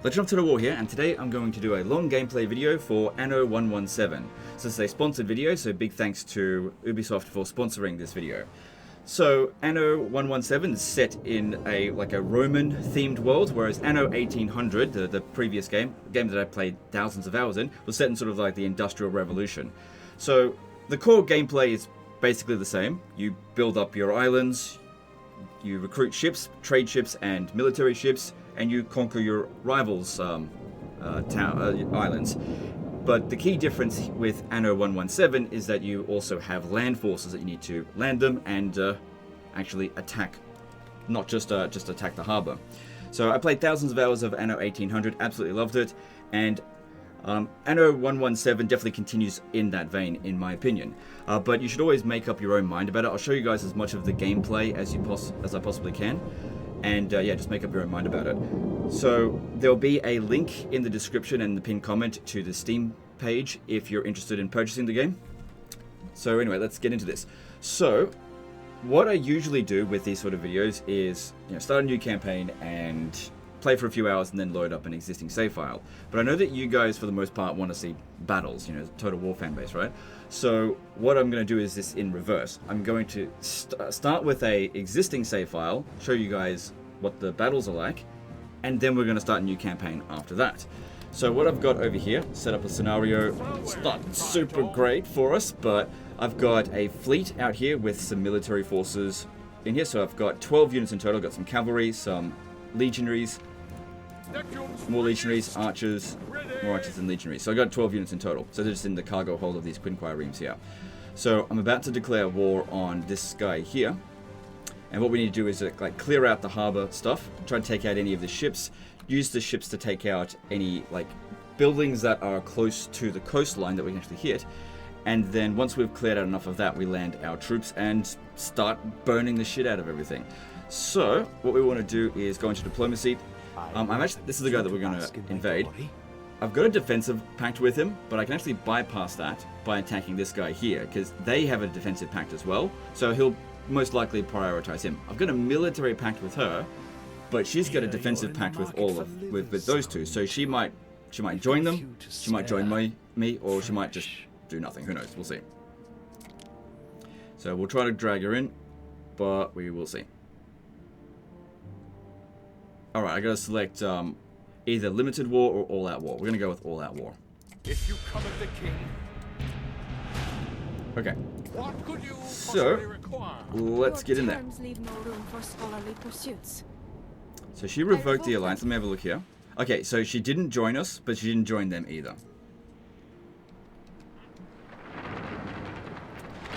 Legend of Total War here, and today I'm going to do a long gameplay video for Anno 117. So this is a sponsored video, so big thanks to Ubisoft for sponsoring this video. So Anno 117 is set in a Roman themed world, whereas Anno 1800, the previous game that I played thousands of hours in, was set in sort of like the Industrial Revolution. So the core gameplay is basically the same. You build up your islands, you recruit ships, trade ships and military ships, and you conquer your rivals' islands. But the key difference with Anno 117 is that you also have land forces that you need to land them and actually attack, not just attack the harbor. So I played thousands of hours of Anno 1800, absolutely loved it, and Anno 117 definitely continues in that vein, in my opinion. But you should always make up your own mind about it. I'll show you guys as much of the gameplay as I possibly can. And yeah, just make up your own mind about it. So there'll be a link in the description and the pinned comment to the Steam page if you're interested in purchasing the game. So anyway, let's get into this. So what I usually do with these sort of videos is, start a new campaign and play for a few hours and then load up an existing save file. But I know that you guys, for the most part, want to see battles, Total War fan base, right? So what I'm going to do is this in reverse. I'm going to start with a existing save file, show you guys what the battles are like, and then we're going to start a new campaign after that. So what I've got over here, set up a scenario. It's not super great for us, but I've got a fleet out here with some military forces in here. So I've got 12 units in total. I've got some cavalry, some legionaries, more legionaries, archers, more archers and legionaries. So I got 12 units in total. So they're just in the cargo hold of these quinquiremes here. So I'm about to declare war on this guy here. And what we need to do is clear out the harbor stuff, try to take out any of the ships, use the ships to take out any buildings that are close to the coastline that we can actually hit. And then once we've cleared out enough of that, we land our troops and start burning the shit out of everything. So what we want to do is go into diplomacy. This is the guy that we're going to invade. I've got a defensive pact with him, but I can actually bypass that by attacking this guy here, because they have a defensive pact as well. So he'll most likely prioritize him. I've got a military pact with her, but she's got a defensive pact with with those two. So she might join them, she might join me, or she might just do nothing. Who knows? We'll see. So we'll try to drag her in, but we will see. Alright, I gotta select either limited war or all-out war. We're gonna go with all-out war. If you come at the king. Okay. What could you so let's get in there. Leave no room for scholarly pursuits. So she revoked the alliance. Let me have a look here. Okay, so she didn't join us, but she didn't join them either.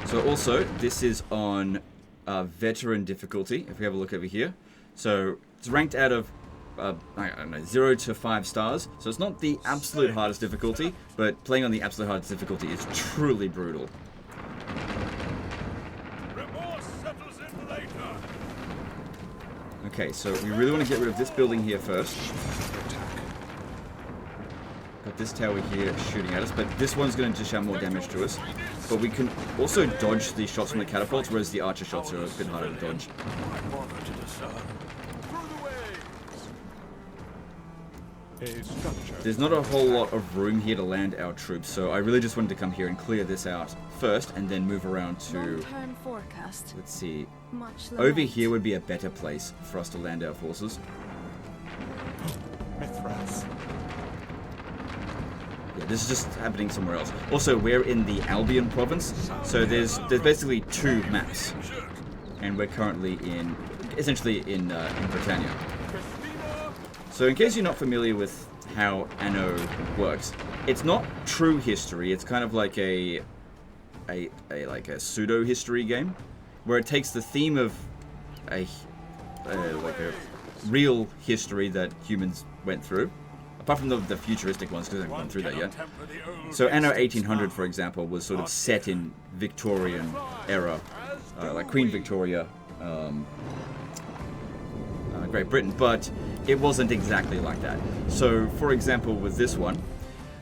So also, this is on veteran difficulty. If we have a look over here. So it's ranked out of, I don't know, 0 to 5 stars. So it's not the absolute hardest difficulty, but playing on the absolute hardest difficulty is truly brutal. Okay, so we really want to get rid of this building here first. Got this tower here shooting at us, but this one's going to dish out more damage to us. But we can also dodge the shots from the catapults, whereas the archer shots are a bit harder to dodge. There's not a whole lot of room here to land our troops, so I really just wanted to come here and clear this out first, and then move around to, let's see, over here would be a better place for us to land our forces. Yeah, this is just happening somewhere else. Also, we're in the Albion province, so there's basically 2 maps, and we're currently essentially in Britannia. So in case you're not familiar with how Anno works, it's not true history. It's kind of like a pseudo history game, where it takes the theme of a real history that humans went through, apart from the futuristic ones, because I haven't gone through that yet. So Anno 1800, for example, was sort of set in Victorian era, like Queen Victoria, Great Britain, but it wasn't exactly like that. So, for example, with this one,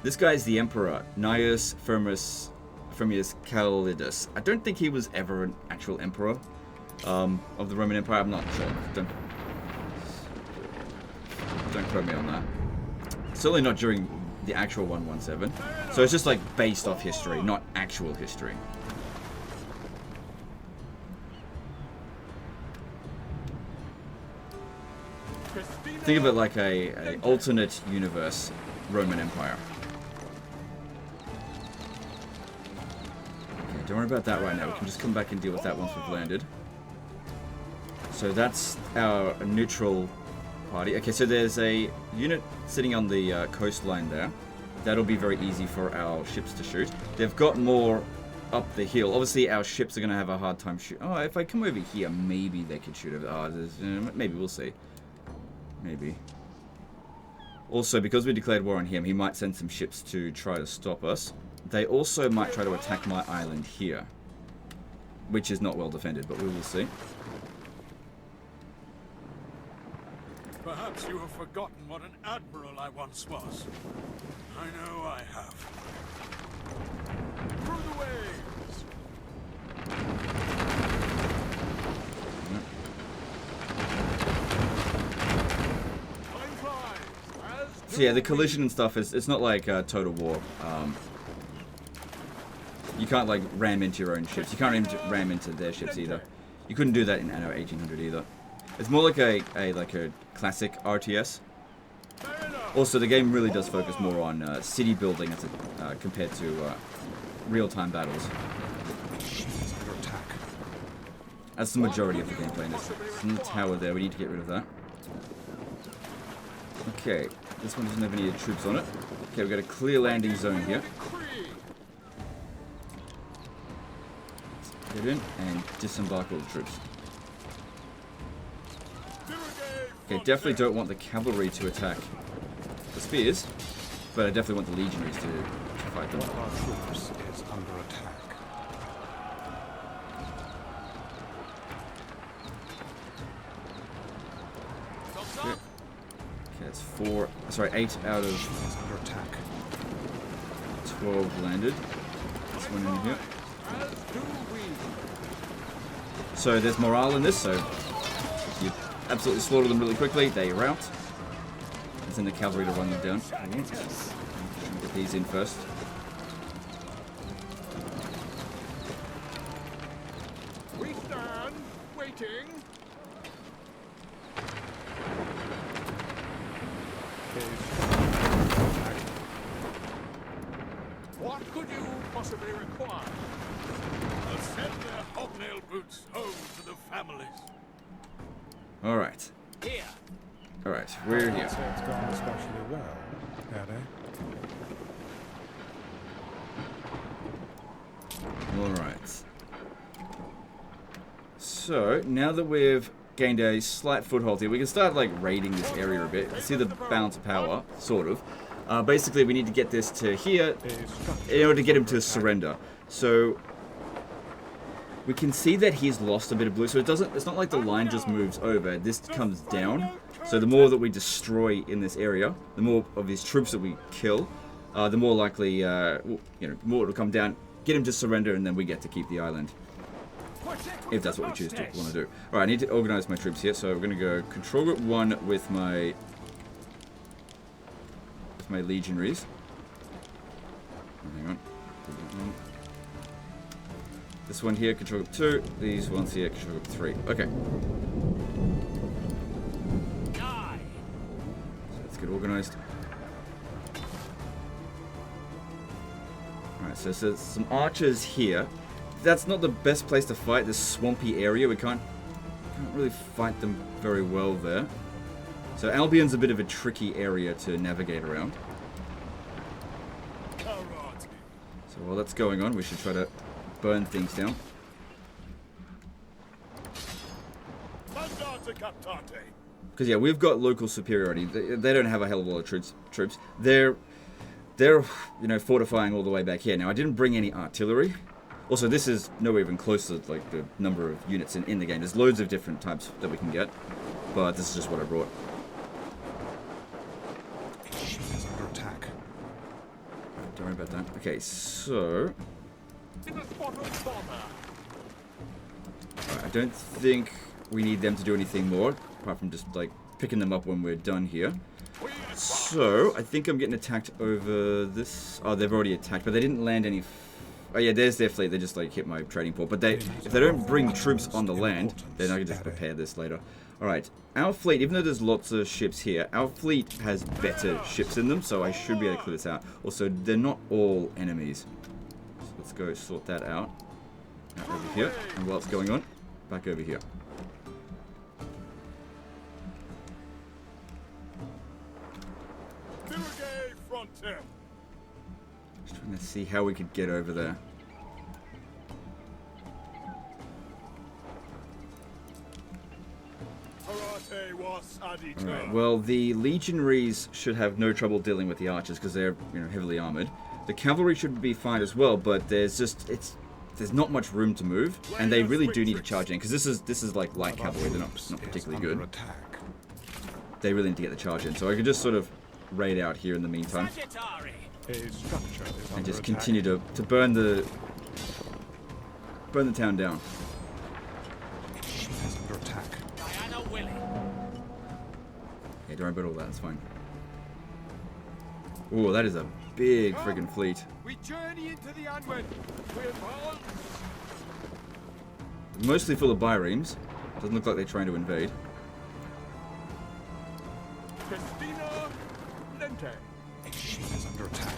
this guy is the Emperor, Gnaeus Firmus Calidus. I don't think he was ever an actual emperor of the Roman Empire. I'm not sure. Don't quote me on that. Certainly not during the actual 117. So it's just like based off history, not actual history. Think of it like a alternate universe Roman Empire. Okay, don't worry about that right now. We can just come back and deal with that once we've landed. So that's our neutral party. Okay, so there's a unit sitting on the coastline there. That'll be very easy for our ships to shoot. They've got more up the hill. Obviously, our ships are going to have a hard time shooting. Oh, if I come over here, maybe they could shoot over. Oh, maybe we'll see. Maybe. Also, because we declared war on him, he might send some ships to try to stop us. They also might try to attack my island here, which is not well defended, but we will see. Perhaps you have forgotten what an admiral I once was. I know I have. Through the waves! Time flies, as So yeah, the collision and stuff is, it's not like Total War. You can't like ram into your own ships. You can't ram into their ships either. You couldn't do that in Anno 1800 either. It's more like a classic RTS. Also, the game really does focus more on city building as compared to real-time battles. That's the majority of the gameplay in this. It's in the tower there. We need to get rid of that. Okay, this one doesn't have any troops on it. Okay, we've got a clear landing zone here. Get in and disembark all the troops. Okay, definitely don't want the cavalry to attack the spears, but I definitely want the legionaries to fight them. One of our troops is under attack. Okay, that's 8 out of Under attack. 12 landed. This one in here. So there's morale in this, so you absolutely slaughter them really quickly, they rout. Send the cavalry to run them down. Get these in first. we stand, waiting. What could you possibly require? They'll send their hobnail boots home to the families. Alright. Here. Alright, we're here. So it's gone especially well, had Alright. So, now that we've gained a slight foothold here, we can start like raiding this area a bit. See the balance of power, sort of. Basically, we need to get this to here in order to get him to surrender. So, we can see that he's lost a bit of blue, so it's not like the line just moves over, this comes down. So the more that we destroy in this area, the more of his troops that we kill, the more likely, more it'll come down, get him to surrender, and then we get to keep the island. If that's what we choose to want to do. Alright, I need to organize my troops here, so we're going to go Control Group 1 with my legionaries. Hang on. This one here, Control Group 2. These ones here, Control Group 3. Okay. So let's get organized. Alright, so there's some archers here. That's not the best place to fight, this swampy area. We can't really fight them very well there. So Albion's a bit of a tricky area to navigate around. So while that's going on, we should try to burn things down. Because yeah, we've got local superiority. They don't have a hell of a lot of troops. They're fortifying all the way back here. Now I didn't bring any artillery. Also, this is nowhere even close to like the number of units in the game. There's loads of different types that we can get, but this is just what I brought. Ship is under attack. Don't worry about that. Okay, so I don't think we need them to do anything more, apart from just like picking them up when we're done here. So, I think I'm getting attacked over this. Oh, they've already attacked, but they didn't land any. Oh yeah, there's their fleet. They just like hit my trading port. But if they don't bring troops on the land, then I can just repair this later. Alright, our fleet, even though there's lots of ships here, our fleet has better ships in them, so I should be able to clear this out. Also, they're not all enemies. So let's go sort that out. Out over here. And while it's going on, back over here. Frontier. Just trying to see how we could get over there. Alright, well, the legionaries should have no trouble dealing with the archers because they're, heavily armored. The cavalry should be fine as well, but there's not much room to move, and they really do need to charge in because this is like light cavalry. They're not particularly good. They really need to get the charge in, so I could just sort of raid out here in the meantime and just continue to burn the town down. Yeah, don't worry about all that, it's fine. Ooh, that is a big friggin' fleet. We journey into the unwed. Mostly full of biremes. Doesn't look like they're trying to invade. Christina Lente. She is under attack.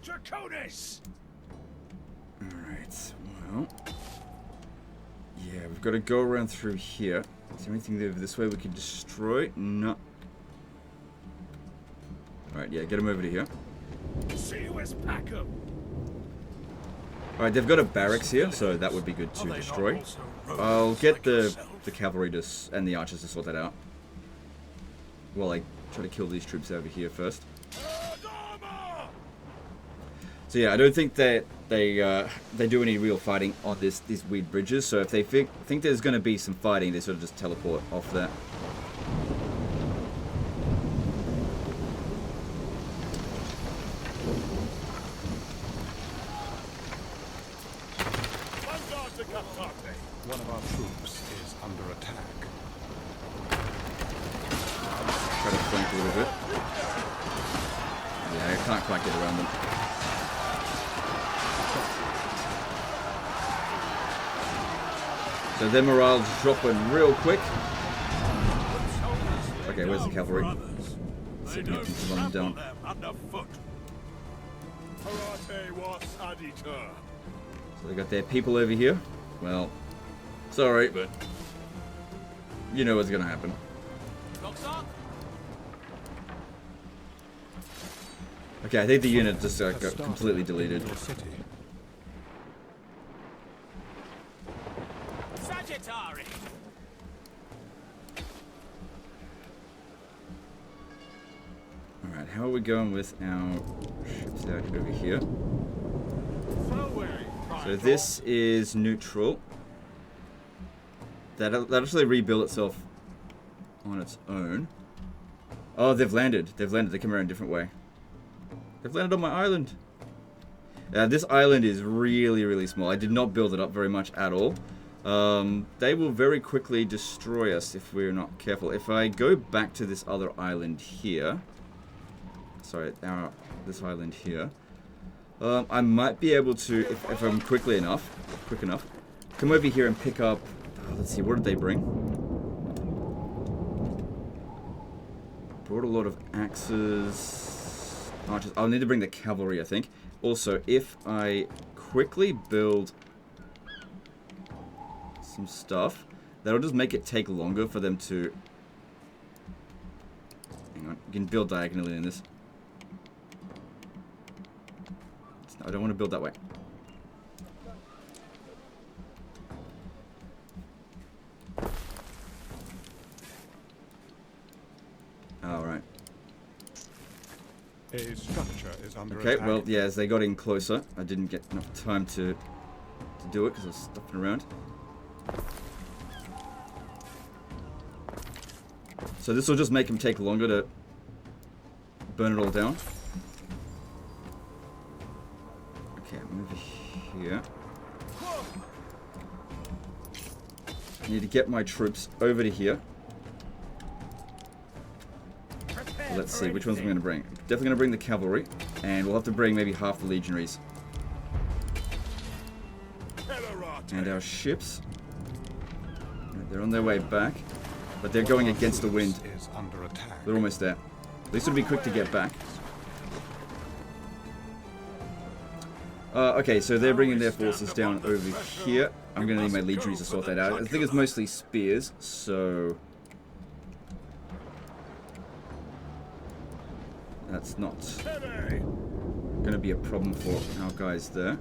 Draconis. Alright, well. Yeah, we've got to go around through here. Is there anything over this way we can destroy? No. Alright, yeah, get him over to here. Alright, they've got a barracks here, so that would be good to destroy. I'll get the cavalry and the archers to sort that out. While I try to kill these troops over here first. So yeah, I don't think that they do any real fighting on these weird bridges. So if they think there's going to be some fighting, they sort of just teleport off that. One of our troops is under attack. Try to flank a little bit. Yeah, I can't quite get around them. So their morale's dropping real quick. Okay, where's the cavalry? Let's see if we can run them down. So they got their people over here. Well, sorry, but you know what's gonna happen. Okay, I think the unit just got completely deleted. Alright, how are we going with our ships out over here? So this is neutral. That'll actually rebuild itself on its own. Oh, they've landed. They've landed. They come around a different way. They've landed on my island. This island is really, really small. I did not build it up very much at all. They will very quickly destroy us if we're not careful. If I go back to this other island here... Sorry, this island here. I might be able to, if I'm quick enough, come over here and pick up... let's see, what did they bring? Brought a lot of axes, archers. I'll need to bring the cavalry, I think. Also, if I quickly build some stuff, that'll just make it take longer for them to... Hang on, you can build diagonally in this. I don't want to build that way. Alright. A structure is under Okay, attack. well, yeah, as they got in closer, I didn't get enough time to do it because I was stuffing around. So this will just make them take longer to burn it all down. Okay, move here. I need to get my troops over to here. Let's see, which ones I'm going to bring. Definitely going to bring the cavalry, and we'll have to bring maybe half the legionaries. And our ships, they're on their way back, but they're going against the wind. Is under attack. They're almost there. At least it'll be quick to get back. Okay, so they're bringing their forces down over here. I'm going to need my legionaries to sort that out. I think it's mostly spears, so that's not going to be a problem for our guys there.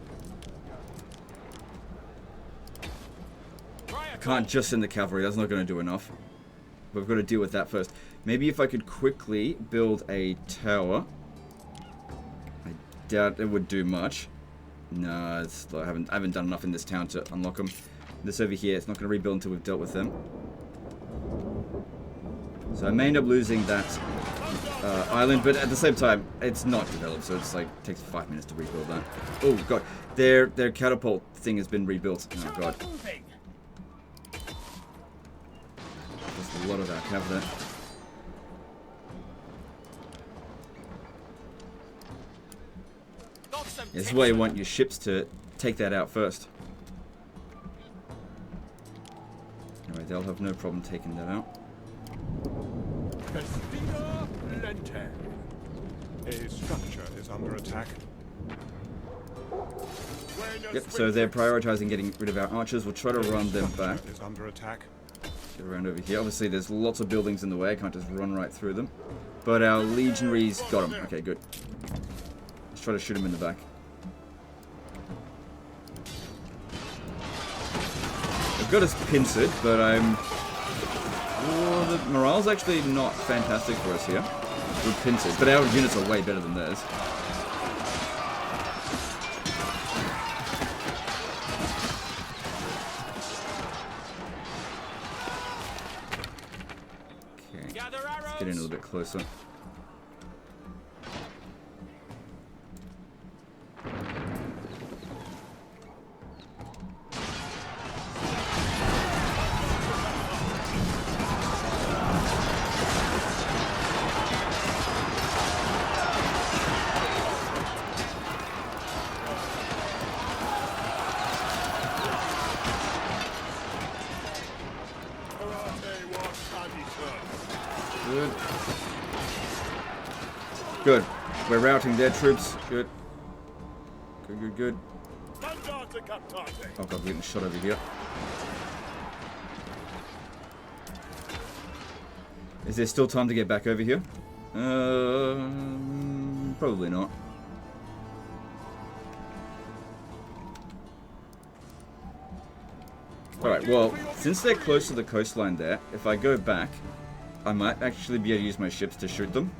I can't just send the cavalry, that's not going to do enough. We've got to deal with that first. Maybe if I could quickly build a tower. I doubt it would do much. No, I haven't done enough in this town to unlock them. This over here, it's not going to rebuild until we've dealt with them. So I may end up losing that island, but at the same time, it's not developed, so it's like takes 5 minutes to rebuild that. Oh god, their catapult thing has been rebuilt. Oh god, there's a lot of our cav there. This is why you want your ships to take that out first. Anyway, they'll have no problem taking that out. A structure is under attack. Yep, so they're prioritizing getting rid of our archers. We'll try to run them back. Is under attack. Get around over here. Obviously, there's lots of buildings in the way. I can't just run right through them. But our legionaries got them. Okay, good. Let's try to shoot them in the back. I've got us pincered, but the morale's actually not fantastic for us here. We're pincered, but our units are way better than theirs. Okay, let's get in a little bit closer. Good. Good. We're routing their troops. Good. Good, good, good. Oh god, we're getting shot over here. Is there still time to get back over here? Probably not. Alright, well, since they're close to the coastline there, if I go back, I might actually be able to use my ships to shoot them.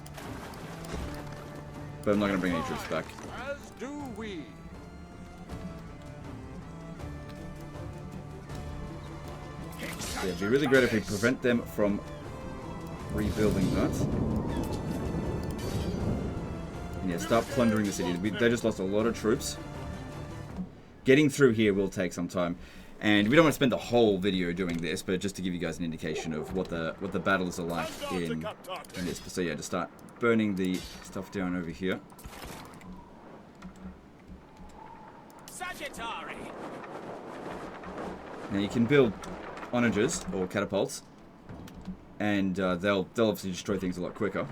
But I'm not going to bring any troops back. As do we. Yeah, it'd be really great if we prevent them from rebuilding that. And yeah, start plundering the city. They just lost a lot of troops. Getting through here will take some time. And we don't want to spend the whole video doing this, but just to give you guys an indication of what the battles are like in this. So yeah, to start burning the stuff down over here. Now you can build onagers or catapults, and they'll obviously destroy things a lot quicker.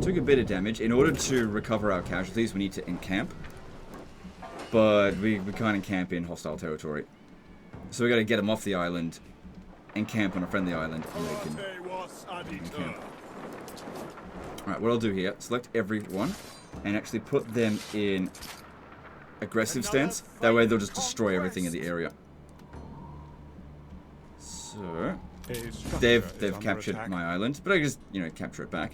Took a bit of damage. In order to recover our casualties, we need to encamp. But we can't encamp in hostile territory. So we got to get them off the island, encamp on a friendly island, and they can encamp. Alright, what I'll do here, select everyone, and actually put them in aggressive stance. That way they'll just destroy everything in the area. So, they've captured my island, but I can just, capture it back.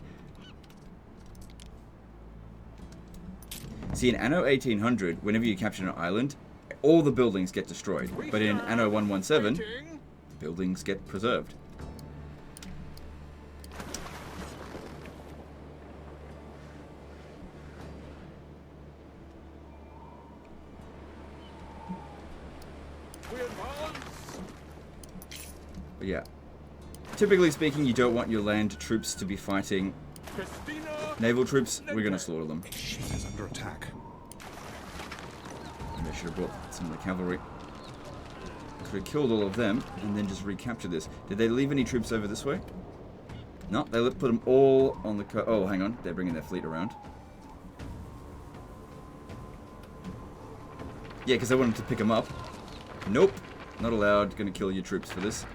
See, in Anno 1800, whenever you capture an island, all the buildings get destroyed. But in Anno 117, buildings get preserved. We advance. But yeah, typically speaking, you don't want your land troops to be fighting Christina. naval troops. We're going to slaughter them. A ship is under attack. Maybe I should have brought some of the cavalry. Could have killed all of them and then just recaptured this. Did they leave any troops over this way? No, they put them all on the oh, hang on. They're bringing their fleet around. Yeah, because they wanted to pick them up. Nope. Not allowed. Gonna kill your troops for this.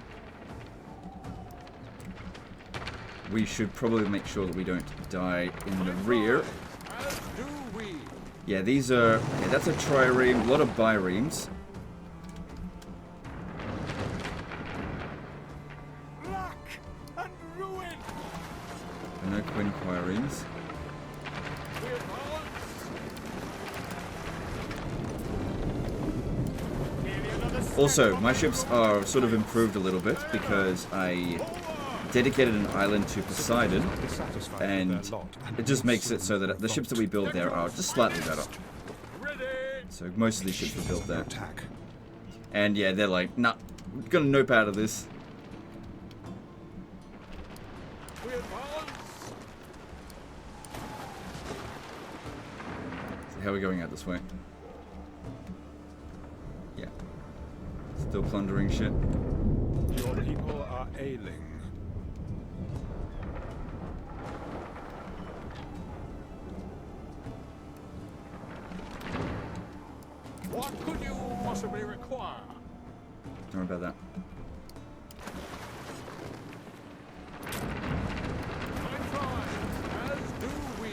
We should probably make sure that we don't die in the rear. As do we. Yeah, these are... Okay, that's a trireme. A lot of biremes. Luck and ruin. And no quinquiremes. We advance. Nearly another step Also, on my the ships road. are sort of improved a little bit because I dedicated an island to Poseidon, Dissatisfied and with their lot it just makes it so that the ships that we build there are just slightly better. Ready. So most of these ships were built there. attack. And yeah, they're like, nah, we're gonna nope out of this. We advance. So how are we going out this way? Yeah. Still plundering shit. Your people are ailing. What could you possibly require? Don't worry about that. I try. As do we.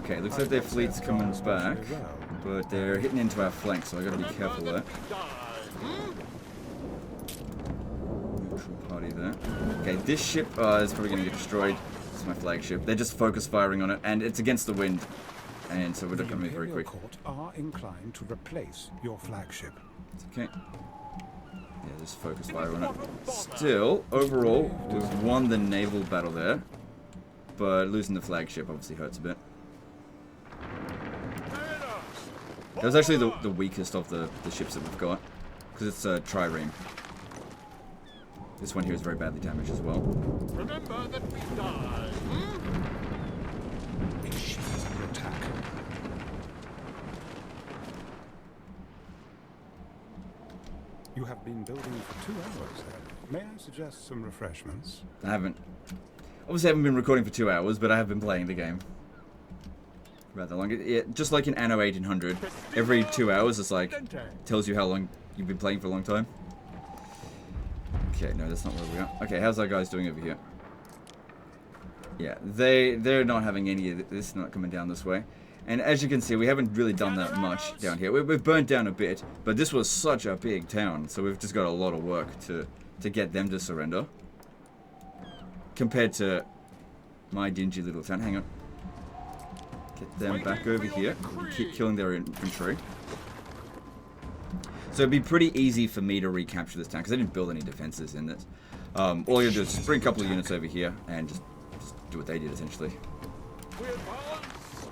Okay, looks like their fleet's coming back, but they're hitting into our flank, so I gotta be careful there. Neutral party there. Okay, this ship is probably gonna get destroyed. It's my flagship. They're just focus firing on it, and it's against the wind, and so we're not gonna be very quick. Court are inclined to replace your flagship. It's okay. Yeah, just focus fire on it. Still, overall, we've won the naval battle there, but losing the flagship obviously hurts a bit. That was actually the weakest of the ships that we've got, because it's a trireme. This one here is very badly damaged as well. Remember that we die. A ship is under attack. You have been building for 2 hours, then. May I suggest some refreshments? I haven't. Obviously, I haven't been recording for 2 hours, but I have been playing the game. Rather long. Yeah, just like in Anno 1800, every 2 hours it's like tells you how long you've been playing for a long time. Okay, no, that's not where we are. Okay, how's our guys doing over here? Yeah, they're not having any of this, not coming down this way. And as you can see, we haven't really done that much down here. We've burnt down a bit, but this was such a big town, so we've just got a lot of work to get them to surrender. Compared to my dingy little town. Hang on. Get them back over here. Keep killing their infantry. So it'd be pretty easy for me to recapture this town, because I didn't build any defenses in it. All you gotta do is just bring a couple of units over here, and just do what they did, essentially. We advance.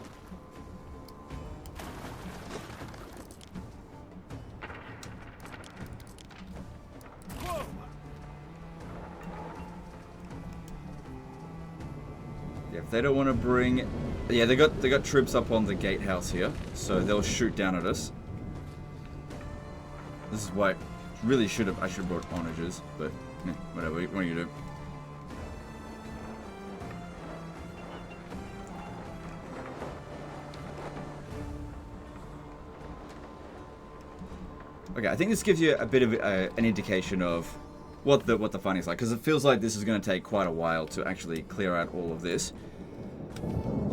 Whoa. Yeah, if they don't want to bring... Yeah, they got troops up on the gatehouse here, so they'll shoot down at us. This is why I should have brought onagers, but whatever. What are you do? Okay, I think this gives you a bit of an indication of what the fighting's like, because it feels like this is going to take quite a while to actually clear out all of this.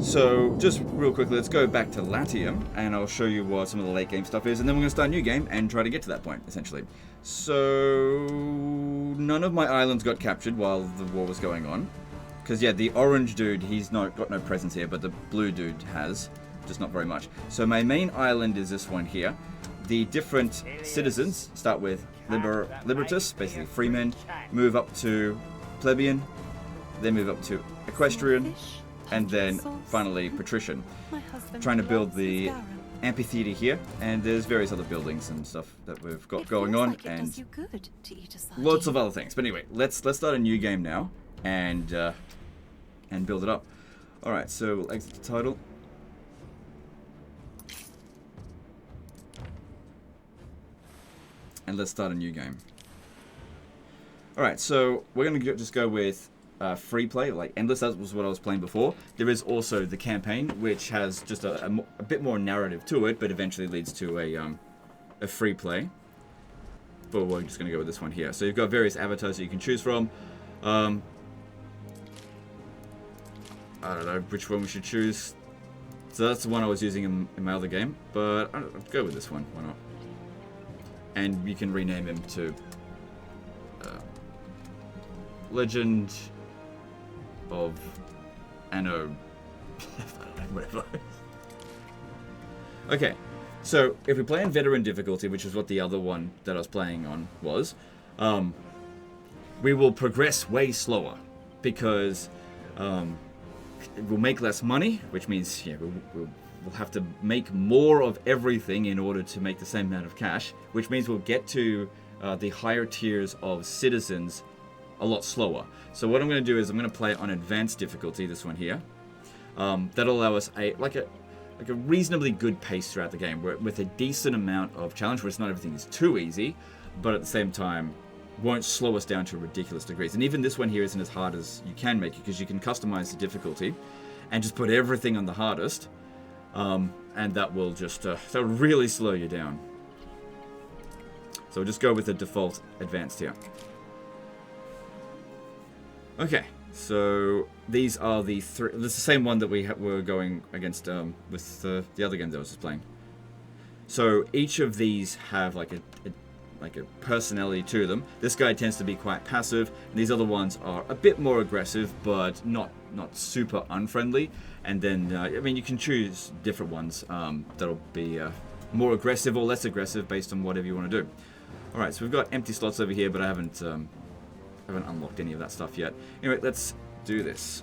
So, just real quickly, let's go back to Latium, and I'll show you what some of the late game stuff is, and then we're going to start a new game and try to get to that point, essentially. So, none of my islands got captured while the war was going on. Because, yeah, the orange dude, he's got no presence here, but the blue dude has, just not very much. So my main island is this one here. the different citizens start with Liberatus, basically freemen, move up to plebeian, then move up to equestrian, and then finally patrician. Trying to build the amphitheater here, and there's various other buildings and stuff that we've got going on, and lots of other things. But anyway, let's start a new game now and build it up. All right, so we'll exit the title. And let's start a new game. Alright, so we're going to just go with free play, like endless. That was what I was playing before. There is also the campaign, which has just a bit more narrative to it, but eventually leads to a free play. But we're just going to go with this one here. So you've got various avatars that you can choose from. I don't know which one we should choose. So that's the one I was using in my other game, but I'll go with this one. Why not? And you can rename him to Legend of Anno. Whatever. Okay, so if we play in veteran difficulty, which is what the other one that I was playing on was, we will progress way slower because we'll make less money, which means we'll have to make more of everything in order to make the same amount of cash, which means we'll get to the higher tiers of citizens a lot slower. So what I'm going to do is I'm going to play on advanced difficulty, this one here. That'll allow us a reasonably good pace throughout the game, with a decent amount of challenge, where it's not everything is too easy, but at the same time won't slow us down to ridiculous degrees. And even this one here isn't as hard as you can make it, because you can customize the difficulty and just put everything on the hardest. And that will just that'll really slow you down. So we'll just go with the default advanced here. Okay, so these are the three. This is the same one that we were going against with the other game that I was just playing. So each of these have like a personality to them. This guy tends to be quite passive, and these other ones are a bit more aggressive, but not super unfriendly. And then, I mean, you can choose different ones that'll be more aggressive or less aggressive based on whatever you want to do. All right, so we've got empty slots over here, but I haven't unlocked any of that stuff yet. Anyway, let's do this.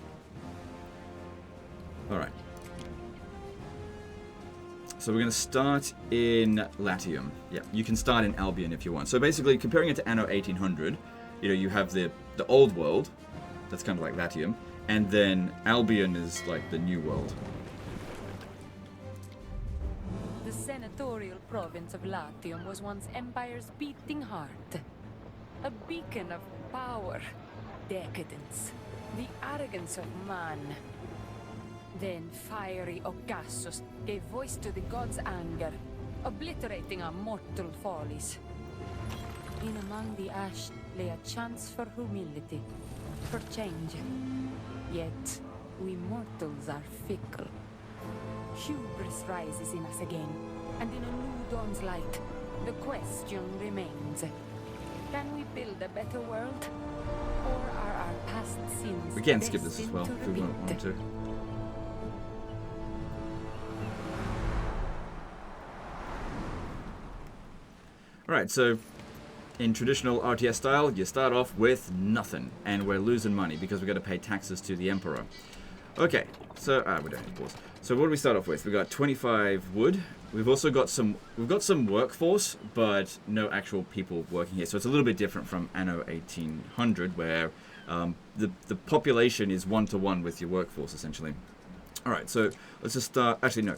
All right. So we're going to start in Latium. Yeah, you can start in Albion if you want. So basically, comparing it to Anno 1800, you have the old world, that's kind of like Latium, and then Albion is like the new world. The senatorial province of Latium was once Empire's beating heart. A beacon of power, decadence, the arrogance of man. Then fiery Ocassus gave voice to the gods' anger, obliterating our mortal follies. In among the ash lay a chance for humility, for change. Yet, we mortals are fickle. Hubris rises in us again, and in a new dawn's light, the question remains. Can we build a better world? Or are our past sins We can skip this as well if we want to. Alright, so in traditional RTS style, you start off with nothing, and we're losing money because we've got to pay taxes to the Emperor. Okay, so we don't need to pause. So what do we start off with? We've got 25 wood. We've also got some workforce, but no actual people working here. So it's a little bit different from Anno 1800, where the population is one-to-one with your workforce, essentially. Alright, so let's just start. Actually, no.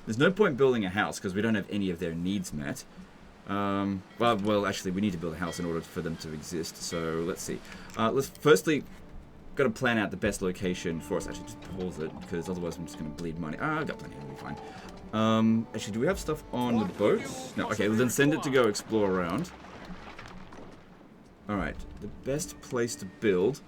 There's no point building a house because we don't have any of their needs met. Well, actually, we need to build a house in order for them to exist. So let's see. Let's firstly got to plan out the best location for us. Actually, just pause it because otherwise I'm just going to bleed money. I've got plenty. It'll be fine. Actually, do we have stuff on the boat? No. Okay. Well, then send it to go explore around. All right. The best place to build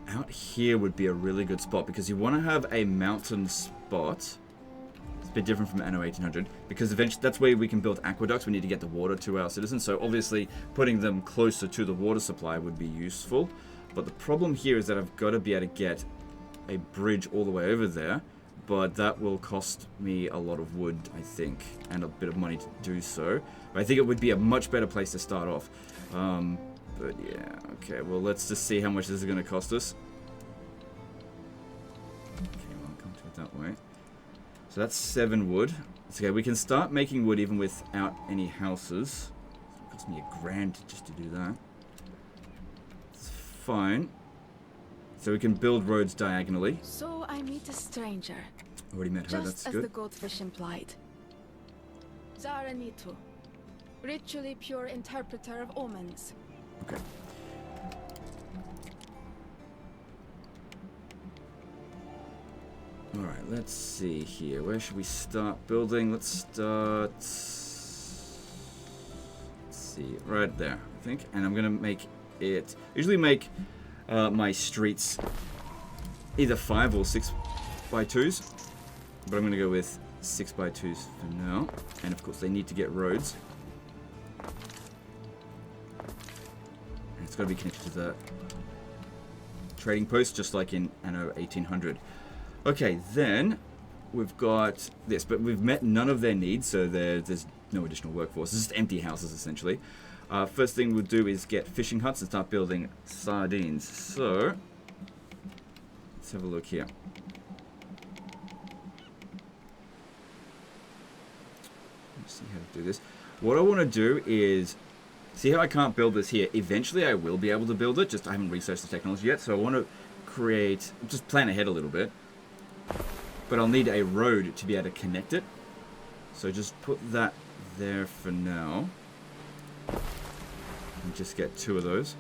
out here would be a really good spot because you want to have a mountain spot. A bit different from Anno 1800 because eventually that's where we can build aqueducts. We need to get the water to our citizens, so obviously putting them closer to the water supply would be useful. But the problem here is that I've got to be able to get a bridge all the way over there but that will cost me a lot of wood, I think, and a bit of money to do so. But I think it would be a much better place to start off. But yeah, okay, well, let's just see how much this is going to cost us. Okay, well, I'll come to it that way. So that's 7 wood. It's okay, we can start making wood even without any houses. It cost me $1,000 just to do that. It's fine. So we can build roads diagonally. So I meet a stranger. Already met her, Just that's as good. the goldfish implied. Zaranitu. Ritually pure interpreter of omens. Okay. Alright, let's see here. Where should we start building? Let's start... Let's see, right there, I think. And I'm gonna make it... Usually make my streets either 5 or 6 by 2s. But I'm gonna go with 6 by 2s for now. And of course they need to get roads. And it's gotta be connected to the trading post, just like in Anno 1800. Okay, then we've got this, but we've met none of their needs, so there's no additional workforce. It's just empty houses, essentially. First thing we'll do is get fishing huts and start building sardines. So, let's have a look here. Let's see how to do this. What I want to do is, see how I can't build this here? Eventually I will be able to build it, just I haven't researched the technology yet, so I want to create, just plan ahead a little bit. But I'll need a road to be able to connect it. So just put that there for now. And just get 2 of those.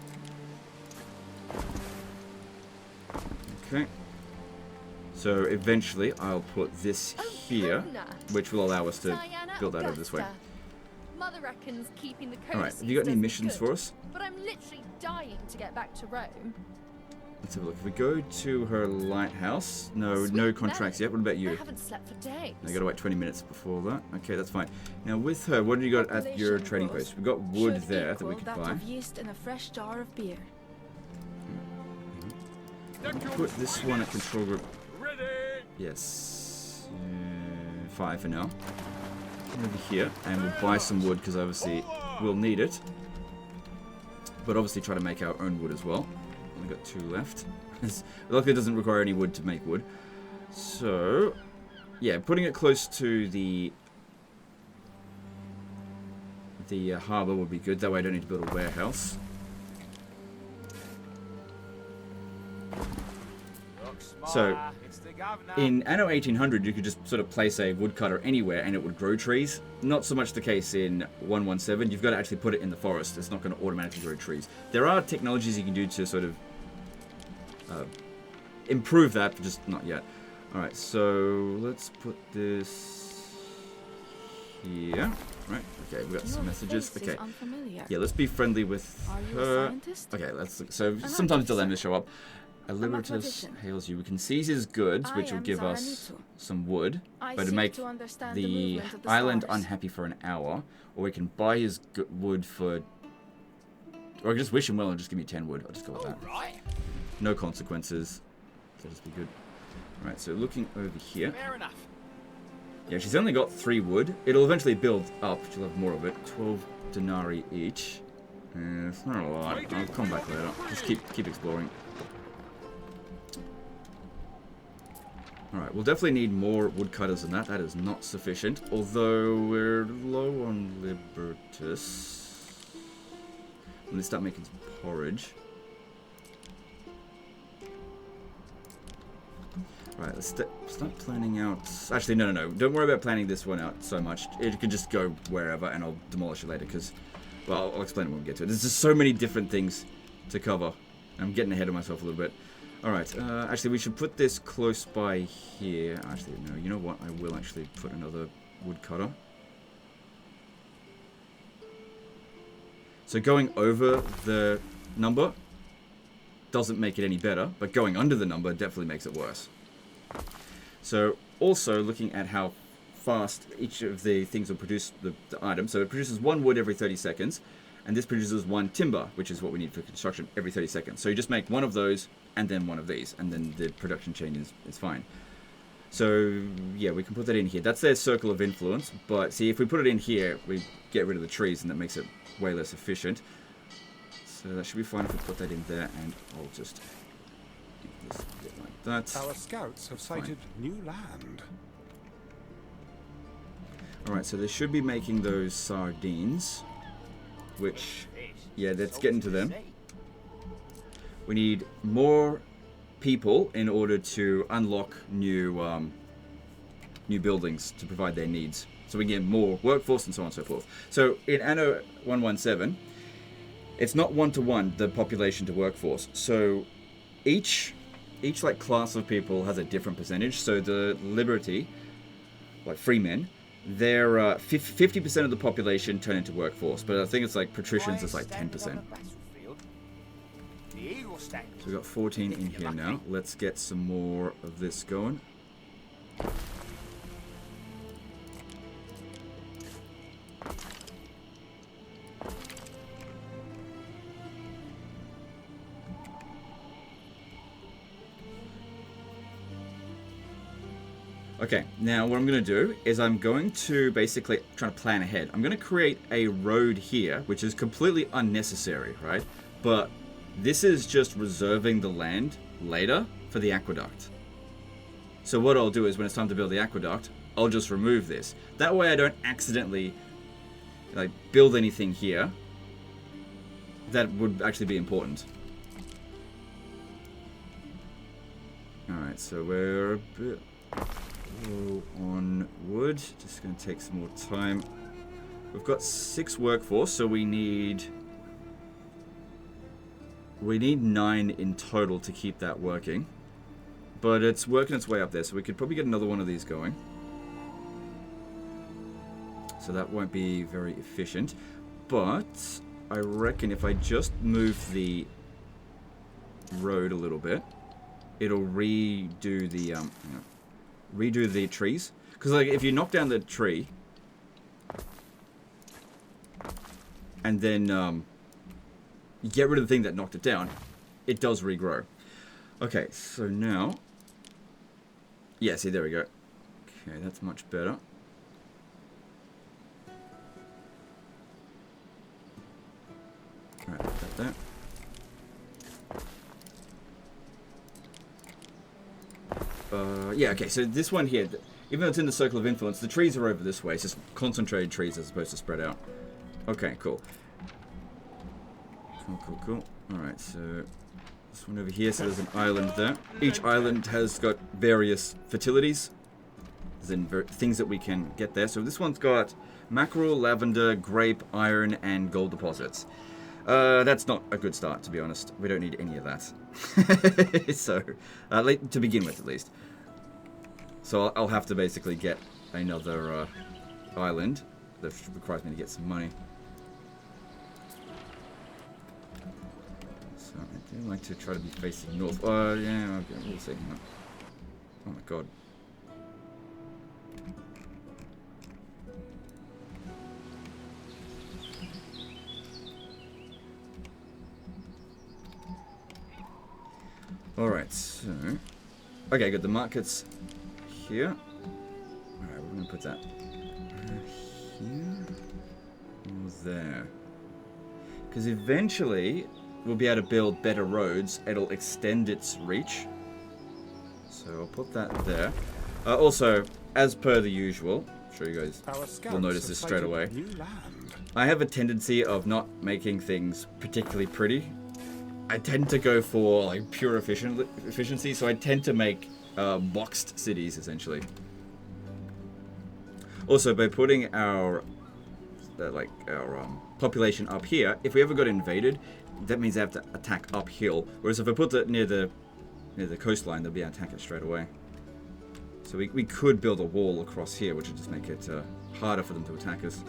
Okay. So eventually I'll put this here, which will allow us to build that over this way. Mother reckons keeping the coast. Alright, have you got any missions for us? But I'm literally dying to get back to Rome. Let's have a look. If we go to her lighthouse, no contracts yet. What about you? I haven't slept for days. I gotta wait 20 minutes before that. Okay, that's fine. Now with her, what do you got at your trading post? We've got wood there that we could buy. Of yeast in a fresh jar of beer. Put this one at control group. Ready? Yes. 5 for now. Over here, and we'll buy some wood because obviously we'll need it. But obviously try to make our own wood as well. Only got 2 left. Luckily it doesn't require any wood to make wood. So, yeah, putting it close to the harbour would be good. That way I don't need to build a warehouse. So, in Anno 1800 you could just sort of place a woodcutter anywhere and it would grow trees. Not so much the case in 117. You've got to actually put it in the forest. It's not going to automatically grow trees. There are technologies you can do to sort of improve that, but just not yet. Alright, so let's put this here. Right, okay, we got some messages. Okay, yeah, let's be friendly with her. Okay, let's look. So sometimes dilemmas show up. A Liberatus hails you. We can seize his goods, which will give us some wood, but to make the island unhappy for an hour. Or we can buy his wood for... Or I can just wish him well and just give me 10 wood. I'll just go with that. No consequences. That'll just be good. Alright, so looking over here. Fair enough. Yeah, she's only got 3 wood. It'll eventually build up. She'll have more of it. 12 denarii each. It's not a lot. I'll come back later. Just keep exploring. Alright, we'll definitely need more woodcutters than that. That is not sufficient. Although we're low on Libertus. Let's start making some porridge. Right, let's start planning out... Actually, no. Don't worry about planning this one out so much. It can just go wherever and I'll demolish it later because... Well, I'll explain it when we get to it. There's just so many different things to cover. I'm getting ahead of myself a little bit. Alright, actually we should put this close by here. Actually, no, you know what? I will actually put another woodcutter. So going over the number doesn't make it any better, but going under the number definitely makes it worse. So also looking at how fast each of the things will produce the item. So it produces 1 wood every 30 seconds, and this produces 1 timber, which is what we need for construction, every 30 seconds. So you just make 1 of those, and then 1 of these, and then the production chain is fine. So, yeah, we can put that in here. That's their circle of influence, but see, if we put it in here, we get rid of the trees, and that makes it way less efficient. So that should be fine if we put that in there, and I'll just make this a bit like that. Our scouts have sighted new land. Alright, so they should be making those sardines, which, yeah, let's get into them. We need more people in order to unlock new buildings to provide their needs. So we get more workforce and so on and so forth. So in Anno 117, it's not one-to-one, the population to workforce. So each like class of people has a different percentage. So the Liberty, like free men, they're 50% of the population turn into workforce. But I think it's like patricians is like 10%. So we've got 14 in here now. Let's get some more of this going. Okay, now what I'm going to do is I'm going to basically try to plan ahead. I'm going to create a road here, which is completely unnecessary, right? But this is just reserving the land later for the aqueduct. So what I'll do is when it's time to build the aqueduct, I'll just remove this. That way I don't accidentally like build anything here that would actually be important. Alright, so we're a bit low on wood. Just going to take some more time. We've got 6 workforce, so we need 9 in total to keep that working. But it's working its way up there, so we could probably get another one of these going. So that won't be very efficient. But I reckon if I just move the road a little bit, it'll redo the trees. Because like if you knock down the tree and then you get rid of the thing that knocked it down, it does regrow. Okay, so now, yeah, see, there we go. Okay, that's much better. Alright, put that there. Yeah, okay, so this one here, even though it's in the circle of influence, the trees are over this way. It's just concentrated trees as opposed to spread out. Okay, cool. Cool. Alright, so this one over here, so there's an island there. Each island has got various fertilities. As in things that we can get there. So this one's got mackerel, lavender, grape, iron, and gold deposits. That's not a good start, to be honest. We don't need any of that. So, to begin with, at least. So I'll have to basically get another island. That requires me to get some money. So I do like to try to be facing north. Yeah, okay, we'll see. Oh my god. Alright, so... Okay, good. The market's here. Alright, we're going to put that here or there. Because eventually, we'll be able to build better roads. It'll extend its reach. So I'll put that there. Also, as per the usual, I'm sure you guys will notice this straight away. I have a tendency of not making things particularly pretty. I tend to go for like pure efficiency, so I tend to make boxed cities essentially. Also, by putting our population up here, if we ever got invaded, that means they have to attack uphill. Whereas if I put it near the coastline, they'll be able to attack it straight away. So we could build a wall across here, which would just make it harder for them to attack us.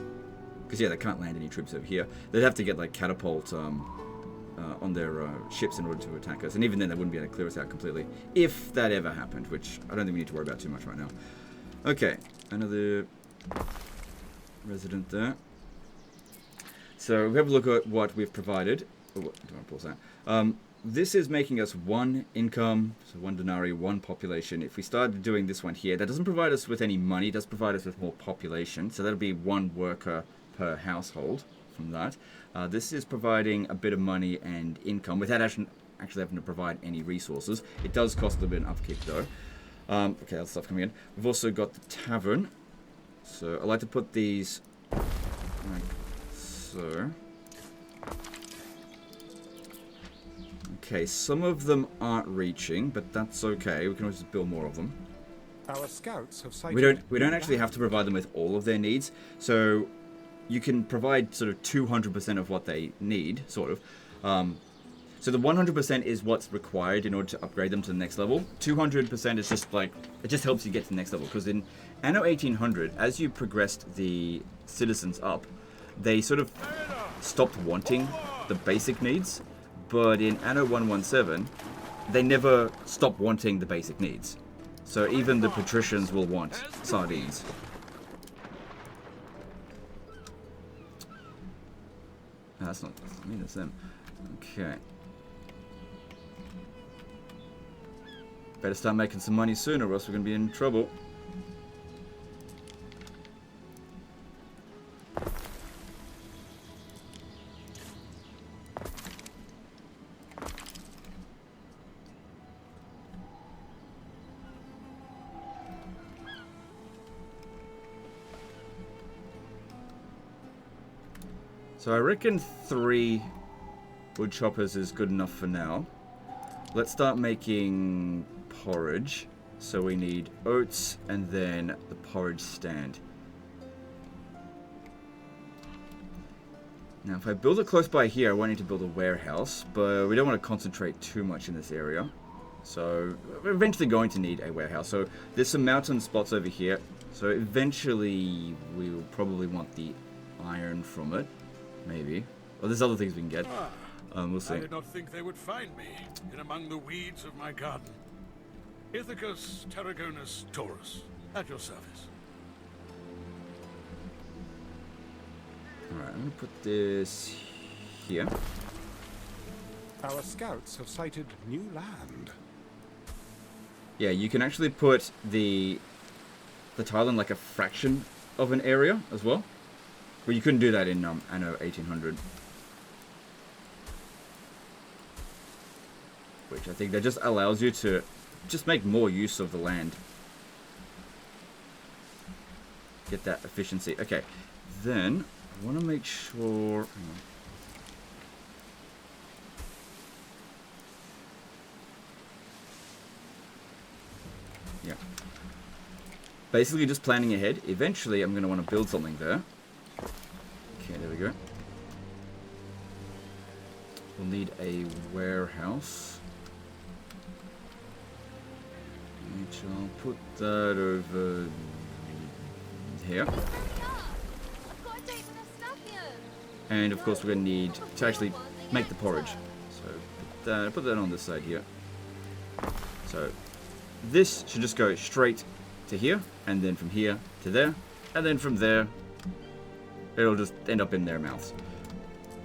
Because yeah, they can't land any troops over here. They'd have to get like catapult on their ships in order to attack us. And even then, they wouldn't be able to clear us out completely. If that ever happened, which I don't think we need to worry about too much right now. Okay, another resident there. So we have a look at what we've provided. Oh, don't want to pause that. this is making us 1 income, so 1 denarii, 1 population. If we started doing this one here, that doesn't provide us with any money, it does provide us with more population. So that'll be 1 worker per household from that. This is providing a bit of money and income without actually having to provide any resources. It does cost a bit of upkeep though. Okay, that's stuff coming in. We've also got the tavern. So I like to put these like so. Okay, some of them aren't reaching, but that's okay. We can always just build more of them. Our scouts have sighted We don't actually have to provide them with all of their needs. So you can provide sort of 200% of what they need, sort of. So the 100% is what's required in order to upgrade them to the next level. 200% is just like, it just helps you get to the next level. Because in Anno 1800, as you progressed the citizens up, they sort of stopped wanting the basic needs. But in Anno 117, they never stop wanting the basic needs. So even the patricians will want sardines. No, that's not me, that's them. Okay. Better start making some money sooner or else we're going to be in trouble. So I reckon 3 wood choppers is good enough for now. Let's start making porridge. So we need oats and then the porridge stand. Now if I build it close by here, I won't need to build a warehouse, but we don't want to concentrate too much in this area. So we're eventually going to need a warehouse. So there's some mountain spots over here. So eventually we will probably want the iron from it. Maybe. Well, there's other things we can get. We'll see. I did not think they would find me in among the weeds of my garden. Ithacus Tarragonus Taurus, at your service. Alright, I'm gonna put this here. Our scouts have sighted new land. Yeah, you can actually put the tile in like a fraction of an area as well. But you couldn't do that in Anno 1800. Which I think that just allows you to just make more use of the land. Get that efficiency. Okay, then I want to make sure... Hang on. Yeah. Basically just planning ahead. Eventually I'm going to want to build something there. Okay, there we go. We'll need a warehouse. Which I'll put that over here. And of course we're going to need to actually make the porridge. So put that on this side here. So this should just go straight to here, and then from here to there, and then from there it'll just end up in their mouths.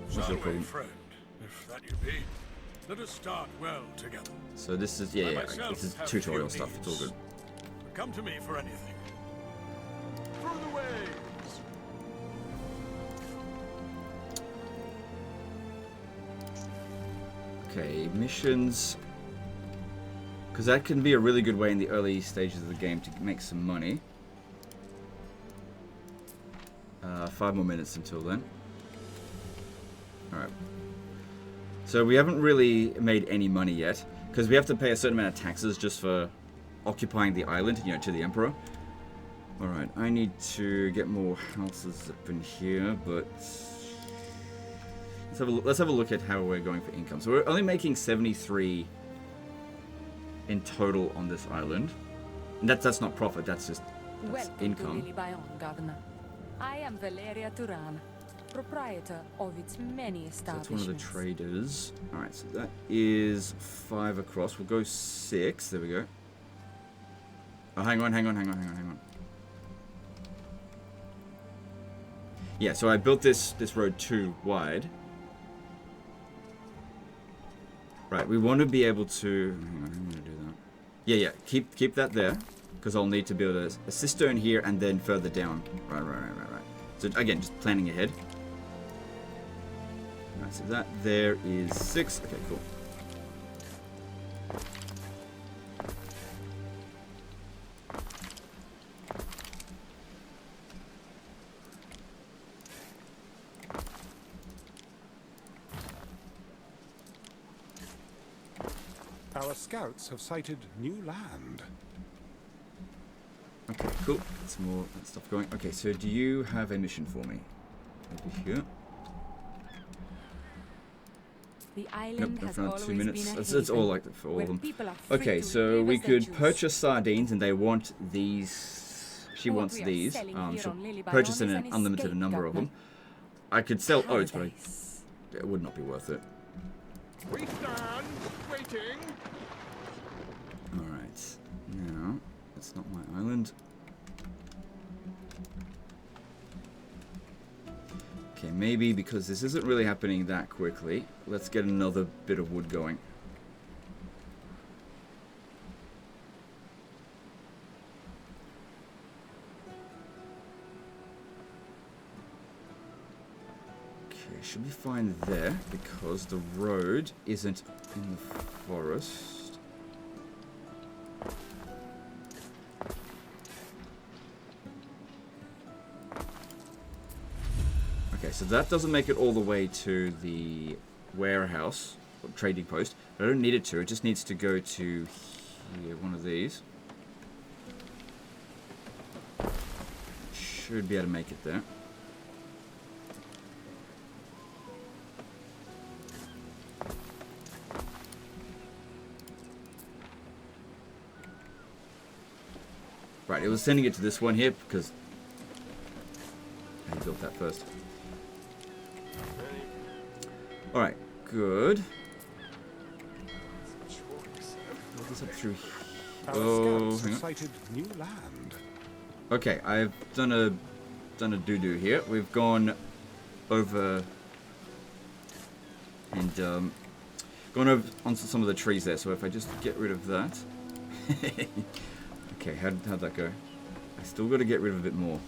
So, friend, if that you be, let us start well together. So this is, yeah, this is tutorial stuff, it's all good. Come to me for anything. Through the waves! Okay, missions. Because that can be a really good way in the early stages of the game to make some money. 5 more minutes until then. Alright. So we haven't really made any money yet, because we have to pay a certain amount of taxes just for occupying the island, you know, to the Emperor. Alright, I need to get more houses up in here, but... Let's have a look at how we're going for income. So we're only making 73 in total on this island. And that's not profit, that's just income. To Bayon, Governor. I am Valeria Turan, proprietor of its many establishments. So that's one of the traders. Alright, so that is 5 across. We'll go 6. There we go. Oh, hang on. Yeah, so I built this road too wide. Right, we want to be able to... Hang on, I'm going to do that. Yeah, keep that there. Because I'll need to build a cistern here and then further down. Right. So again, just planning ahead. Right, so that there is 6. Okay, cool. Our scouts have sighted new land. Okay, cool. That's more that stuff going. Okay, so do you have a mission for me? Over here. The island has Nope, always 2 minutes. been a It's all haven like that for all where of them. people are free Okay, to so live we as they could choose. purchase sardines, and they want these. She What wants we are these. selling here She'll on Lily purchase Bayon an is an unlimited escape number of them. governor. I could sell oats, but Paradise. it would not be worth it. We stand waiting. Alright. Now, that's not my island. Okay, maybe because this isn't really happening that quickly, let's get another bit of wood going. Okay, should be fine there because the road isn't in the forest. Okay, so that doesn't make it all the way to the warehouse, or trading post. But I don't need it to, it just needs to go to here, one of these. Should be able to make it there. Right, it was sending it to this one here because I built that first. Alright, good. Look this up through here. Our Oh, scouts hang have on. sighted new land. Okay, I've done a doo-doo here. We've gone over and gone over onto some of the trees there. So if I just get rid of that. Okay, how'd that go? I still got to get rid of a bit more.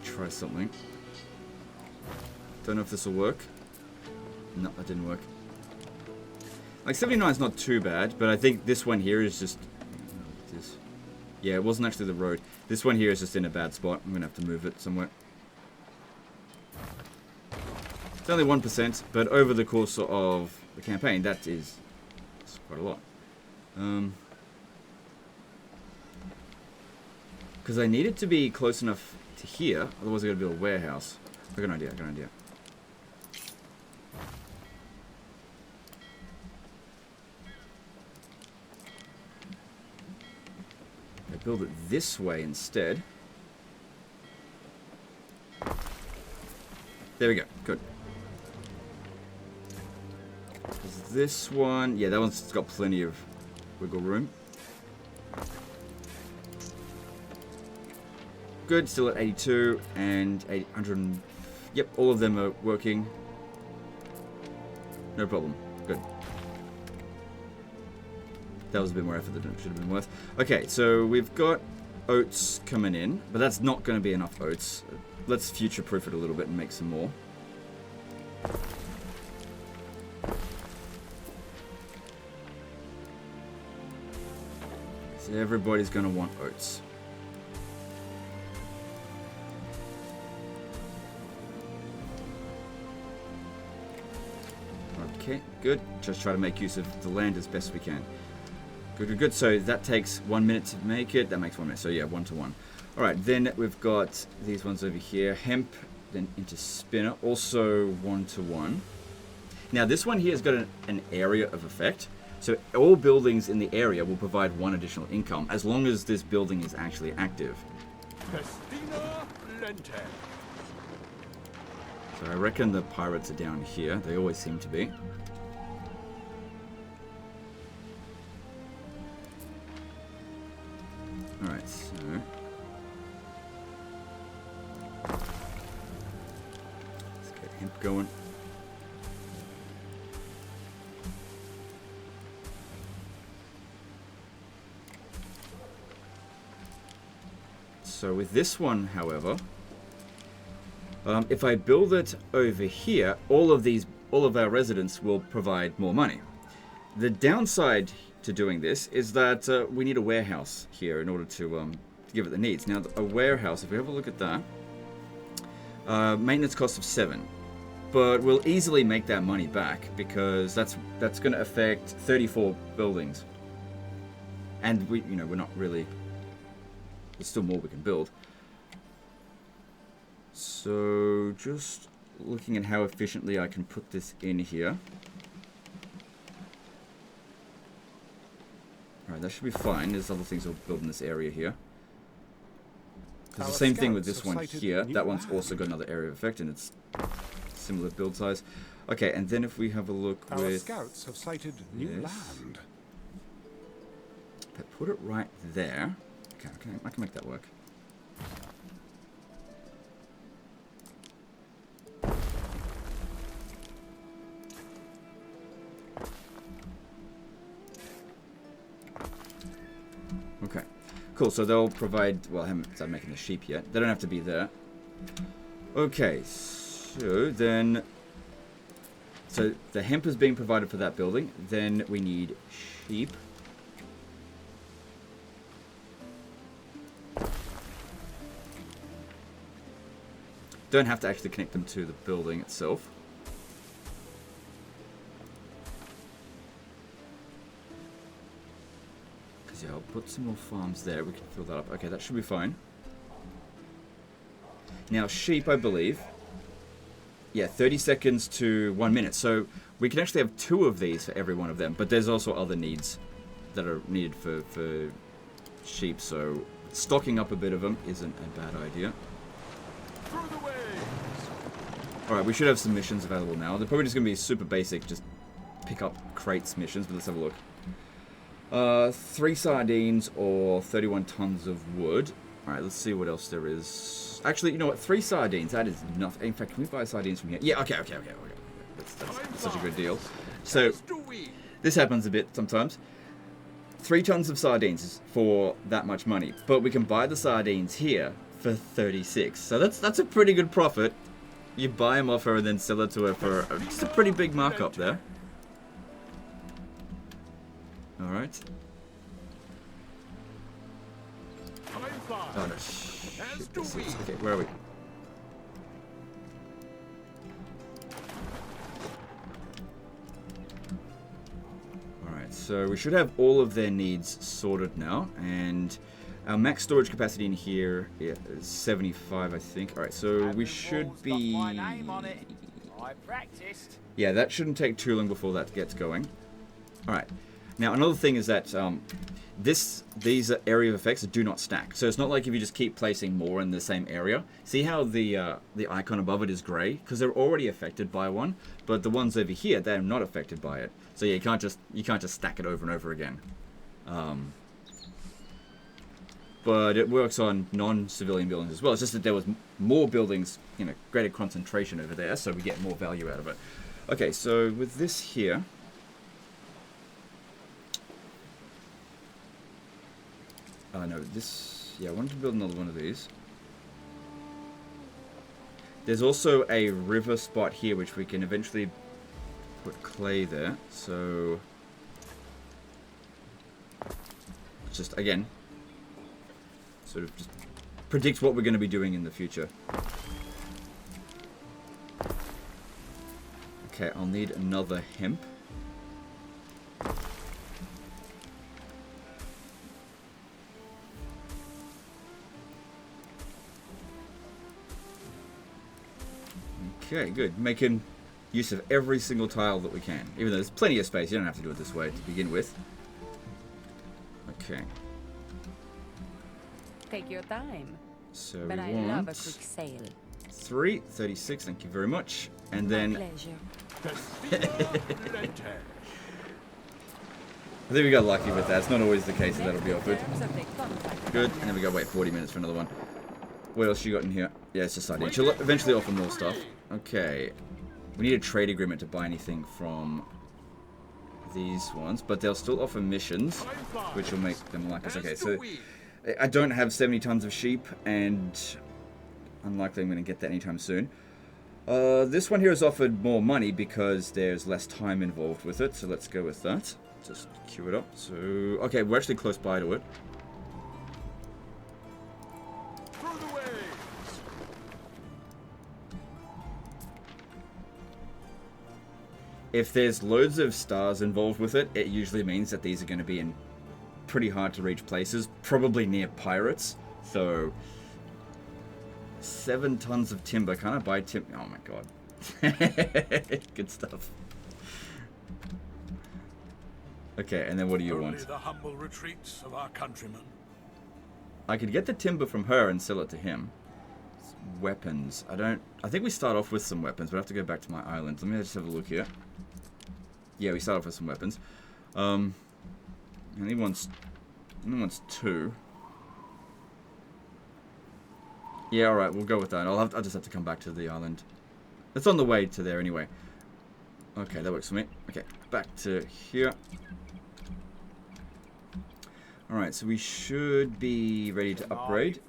Try something. Don't know if this will work. No, that didn't work. Like 79 is not too bad, but I think this one here is just... Yeah, it wasn't actually the road. This one here is just in a bad spot. I'm going to have to move it somewhere. It's only 1%, but over the course of the campaign, that's quite a lot. Because I need it to be close enough to here, otherwise I gotta build a warehouse. I got an idea, I build it this way instead. There we go, good. This one, yeah, that one's got plenty of wiggle room. Good, still at 82 and 800. Yep, all of them are working. No problem. Good. That was a bit more effort than it should have been worth. Okay, so we've got oats coming in, but that's not going to be enough oats. Let's future-proof it a little bit and make some more. So everybody's going to want oats. Okay, good. Just try to make use of the land as best we can. Good. So that takes 1 minute to make it. That makes 1 minute. So yeah, 1 to 1. All right, then we've got these ones over here. Hemp, then into spinner, also 1 to 1. Now this one here has got an area of effect. So all buildings in the area will provide 1 additional income as long as this building is actually active. Festina Lente. So I reckon the pirates are down here. They always seem to be. Alright, so... let's get hemp going. So with this one, however, if I build it over here, all of our residents will provide more money. The downside to doing this is that we need a warehouse here in order to give it the needs. Now, a warehouse, if we have a look at that, maintenance cost of 7, but we'll easily make that money back because that's going to affect 34 buildings, and we're not really. There's still more we can build. So just looking at how efficiently I can put this in here. Alright, that should be fine. There's other things we'll build in this area here. There's the same thing with this one here. That one's also got another area of effect, and it's similar build size. Okay, and then if we have a look with... Our scouts have sighted new land. If I put it right there... Okay, I can make that work. Okay, cool. So they'll provide. Well, I haven't started making the sheep yet. They don't have to be there. Okay, so then. So the hemp is being provided for that building. Then we need sheep. Don't have to actually connect them to the building itself. Because yeah, I'll put some more farms there. We can fill that up. Okay, that should be fine. Now, sheep, I believe. Yeah, 30 seconds to 1 minute. So we can actually have 2 of these for every one of them. But there's also other needs that are needed for sheep. So stocking up a bit of them isn't a bad idea. Alright, we should have some missions available now. They're probably just going to be super basic, just pick up crates missions, but let's have a look. 3 sardines or 31 tons of wood. Alright, let's see what else there is. Actually, you know what? 3 sardines, that is nothing. In fact, can we buy sardines from here? Yeah, okay. That's such a good deal. So, this happens a bit sometimes. 3 tons of sardines for that much money. But we can buy the sardines here for 36. So that's a pretty good profit. You buy them off her and then sell it to her for just a pretty big markup there. Alright. Oh no, shit. Okay, where are we? Alright, so we should have all of their needs sorted now, and our max storage capacity in here is 75, I think. Alright, so we should be... Yeah, that shouldn't take too long before that gets going. Alright, now another thing is that these area of effects do not stack. So it's not like if you just keep placing more in the same area. See how the icon above it is grey? Because they're already affected by one, but the ones over here, they're not affected by it. So yeah, you can't just stack it over and over again. But it works on non-civilian buildings as well. It's just that there was more buildings, greater concentration over there, so we get more value out of it. Okay, so with this here... no, this... Yeah, I wanted to build another one of these. There's also a river spot here, which we can eventually put clay there. So... just, again... sort of just predict what we're going to be doing in the future. Okay, I'll need another hemp. Okay, good. Making use of every single tile that we can. Even though there's plenty of space, you don't have to do it this way to begin with. Okay. Take your time. So but we I want... love a quick sale. 3, 36, thank you very much. And My then pleasure. I think we got lucky with that. It's not always the case that that'll be offered. Terms of the contract. Good. And then we got to wait 40 minutes for another one. What else you got in here? Yeah, it's just ID. She'll eventually offer more stuff. Okay. We need a trade agreement to buy anything from these ones, but they'll still offer missions, which will make them like us. Okay, so I don't have 70 tons of sheep, and unlikely I'm going to get that anytime soon. This one here is offered more money because there's less time involved with it, so let's go with that. Just queue it up. So, okay, we're actually close by to it. If there's loads of stars involved with it, it usually means that these are going to be in pretty hard to reach places, probably near pirates. So, 7 tons of timber. Can I buy timber? Oh my god. Good stuff. Okay, and then what do you Only want? the humble retreats of our countrymen. I could get the timber from her and sell it to him. Weapons. I think we start off with some weapons, but I have to go back to my island. Let me just have a look here. Yeah, we start off with some weapons. And he wants 2. Yeah, alright, we'll go with that. I'll just have to come back to the island. It's on the way to there anyway. Okay, that works for me. Okay, back to here. Alright, so we should be ready to upgrade.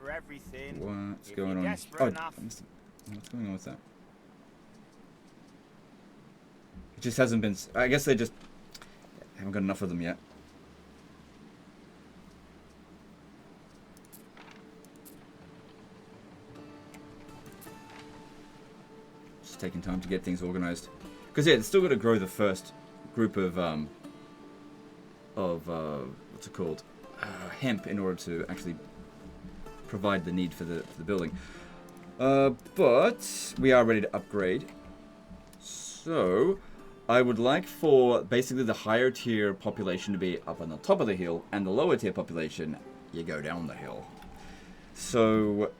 What's going on? Oh, what's going on with that? It just hasn't been... I guess they just haven't got enough of them yet. Just taking time to get things organized. Because, yeah, it's still got to grow the first group of what's it called? Hemp in order to actually provide the need for the building. But we are ready to upgrade. So I would like for basically the higher tier population to be up on the top of the hill, and the lower tier population, you go down the hill. So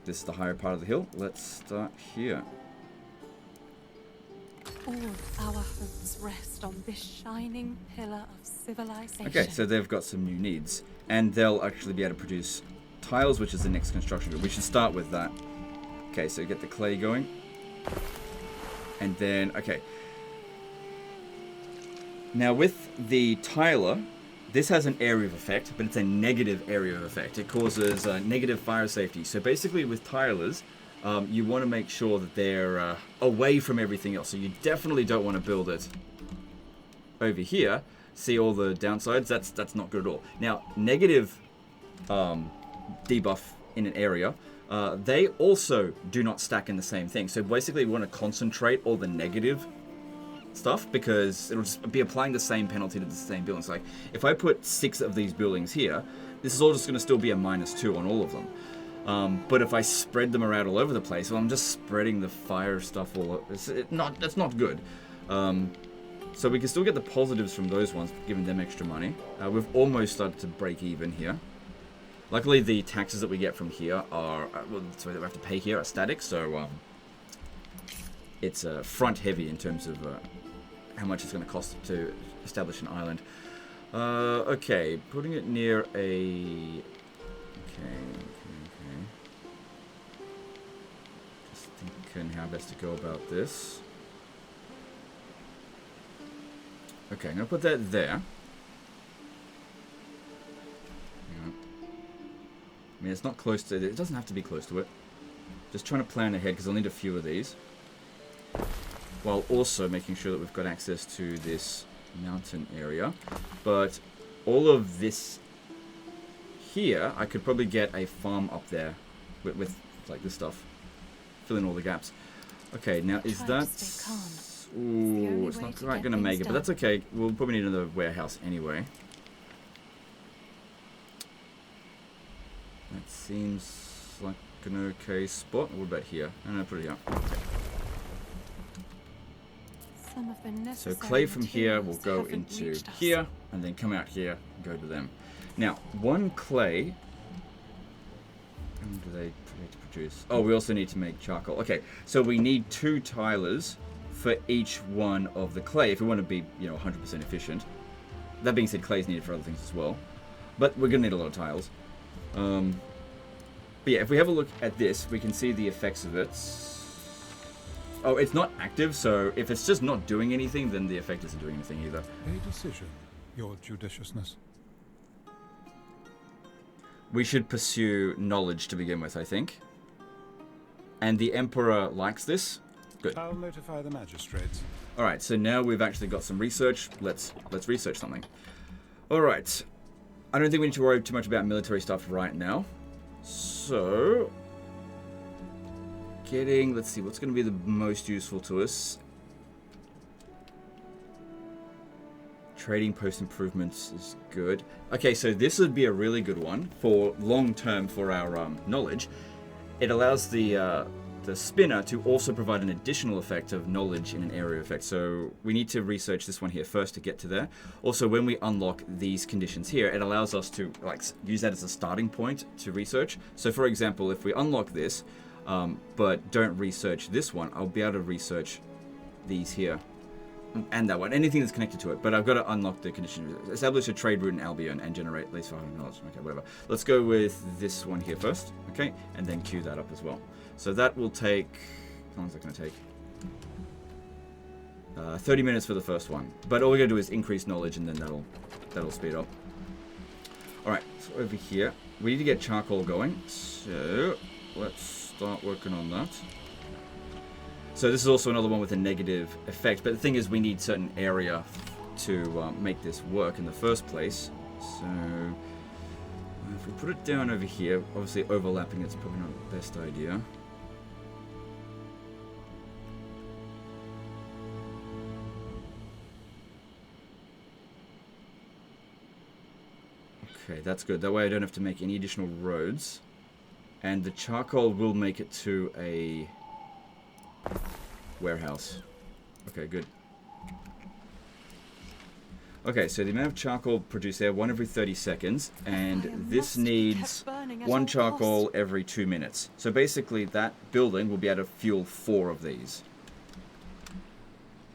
this is the higher part of the hill. Let's start here. All our hopes rest on this shining pillar of civilization. Okay, so they've got some new needs, and they'll actually be able to produce tiles, which is the next construction group. We should start with that. Okay, so get the clay going, and then okay. Now with the tiler, this has an area of effect, but it's a negative area of effect. It causes negative fire safety. So basically, with tilers, you want to make sure that they're away from everything else. So you definitely don't want to build it over here. See all the downsides? That's not good at all. Now, negative debuff in an area, they also do not stack in the same thing. So basically, we want to concentrate all the negative stuff because it'll just be applying the same penalty to the same buildings. Like, if I put 6 of these buildings here, this is all just going to still be a -2 on all of them. But if I spread them around all over the place, well, I'm just spreading the fire stuff all over. That's not good. So we can still get the positives from those ones, giving them extra money. We've almost started to break even here. Luckily, the taxes that we get from here are, that we have to pay here are static, so it's front heavy in terms of how much it's going to cost to establish an island. Okay, putting it near a... Okay. Just thinking how best to go about this. Okay, I'm going to put that there. Yeah. I mean, it's not close to... It doesn't have to be close to it. Just trying to plan ahead, because I'll need a few of these. While also making sure that we've got access to this mountain area. But all of this here, I could probably get a farm up there with like this stuff. Fill in all the gaps. Okay, now is that... Ooh, it's not quite going to make it, but that's okay. We'll probably need another warehouse anyway. That seems like an okay spot. What about here? I'm going to put it here. So clay from here will go into here, and then come out here and go to them. Now, 1 clay and do they need to produce? Oh, we also need to make charcoal. Okay, so we need 2 tilers for each one of the clay if we want to be, 100% efficient. That being said, clay is needed for other things as well. But we're going to need a lot of tiles. But yeah, if we have a look at this, we can see the effects of it. Oh, it's not active, so if it's just not doing anything, then the effect isn't doing anything either. A decision, your judiciousness. We should pursue knowledge to begin with, I think. And the Emperor likes this. Good. I'll notify the magistrates. Alright, so now we've actually got some research. Let's research something. Alright. I don't think we need to worry too much about military stuff right now. So... let's see, what's going to be the most useful to us? Trading post improvements is good. Okay, so this would be a really good one for long term for our knowledge. It allows the spinner to also provide an additional effect of knowledge in an area effect. So we need to research this one here first to get to there. Also, when we unlock these conditions here, it allows us to use that as a starting point to research. So for example, if we unlock this, but don't research this one, I'll be able to research these here. And that one, anything that's connected to it. But I've got to unlock the condition. Establish a trade route in Albion and generate at least 500 knowledge. Okay, whatever. Let's go with this one here first. Okay, and then queue that up as well. So that will take... how long is that going to take? 30 minutes for the first one. But all we're going to do is increase knowledge and then that'll speed up. Alright, so over here, we need to get charcoal going. So, let's start working on that. So this is also another one with a negative effect, but the thing is we need certain area to make this work in the first place. So if we put it down over here, obviously overlapping it's probably not the best idea. Okay, that's good. That way I don't have to make any additional roads. And the charcoal will make it to a warehouse. Okay, good. Okay, so the amount of charcoal produced there, 1 every 30 seconds, and this needs 1 charcoal every 2 minutes. So basically that building will be able to fuel 4 of these.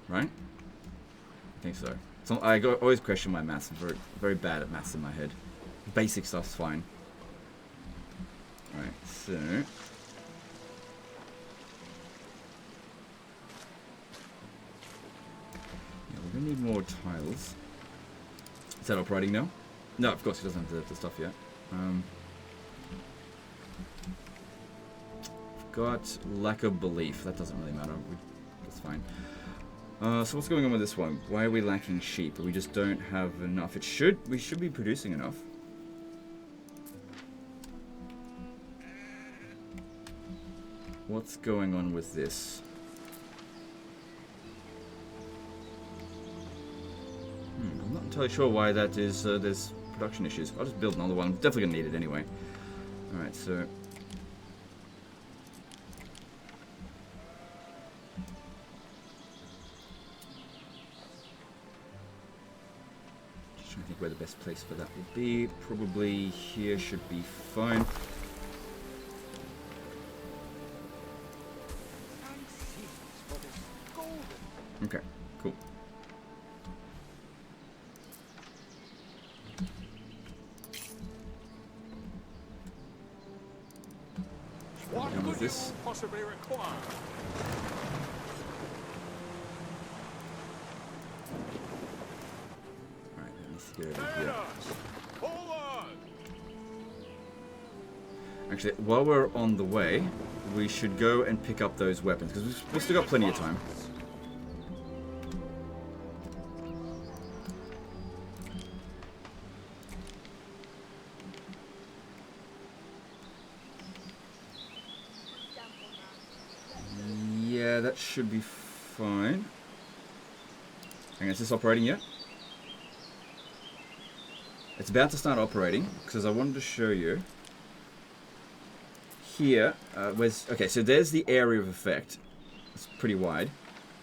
Right? I think so. So I always question my maths. I'm very bad at maths in my head. Basic stuff's fine. Alright, so... yeah, we're going to need more tiles. Is that operating now? No, of course it doesn't have the stuff yet. I've got lack of belief. That doesn't really matter. That's fine. So what's going on with this one? Why are we lacking sheep? We just don't have enough. We should be producing enough. What's going on with this? I'm not entirely sure why that is. There's production issues. I'll just build another one. I'm definitely going to need it anyway. Alright, so... just trying to think where the best place for that would be. Probably here should be fine. Okay, cool. What Done with could you this. possibly require? Alright, that needs to get over here. Hold on! Actually, while we're on the way, we should go and pick up those weapons, because we've still got plenty of time. Yeah, that should be fine. Hang on, is this operating yet? It's about to start operating, because I wanted to show you. Here, okay, so there's the area of effect. It's pretty wide.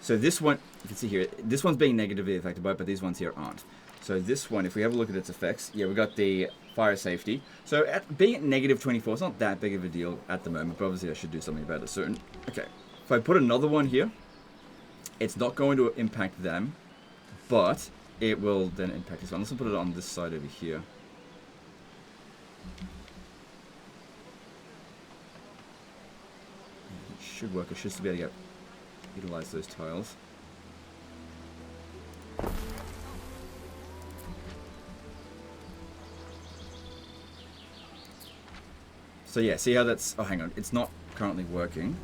So this one, you can see here, this one's being negatively affected by it, but these ones here aren't. So this one, if we have a look at its effects, yeah, we've got the fire safety. So being at negative 24 is not that big of a deal at the moment, but obviously I should do something about it soon. Okay, if I put another one here, it's not going to impact them, but it will then impact this one. Let's put it on this side over here. It should work. I should still be able to utilize those tiles. So yeah, see how that's... Oh, hang on. It's not currently working.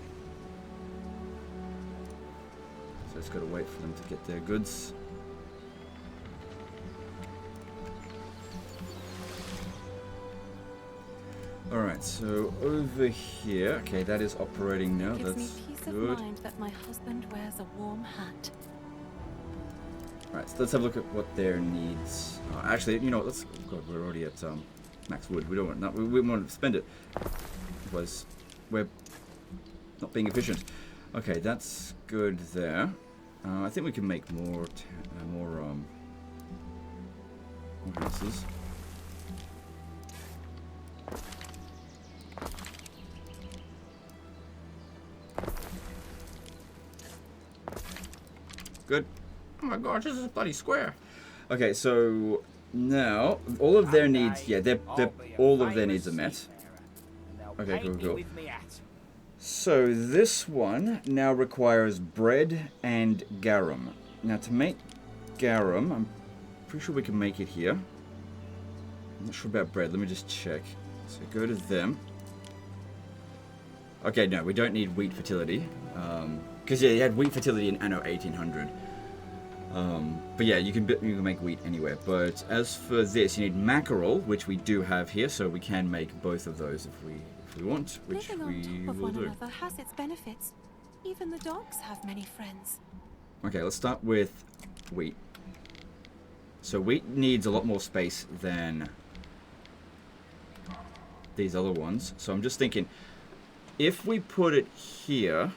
So it's got to wait for them to get their goods. Alright, so over here... Okay, that is operating now. Gives That's me peace good. of mind that my husband wears a warm hat. Right, so let's have a look at what their needs are. Actually, you know what? Let's... Oh God, we're already at max wood. We don't want... No, we want to spend it. Otherwise, we're not being efficient. Okay, that's good there. I think we can make more houses. Good. Oh my gosh, this is a bloody square. Okay, so now all of their needs, yeah, all of their needs are met. Okay, cool. So this one now requires bread and garum. Now to make garum, I'm pretty sure we can make it here. I'm not sure about bread. Let me just check. So go to them. Okay, no, we don't need wheat fertility. Because yeah, you had wheat fertility in Anno 1800. But yeah, you can make wheat anywhere. But as for this, you need mackerel, which we do have here, so we can make both of those if we want, which Living we on top of will one do. another has its benefits. Even the dogs have many friends. Okay, let's start with wheat. So wheat needs a lot more space than these other ones. So I'm just thinking, if we put it here,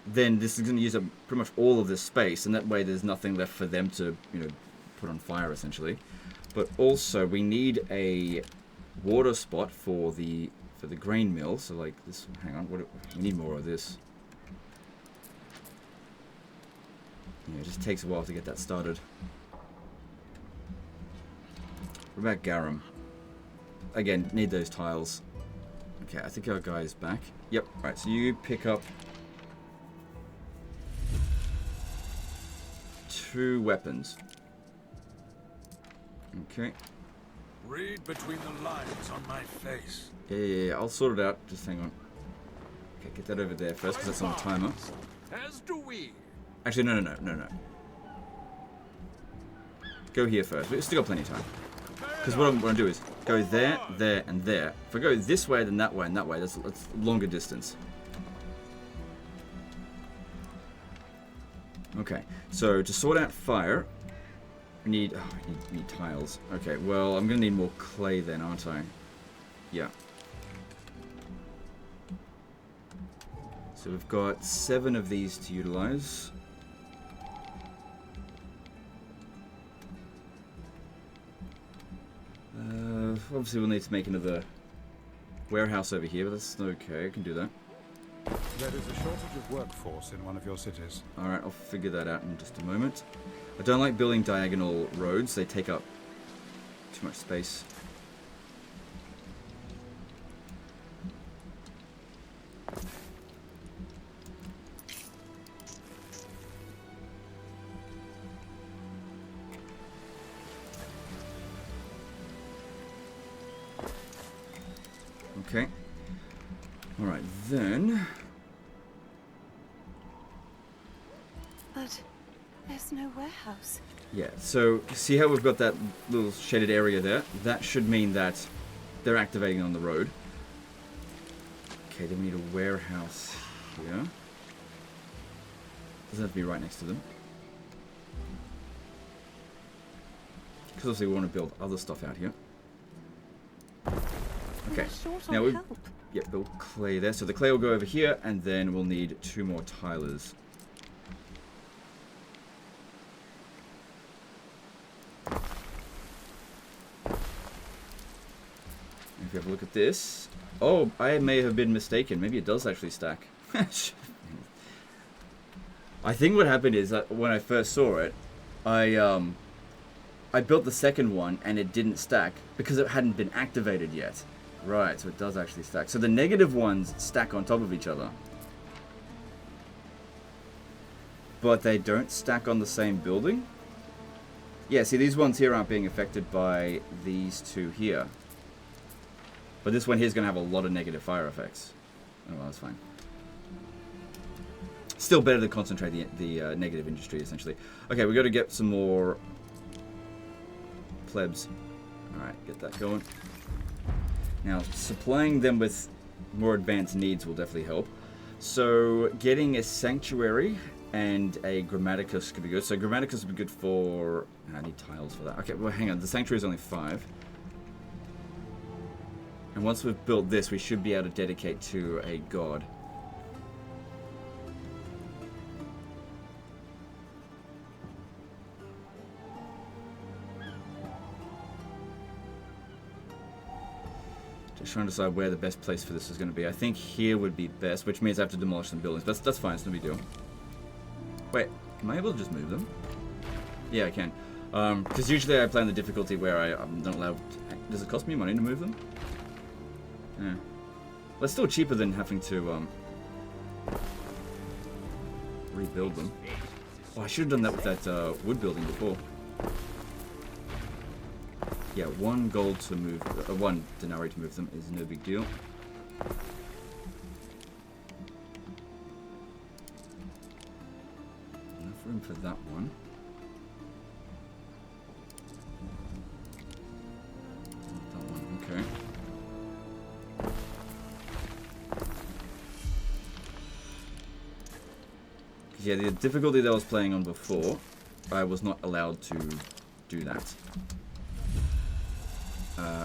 then this is going to use up pretty much all of this space, and that way there's nothing left for them to, you know, put on fire essentially. But also we need a water spot for the grain mill. So like this. Hang on, we need more of this. Yeah, it just takes a while to get that started. What about garum? Again, need those tiles. Okay, I think our guy is back. Yep. Right. So you pick up 2 weapons. Okay. Read between the lines on my face. Yeah. I'll sort it out. Just hang on. Okay, get that over there first, because that's on the timer. As do we. Actually, no. Go here first. We've still got plenty of time. Because what I'm going to do is go there, there, and there. If I go this way, then that way, and that way, that's longer distance. Okay, so to sort out fire, we need tiles. Okay, well, I'm going to need more clay then, aren't I? Yeah. So we've got 7 of these to utilize. Obviously we'll need to make another warehouse over here, but that's okay, I can do that. There is a shortage of workforce in one of your cities. Alright, I'll figure that out in just a moment. I don't like building diagonal roads, they take up too much space. Okay. Alright, then... But there's no warehouse. Yeah, so see how we've got that little shaded area there? That should mean that they're activating on the road. Okay, then we need a warehouse here. Doesn't have to be right next to them. Because obviously we want to build other stuff out here. Okay, now we build clay there. So the clay will go over here, and then we'll need 2 more tilers. have a look at this. Oh, I may have been mistaken. Maybe it does actually stack. I think what happened is that when I first saw it, I built the second one and it didn't stack because it hadn't been activated yet. Right, so it does actually stack. So the negative ones stack on top of each other. But they don't stack on the same building? Yeah, see, these ones here aren't being affected by these two here. But this one here is going to have a lot of negative fire effects. Oh, well, that's fine. Still better to concentrate the negative industry, essentially. Okay, we got to get some more plebs. Alright, get that going. Now, supplying them with more advanced needs will definitely help. So, getting a sanctuary and a grammaticus could be good. So, grammaticus would be good for... I need tiles for that. Okay, well, hang on. The sanctuary is only 5. And once we've built this, we should be able to dedicate to a god. Just trying to decide where the best place for this is going to be. I think here would be best, which means I have to demolish some buildings. That's fine, it's no big deal. Wait, am I able to just move them? Yeah, I can. Because usually I plan the difficulty where I'm not allowed... Does it cost me money to move them? Yeah. Well, it's still cheaper than having to rebuild them. Oh, I should have done that with that wood building before. Yeah, 1 gold to move, 1 denarii to move them is no big deal. Enough room for that one. That one, okay. Yeah, the difficulty that I was playing on before, I was not allowed to do that.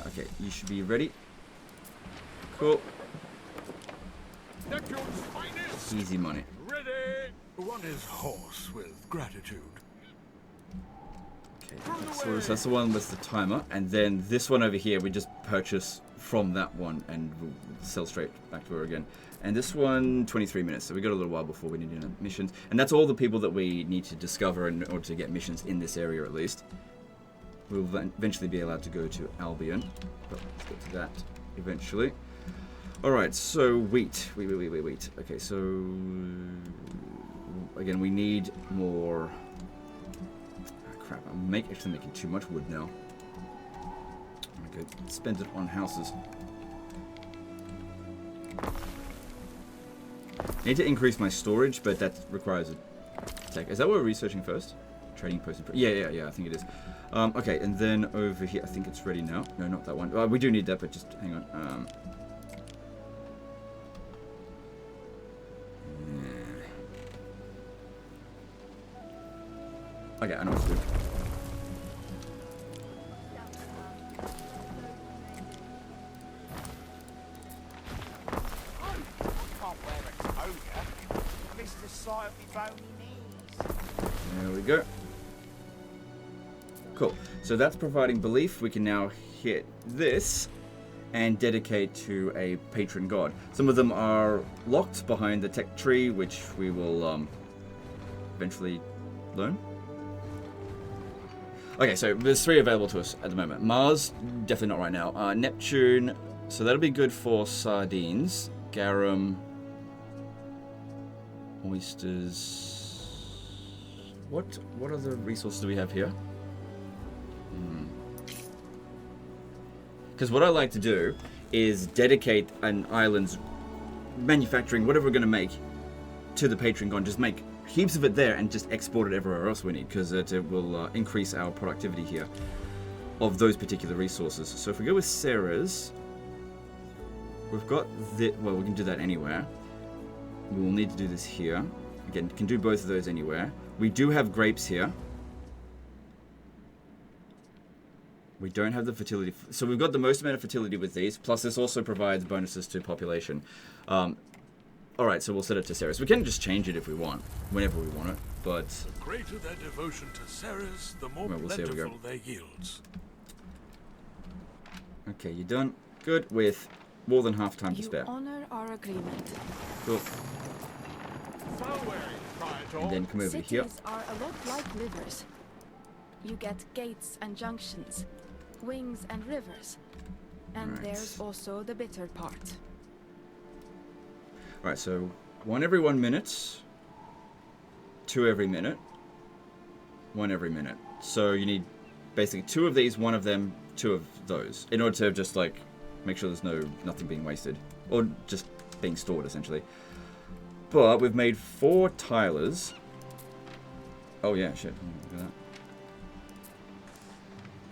Okay, you should be ready. Cool. Easy money. Ready. One is hoarse with gratitude. Okay, so that's the one with the timer, and then this one over here we just purchase from that one and we'll sell straight back to her again. And this one, 23 minutes, so we got a little while before we need missions. And that's all the people that we need to discover in order to get missions in this area at least. We'll eventually be allowed to go to Albion, but let's get to that eventually. Alright, so wheat. Wheat. Okay, so again, we need more... Oh, crap, I'm actually making too much wood now. Okay, spend it on houses. I need to increase my storage, but that requires a tech. Is that what we're researching first? Trading post. Yeah, I think it is. Okay, and then over here, I think it's ready now. No, not that one. We do need that, but just hang on. Okay, I know what to do. There we go. Cool. So that's providing belief. We can now hit this and dedicate to a patron god. Some of them are locked behind the tech tree, which we will eventually learn. Okay, so there's 3 available to us at the moment. Mars, definitely not right now. Neptune, so that'll be good for sardines. Garum, oysters. What other resources do we have here? Because what I like to do is dedicate an island's manufacturing, whatever we're going to make, to the patron god. Just make heaps of it there and just export it everywhere else we need, because it will increase our productivity here of those particular resources. So if we go with Sarah's, we've got the... Well, we can do that anywhere. We will need to do this here. Again, can do both of those anywhere. We do have grapes here. We don't have the fertility. So we've got the most amount of fertility with these, plus this also provides bonuses to population. Alright, so we'll set it to Ceres. We can just change it if we want, whenever we want it, but... The greater their devotion to Ceres, the more well, we'll plentiful their yields. Okay, you done? Good, with more than half time to You spare. honor our agreement. Cool. So wary, Praetor. And then come over here. Cities are a lot like rivers. You get gates and junctions, wings and rivers. And Right. there's also the bitter part. Alright, so 1 every 1 minute, 2 every minute, 1 every minute. So you need basically 2 of these, 1 of them, 2 of those, in order to just like make sure there's nothing being wasted or just being stored essentially. But we've made 4 tilers. Oh yeah, shit. Look at that.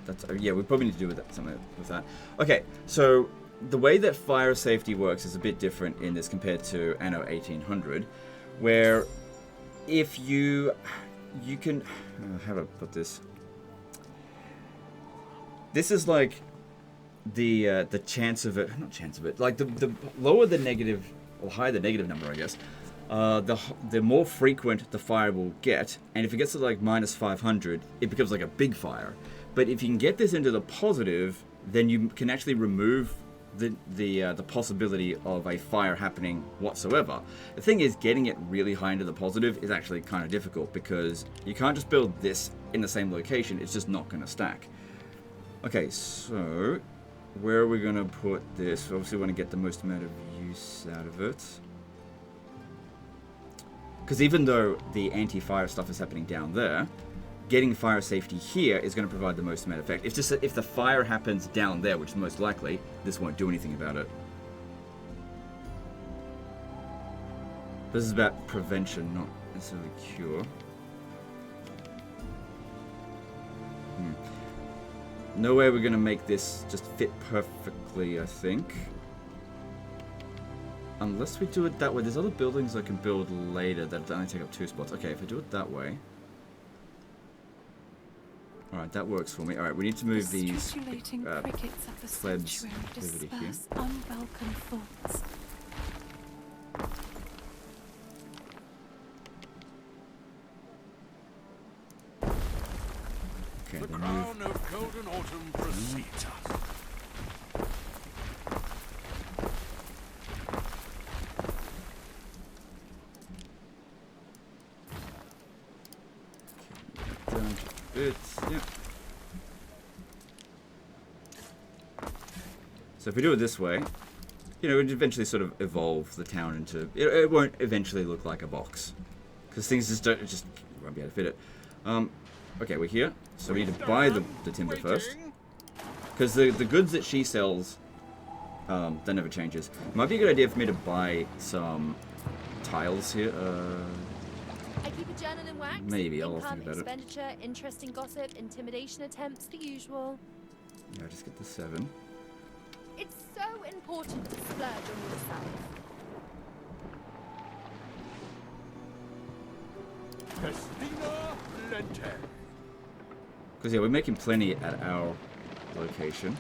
That's yeah. We probably need to do with that, something with that. Okay, so the way that fire safety works is a bit different in this compared to Anno 1800, where if you can how do I put this? This is like the chance of it, not chance of it, like the lower the negative, or higher the negative number, I guess. The more frequent the fire will get, and if it gets to like minus 500, it becomes like a big fire. But if you can get this into the positive, then you can actually remove the possibility of a fire happening whatsoever. The thing is, getting it really high into the positive is actually kind of difficult because you can't just build this in the same location. It's just not going to stack. Okay, so where are we going to put this? Obviously, we want to get the most amount of use out of it. Because even though the anti-fire stuff is happening down there, getting fire safety here is going to provide the most amount of effect. It's just that if the fire happens down there, which is most likely, this won't do anything about it. This is about prevention, not necessarily cure. No way we're going to make this just fit perfectly, I think. Unless we do it that way. There's other buildings I can build later that only take up 2 spots. Okay, if I do it that way. Alright, that works for me. Alright, we need to move these Stridulating crickets at the plebs sanctuary over to here. disperse unwelcome thoughts. Okay, The then crown of golden autumn precedes us. down to bits. Yep. So if we do it this way, you know, it would eventually sort of evolve the town into... It won't eventually look like a box. Because things just don't... just won't be able to fit it. Okay, we're here. So we need to buy the timber first. Because the goods that she sells, that never changes. It might be a good idea for me to buy some tiles here. I keep a journal in wax. Maybe, I'll Income, think about it. expenditure, interesting gossip, intimidation attempts, the usual. Yeah, just get the 7. It's so important to splurge on yourself. Festina Lente. Because, yeah, we're making plenty at our location.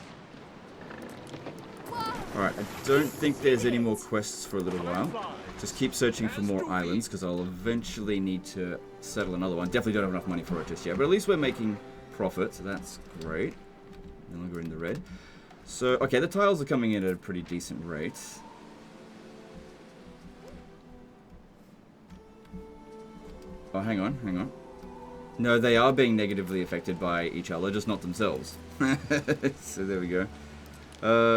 Alright, I don't think there's any more quests for a little while. Just keep searching for more islands, because I'll eventually need to settle another one. Definitely don't have enough money for it just yet, but at least we're making profit, so that's great. No longer in the red. So, okay, the tiles are coming in at a pretty decent rate. Oh, hang on, hang on. No, they are being negatively affected by each other, just not themselves. So there we go.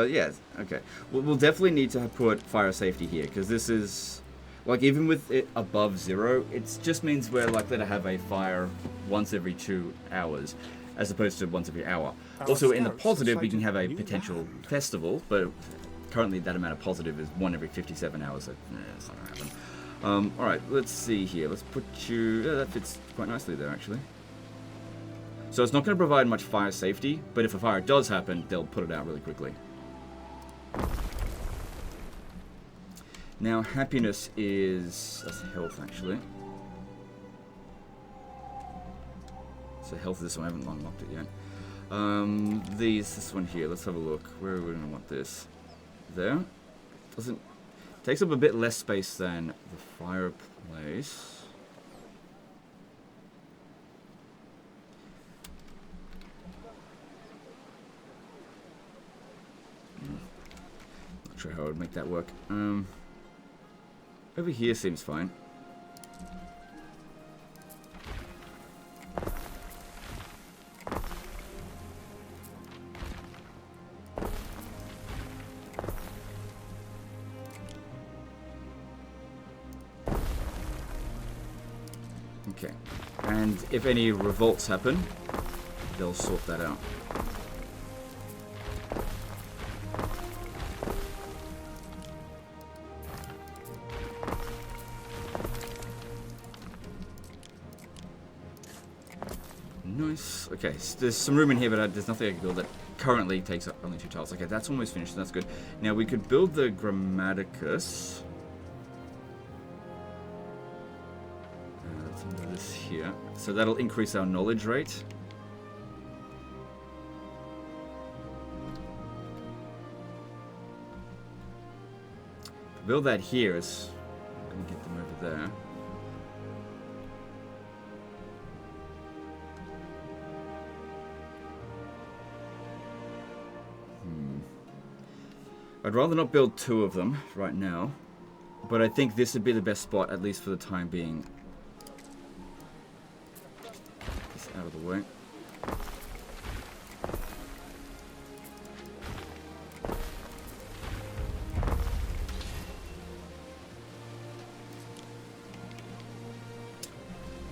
Yeah, okay. We'll definitely need to put fire safety here, because this is... Like, even with it above 0, it just means we're likely to have a fire once every 2 hours, as opposed to once every hour. Also, in the positive, we can have a potential festival, but currently that amount of positive is 1 every 57 hours, so it's not going to happen. Alright, let's see here. Let's put you... Yeah, that fits quite nicely there, actually. So it's not going to provide much fire safety, but if a fire does happen, they'll put it out really quickly. Now, happiness is... That's health, actually. So health is this one. I haven't unlocked it yet. This one here. Let's have a look. Where are we going to want this? There. Doesn't... Takes up a bit less space than the fireplace. Not sure how I would make that work. Over here seems fine. Okay, and if any revolts happen, they'll sort that out. Nice. Okay, so there's some room in here, but there's nothing I can build that currently takes up only 2 tiles. Okay, that's almost finished, so that's good. Now we could build the Grammaticus. Let's do this here. So that'll increase our knowledge rate. Build that here is... I'm going to get them over there. I'd rather not build 2 of them right now, but I think this would be the best spot, at least for the time being. Get this out of the way.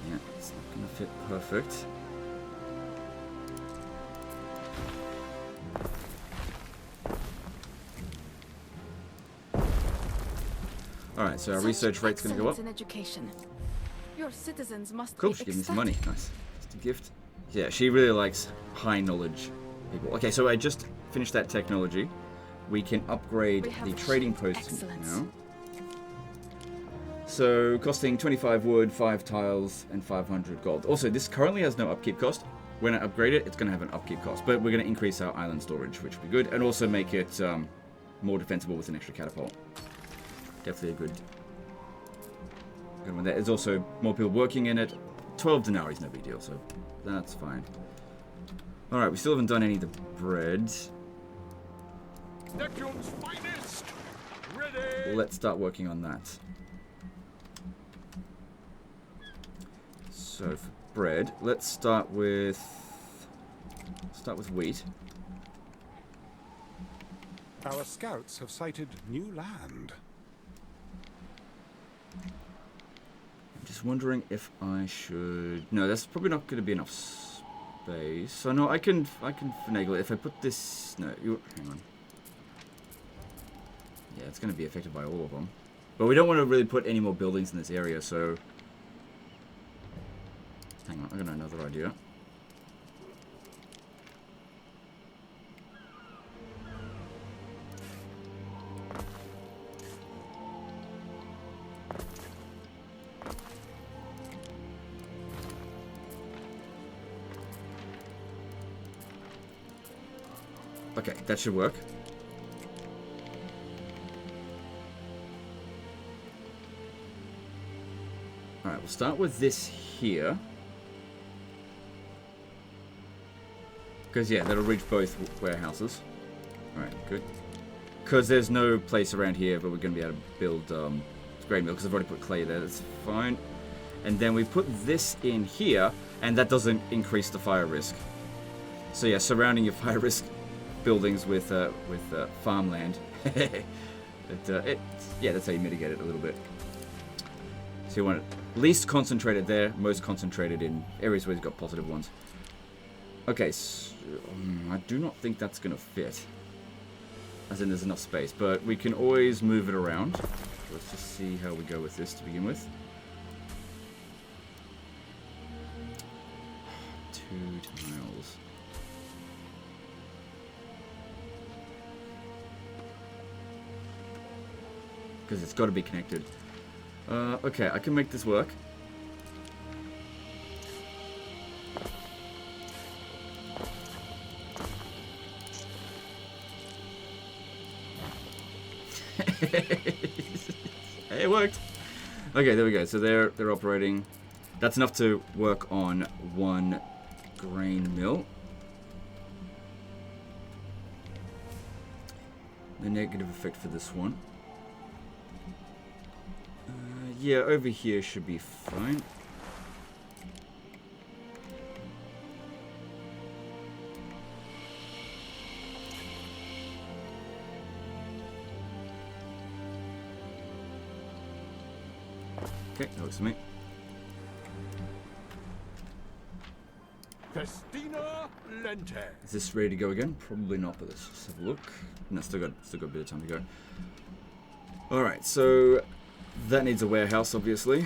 Yeah, it's not going to fit perfect. Alright, so our research rate's going to go up. In education. Your citizens must Cool, be she gave me some money. ecstatic. Nice. Just a gift. Yeah, she really likes high knowledge people. Okay, so I just finished that technology. We can upgrade We have the achieved trading post excellence. now. So, costing 25 wood, 5 tiles, and 500 gold. Also, this currently has no upkeep cost. When I upgrade it, it's going to have an upkeep cost. But we're going to increase our island storage, which will be good. And also make it more defensible with an extra catapult. Definitely a good one. There's also more people working in it. 12 denarii is no big deal, so that's fine. Alright, we still haven't done any of the bread. Neptune's finest! Ready! Let's start working on that. So for bread, let's start with wheat. Our scouts have sighted new land. I'm just wondering if I should... No, that's probably not going to be enough space. So no, I can finagle it. If I put this... No, hang on. Yeah, it's going to be affected by all of them. But we don't want to really put any more buildings in this area, so... Hang on, I got another idea. Okay, that should work. Alright, we'll start with this here. Because, yeah, that'll reach both warehouses. Alright, good. Because there's no place around here, but we're going to be able to build grain mill, because I've already put clay there. That's fine. And then we put this in here, and that doesn't increase the fire risk. So, yeah, surrounding your fire risk buildings with farmland. Yeah, that's how you mitigate it a little bit. So you want it least concentrated there, most concentrated in areas where you've got positive ones. Okay, so, I do not think that's going to fit. As in there's enough space, but we can always move it around. Let's just see how we go with this to begin with. 2 tiles. Because it's got to be connected. Okay, I can make this work. It worked. Okay, there we go. So they're operating. That's enough to work on 1 grain mill. a negative effect for this one. Yeah, over here should be fine. Okay, that looks to me. Festina Lente. Is this ready to go again? Probably not, but let's just have a look. No, still got a bit of time to go. Alright, so that needs a warehouse, obviously.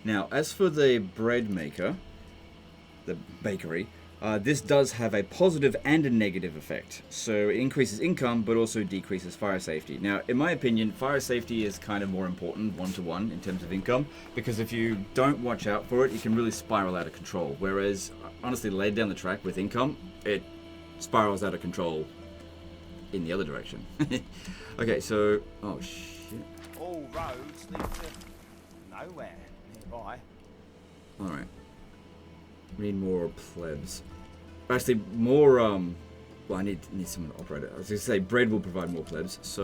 Now, as for the bread maker, the bakery, this does have a positive and a negative effect. So it increases income, but also decreases fire safety. Now, in my opinion, fire safety is kind of more important one-to-one in terms of income, because if you don't watch out for it, you can really spiral out of control. Whereas, honestly, laid down the track with income, it spirals out of control in the other direction. Okay, so... oh, shit. All roads lead to nowhere nearby. Alright. We need more plebs. Actually, more, well, I need someone to operate it. I was going to say, bread will provide more plebs, so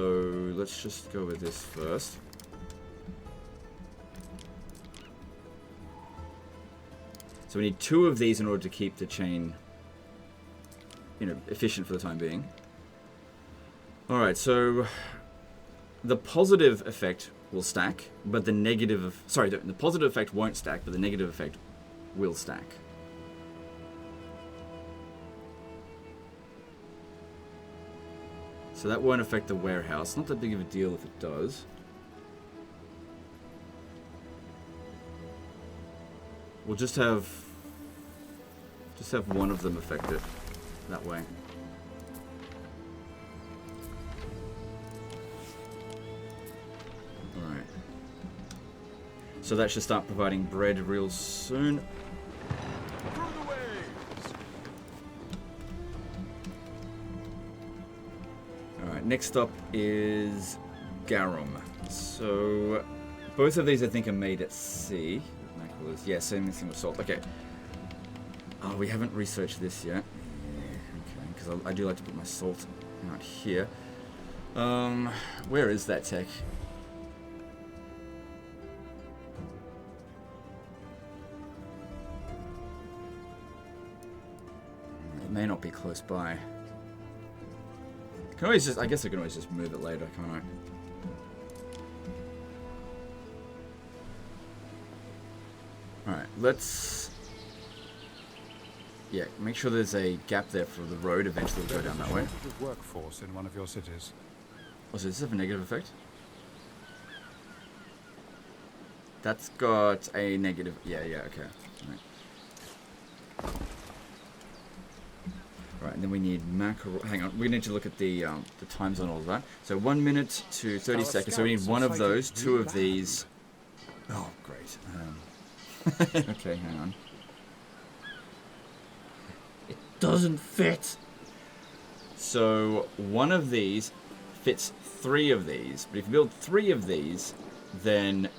let's just go with this first. So we need 2 of these in order to keep the chain, you know, efficient for the time being. Alright, so the positive effect will stack, but the negative... sorry, the positive effect won't stack, but the negative effect will stack. So that won't affect the warehouse. Not that big of a deal if it does. We'll just have one of them affect it that way. Alright. So that should start providing bread real soon. Next up is garum. So both of these I think are made at sea. Yeah, same thing with salt. Okay. Oh, we haven't researched this yet. Okay, because I do like to put my salt out here. Where is that tech? It may not be close by. Can always just, I guess I can always just move it later, can't I? Alright, let's... yeah, make sure there's a gap there for the road. Eventually we'll go down that way. Of workforce in one of your cities. Oh, so does this have a negative effect? That's got a negative... yeah, okay. Right. Right, and then we need mackerel. Hang on, we need to look at the times on all of that. So 1 minute to 30 seconds. So we need one of those, 2 of these. Oh, great. Okay, hang on. It doesn't fit. So 1 of these fits 3 of these. But if you build 3 of these, then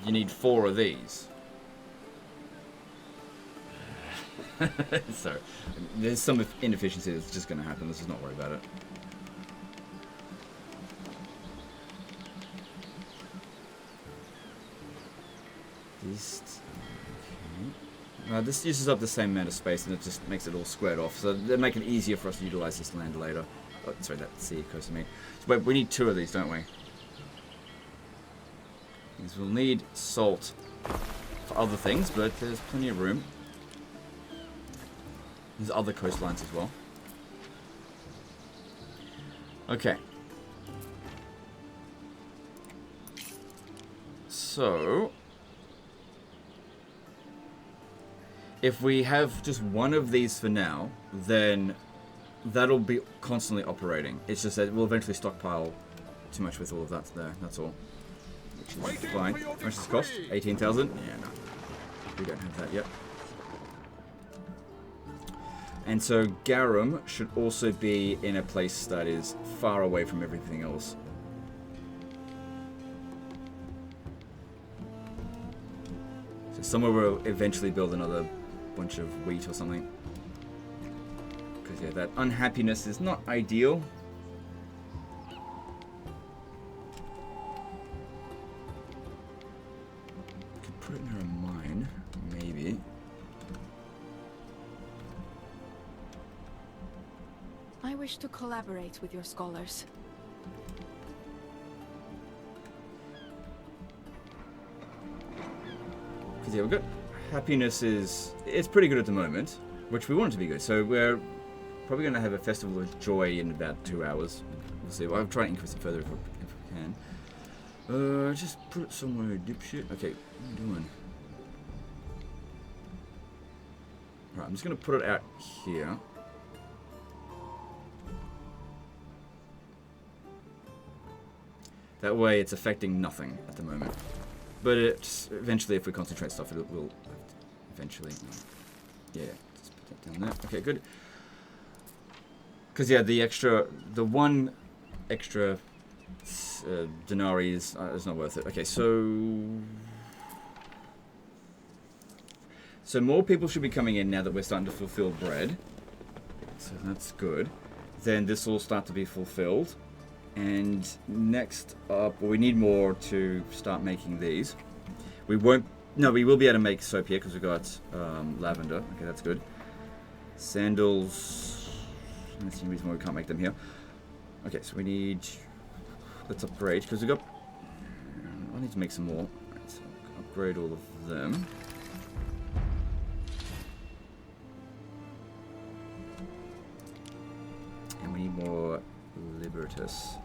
you need 4 of these. So, there's some inefficiency that's just going to happen. Let's just not worry about it. This uses up the same amount of space, and it just makes it all squared off. So they make it easier for us to utilize this land later. Oh, sorry, that sea coast to me. So, wait, we need 2 of these, don't we? Because we'll need salt for other things, but there's plenty of room. There's other coastlines as well. Okay. So, if we have just 1 of these for now, then that'll be constantly operating. It's just that we'll eventually stockpile too much with all of that there, that's all. Which is fine. How much does this cost? 18,000? Yeah, no. We don't have that yet. And so Garum should also be in a place that is far away from everything else. So somewhere we'll eventually build another bunch of wheat or something. Because yeah, that unhappiness is not ideal. Could put it near a mine, maybe. I wish to collaborate with your scholars. Because yeah, we've got happiness it's pretty good at the moment, which we want it to be good. So we're probably going to have a festival of joy in about 2 hours. We'll see. I'll try to increase it further if we can. Just put it somewhere, dipshit. Okay, what are you doing? Right, I'm just going to put it out here. That way it's affecting nothing at the moment. But eventually if we concentrate stuff, it will eventually... Yeah, just put that down there. Okay, good. Because yeah, the one extra denarii is not worth it. Okay, so more people should be coming in now that we're starting to fulfill bread. So that's good. Then this will start to be fulfilled. And next up, well, we need more to start making these. We will be able to make soap here because we've got lavender. Okay, that's good. Sandals. That's the reason why we can't make them here. Okay, so we need... Let's upgrade because we've got... I need to make some more. Right, so upgrade all of them. And we need more Libertus.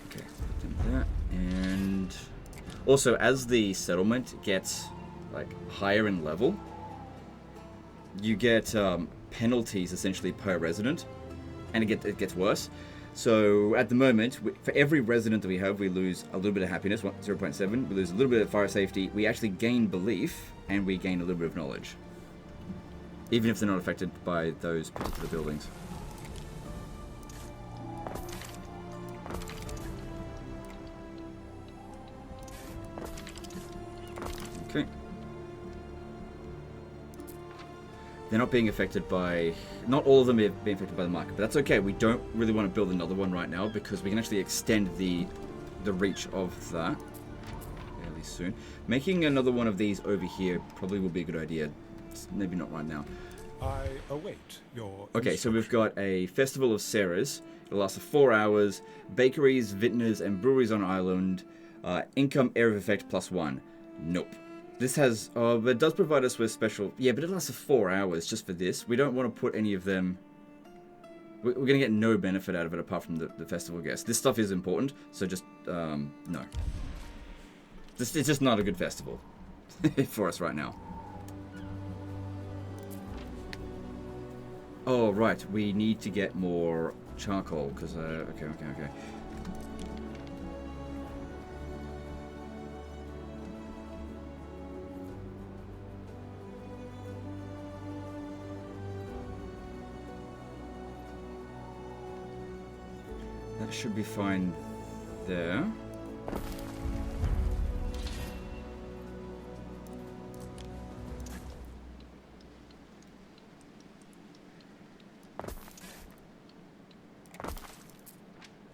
Okay, put that. And also, as the settlement gets like higher in level, you get penalties essentially per resident, and it gets worse. So at the moment, for every resident that we have, we lose a little bit of happiness, 0.7. We lose a little bit of fire safety. We actually gain belief, and we gain a little bit of knowledge, even if they're not affected by those particular buildings. Okay. They're not being affected by... Not all of them are being affected by the market, but that's okay. We don't really want to build another one right now because we can actually extend the reach of that fairly soon. Making another one of these over here probably will be a good idea. Maybe not right now. I await your... Okay, so we've got a Festival of Sarahs. It'll last for 4 hours. Bakeries, vintners, and breweries on island. Income area of effect +1. Nope. This has, but it does provide us with special, yeah, but it lasts for 4 hours just for this. We don't want to put any of them, we're going to get no benefit out of it apart from the festival guests. This stuff is important, so just, no. It's just not a good festival for us right now. Oh, right, we need to get more charcoal, because, okay. That should be fine there.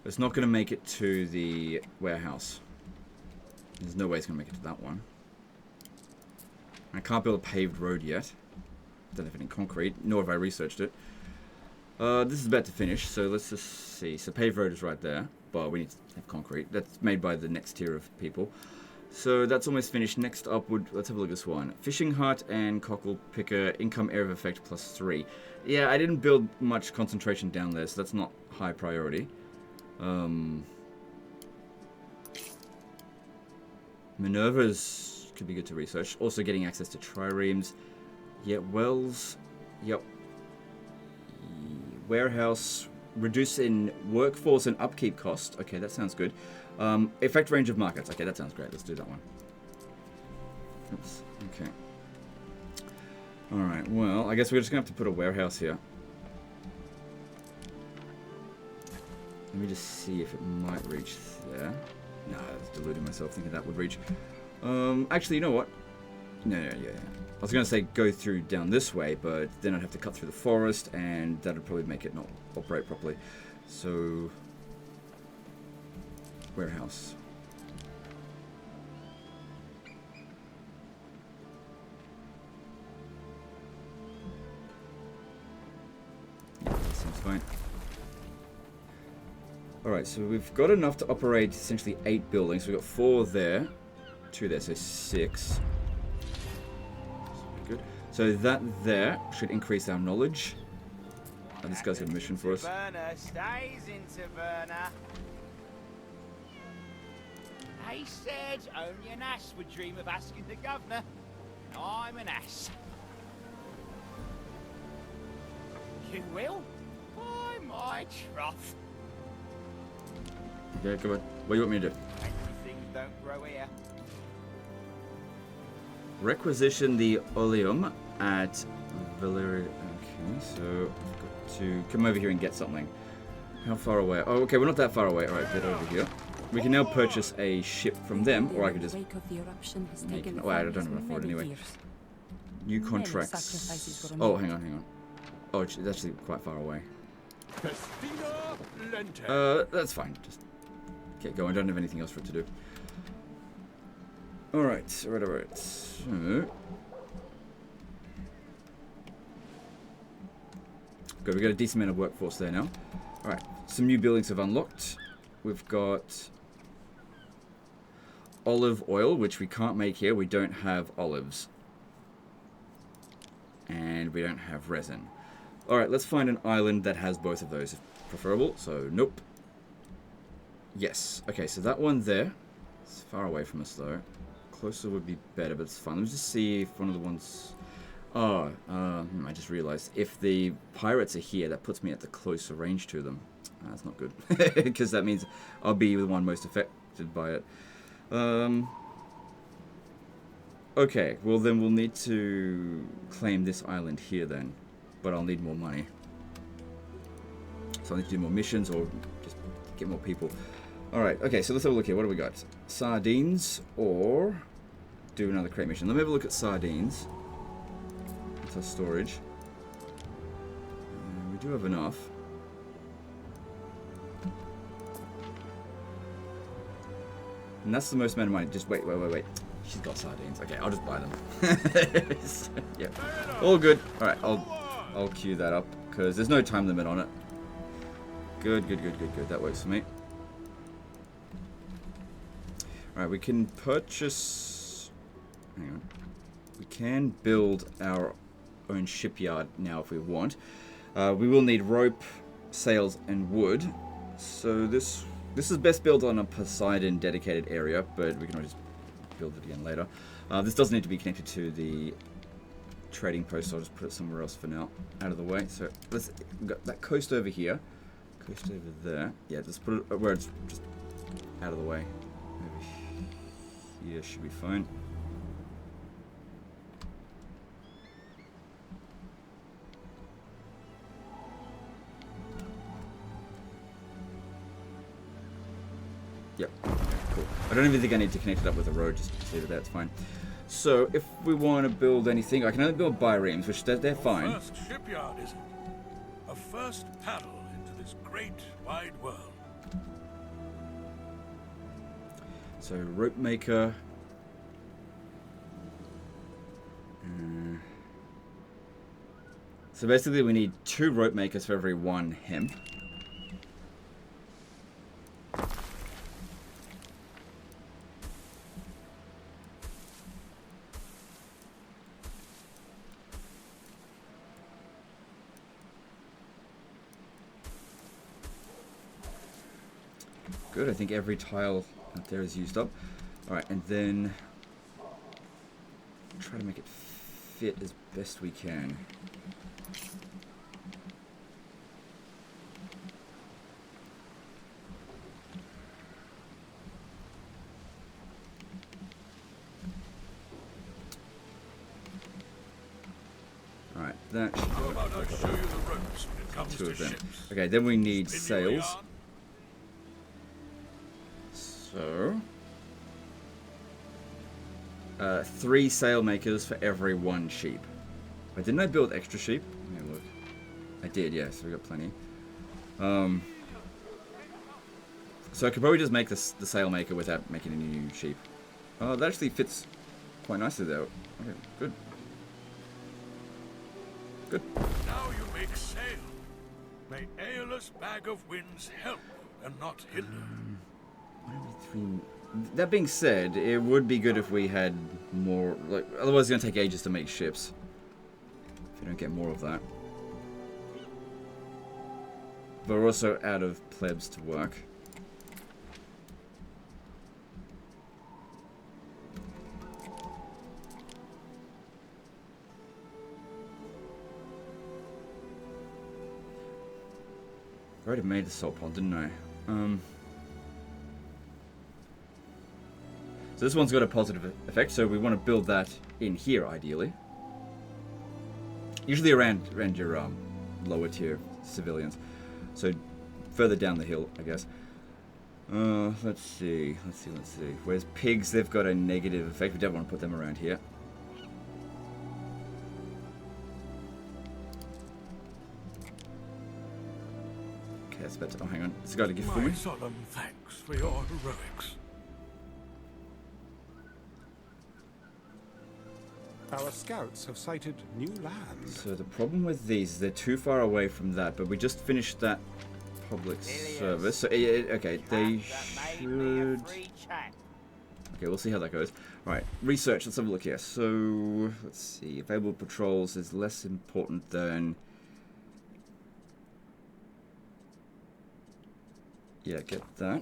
It's not going to make it to the warehouse. There's no way it's going to make it to that one. I can't build a paved road yet. Don't have any concrete, nor have I researched it. This is about to finish, so let's just see. So paved road is right there, but we need to have concrete. That's made by the next tier of people. So that's almost finished. Next up, let's have a look at this one. Fishing hut and cockle picker, income area of effect +3. Yeah, I didn't build much concentration down there, so that's not high priority. Minerva's could be good to research. Also getting access to triremes. Yeah, wells. Yep. Warehouse. reduce in workforce and upkeep cost. Okay, that sounds good. Effect range of markets. Okay, that sounds great. Let's do that one. Oops. Okay. Alright, well, I guess we're just going to have to put a warehouse here. Let me just see if it might reach there. No, I was deluding myself thinking that would reach. Actually, you know what? No, yeah. I was going to say go through down this way, but then I'd have to cut through the forest, and that would probably make it not operate properly. So, warehouse. Yeah, that seems fine. Alright, so we've got enough to operate essentially 8 buildings. We've got 4 there, 2 there, so 6. Good. So that there should increase our knowledge. Oh, this guy's got a mission for us. Taverna stays in Taverna. They said only an ass would dream of asking the governor. I'm an ass. You will? By my trough. Okay, come on. What do you want me to do? Things don't grow here. Requisition the oleum at Valeria. Okay, so I've got to come over here and get something. How far away? Oh, okay, we're not that far away. Alright, get over here. We can now purchase a ship from them, or I can just make it. Oh, I don't have enough for it anyway. New contracts. Oh, hang on. Oh, it's actually quite far away. That's fine. Just get going. I don't have anything else for it to do. Alright. So, good, we've got a decent amount of workforce there now. Alright, some new buildings have unlocked. We've got olive oil, which we can't make here. We don't have olives. And we don't have resin. Alright, let's find an island that has both of those, if preferable. So, nope. Yes. Okay, so that one there. It's far away from us, though. Closer would be better, but it's fine. Let me just see if one of the ones... Oh, I just realized. If the pirates are here, that puts me at the closer range to them. That's not good. Because that means I'll be the one most affected by it. Okay, well then we'll need to claim this island here then. But I'll need more money. So I'll need to do more missions or just get more people. Alright, okay, so let's have a look here. What do we got? Sardines or do another crate mission. Let me have a look at sardines. That's our storage. We do have enough. And that's the most amount of money. Just wait. She's got sardines. Okay, I'll just buy them. Yeah, all good. Alright, I'll queue that up because there's no time limit on it. Good. That works for me. Alright, we can purchase... Hang on. We can build our own shipyard now if we want. We will need rope, sails, and wood. So this is best built on a Poseidon dedicated area, but we can always build it again later. This does need to be connected to the trading post, so I'll just put it somewhere else for now, out of the way. So we've got that coast over here, coast over there. Yeah, let's put it where it's just out of the way. Over here should be fine. Yep. Okay, cool. I don't even think I need to connect it up with a road, just leave it there, it's fine. So, if we want to build anything, I can only build biremes, which they're fine. A first shipyard, is it? A first paddle into this great, wide world. So, rope maker. So basically we need 2 rope makers for every 1 hemp. Good, I think every tile out there is used up. Alright, and then try to make it fit as best we can. that should How do it. about I show you the ropes when it comes Two to of them. ships? Okay, then we need Spin you a sails. yarn? So, 3 sail makers for every 1 sheep. But didn't I build extra sheep? Let me look. I did, yes. We got plenty. So I could probably just make the sail maker without making any new sheep. Oh, that actually fits quite nicely though. Okay, good. Good. Now you make sail. May Aeolus bag of winds help and not hinder. That being said, it would be good if we had more. Like, otherwise, it's gonna take ages to make ships. If we don't get more of that. But we're also out of plebs to work. I already made the salt pond, didn't I? So this one's got a positive effect, so we want to build that in here, ideally. Usually around your lower tier civilians. So further down the hill, I guess. Let's see. Whereas pigs, they've got a negative effect. We don't want to put them around here. Okay, that's better. Oh, hang on. It's got a gift for My me. solemn thanks for your heroics. Our scouts have sighted new land. So the problem with these is they're too far away from that, but we just finished that public service. So, okay, they should... Okay, we'll see how that goes. Right, research. Let's have a look here. So, let's see. Available patrols is less important than... Yeah, get that.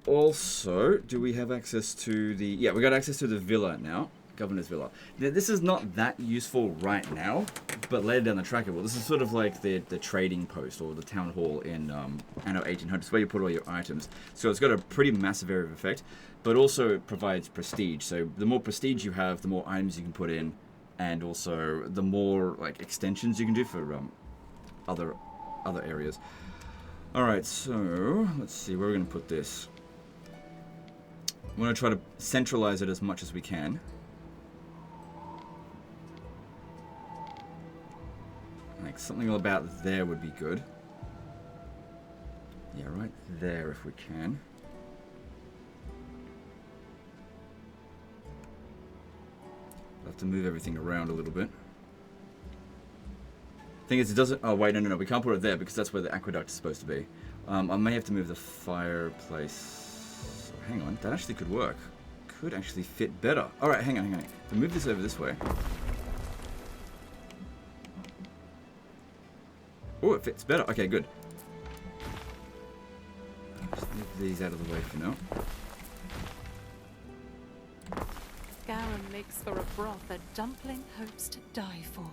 Also, do we have access to the... Yeah, we got access to the villa now. Governor's Villa. Now, this is not that useful right now, but later down the track it will. This is sort of like the trading post or the town hall in Anno 1800. It's where you put all your items. So it's got a pretty massive area of effect, but also it provides prestige. So the more prestige you have, the more items you can put in, and also the more like extensions you can do for other areas. All right, so let's see where we're going to put this. I'm going to try to centralize it as much as we can. Like something about there would be good. Yeah, right there if we can. I'll have to move everything around a little bit. Thing is, it doesn't... Oh, wait, no. We can't put it there because that's where the aqueduct is supposed to be. I may have to move the fireplace. Hang on, that actually could work. Could actually fit better. All right, hang on. If we move this over this way... Oh, it fits better. Okay, good. Just move these out of the way for now. Garum makes for a broth a dumpling hopes to die for.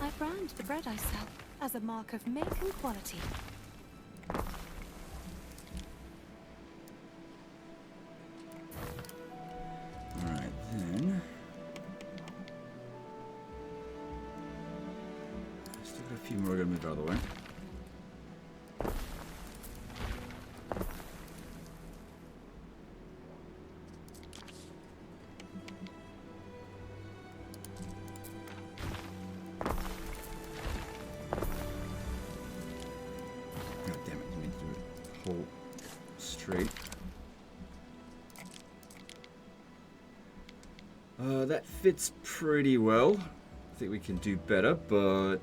I brand the bread I sell as a mark of make and quality. Alright, then... Still got a few more we're going to move out of the way. God damn it, you need to do it whole straight. That fits pretty well. I think we can do better, but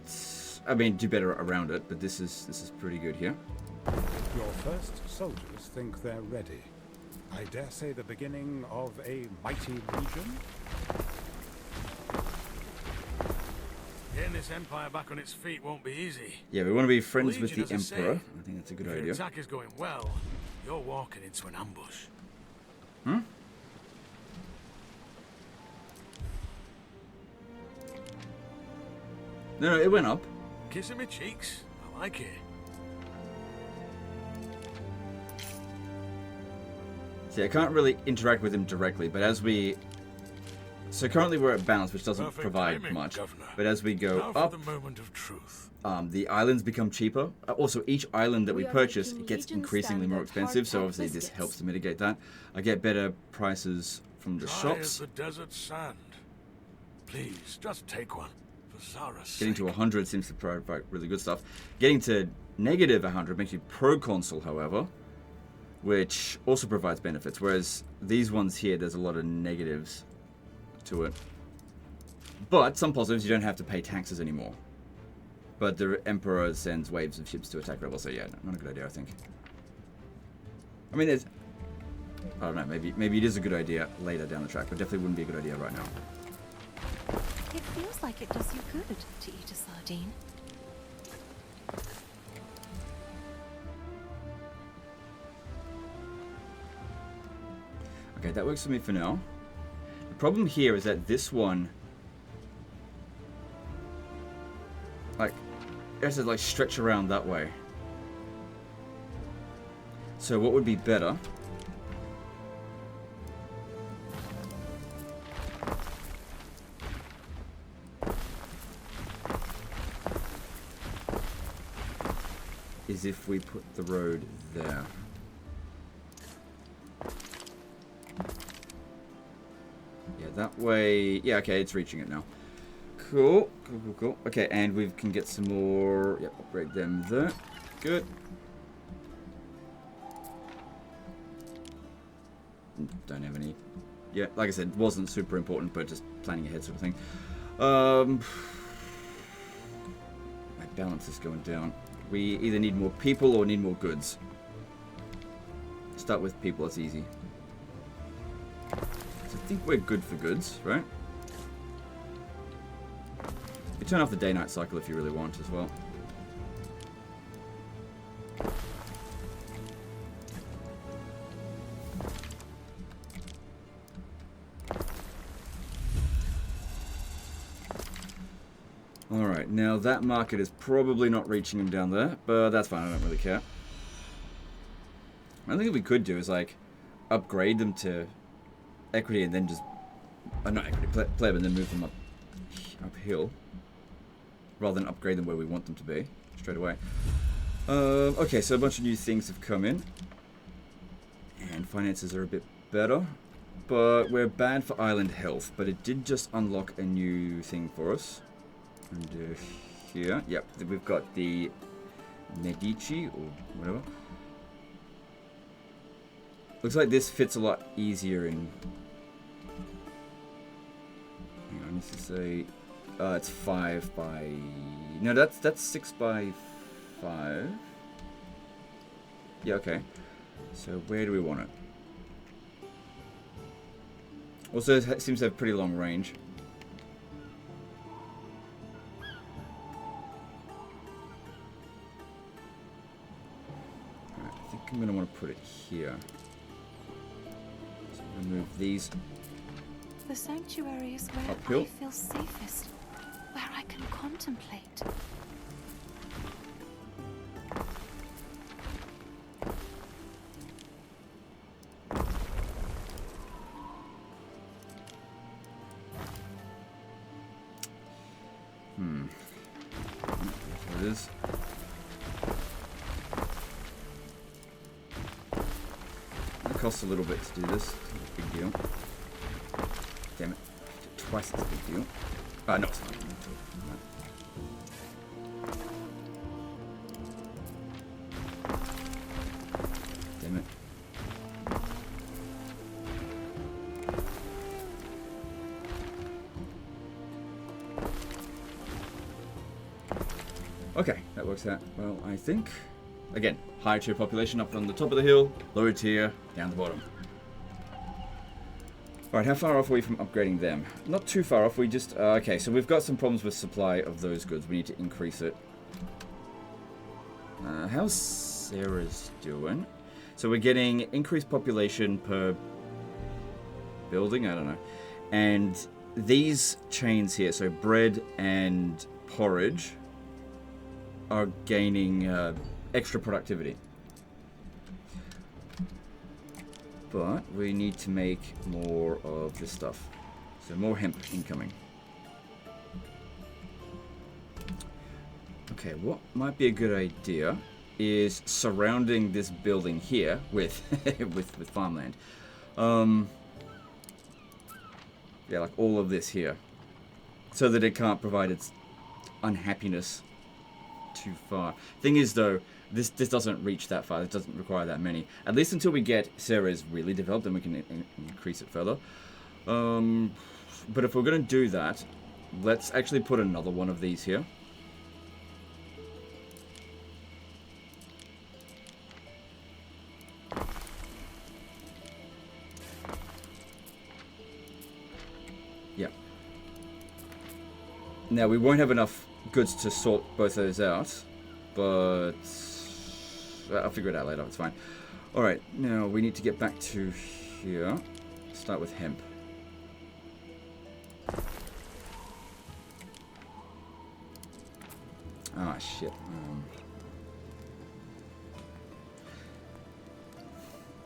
I mean do better around it. But this is pretty good here. Your first soldiers think they're ready. I dare say the beginning of a mighty legion? Getting this empire back on its feet won't be easy. Yeah, we want to be friends with Legion the has a Emperor. say. I think that's a good If your idea. attack is going well, you're walking into an ambush. Hmm? No, it went up. Kissing me cheeks. I like it. See, I can't really interact with him directly, but as we So currently we're at balance, which doesn't Perfect provide timing, much. Governor. But as we go Now for up, the moment of truth. the islands become cheaper. Also, each island that we We are purchase making gets Legion increasingly more standard expensive, so hardtack obviously this biscuits. helps to mitigate that. I get better prices from the Dry as shops. the desert sand. Please, just take one. For Zara's Getting to sake. 100 seems to provide really good stuff. Getting to negative 100 makes you pro-consul, however, which also provides benefits, whereas these ones here, there's a lot of negatives to it. But some positives, you don't have to pay taxes anymore. But the Emperor sends waves of ships to attack rebels, so yeah, not a good idea, I think. I mean, there's... I don't know, maybe it is a good idea later down the track, but definitely wouldn't be a good idea right now. It feels like it does you good to eat a sardine. Okay, that works for me for now. The problem here is that this one... Like, it has to like stretch around that way. So what would be better? Is if we put the road there. Yeah, that way... Yeah, okay, it's reaching it now. Cool. Cool. Okay, and we can get some more... Yep, upgrade them there. Good. Don't have any... Yeah, like I said, wasn't super important, but just planning ahead sort of thing. My balance is going down. We either need more people or need more goods. Start with people, it's easy. So I think we're good for goods, right? You turn off the day-night cycle if you really want as well. Alright, now that market is probably not reaching him down there, but that's fine, I don't really care. I think what we could do is like upgrade them to equity and then just... not equity, pleb, and then move them uphill. Rather than upgrade them where we want them to be, straight away. Okay, so a bunch of new things have come in. And finances are a bit better. But we're bad for island health, but it did just unlock a new thing for us. And here, yep, we've got the Medici, or whatever. Looks like this fits a lot easier in... Hang on, I need to say... it's 5 by... No, that's 6 by 5. Yeah, okay. So where do we want it? Also, it seems to have pretty long range. Alright, I think I'm going to want to put it here. So I'm going to move these. The sanctuary is where Uphill. I feel safest, where I can contemplate. That's what it is. It costs a little bit to do this. It's not a big deal. Damn it. Twice as a big deal. No, it's not. Damn it. Okay, that works out well, I think. Again, higher tier population up on the top of the hill, lower tier down the bottom. Alright, how far off are we from upgrading them? Not too far off, we just... okay, so we've got some problems with supply of those goods. We need to increase it. How's Sarah's doing? So we're getting increased population per building? I don't know. And these chains here, so bread and porridge, are gaining extra productivity. But we need to make more of this stuff. So more hemp incoming. Okay, what might be a good idea is surrounding this building here with with farmland. Yeah, like all of this here, so that it can't provide its unhappiness too far. Thing is, though, this doesn't reach that far. It doesn't require that many. At least until we get Sarah's really developed, then we can increase it further. But if we're going to do that, let's actually put another one of these here. Yeah. Now, we won't have enough goods to sort both those out, but I'll figure it out later. It's fine. Alright, now we need to get back to here. Start with hemp. Ah, shit.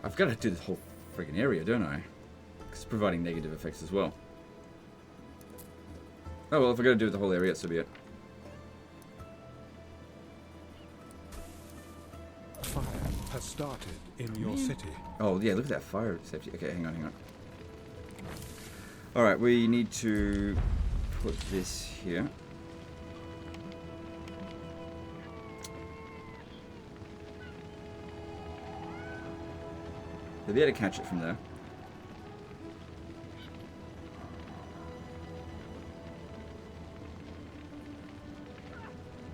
I've got to do this whole friggin' area, don't I? 'Cause it's providing negative effects as well. Oh well, if I gotta do the whole area, so be it. Fire has started in your city. Oh yeah, look at that fire safety. Okay, hang on. Alright, we need to put this here. They'll be able to catch it from there.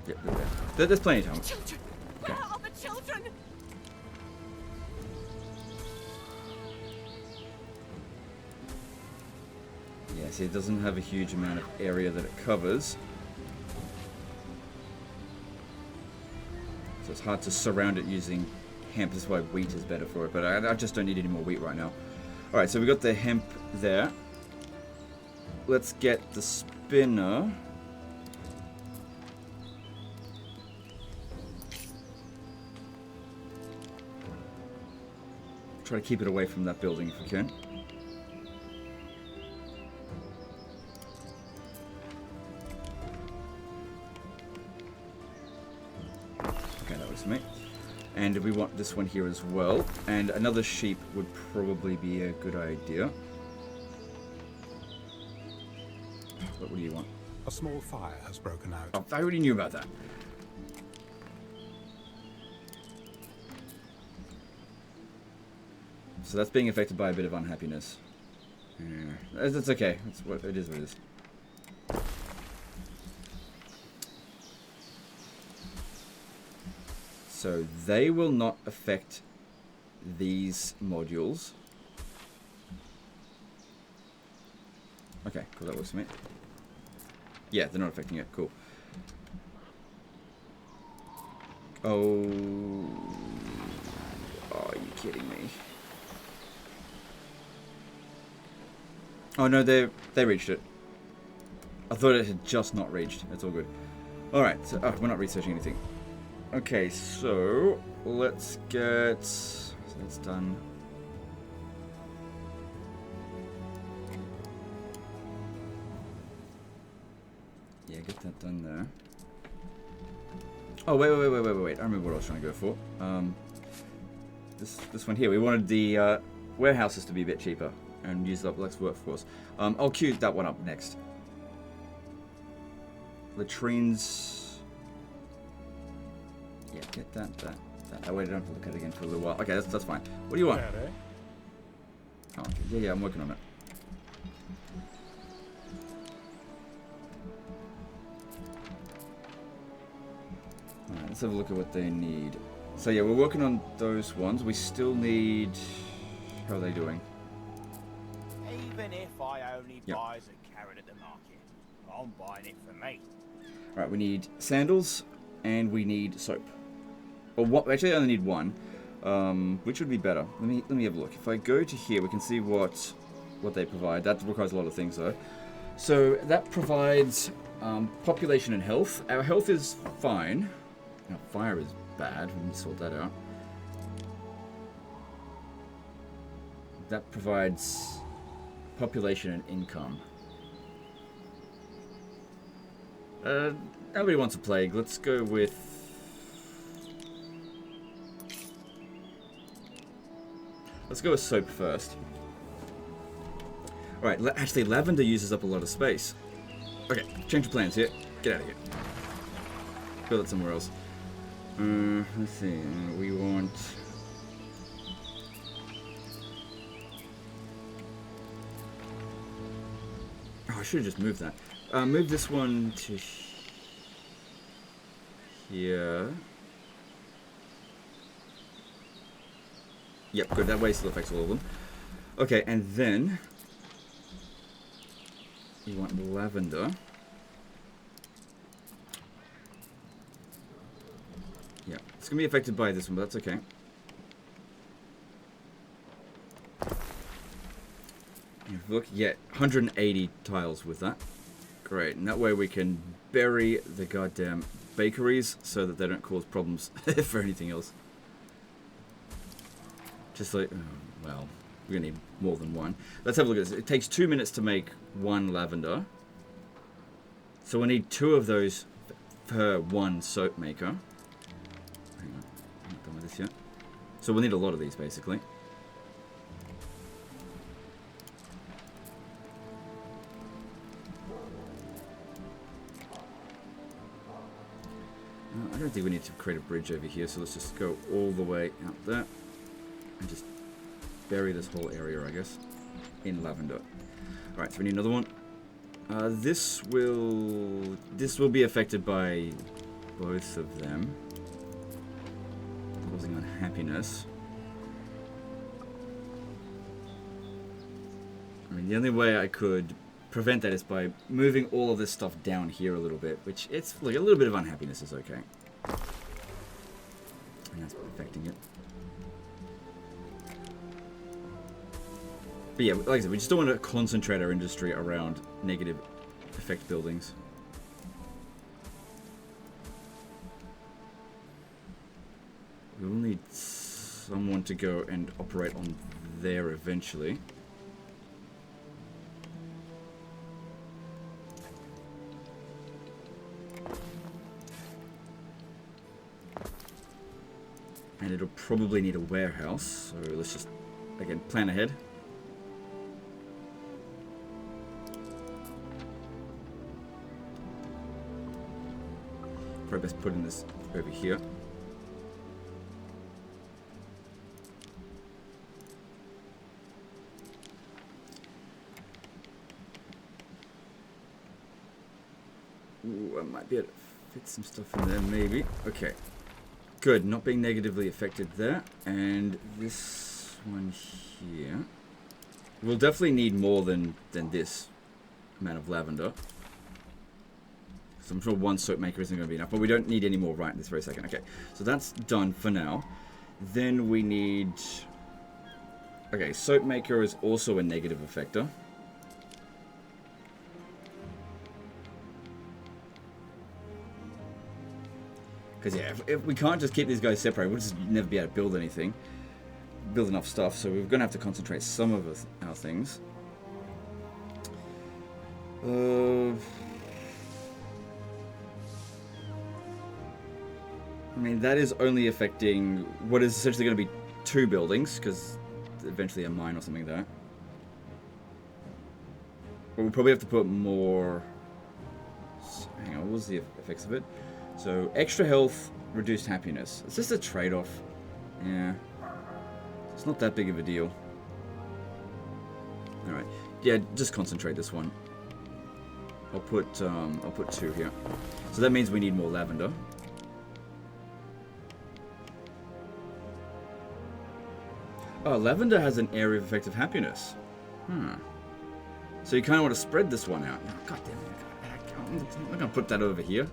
Yep, there's plenty of time. Children! Okay. Where are the children? Yeah, see, it doesn't have a huge amount of area that it covers. So it's hard to surround it using hemp. That's why wheat is better for it. But I just don't need any more wheat right now. Alright, so we got the hemp there. Let's get the spinner. Try to keep it away from that building if we can. Okay, that was me. And we want this one here as well. And another sheep would probably be a good idea. What do you want? A small fire has broken out. Oh, I already knew about that. So that's being affected by a bit of unhappiness. Yeah, that's okay. It's what it is. What it is. So they will not affect these modules. Okay, cool. That works for me. Yeah, they're not affecting it. Cool. Oh, are you kidding me? Oh no, they reached it. I thought it had just not reached. It's all good. All right, so we're not researching anything. Okay, so let's get. So that's done. Yeah, get that done there. Oh wait! I remember what I was trying to go for. This one here. We wanted the warehouses to be a bit cheaper and use up less workforce. I'll queue that one up next. Latrines. Yeah, get that. Oh wait, I don't have to look at it again for a little while. Okay, that's fine. What do you want? There, eh? Oh, okay. Yeah, I'm working on it. Alright, let's have a look at what they need. So yeah, we're working on those ones. We still need. How are they doing? Even if I only Yep. buy as a carrot at the market, I'm buying it for me. Alright, we need sandals and we need soap. Or what? Actually, I only need one. Which would be better? Let me have a look. If I go to here, we can see what they provide. That requires a lot of things, though. So that provides population and health. Our health is fine. Our fire is bad. We need to sort that out. That provides population and income. Nobody wants a plague. Let's go with... Let's go with soap first. Alright, actually, lavender uses up a lot of space. Okay, change of plans here. Get out of here. Build it somewhere else. Let's see. We want... Oh, I should have just moved that. Move this one to here. Yep, good. That way still affects all of them. Okay, and then you want lavender. Yeah, it's gonna be affected by this one, but that's okay. Look, yeah, 180 tiles with that. Great, and that way we can bury the goddamn bakeries so that they don't cause problems for anything else. Just like, well, we're gonna need more than one. Let's have a look at this. It takes 2 minutes to make one lavender. So we need 2 of those per one soap maker. Hang on, I'm not done with this yet. So we'll need a lot of these, basically. I don't think we need to create a bridge over here, so let's just go all the way out there and just bury this whole area, I guess, in lavender. Alright, so we need another one. This will be affected by both of them, causing unhappiness. I mean, the only way I could prevent that is by moving all of this stuff down here a little bit, which it's like a little bit of unhappiness is okay. And that's affecting it. But yeah, like I said, we just don't want to concentrate our industry around negative effect buildings. We will need someone to go and operate on there eventually. And it'll probably need a warehouse, so let's just, again, plan ahead. Probably best putting this over here. Ooh, I might be able to fit some stuff in there, maybe. Okay. Good, not being negatively affected there. And this one here. We'll definitely need more than this amount of lavender. So I'm sure one soap maker isn't going to be enough, but we don't need any more right this very second. Okay, so that's done for now. Then we need... Okay, soap maker is also a negative effector. Because yeah, if we can't just keep these guys separate, we'll just never be able to build anything. Build enough stuff, so we're going to have to concentrate some of our things. I mean, that is only affecting what is essentially going to be 2 buildings, because eventually a mine or something there. But we'll probably have to put more... Hang on, what was the effects of it? So, extra health, reduced happiness. It's just a trade-off. Yeah. It's not that big of a deal. Alright. Yeah, just concentrate this one. I'll put 2 here. So that means we need more lavender. Oh, lavender has an area of effective happiness. So you kind of want to spread this one out. Oh, God damn it. I'm not going to put that over here.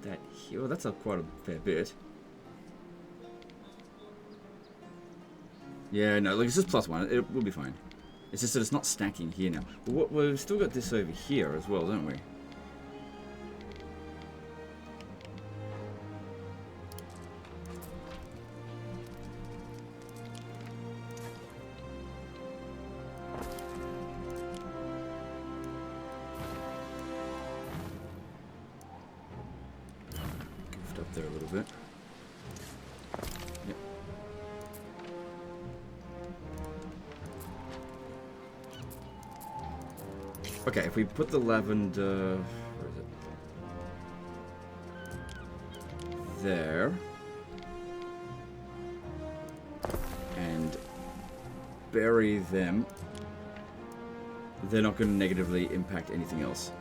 That here. Well, that's up quite a fair bit. Yeah, no, look, it's just +1. It will be fine. It's just that it's not stacking here now. But we've still got this over here as well, don't we? up there a little bit. Yep. Okay, if we put the lavender... Where is it? There. And bury them. They're not going to negatively impact anything else.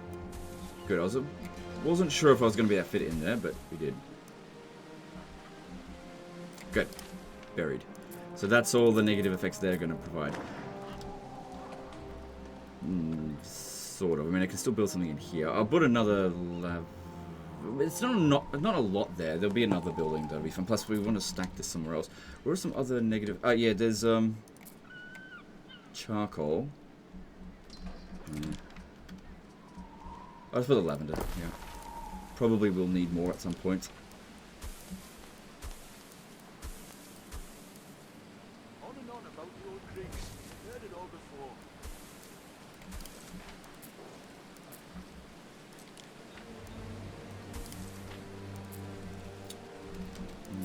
Good. Wasn't sure if I was going to be able to fit it in there, but we did. Good. Buried. So that's all the negative effects they're going to provide. Sort of. I mean, I can still build something in here. I'll put another lab. It's not a lot there. There'll be another building that'll be fun. Plus, we want to stack this somewhere else. Where are some other negative? Oh, yeah. There's charcoal. I'll just put the lavender. Yeah. Probably will need more at some point. On and on about the old drinks. Heard it all before.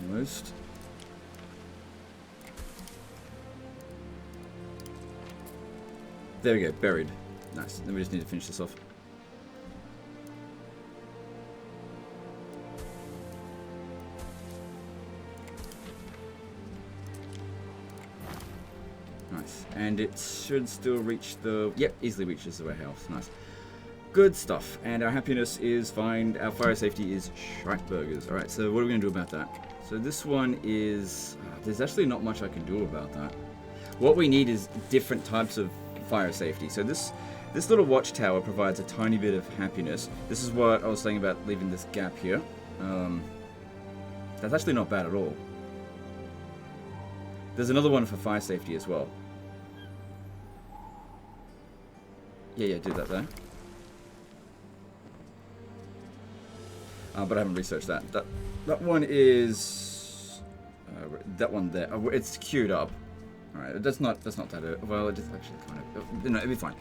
Almost. There we go, buried. Nice. Then we just need to finish this off. Nice. And it should still reach the... Yep, easily reaches the warehouse. Nice. Good stuff. And our happiness is fine. Our fire safety is shite burgers. Alright, so what are we going to do about that? So this one is... there's actually not much I can do about that. What we need is different types of fire safety. So this little watchtower provides a tiny bit of happiness. This is what I was saying about leaving this gap here. That's actually not bad at all. There's another one for fire safety as well. Yeah, do that there. But I haven't researched that. That one is that one there. It's queued up. All right, that's not that. Well, it just actually kind of. No, it'll be fine.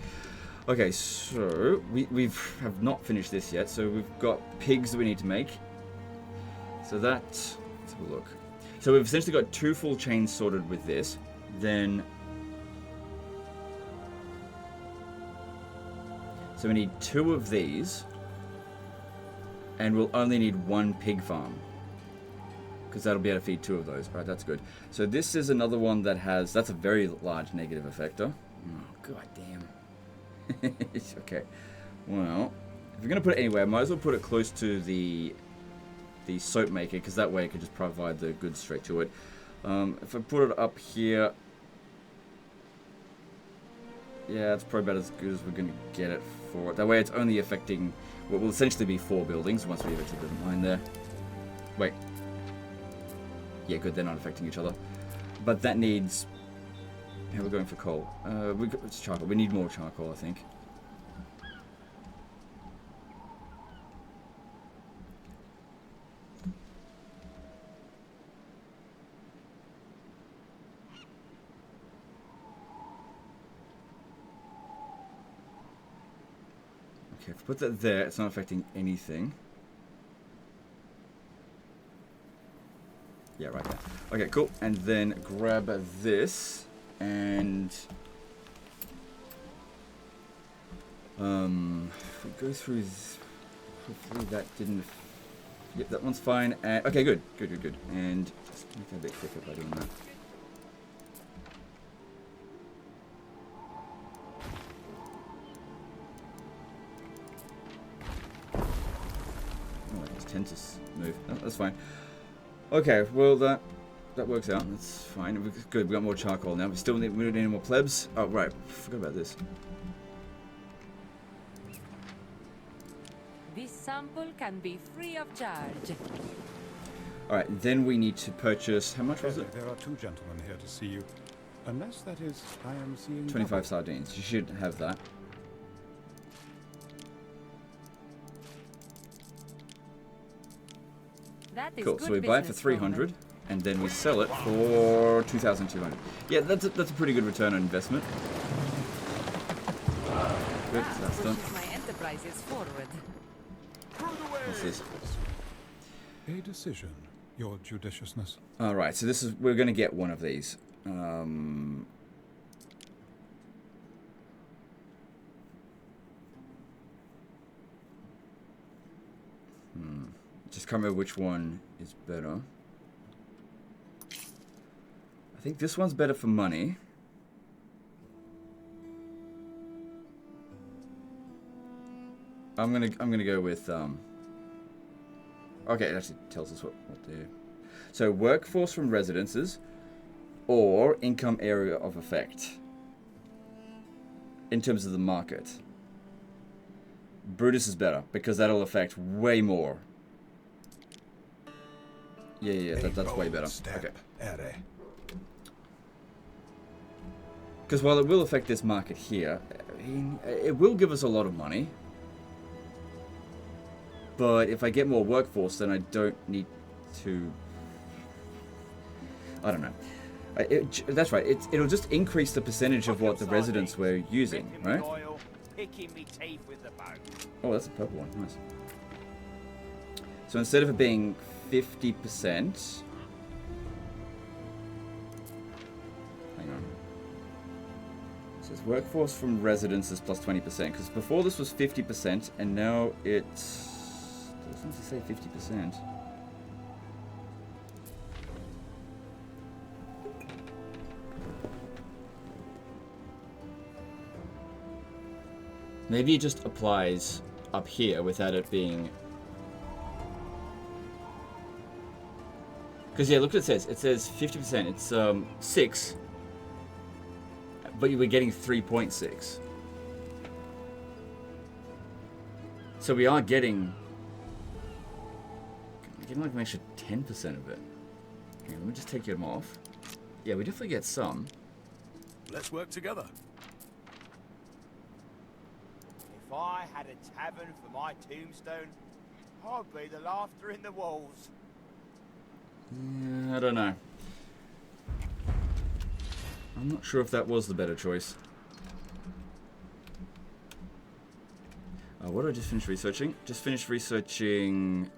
Okay, so we have not finished this yet. So we've got pigs that we need to make. So let's have a look. So we've essentially got 2 full chains sorted with this. Then. So we need 2 of these. And we'll only need 1 pig farm. Because that'll be able to feed 2 of those. Right, that's good. So this is another one that has... That's a very large negative effector. Oh, god damn. Okay. Well, if you're going to put it anywhere, I might as well put it close to the soap maker. Because that way it can just provide the goods straight to it. If I put it up here... Yeah, it's probably about as good as we're going to get it for it. That way it's only affecting what will essentially be 4 buildings once we eventually put a line there. Wait. Yeah, good, they're not affecting each other. But that needs... How are we going for coal? It's charcoal. We need more charcoal, I think. Okay, if I put that there, it's not affecting anything. Yeah, right there. Okay, cool. And then grab this and if we go through hopefully that didn't... Yep, that one's fine. And okay, good. And just make that a bit quicker by doing that. Oh, I just tend to move. Oh, that's fine. Okay, well that works out. That's fine. Good. We got more charcoal now. We don't need any more plebs. Oh right, forgot about this. This sample can be free of charge. All right, then we need to purchase. How much was it? There are 2 gentlemen here to see you. Unless that is, I am seeing 25 double. sardines. You should have that. That is Cool. good So we buy it for business, 300, Roman. and then we sell it for 2,200. Yeah, that's a pretty good return on investment. Good, so that's done. Pushes my enterprises forward. What's this? A decision, your judiciousness. All right, so this is we're going to get one of these. Just can't remember which one is better. I think this one's better for money. I'm gonna go with okay, it actually tells us what they're. So workforce from residences or income area of effect in terms of the market. Brutus is better because that'll affect way more. Yeah, that's way better. Okay. Because while it will affect this market here, I mean, it will give us a lot of money. But if I get more workforce, then I don't need to... I don't know. That's right. It'll just increase the percentage of what the residents were using, right? Oh, that's a purple one. Nice. So instead of it being 50%... Hang on. It says workforce from residents is plus 20%. Because before this was 50% and now it's... Doesn't it say 50%? Maybe it just applies up here without it being... Because yeah, look what it says. It says 50%. It's 6, but you were getting 3.6. So we are getting like an extra 10% of it. Okay, let me just take them off. Yeah, we definitely get some. Let's work together. If I had a tavern for my tombstone, I'd be the laughter in the walls. Yeah, I don't know. I'm not sure if that was the better choice. What did I just finish researching? Just finished researching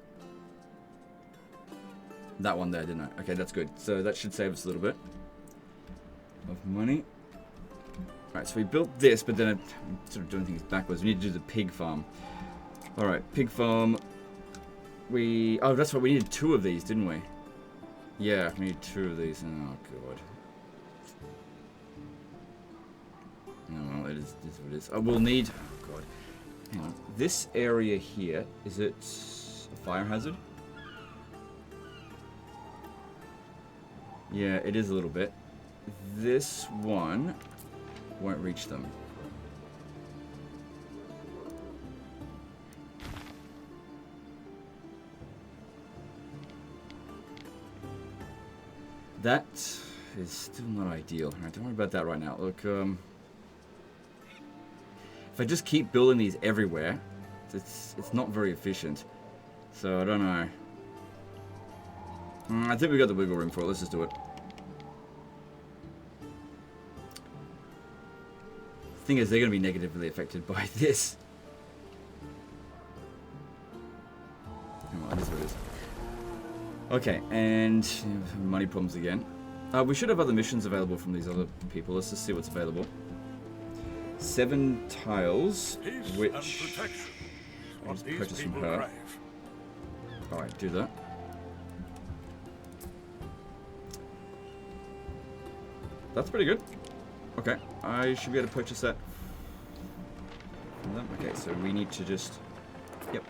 that one there, didn't I? Okay, that's good. So that should save us a little bit of money. Alright, so we built this, but then I'm sort of doing things backwards. We need to do the pig farm. Alright, pig farm. Oh, that's right, we needed 2 of these, didn't we? Yeah, we need 2 of these. Oh, God. Oh, well, it is what it is. Oh, we'll need... Oh, God. Hang on. This area here, is it a fire hazard? Yeah, it is a little bit. This one won't reach them. That is still not ideal. Alright, don't worry about that right now. Look, if I just keep building these everywhere, it's not very efficient. So I don't know. I think we got the wiggle room for it. Let's just do it. Thing is, they're going to be negatively affected by this. Oh, it is what it is. Okay, and money problems again. We should have other missions available from these other people. Let's just see what's available. 7 tiles, which I'll just purchase from her. Alright, do that. That's pretty good. Okay, I should be able to purchase that from them. Okay, so we need to just... Yep.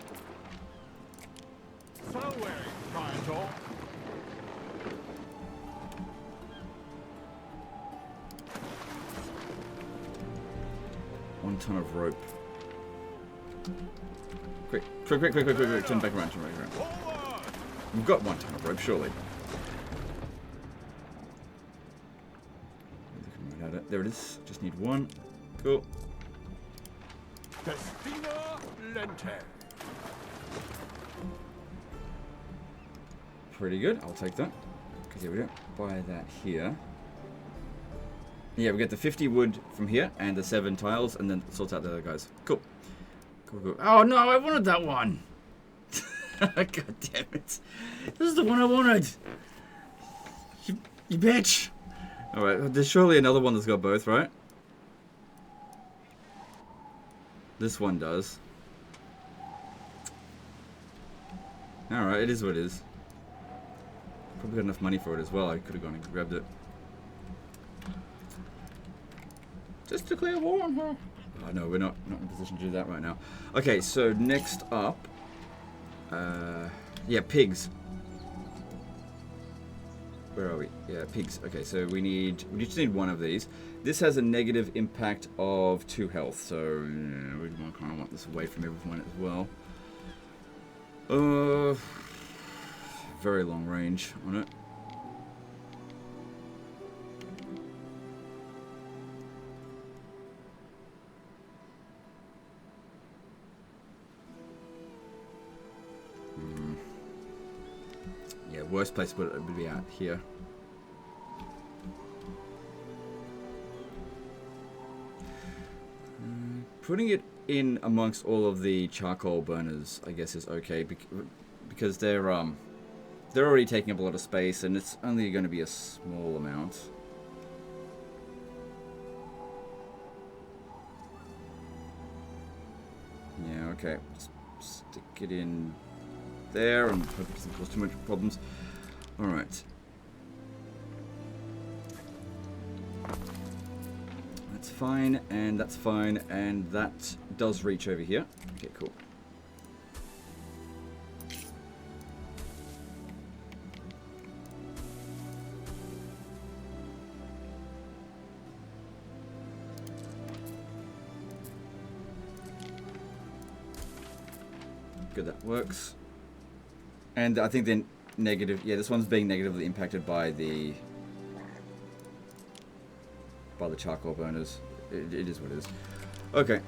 So wary, Prior. 1 ton of rope. Quick. Turn back around. We've got 1 ton of rope, surely. There it is. Just need 1. Cool. Destina Lente. Pretty good. I'll take that. Because yeah, we don't buy that here. Yeah, we get the 50 wood from here and the 7 tiles, and then sort out the other guys. Cool. Cool. Oh no, I wanted that one. God damn it. This is the one I wanted. You bitch. Alright, there's surely another one that's got both, right? This one does. Alright, it is what it is. Probably got enough money for it as well. I could have gone and grabbed it. Just declare war on her. Oh no, we're not in a position to do that right now. Okay, so next up... yeah, pigs. Where are we? Yeah, pigs. Okay, so we just need one of these. This has a negative impact of 2 health, so we kind of want this away from everyone as well. Very long range on it. Yeah, worst place would be out here. Putting it in amongst all of the charcoal burners, I guess, is okay because they're already taking up a lot of space, and it's only going to be a small amount. Yeah, okay. Stick it in there and hope it doesn't cause too much problems. Alright. That's fine, and that's fine, and that does reach over here. Okay, cool. Good, that works. And I think then negative, yeah, this one's being negatively impacted by the charcoal burners. It is what it is. Okay.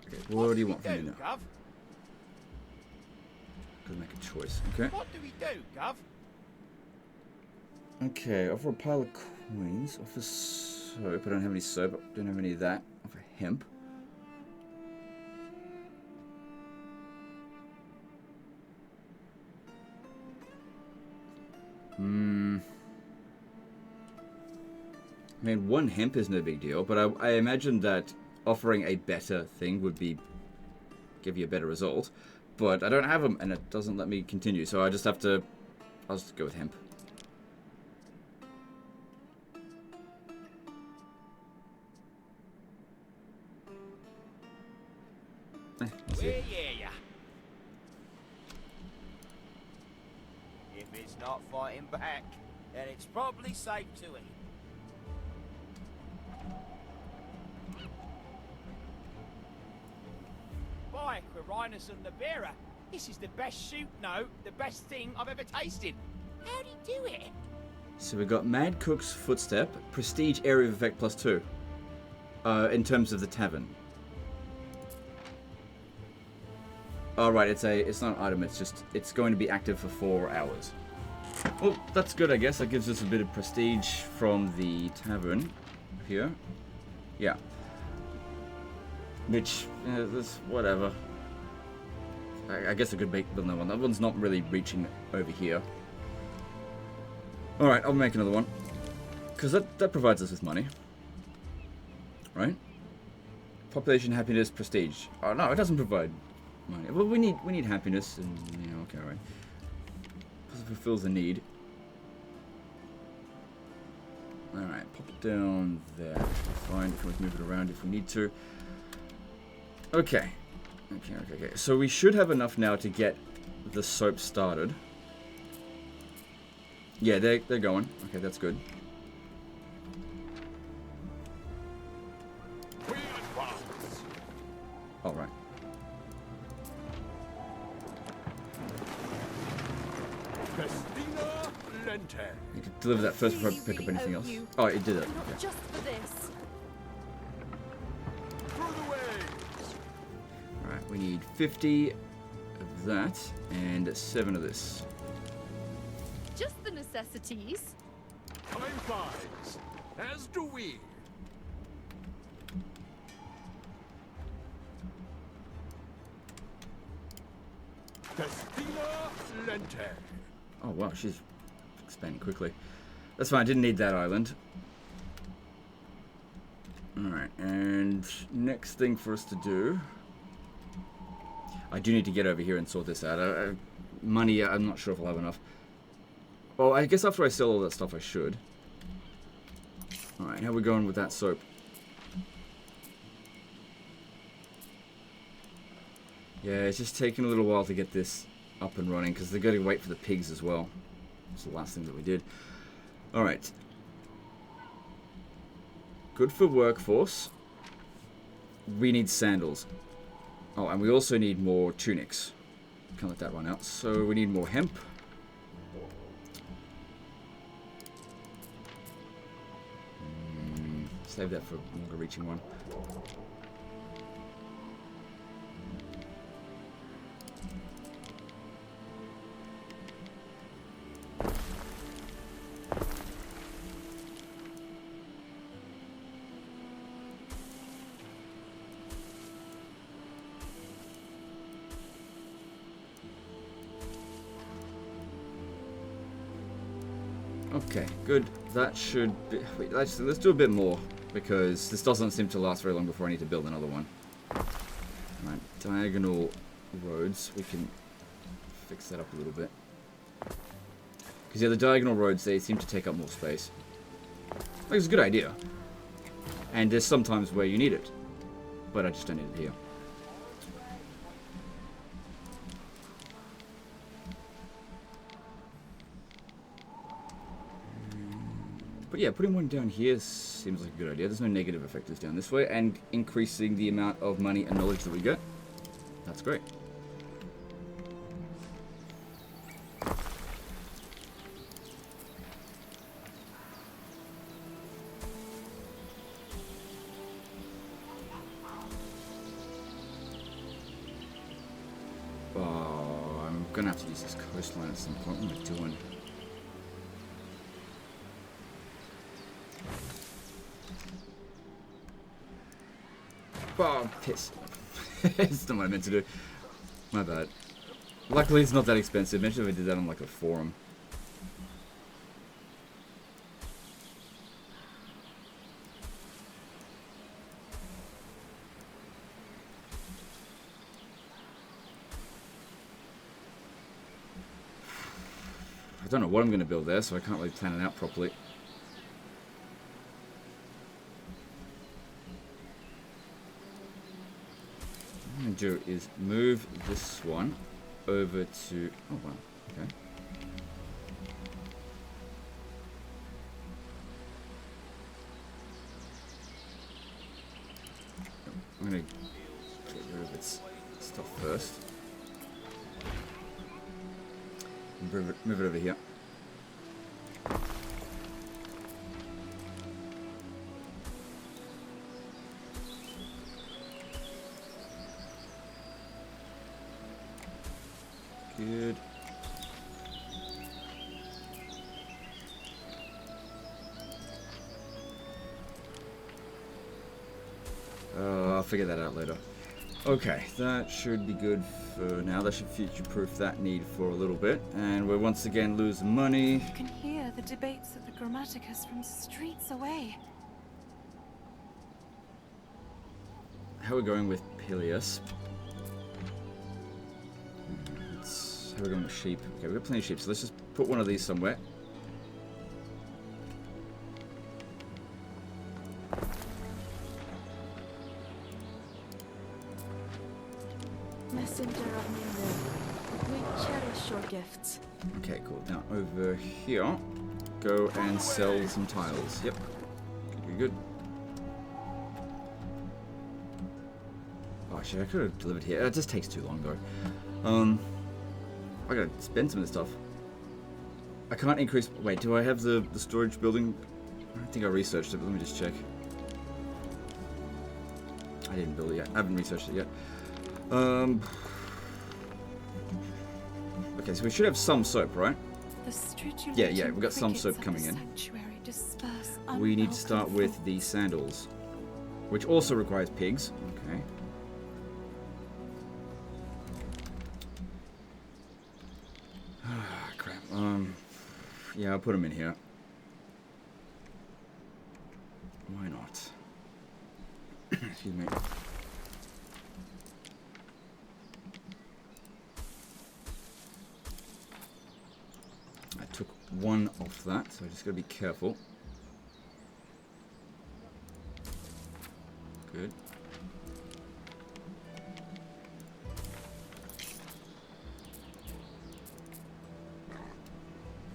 Okay, what do you want from me now? Gov? Gotta make a choice. Okay. What do we do, Gov? Okay, offer a pile of coins. Offer soap. I don't have any soap. I don't have any of that. Offer hemp. I mean, 1 hemp is no big deal, but I imagine that offering a better thing would give you a better result. But I don't have them, and it doesn't let me continue, so I just have to... I'll just go with hemp. Yeah. If it's not fighting back, then it's probably safe to eat. By Quirinus and the Bearer, this is the best shoot, no, the best thing I've ever tasted. How'd he do it? So we've got Mad Cook's Footstep, Prestige Area of Effect +2. In terms of the tavern. Oh right, it's not an item, it's going to be active for 4 hours. Well, that's good, I guess. That gives us a bit of prestige from the tavern here. Yeah. Which, that's whatever. I guess I could make another one. That one's not really reaching over here. Alright, I'll make another one. Because that provides us with money. Right? Population, happiness, prestige. Oh no, it doesn't provide money. Well, we need happiness, and okay, right. Because it fulfills a need. Alright, pop it down there. Fine, we can always move it around if we need to. Okay. Okay. So we should have enough now to get the soap started. Yeah, they're going. Okay, that's good. All right. You can deliver that first before I pick up anything else. Oh, it did it. Not Okay. just for this. Alright, We need 50 of that and 7 of this. Just the necessities. Time flies, as do we. Festina Lente. Oh wow, she's expanding quickly. That's fine, I didn't need that island. Alright, and next thing for us to do... I do need to get over here and sort this out. Money, I'm not sure if I'll have enough. Well, I guess after I sell all that stuff I should. Alright, how are we going with that soap? Yeah, it's just taking a little while to get this up and running because they're going to wait for the pigs as well. That's the last thing that we did. Alright. Good for workforce. We need sandals. Oh, and we also need more tunics. Can't let that run out. So we need more hemp. Save that for a longer reaching one. Okay, good. That should be... Wait, let's do a bit more, because this doesn't seem to last very long before I need to build another one. Right, diagonal roads. We can fix that up a little bit. Because, yeah, the diagonal roads, they seem to take up more space. Like, it's a good idea. And there's some times where you need it. But I just don't need it here. But yeah, putting one down here seems like a good idea. There's no negative effectors down this way, and increasing the amount of money and knowledge that we get. That's great. Oh, I'm gonna have to use this coastline at some point. What am I doing? Oh, piss. It's not what I meant to do. My bad. Luckily, it's not that expensive. Imagine if I did that on, like, a forum. I don't know what I'm going to build there, so I can't really plan it out properly. What I'm going to do is move this one over to... Oh, wow. Okay. I'm going to get rid of its stuff first. Move it over here. Good. I'll figure that out later. Okay, that should be good for now. That should future-proof that need for a little bit. And we're once again losing money. You can hear the debates of the Grammaticus from streets away. How are we going with Peleus? How are we going with sheep? Okay, we've got plenty of sheep, so let's just put one of these somewhere. Messenger of Nimble, we cherish your gifts. Okay, cool. Now over here, go and sell some tiles. Yep. Good. Oh shit, I could have delivered here. It just takes too long though. I gotta spend some of this stuff. I can't increase... Wait, do I have the storage building? I don't think I researched it, but let me just check. I didn't build it yet. I haven't researched it yet. Okay, so we should have some soap, right? The Yeah, we've got some soap coming in. We need to start with the sandals, which also requires pigs. Okay. Ah, crap. Yeah, I'll put them in here. Why not? Excuse me. I took one off that, so I just gotta be careful. Good.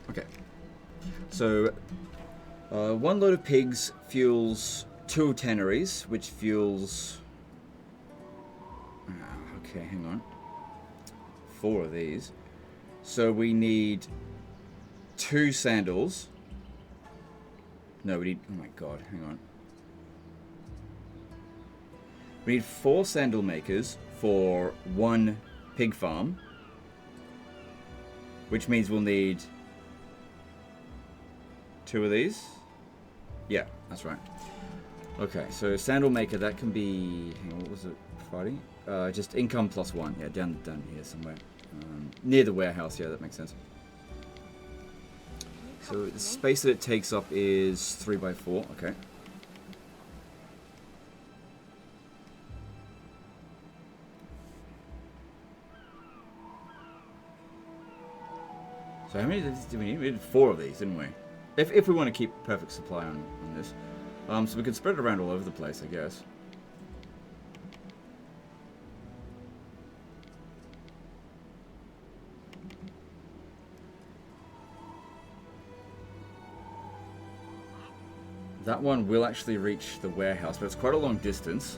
Okay. So, one load of pigs fuels 2 tanneries, which fuels... Okay, hang on. 4 of these. So we need 2 sandals. No, we need... Oh my god, hang on. We need 4 sandal makers for 1 pig farm. Which means we'll need 2 of these. Yeah, that's right. Okay, so sandal maker, that can be... Hang on, what was it, Friday? Just income plus 1. Yeah, down here somewhere. Near the warehouse, yeah, that makes sense. So the space that it takes up is 3 by 4. Okay. So how many did we need? We did 4 of these, didn't we? If we want to keep perfect supply on this. So we can spread it around all over the place, I guess. That one will actually reach the warehouse, but it's quite a long distance.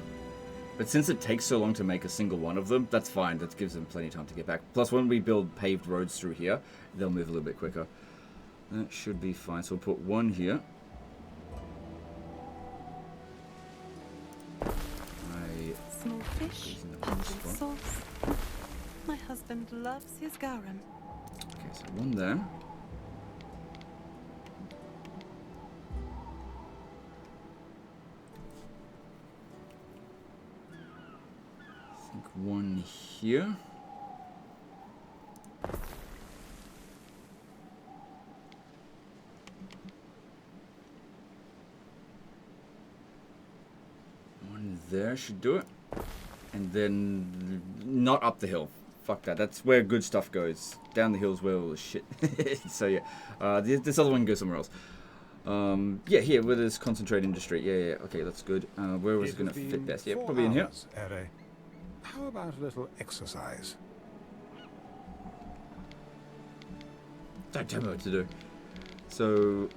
But since it takes so long to make a single one of them, that's fine. That gives them plenty of time to get back. Plus, when we build paved roads through here, they'll move a little bit quicker. That should be fine. So we'll put 1 here. Small fish, pungent sauce. My husband loves his garum. Okay, so 1 there. I think 1 here. There should do it. And then not up the hill. Fuck that. That's where good stuff goes. Down the hill's where all the shit. So yeah. This other one can go somewhere else. Yeah, here where there's concentrate industry. Yeah. Okay, that's good. Where was it gonna fit best? Yeah, probably in here. Ere. How about a little exercise? Don't tell me what to do. So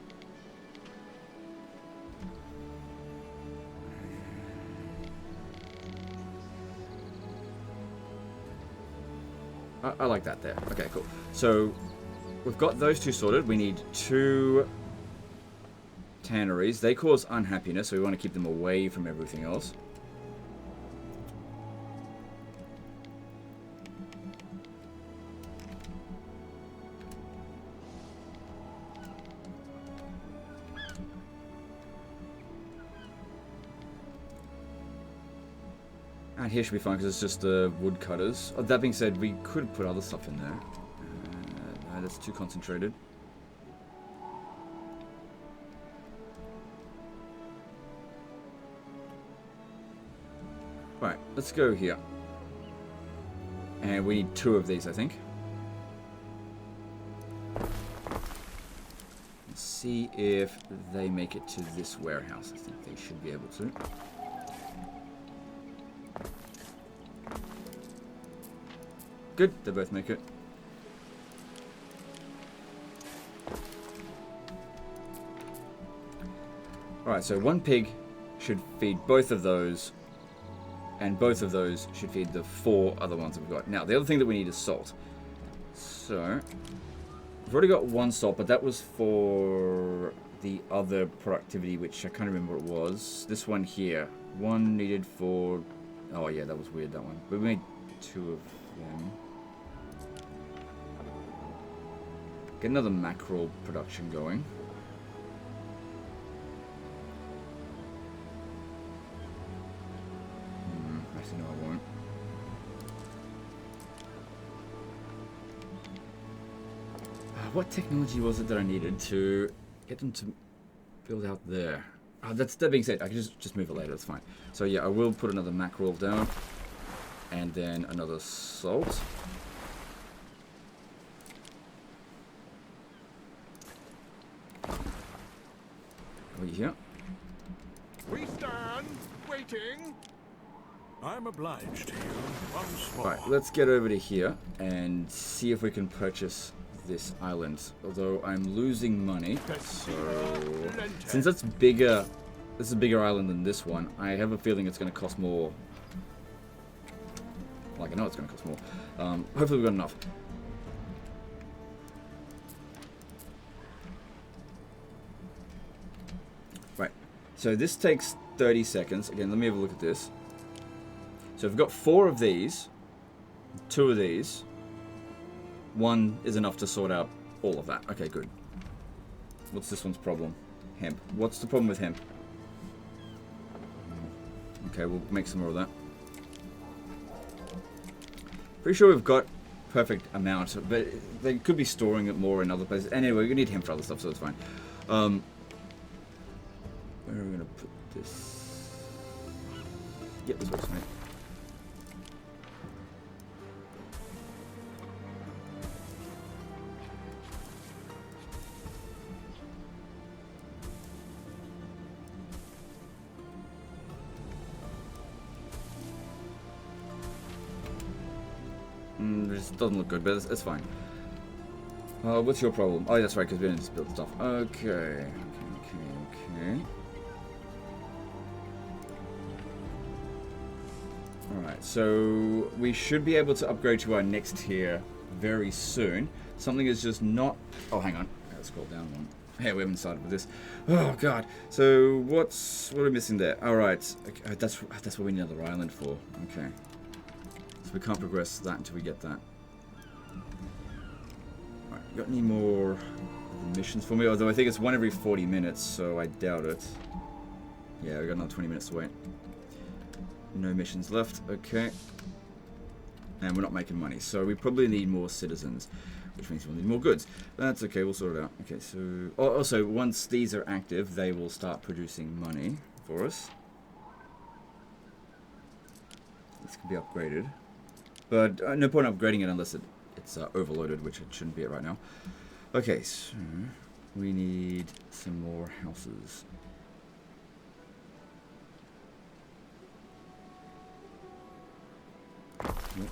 I like that there. Okay, cool. So we've got those 2 sorted. We need 2 tanneries. They cause unhappiness, so we want to keep them away from everything else. And here should be fine because it's just the woodcutters. That being said, we could put other stuff in there. No, that's too concentrated. Right, let's go here. And we need 2 of these, I think. Let's see if they make it to this warehouse. I think they should be able to. Good, they both make it. Alright, so 1 pig should feed both of those, and both of those should feed the 4 other ones that we've got. Now, the other thing that we need is salt. So, we've already got 1 salt, but that was for the other productivity, which I can't remember what it was. This one here. 1 needed for... Oh yeah, that was weird, that one. But we made 2 of them. Get another mackerel production going. Actually, no, I won't. What technology was it that I needed to get them to build out there? That being said, I can just move it later. That's fine. So yeah, I will put another mackerel down, and then another salt. Over here. We stand waiting. I'm obliged to you once more. Right, let's get over to here and see if we can purchase this island. Although I'm losing money, so since that's bigger, this is a bigger island than this one. I have a feeling it's going to cost more. Like I know it's going to cost more. Hopefully we've got enough. Right, so this takes 30 seconds. Again, let me have a look at this. So we've got 4 of these, 2 of these. 1 is enough to sort out all of that. Okay, good. What's this one's problem? Hemp. What's the problem with hemp? Okay, we'll make some more of that. Pretty sure we've got perfect amount, but they could be storing it more in other places. Anyway, we need hemp for other stuff, so it's fine. Where are we going to put this? Yep, this works for me. This doesn't look good, but it's fine. What's your problem? Oh, that's right, because we didn't just build stuff. Okay. Alright, so we should be able to upgrade to our next tier very soon. Something is just not... Oh, hang on. Let's scroll down one. Hey, we haven't started with this. Oh, God. So, what are we missing there? Alright. Okay, that's what we need another island for. Okay. So we can't progress that until we get that. Alright, you got any more missions for me? Although I think it's 1 every 40 minutes, so I doubt it. Yeah, we got another 20 minutes to wait. No missions left, okay. And we're not making money, so we probably need more citizens, which means we'll need more goods. That's okay, we'll sort it out. Okay, so... Also, once these are active, they will start producing money for us. This can be upgraded. But no point upgrading it unless it's overloaded, which it shouldn't be right now. Okay, so we need some more houses. Yep.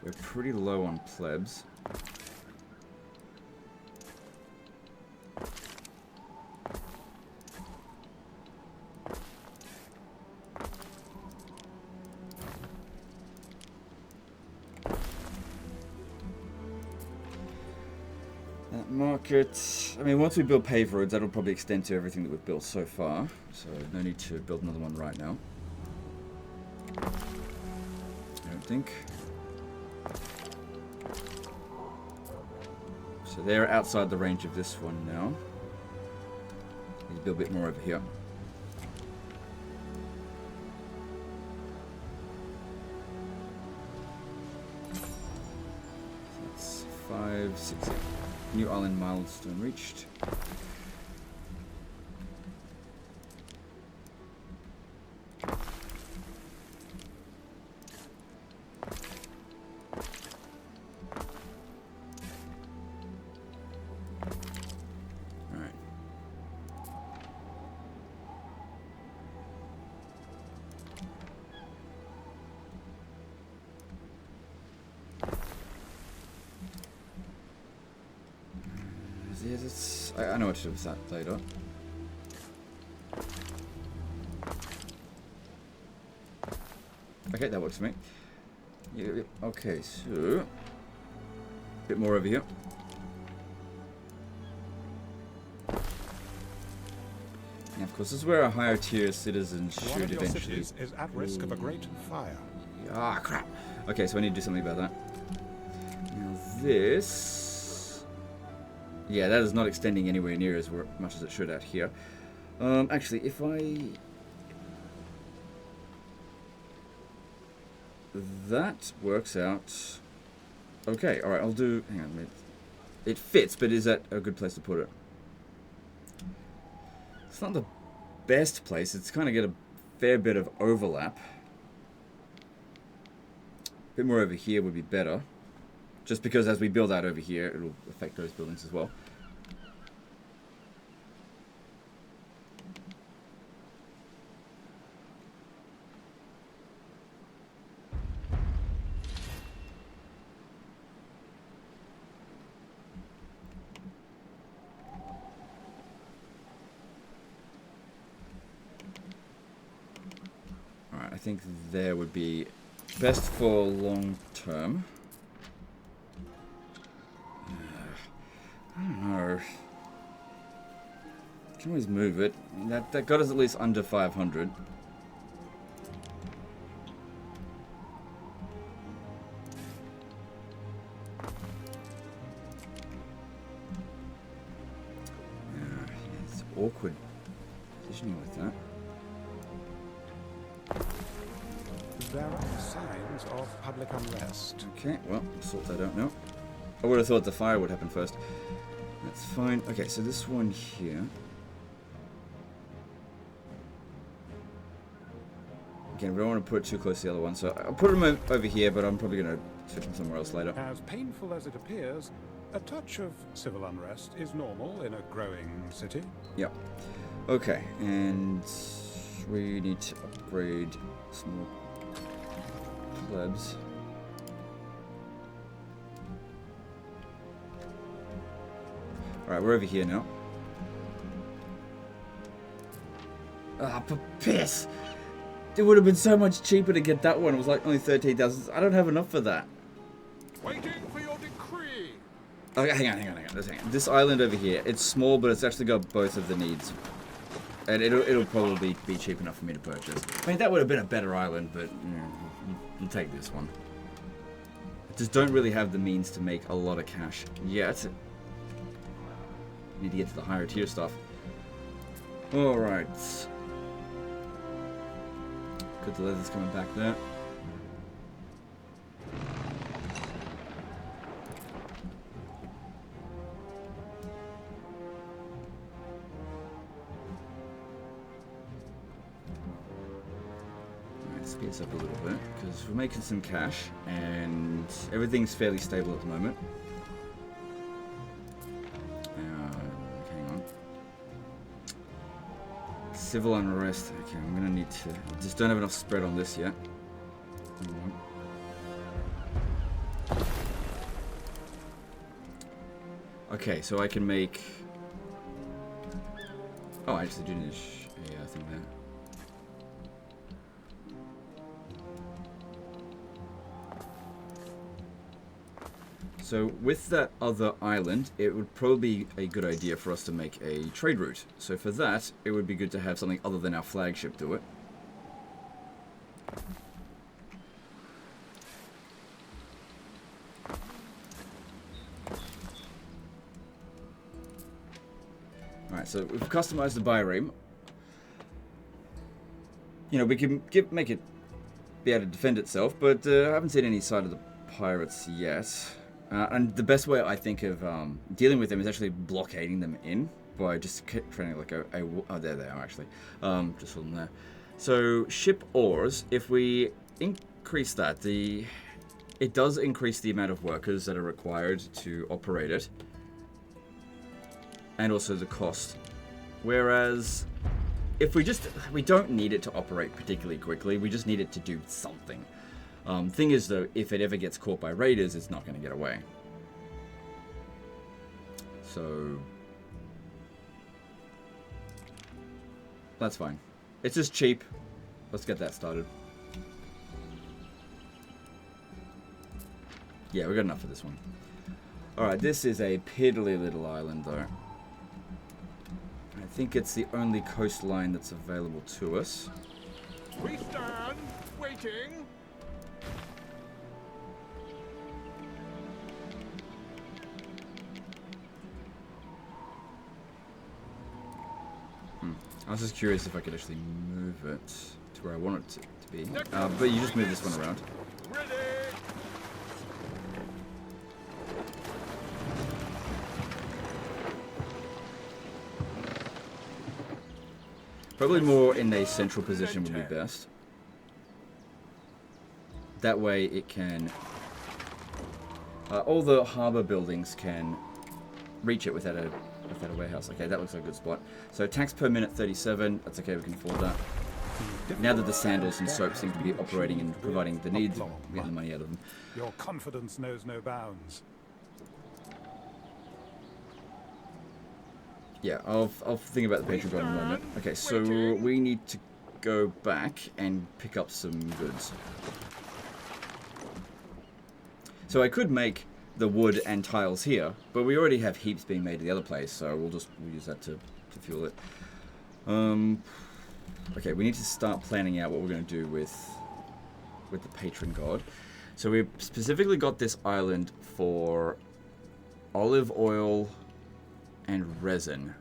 We're pretty low on plebs. That market, I mean, once we build paved roads, that'll probably extend to everything that we've built so far. So no need to build another one right now. I don't think. So they're outside the range of this one now. Need to build a bit more over here. So that's 5, 6, 8. New island milestone reached. I know what to do with that later. Okay, that works for me. Yeah, okay, so... a bit more over here. Now, of course, this is where our higher tier citizens should eventually... One of your cities is at risk of a great fire. Ah, crap. Okay, so I need to do something about that. Now this... Yeah, that is not extending anywhere near as much as it should out here. Actually, if I... That works out... Okay, alright, I'll do... Hang on a minute. It fits, but is that a good place to put it? It's not the best place. It's kind of got a fair bit of overlap. A bit more over here would be better. Just because as we build out over here, it'll affect those buildings as well. Alright, I think there would be best for long term. I don't know. Can always move it. That got us at least under 500. It's awkward positioning with that. There are signs of public unrest. Okay, well, we'll sort that out now. I would have thought the fire would happen first. That's fine. Okay, so this one here. Again, we don't want to put it too close to the other one, so I'll put them over here, but I'm probably going to switch them somewhere else later. As painful as it appears, a touch of civil unrest is normal in a growing city. Yep. Okay, and we need to upgrade some more plebs. Alright, we're over here now. Ah, piss! It would have been so much cheaper to get that one. It was like only 13,000. I don't have enough for that. Waiting for your decree. Okay, hang on. Just hang on. This island over here, it's small, but it's actually got both of the needs. And it'll probably be cheap enough for me to purchase. I mean, that would have been a better island, but you'll take this one. I just don't really have the means to make a lot of cash yet. Need to get to the higher tier stuff. Alright. Good, the leather's coming back there. Alright, speed us up a little bit, because we're making some cash, and everything's fairly stable at the moment. Civil unrest. Okay, I'm gonna need to... Just don't have enough spread on this yet. Okay, so I can make... Oh, I actually do need a thing there. So with that other island, it would probably be a good idea for us to make a trade route. So for that, it would be good to have something other than our flagship do it. Alright, so we've customized the bireme. You know, we can make it be able to defend itself, but I haven't seen any side of the pirates yet. And the best way I think of dealing with them is actually blockading them in by just trying to like oh, there they are actually. Just hold them there. So ship ores, if we increase that, it does increase the amount of workers that are required to operate it, and also the cost. Whereas if we don't need it to operate particularly quickly, we just need it to do something. Thing is though, if it ever gets caught by raiders, it's not going to get away. So that's fine. It's just cheap. Let's get that started. Yeah, we got enough for this one. Alright, this is a piddly little island though. I think it's the only coastline that's available to us. We stand waiting. I was just curious if I could actually move it to where I want it to be. But you just move this one around. Ready! Probably more in a central position would be best. That way it can... all the harbour buildings can reach it without a warehouse. Okay, that looks like a good spot. So tax per minute 37. That's okay, we can afford that. Now that the sandals and soap seem to be operating and providing the needs, we get the money out of them. Your confidence knows no bounds. Yeah, I'll think about the patron god in a moment. Okay, so we need to go back and pick up some goods. So I could make the wood and tiles here, but we already have heaps being made at the other place, so we'll use that to fuel it. Okay, we need to start planning out what we're going to do with the patron god. So we've specifically got this island for olive oil and resin.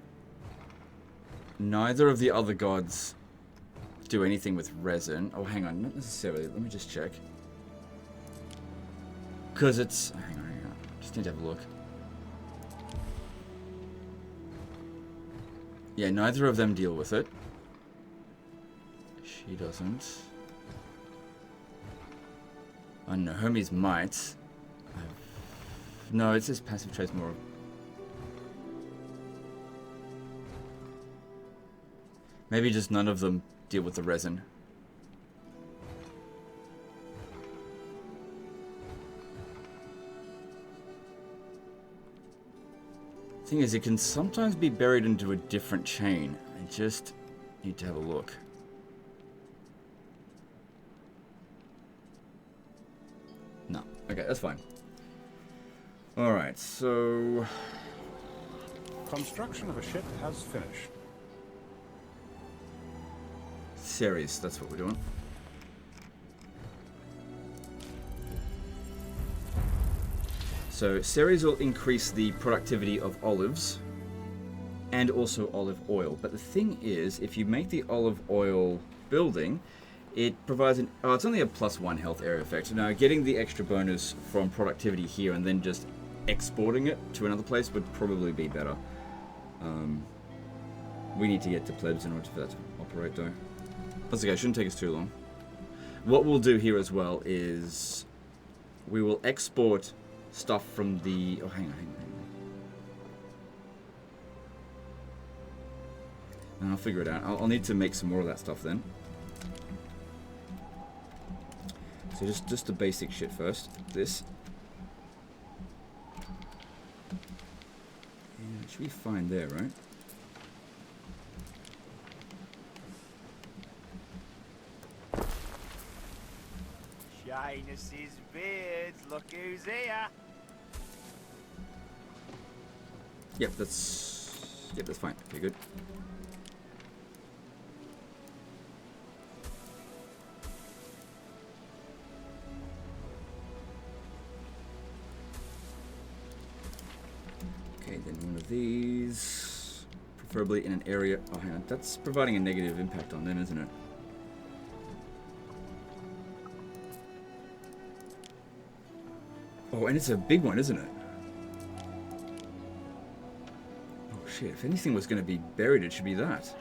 Neither of the other gods do anything with resin. Oh, hang on, not necessarily. Let me just check. Because it's... Hang on. Just need to have a look. Yeah, neither of them deal with it. She doesn't. I don't know, Hermes might. No, it says passive traits more. Maybe just none of them deal with the resin. Thing is, it can sometimes be buried into a different chain. I just need to have a look. No. Okay, that's fine. Alright, so... Construction of a ship has finished. Ceres, that's what we're doing. So Ceres will increase the productivity of olives and also olive oil. But the thing is, if you make the olive oil building, it provides an... Oh, it's only a +1 health area effect. Now, getting the extra bonus from productivity here and then just exporting it to another place would probably be better. We need to get to plebs in order for that to operate, though. That's okay, it shouldn't take us too long. What we'll do here as well is we will export stuff from the... Oh, hang on. And I'll figure it out. I'll need to make some more of that stuff then. So just the basic shit first. This. Yeah, it should be fine there, right? Shyness's beards, look who's here. Yep, that's fine. Okay, good. Okay, then one of these, preferably in an area. Oh, hang on, that's providing a negative impact on them, isn't it? Oh, and it's a big one, isn't it? Oh shit, if anything was going to be buried, it should be that.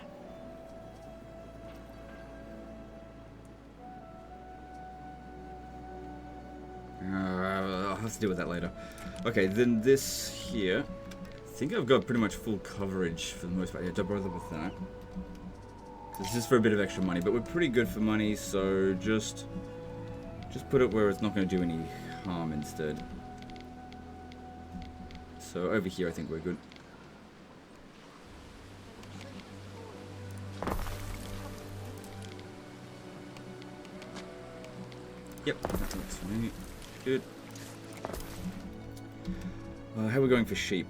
I'll have to deal with that later. Okay, then this here. I think I've got pretty much full coverage for the most part. Yeah, don't bother with that. This is for a bit of extra money, but we're pretty good for money, so just put it where it's not going to do any harm instead. So over here I think we're good. Yep, that works for me. Good. How are we going for sheep?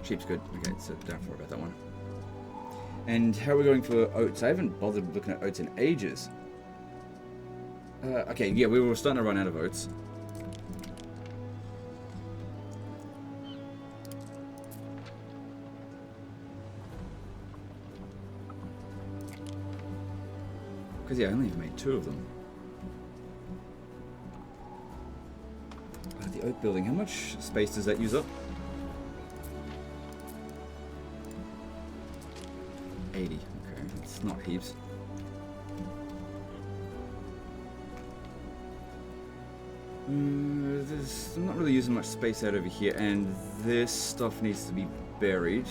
Sheep's good. Okay, so don't worry about that one. And how are we going for oats? I haven't bothered looking at oats in ages. Okay, yeah, we were starting to run out of oats. Because yeah, I only made 2 of them. The oak building, how much space does that use up? 80, okay, it's not heaps. I'm not really using much space out over here, and this stuff needs to be buried.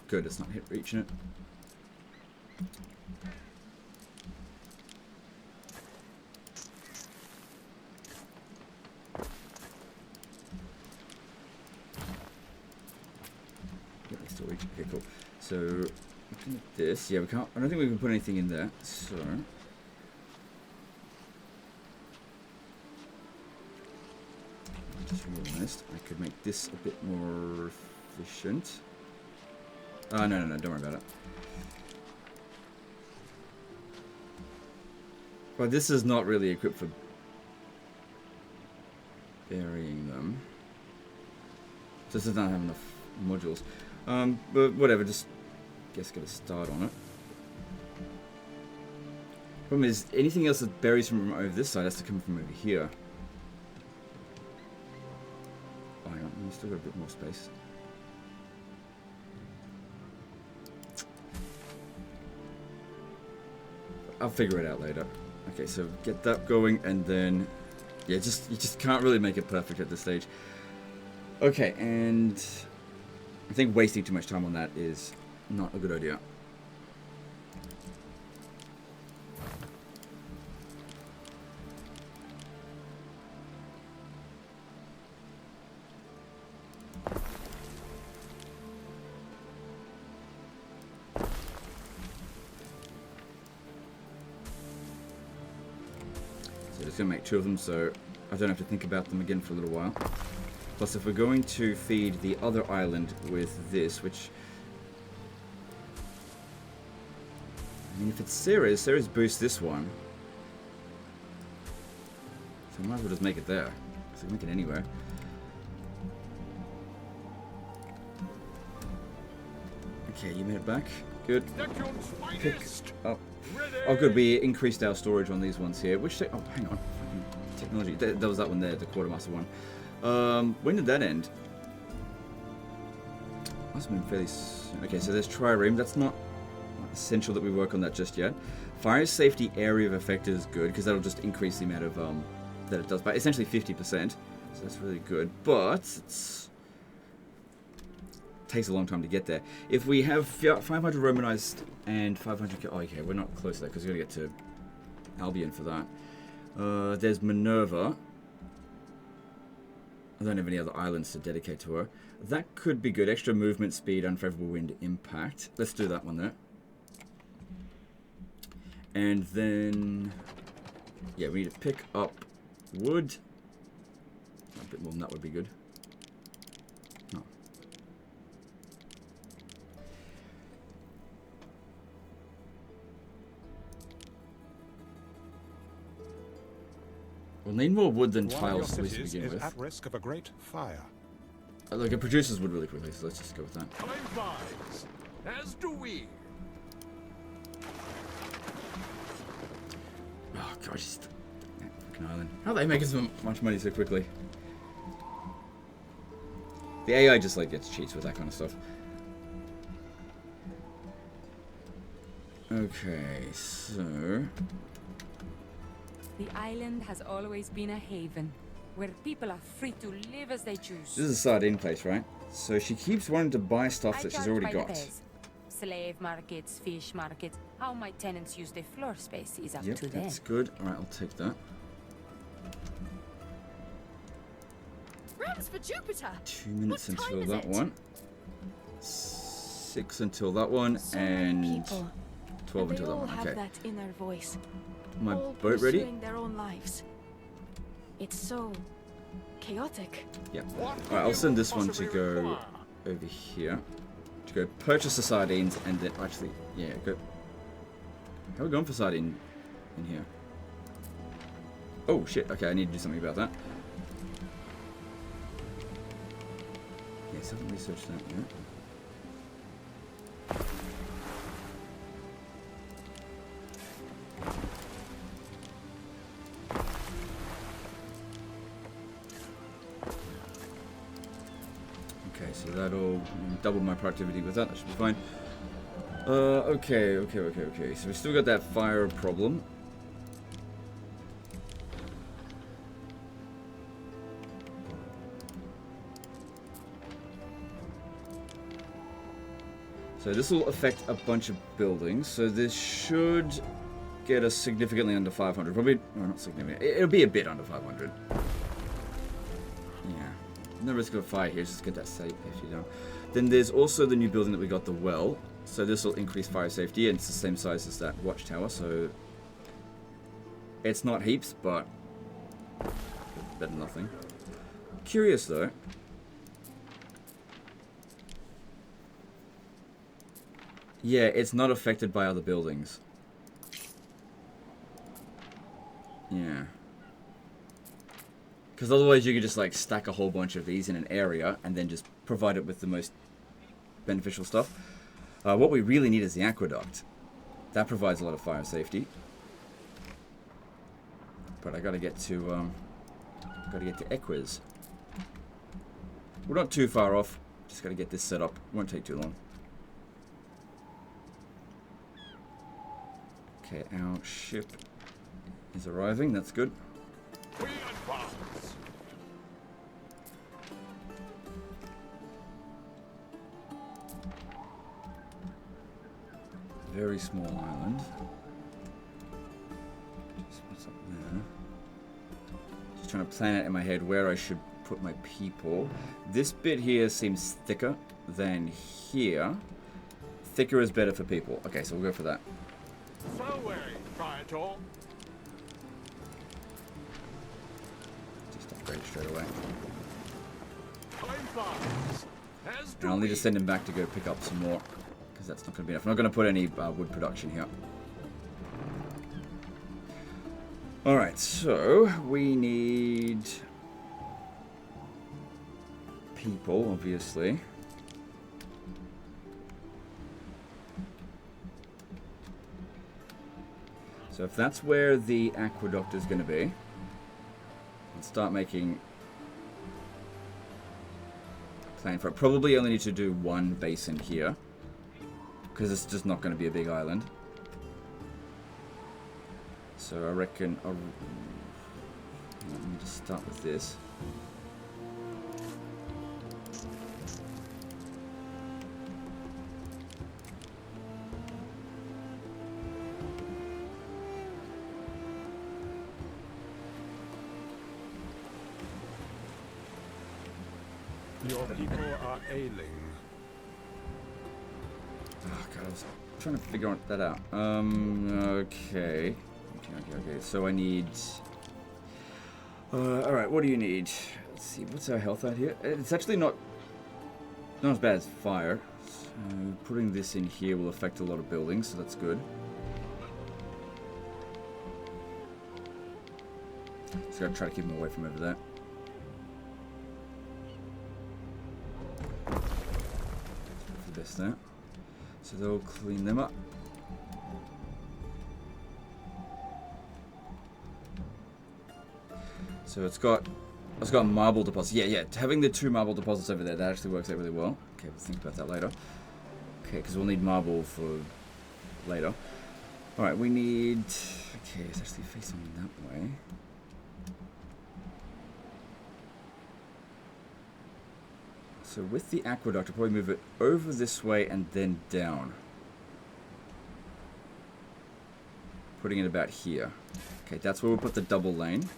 Good, it's not reaching it. Yeah, it's still reaching. Okay, cool. So, looking at this, yeah, we can't. I don't think we can put anything in there. So, I just realized I could make this a bit more efficient. Oh, no, don't worry about it. But this is not really equipped for burying them. This does not have enough modules. But whatever, just guess get a start on it. Problem is, anything else that buries from over this side has to come from over here. Oh, hang on, we still got a bit more space. I'll figure it out later. Okay, so get that going, and then yeah, you just can't really make it perfect at this stage. Okay, and I think wasting too much time on that is not a good idea. Just gonna make 2 of them, so I don't have to think about them again for a little while. Plus, if we're going to feed the other island with this, which I mean, if it's Ceres boosts this one, so I might as well just make it there. So we can make it anywhere. Okay, you made it back. Good. Pick up. Oh, good. We increased our storage on these ones here. Which? Oh, hang on. Technology. That was that one there, the quartermaster one. When did that end? Must have been fairly soon. Okay, so there's trireme. That's not essential that we work on that just yet. Fire safety area of effect is good because that'll just increase the amount of that it does by essentially 50%. So that's really good. But it's takes a long time to get there. If we have 500 Romanized and 500... Oh, okay, we're not close to that because we've got to get to Albion for that. There's Minerva. I don't have any other islands to dedicate to her. That could be good. Extra movement speed, unfavorable wind impact. Let's do that one there. And then... yeah, we need to pick up wood. A bit more than that would be good. Oh. We'll need more wood than tiles at least to begin with. At risk of a great fire. Look, it produces wood really quickly, so let's just go with that. Time flies, as do we. Oh gosh, just fucking island. How are they making so much money so quickly? The AI just like gets cheats with that kind of stuff. Okay, so The island has always been a haven, where people are free to live as they choose. this is a sardine place, right? So she keeps wanting to buy stuff that she's already got. Slave markets, fish markets. How my tenants use their floor space is up Yep, to them. that's good. Alright, I'll take that. Rams for Jupiter! 2 minutes What time until is that it? one. 6 until that one, So many and people, 12 and they until that all one. have Okay. that inner voice. My all boat ready? pursuing their own lives. It's so chaotic. Yeah. What Alright, could I'll you send this one to possibly go require? over here. To go purchase the sardines and then actually, yeah, go. How are we going for sardine in here? Oh shit, okay, I need to do something about that. Yes, I haven't researched that yet. that'll double my productivity with that. That should be fine. Okay. So we still got that fire problem. So this will affect a bunch of buildings. So this should get us significantly under 500. Probably, no, not significant. It'll be a bit under 500. Yeah. No risk of a fire here. Just get that safe if you don't. Then there's also the new building that we got, the well. So this will increase fire safety, and it's the same size as that watchtower. So it's not heaps, but better than nothing. Curious though. Yeah, it's not affected by other buildings. Yeah. Because otherwise you could just like stack a whole bunch of these in an area and then just provide it with the most beneficial stuff. What we really need is the aqueduct. That provides a lot of fire safety. But I gotta get to Equiz. We're not too far off. Just gotta get this set up. Won't take too long. Okay, our ship is arriving. That's good. We advance. Very small island. What's up there? Just trying to plan it in my head where I should put my people. This bit here seems thicker than here. Thicker is better for people. Okay, so we'll go for that. So try it all. Just upgrade it straight away. Time flies. As And I'll need to send him back to go pick up some more, because that's not going to be enough. I'm not going to put any wood production here. Alright, so we need people, obviously. So if that's where the aqueduct is going to be, let's start making a plan for it. Probably only need to do one basin here, because it's just not going to be a big island. So I reckon let me just start with this. Your people are ailing. Oh god, I was trying to figure that out. Okay. So I need... Alright, what do you need? Let's see, what's our health out here? It's actually not as bad as fire. So putting this in here will affect a lot of buildings, so that's good. Just gotta try to keep them away from over there. For this there. So they'll clean them up. So it's got marble deposits. Yeah. Having the 2 marble deposits over there, that actually works out really well. Okay, we'll think about that later. Okay, because we'll need marble for later. Alright, we need... Okay, it's actually facing that way. So with the aqueduct, I'll probably move it over this way and then down. Putting it about here. Okay, that's where we'll put the double lane.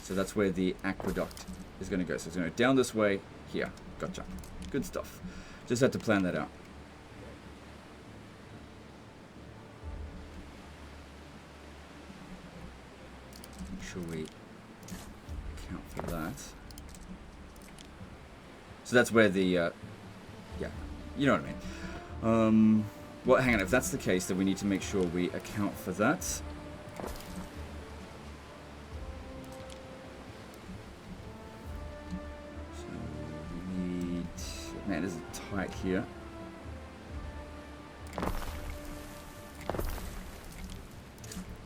So that's where the aqueduct is going to go. So it's going to go down this way, here. Gotcha. Good stuff. Just had to plan that out. Make sure we account for that. So that's where the, yeah, you know what I mean. Well, hang on, if that's the case, then we need to make sure we account for that. So we need, man, this is tight here.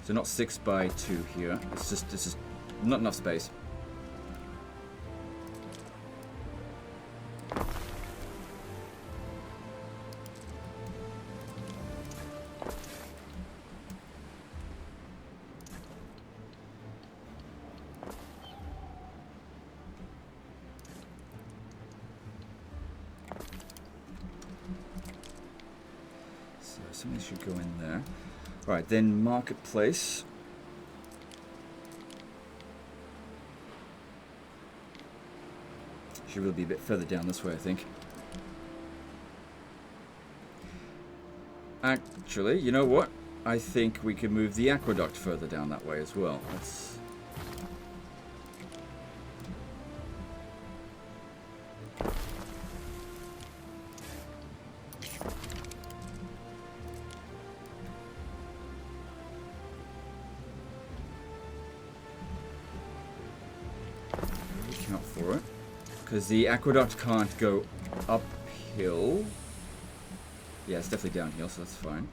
So not 6 by 2 here. It's just not enough space. something should go in there. Right, then marketplace. Should really be a bit further down this way, I think. Actually, you know what? I think we could move the aqueduct further down that way as well. Let's... Count for it. Because the aqueduct can't go uphill. Yeah, it's definitely downhill, so that's fine.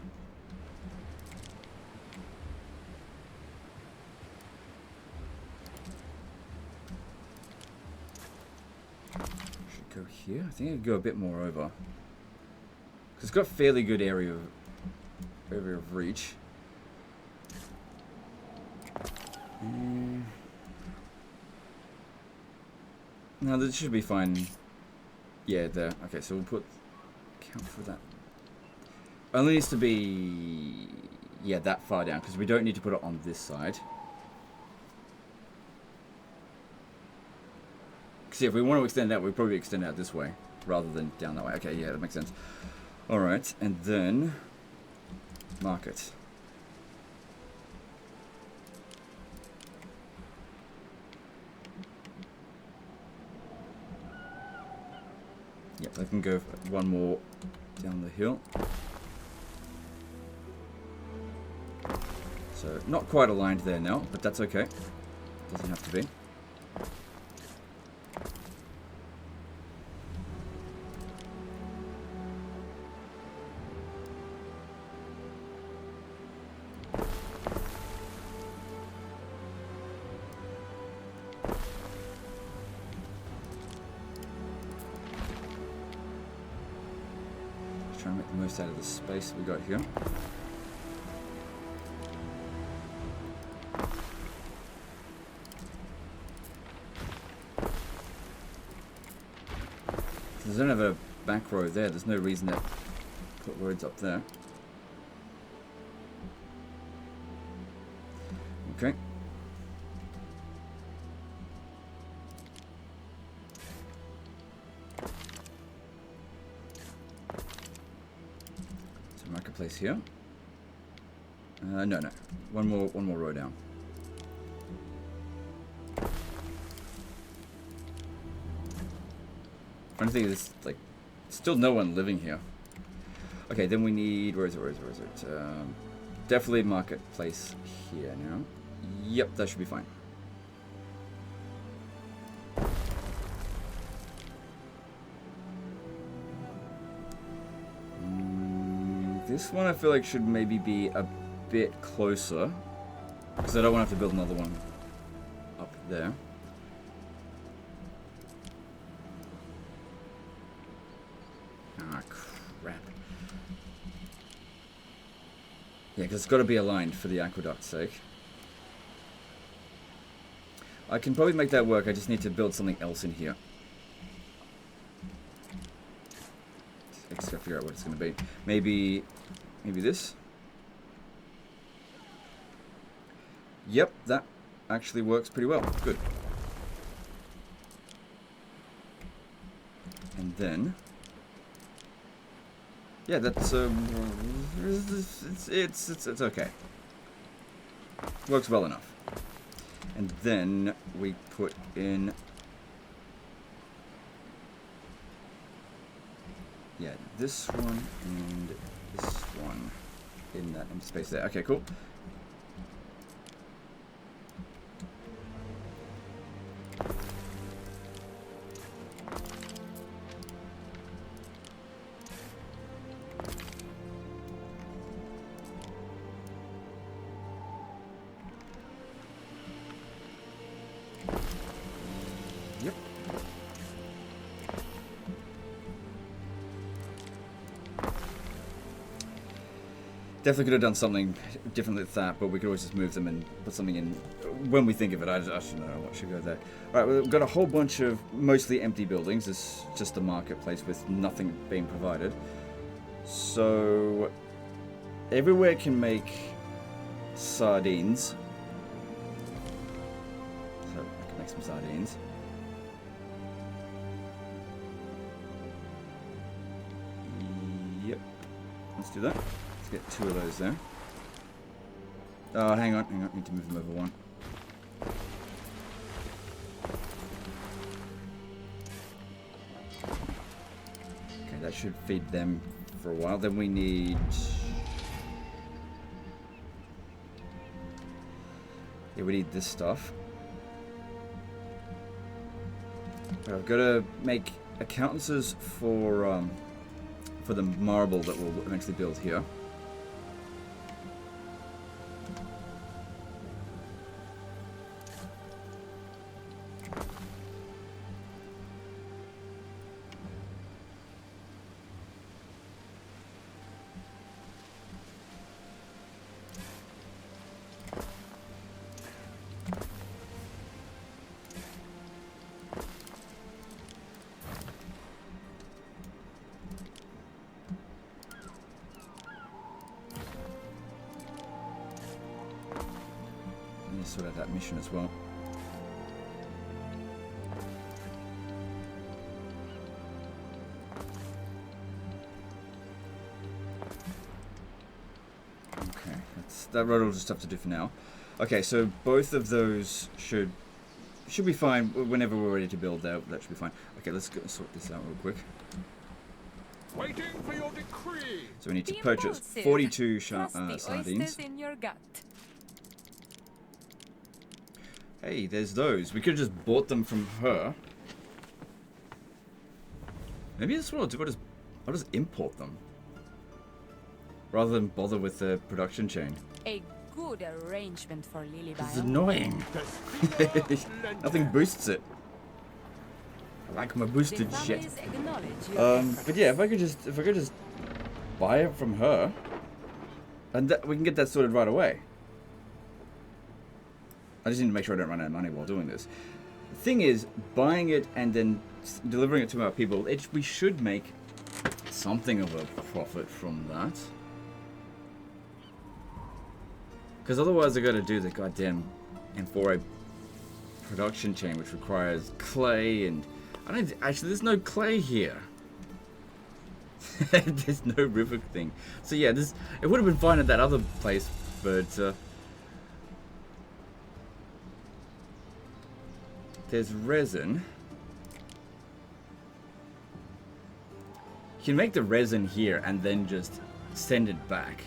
Should go here. I think I could go a bit more over. Because it's got fairly good area of reach. No, this should be fine. Yeah, there. Okay, so we'll put count for that. Only needs to be, yeah, that far down, because we don't need to put it on this side. See, if we want to extend it out, we'll probably extend it out this way, rather than down that way. Okay, yeah, that makes sense. Alright, and then market. Yep, I can go one more down the hill. So, not quite aligned there now, but that's okay. Doesn't have to be. Try and make the most out of the space we got here. There's don't have a back row there. There's no reason to put roads up there. Okay. So marketplace here. No. One more row down. Funny thing is, like, still no one living here. Okay, then we need, where is it? Definitely marketplace here now. Yep, that should be fine. This one I feel like should maybe be a bit closer, because I don't want to have to build another one up there. Ah, crap. Yeah, because it's got to be aligned for the aqueduct's sake. I can probably make that work, I just need to build something else in here. I just gotta figure out what it's going to be. Maybe this? Yep, that actually works pretty well. Good. And then... yeah, that's it's okay. Works well enough. And then we put in, yeah, this one and this one in that empty space there. Okay, cool. Yep. Definitely could have done something differently with that, but we could always just move them and put something in when we think of it. I should know what should go there. Alright, we've got a whole bunch of mostly empty buildings. It's just a marketplace with nothing being provided. So everywhere can make sardines. So I can make some sardines. Yep. Let's do that. Let's get 2 of those there. Oh, hang on. Need to move them over 1. Okay, that should feed them for a while. Then we need... Yeah, we need this stuff. I've got to make accountances for the marble that we'll eventually build here. Sort out that mission as well. Okay, that road will just have to do for now. Okay, so both of those should be fine whenever we're ready to build. That should be fine. Okay, let's go sort this out real quick. Waiting for your decree. So we need to Be purchase impulsive. 42 Trust the sardines. oysters in your gut. Hey, there's those. We could have just bought them from her. Maybe that's what I'll do. I'll just import them. Rather than bother with the production chain. A good arrangement for Lily It's Bile. annoying. Nothing boosts it. I like my boosted The shit. families acknowledge your But yeah, if I could just buy it from her, and we can get that sorted right away. I just need to make sure I don't run out of money while doing this. The thing is, buying it and then delivering it to our people, we should make something of a profit from that. Because otherwise I got to do the goddamn M4A production chain, which requires clay, and actually there's no clay here. There's no river thing. So yeah, it would have been fine at that other place, but there's resin. You can make the resin here and then just send it back.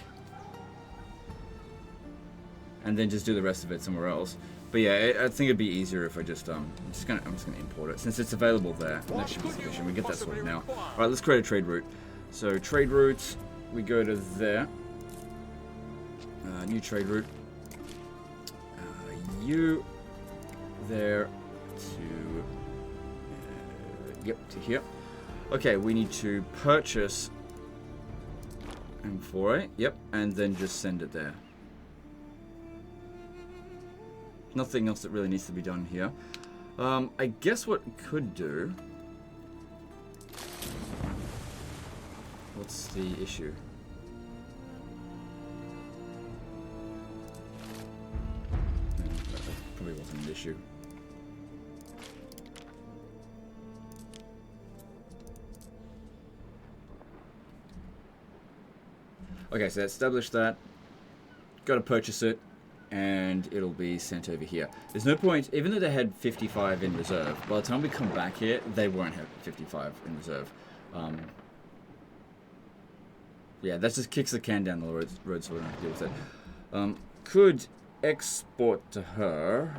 And then just do the rest of it somewhere else. But yeah, I think it'd be easier if I just I'm just gonna import it. Since it's available there, that should be sufficient. We get that sorted now. Alright, let's create a trade route. So trade route, we go to there. New trade route. You there to yep, to here. Okay, we need to purchase M4A, yep, and then just send it there. Nothing else that really needs to be done here. I guess what we could do... What's the issue? No, that probably wasn't an issue. Okay, so establish that. Got to purchase it, and it'll be sent over here. There's no point, even though they had 55 in reserve, by the time we come back here, they won't have 55 in reserve. Yeah, that just kicks the can down the road so we don't have to deal with it. Could export to her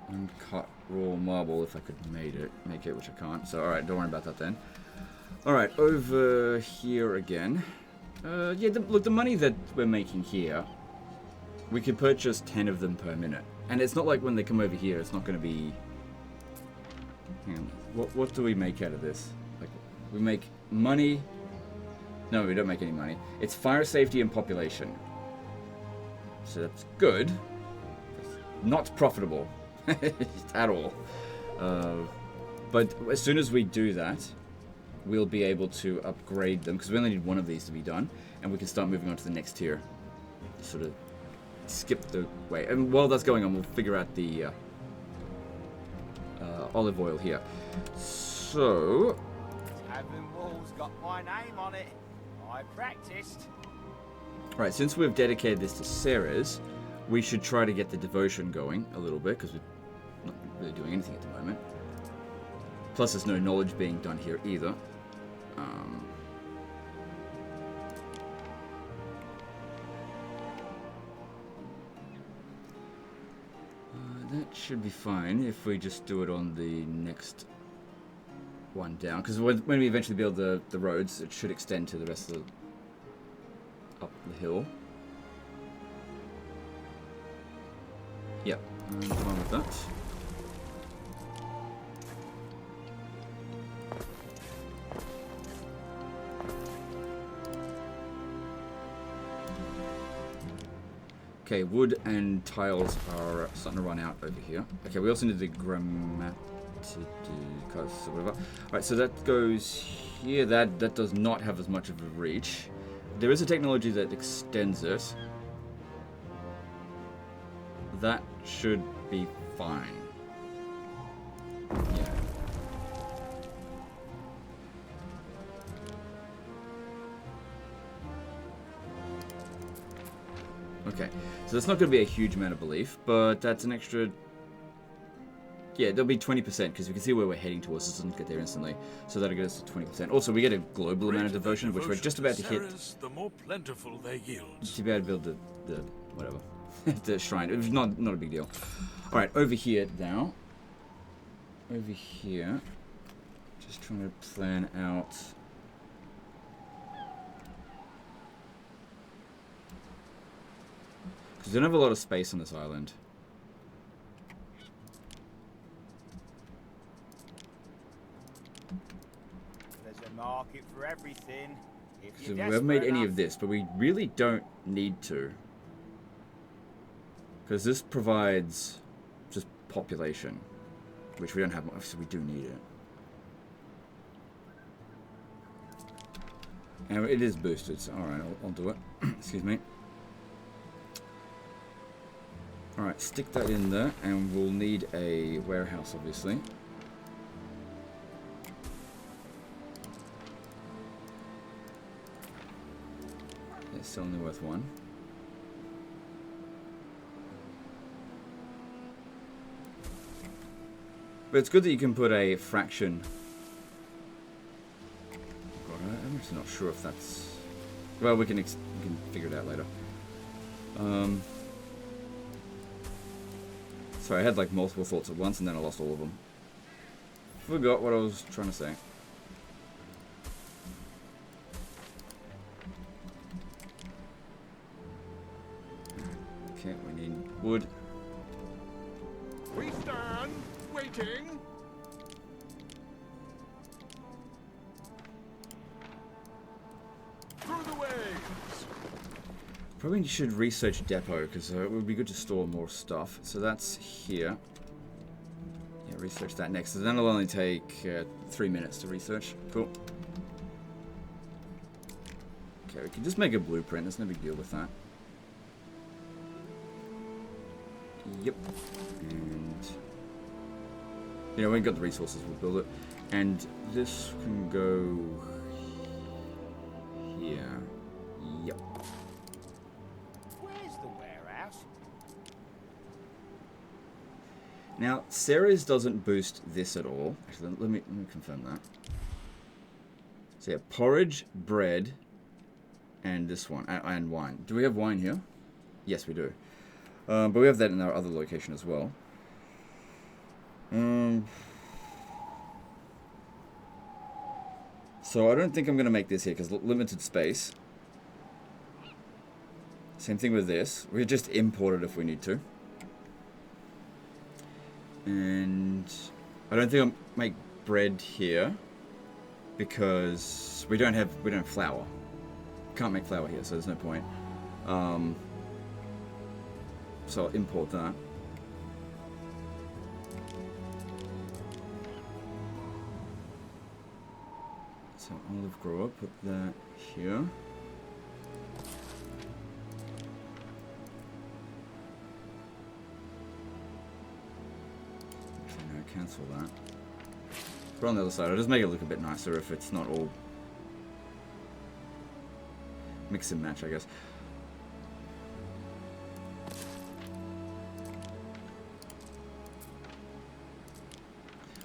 and cut raw marble if I could make it, which I can't. So, alright, don't worry about that then. Alright, over here again. Yeah, look, the money that we're making here, we could purchase 10 of them per minute. And it's not like when they come over here, it's not going to be... Hang on, what do we make out of this? Like, we make money... No, we don't make any money. It's fire safety and population. So that's good. It's not profitable. At all. But as soon as we do that, we'll be able to upgrade them, because we only need one of these to be done, and we can start moving on to the next tier. sort of skip the way. And while that's going on, we'll figure out the olive oil here. So, Tavern wall's got my name on it. I practiced. right, since we've dedicated this to Ceres, we should try to get the devotion going a little bit, because we're not really doing anything at the moment. Plus, there's no knowledge being done here either. That should be fine if we just do it on the next one down. Because when we eventually build the roads, it should extend to the rest of the... up the hill. Yep, I'm fine with that. Okay, wood and tiles are starting to run out over here. Okay, we also need the grammaticus or whatever. Alright, so that goes here. That does not have as much of a reach. There is a technology that extends it. That should be fine. Yeah. Okay, so that's not going to be a huge amount of belief, but that's an extra... Yeah, there'll be 20%, because we can see where we're heading towards. This doesn't get there instantly, so that'll get us to 20%. Also, we get a global amount of devotion, which we're just about to hit. The more plentiful their yields. To be able to build the whatever, the shrine. It was not a big deal. All right, over here now. Over here, just trying to plan out... Because we don't have a lot of space on this island. There's a market for everything. So we haven't made any of this, but we really don't need to. Because this provides just population, which we don't have much, so we do need it. And it is boosted, so alright, I'll do it. Excuse me. Alright, stick that in there, and we'll need a warehouse, obviously. It's only worth one. But it's good that you can put a fraction. God, I'm actually not sure if that's... Well, we can figure it out later. Sorry, I had like multiple thoughts at once and then I lost all of them. Forgot what I was trying to say. Okay, we need wood. We stand waiting. Through the waves. Probably should research depot because it would be good to store more stuff. So that's here. Yeah, research that next. So then it'll only take 3 minutes to research. Cool. Okay, we can just make a blueprint. There's no big deal with that. Yep. And you know, when we've got the resources, we'll build it. And this can go here. Yep. Where's the warehouse? Now, Ceres doesn't boost this at all. Actually, let me confirm that. So yeah, porridge, bread, and this one, and wine. Do we have wine here? Yes, we do. But we have that in our other location as well. So I don't think I'm going to make this here because limited space. Same thing with this. We just import it if we need to. And I don't think I'll make bread here because we don't have flour. Can't make flour here, so there's no point. So I'll import that. So olive grower, put that here. going to cancel that. But on the other side, I'll just make it look a bit nicer if it's not all mix and match, I guess.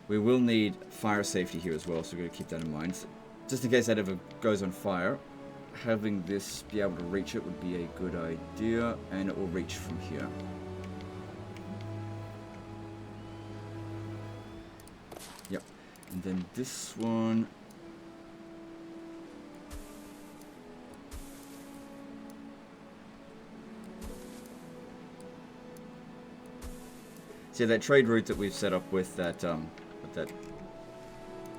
We will need fire safety here as well, so we're going to keep that in mind. Just in case that ever goes on fire, having this be able to reach it would be a good idea, and it will reach from here. Yep. And then this one... See, that trade route that we've set up with that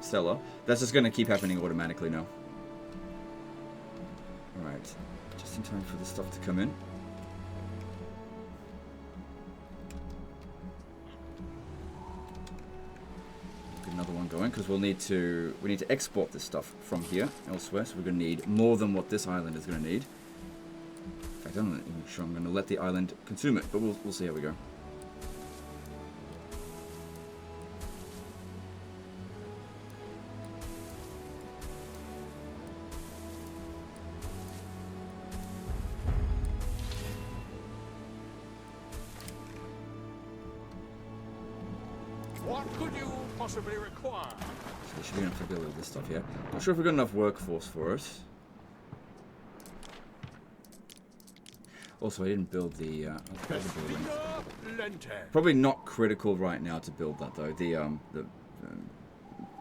seller, that's just going to keep happening automatically now. Alright, just in time for the stuff to come in. Get another one going, because we need to export this stuff from here elsewhere, so we're going to need more than what this island is going to need. In fact, I'm not even sure I'm going to let the island consume it, but we'll see how we go. What could you possibly require? So we should be enough to build all this stuff here. Not sure if we've got enough workforce for it. Also, I didn't build the other building. Probably not critical right now to build that though. The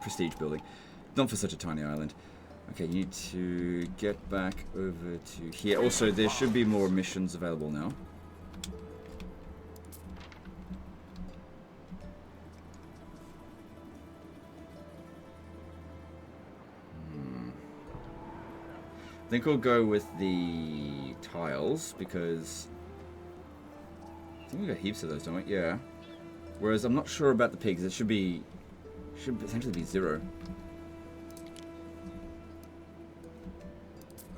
prestige building, not for such a tiny island. Okay, you need to get back over to here. Also, there should be more missions available now. I think we'll go with the tiles, because I think we got heaps of those, don't we? Yeah. Whereas I'm not sure about the pigs. It should essentially be 0.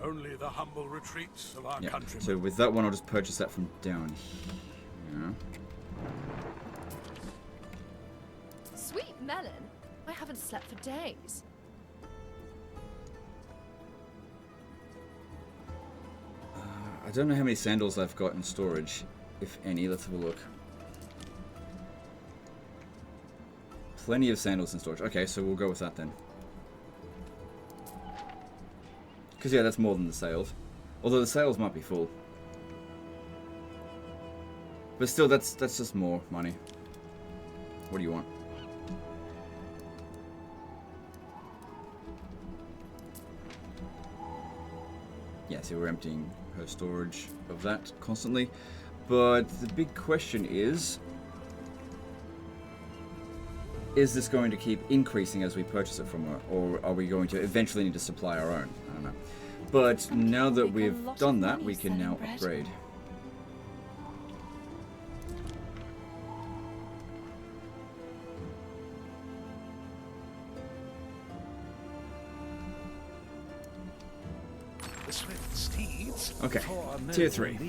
Only the humble retreats of our countrymen. So with that one, I'll just purchase that from down here. Sweet melon. I haven't slept for days. I don't know how many sandals I've got in storage, if any. Let's have a look. Plenty of sandals in storage. Okay, so we'll go with that then. Because, yeah, that's more than the sails. Although the sails might be full. But still, that's just more money. What do you want? Yeah, so we're emptying her storage of that constantly. But the big question is this going to keep increasing as we purchase it from her? Or are we going to eventually need to supply our own? I don't know. But now that we've done that, we can now upgrade. Okay, tier 3.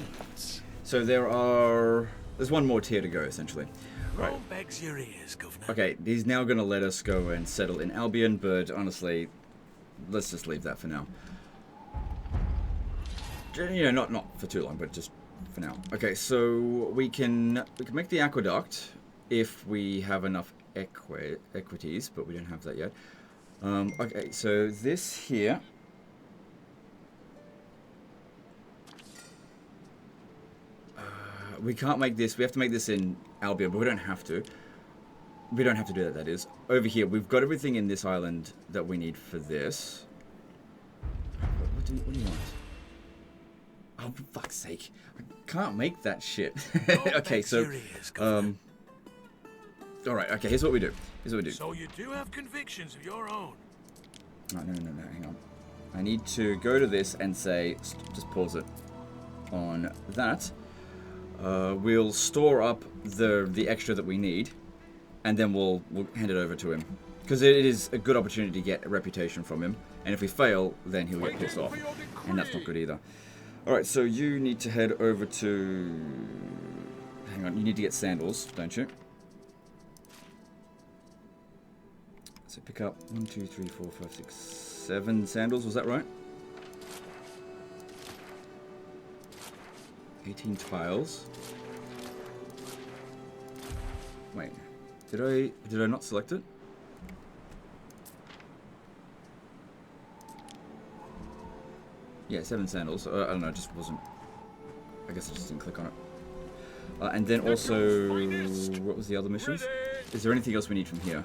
So there's one more tier to go, essentially. Right. Begs your ears, Governor. Okay, he's now going to let us go and settle in Albion, but honestly, let's just leave that for now. You know, not for too long, but just for now. Okay, so we can make the aqueduct if we have enough equities, but we don't have that yet. Okay, so this here. We can't make this. We have to make this in Albion, but we don't have to. We don't have to do that, that is. Over here, we've got everything in this island that we need for this. What do you want? Oh, for fuck's sake. I can't make that shit. Okay, so... Alright, okay, here's what we do. So you do have convictions of your own? No, hang on. I need to go to this and say... Just pause it. On that... we'll store up the extra that we need, and then we'll hand it over to him. Because it is a good opportunity to get a reputation from him, and if we fail, then he'll get pissed off. And that's not good either. Alright, so you need to head over to... Hang on, you need to get sandals, don't you? So pick up 1, 2, 3, 4, 5, 6, 7 sandals. Was that right? 18 tiles. Wait, did I not select it? Yeah, 7 sandals. I don't know, it just wasn't. I guess I just didn't click on it. And then also, what was the other missions? Is there anything else we need from here?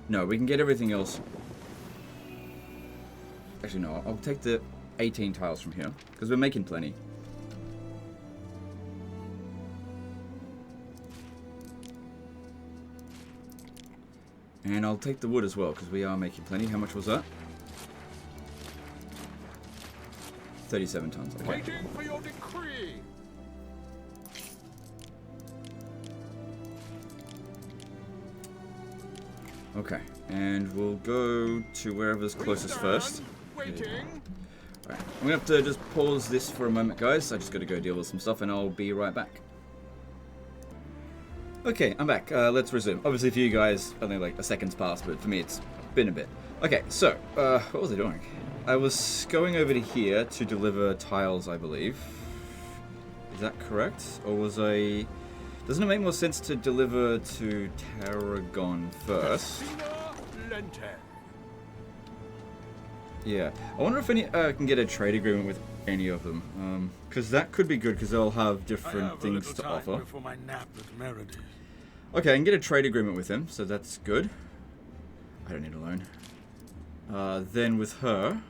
No, we can get everything else. Actually, no, I'll take the 18 tiles from here, because we're making plenty. And I'll take the wood as well, because we are making plenty. How much was that? 37 tons. Okay. Waiting for your decree. Okay, and we'll go to wherever's closest first. Waiting. Alright, I'm gonna have to just pause this for a moment, guys. I just gotta go deal with some stuff, and I'll be right back. Okay, I'm back. Let's resume. Obviously, for you guys, only like a second's passed, but for me, it's been a bit. Okay, so, what was I doing? I was going over to here to deliver tiles, I believe. Is that correct? Or was I... Doesn't it make more sense to deliver to Tarragon first? Yeah. I wonder if any can get a trade agreement with any of them. Because that could be good, because they'll have different things to offer. My nap at Meredith. Okay, I can get a trade agreement with him, so that's good. I don't need a loan. Then with her...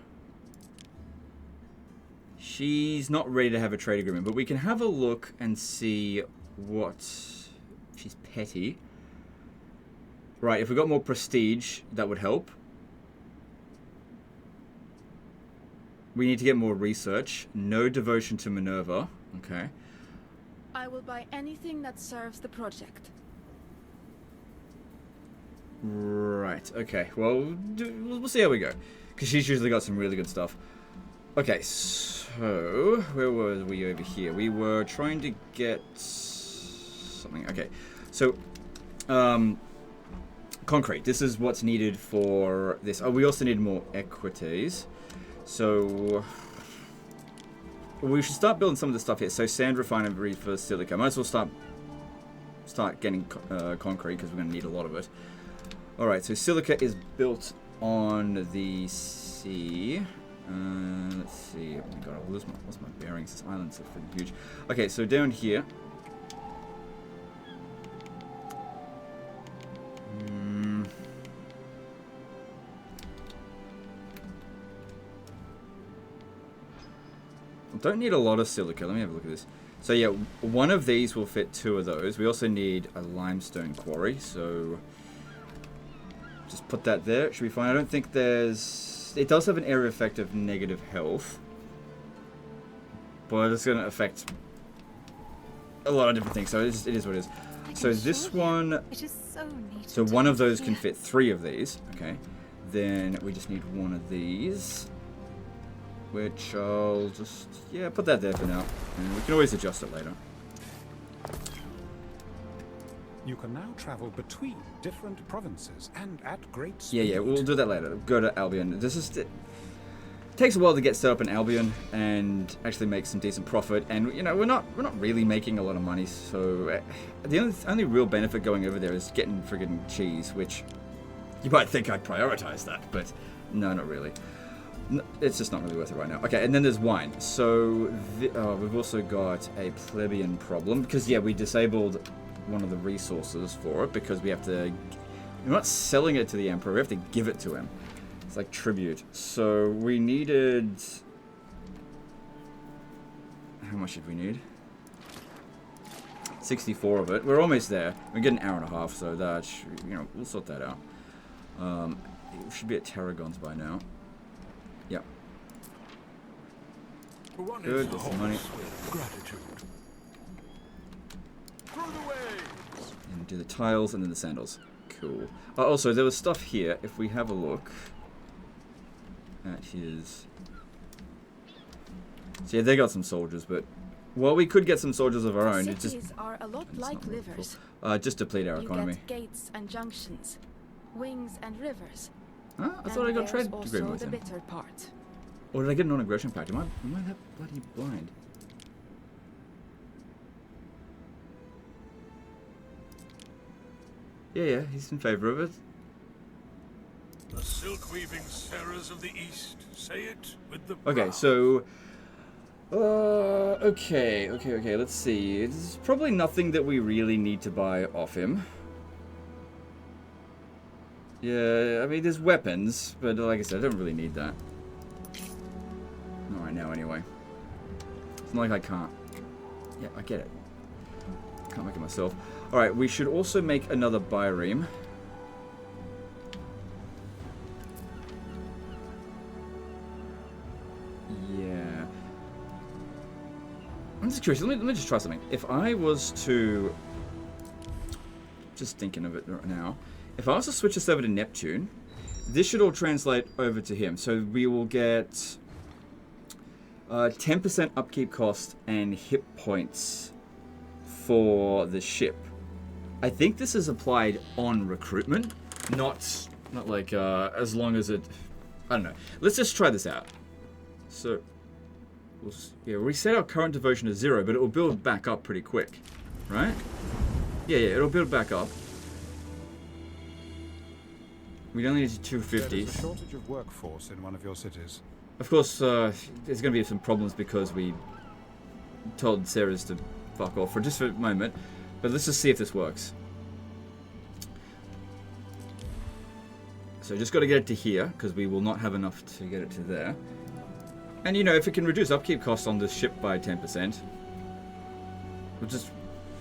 She's not ready to have a trade agreement, but we can have a look and see what... She's petty. Right, if we got more prestige, that would help. We need to get more research. No devotion to Minerva. Okay. I will buy anything that serves the project. Right, okay. Well, we'll see how we go. Because she's usually got some really good stuff. Okay, so... Where were we over here? We were trying to get... something. Okay, so... concrete. This is what's needed for this. Oh, we also need more equities. So... We should start building some of the stuff here. So, sand refinery for silica. Might as well start getting concrete, because we're going to need a lot of it. Alright, so silica is built on the sea. Let's see. Oh my god, I've lost my bearings. This island's so freaking huge. Okay, so down here. Don't need a lot of silica. Let me have a look at this. So yeah, one of these will fit 2 of those. We also need a limestone quarry, so just put that there. Should be fine. I don't think there's... It does have an area effect of negative health, but it's going to affect a lot of different things, so it is what it is. So this one... It is so neat. So one of those can fit 3 of these. Okay. Then we just need 1 of these, which I'll just... Yeah, put that there for now. And we can always adjust it later. You can now travel between different provinces and at great speed. Yeah, we'll do that later. Go to Albion. This is... It takes a while to get set up in Albion and actually make some decent profit. And, you know, we're not really making a lot of money, so... The only real benefit going over there is getting friggin' cheese, which... You might think I'd prioritize that, but no, not really. It's just not really worth it right now. Okay, and then there's wine. So, we've also got a plebeian problem, because, yeah, we disabled one of the resources for it, because we have to... We're not selling it to the Emperor, we have to give it to him. It's like tribute. So, we needed... How much did we need? 64 of it. We're almost there. We get an hour and a half, so that should, you know, we'll sort that out. It should be at Tarragon's by now. Yep. Good, get some money. Gratitude. Through the waves. And do the tiles and then the sandals. Cool. Also, there was stuff here. If we have a look at his... So yeah, they got some soldiers, but... Well, we could get some soldiers of our own. It just... Cities are a lot like livers. Just deplete our economy. You get gates and junctions, wings and rivers. Huh? I thought I got there's trade also agreement with the him. bitter part. Or did I get a non-aggression pact? Am I that bloody blind? Yeah, he's in favor of it. The silk-weaving Sarahs of the East. Say it with the Okay, brow. so... okay, let's see. It's probably nothing that we really need to buy off him. Yeah, I mean, there's weapons, but like I said, I don't really need that. Not right now, anyway. It's not like I can't. Yeah, I get it. Can't make it myself. Alright, we should also make another bireme. Yeah. I'm just curious. Let me just try something. If I was to... Just thinking of it right now. If I was to switch this over to Neptune, this should all translate over to him. So we will get 10% upkeep cost and hit points for the ship. I think this is applied on recruitment, not like as long as it... I don't know. Let's just try this out. So, we'll reset our current devotion to 0, but it will build back up pretty quick, right? Yeah, it'll build back up. We only need 250s. There is a shortage of workforce in one of your cities. Of course, there's going to be some problems because we told Sarah's to fuck off for just a moment. But let's just see if this works. So just got to get it to here, because we will not have enough to get it to there. And, you know, if it can reduce upkeep costs on this ship by 10%, we'll just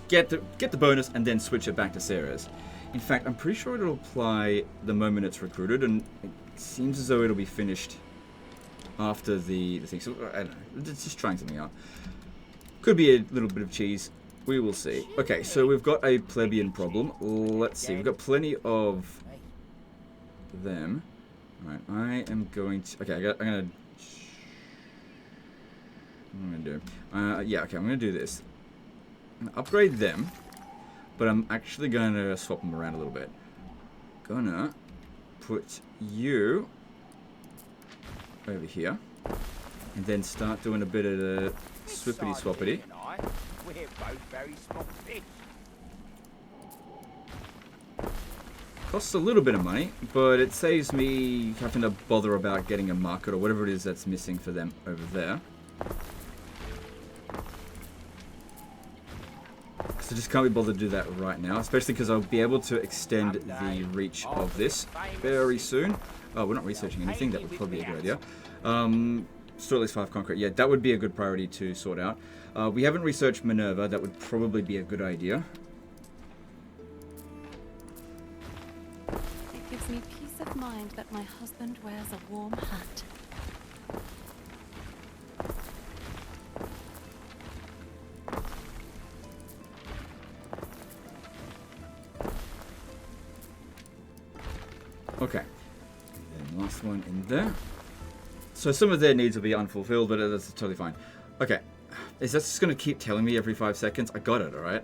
get the bonus and then switch it back to Sarah's. In fact, I'm pretty sure it'll apply the moment it's recruited, and it seems as though it'll be finished after the thing. So, I don't know. Just trying something out. Could be a little bit of cheese. We will see. Okay, so we've got a plebeian problem. Let's see. We've got plenty of them. Alright, I am going to... Okay, I'm going to... What am I going to do? Yeah, okay, I'm going to do this. I'm going to upgrade them, but I'm actually going to swap them around a little bit. Gonna put you over here, and then start doing a bit of the swippity-swappity. We're both very small fish. Costs a little bit of money, but it saves me having to bother about getting a market or whatever it is that's missing for them over there. So I just can't be bothered to do that right now, especially because I'll be able to extend the reach of this very soon. Oh, we're not researching anything. That would probably be a good idea. Store at least 5 concrete. Yeah, that would be a good priority to sort out. We haven't researched Minerva. That would probably be a good idea. It gives me peace of mind that my husband wears a warm hat. Okay. And then last one in there. So some of their needs will be unfulfilled, but that's totally fine. Okay. Is that just going to keep telling me every 5 seconds? I got it, alright?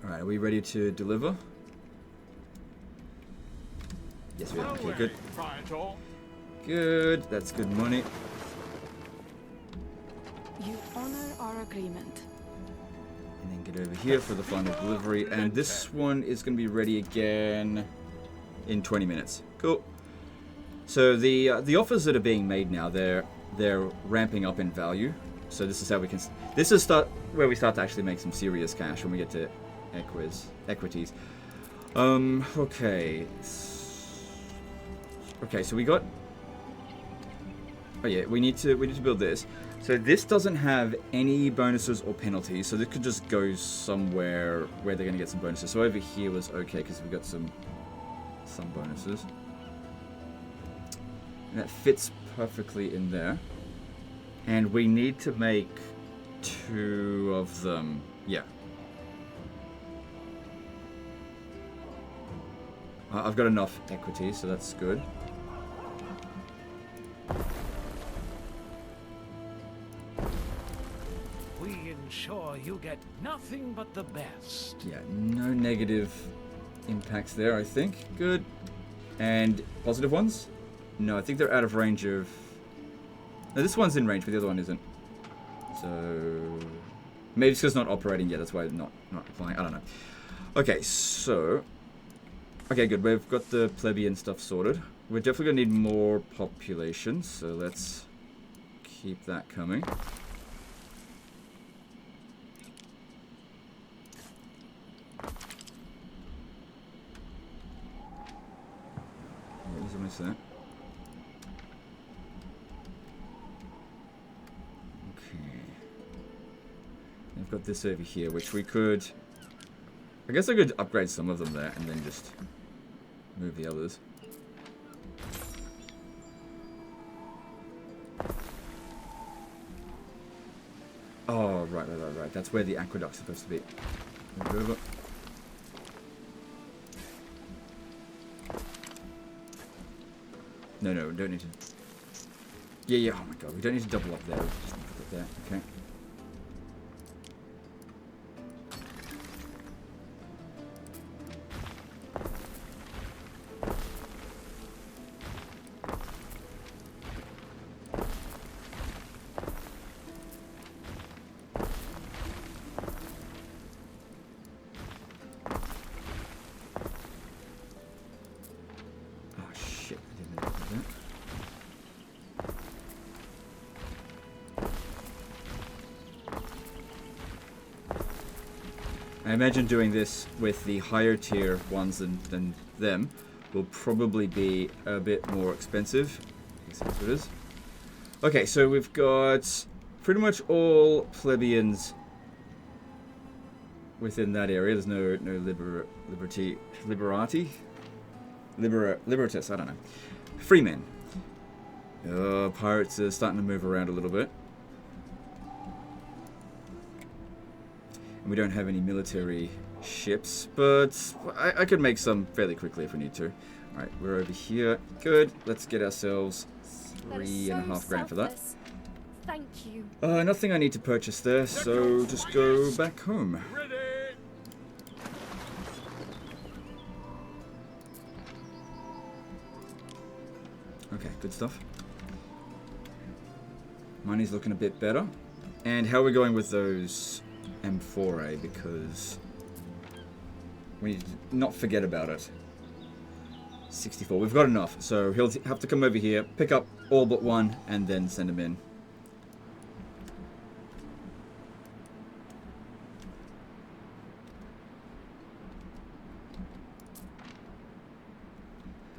Alright, are we ready to deliver? Yes, we are. Okay, good. Good. That's good money. You honor our agreement. And then get over here for the final delivery. And this one is going to be ready again in 20 minutes. Cool. So the offers that are being made now, they're ramping up in value. So this is how we can... This is where we start to actually make some serious cash when we get to equities. Okay. Okay, so we got... Oh yeah, we need to build this. So this doesn't have any bonuses or penalties, so this could just go somewhere where they're going to get some bonuses. So over here was okay because we got some bonuses. And that fits perfectly in there. And we need to make 2 of them. Yeah. I've got enough equity, so that's good. We ensure you get nothing but the best. Yeah, no negative impacts there, I think. Good. And positive ones? No, I think they're out of range of... No, this one's in range, but the other one isn't. So... Maybe it's because it's not operating yet, that's why I'm not applying. I don't know. Okay, so... Okay, good. We've got the plebeian stuff sorted. We're definitely going to need more population, so let's keep that coming. What is almost that? Okay. I've got this over here, which we could... I guess I could upgrade some of them there and then just move the others. Oh, right. That's where the aqueduct's supposed to be. Move over. No, we don't need to... Yeah, oh my god, we don't need to double up there. We just need to put it there, okay. I imagine doing this with the higher tier ones than them will probably be a bit more expensive. I guess that's what it is. Okay, so we've got pretty much all plebeians within that area. There's no liberatus, I don't know. Freemen. Pirates are starting to move around a little bit. And we don't have any military ships, but I could make some fairly quickly if we need to. Alright, we're over here. Good. Let's get ourselves 3.5 grand for that. Thank you. Nothing I need to purchase there, so just go back home. Okay, good stuff. Money's looking a bit better. And how are we going with those M4A? Because we need to not forget about it. 64. We've got enough, so he'll have to come over here, pick up all but one, and then send him in.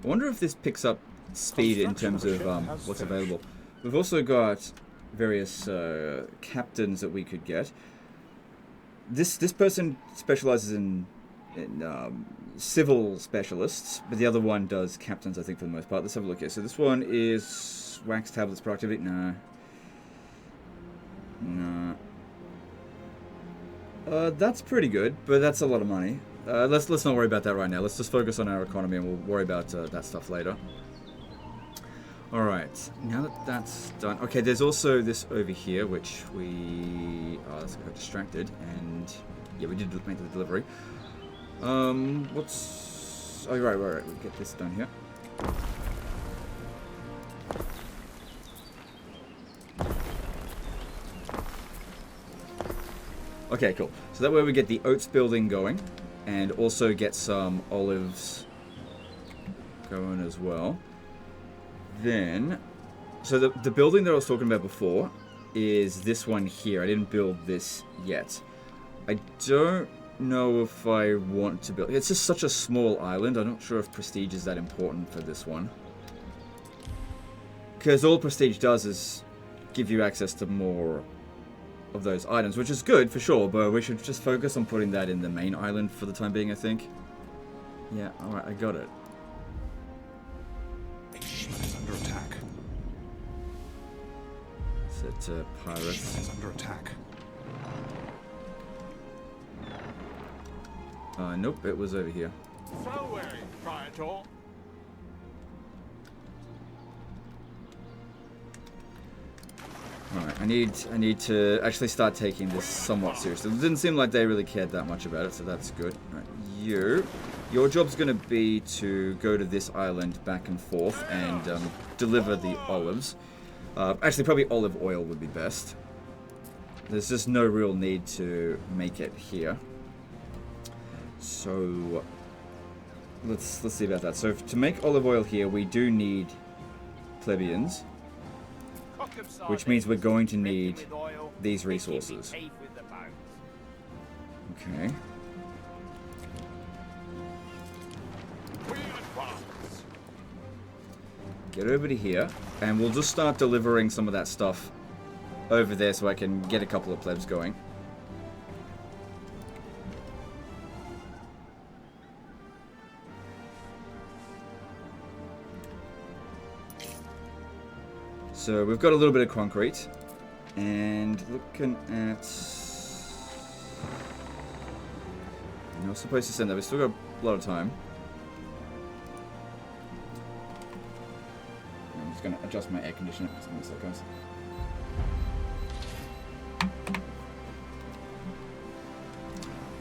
I wonder if this picks up speed in terms of what's available. We've also got various captains that we could get. This person specializes in civil specialists, but the other one does captains, I think, for the most part. Let's have a look here. So this one is wax tablets productivity. Nah. That's pretty good, but that's a lot of money. Let's not worry about that right now. Let's just focus on our economy, and we'll worry about that stuff later. All right. Now that that's done, okay. There's also this over here, which we let's got distracted, and yeah, we did make the delivery. What's... Oh, right. We'll get this done here. Okay, cool. So that way we get the oats building going, and also get some olives going as well. Then, so the building that I was talking about before is this one here. I didn't build this yet. I don't know if I want to build... It's just such a small island. I'm not sure if prestige is that important for this one. Because all prestige does is give you access to more of those items, which is good for sure, but we should just focus on putting that in the main island for the time being, I think. Yeah, alright, I got it. A ship is under attack. Set pirates. Ship is under attack. Nope, it was over here. So weary, Priator. Alright, I need to actually start taking this somewhat seriously. It didn't seem like they really cared that much about it, so that's good. Alright, your job's going to be to go to this island back and forth and deliver the olives. Actually, probably olive oil would be best. There's just no real need to make it here. So let's see about that. So to make olive oil here, we do need plebeians, which means we're going to need these resources. Okay. Get over to here, and we'll just start delivering some of that stuff over there so I can get a couple of plebs going. So we've got a little bit of concrete, and looking at... You're not supposed to send that, we've still got a lot of time. I'm just going to adjust my air conditioner. Just give me a sec, guys.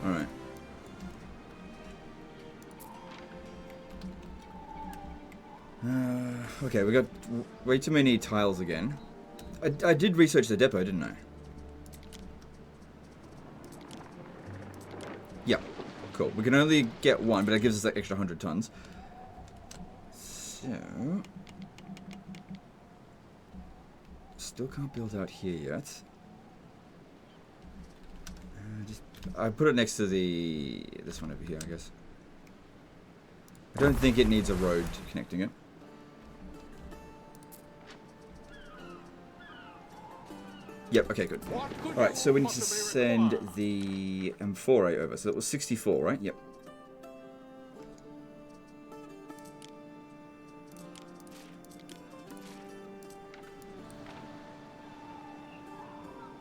Alright. Okay, we got way too many tiles again. I did research the depot, didn't I? Yeah, cool. We can only get one, but that gives us that extra 100 tons. So... Still can't build out here yet. I put it next to this one over here, I guess. I don't think it needs a road connecting it. Yep, okay, good. Alright, so we need to send the amphora over. So that was 64, right? Yep.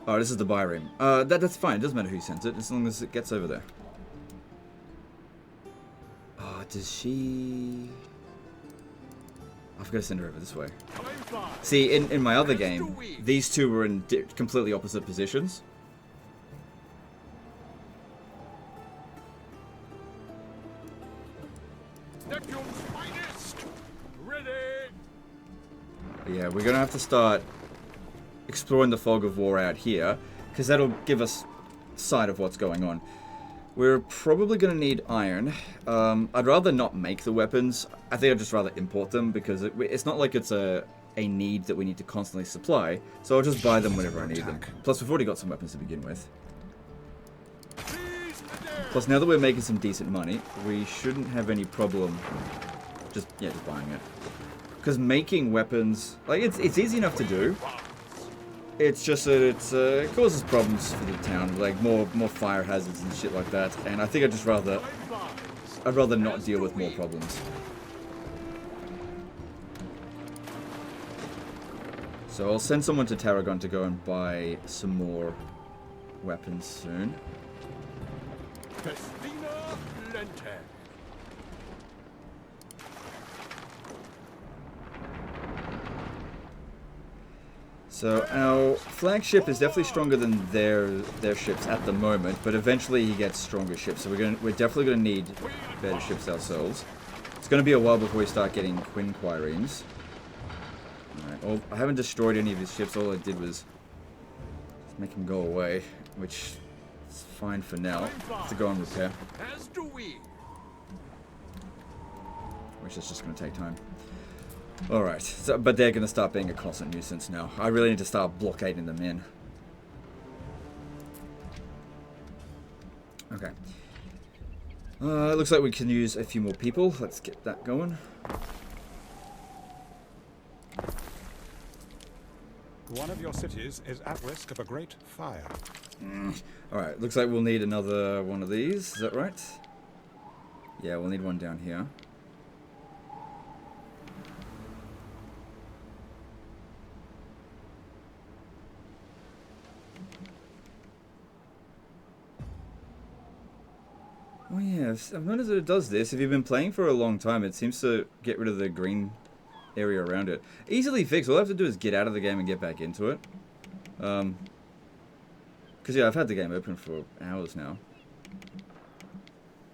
Oh, this is the Byrame. That's fine. It doesn't matter who sends it, as long as it gets over there. Oh, does she... I've got to send her over this way. See, in my other game, these two were in completely opposite positions. Yeah, we're gonna have to start exploring the fog of war out here, because that'll give us sight of what's going on. We're probably going to need iron. I'd rather not make the weapons. I think I'd just rather import them, because it's not like it's a need that we need to constantly supply, so I'll just buy them whenever I need them. Plus, we've already got some weapons to begin with. Plus, now that we're making some decent money, we shouldn't have any problem just buying it. Because making weapons, like, it's easy enough to do. It's just that it causes problems for the town, like more fire hazards and shit like that. And I think I'd rather not deal with more problems. So I'll send someone to Tarragon to go and buy some more weapons soon. So our flagship is definitely stronger than their ships at the moment, but eventually he gets stronger ships. So we're definitely gonna need better ships ourselves. It's gonna be a while before we start getting Quinquirines. Alright, well, I haven't destroyed any of his ships. All I did was just make him go away, which is fine for now. To go and repair. Which is just gonna take time. Alright, so, but they're going to start being a constant nuisance now. I really need to start blockading them in. Okay. It looks like we can use a few more people. Let's get that going. One of your cities is at risk of a great fire. Alright, looks like we'll need another one of these. Is that right? Yeah, we'll need one down here. Oh yeah, I've noticed that it does this. If you've been playing for a long time, it seems to get rid of the green area around it. Easily fixed. All I have to do is get out of the game and get back into it. Because, yeah, I've had the game open for hours now.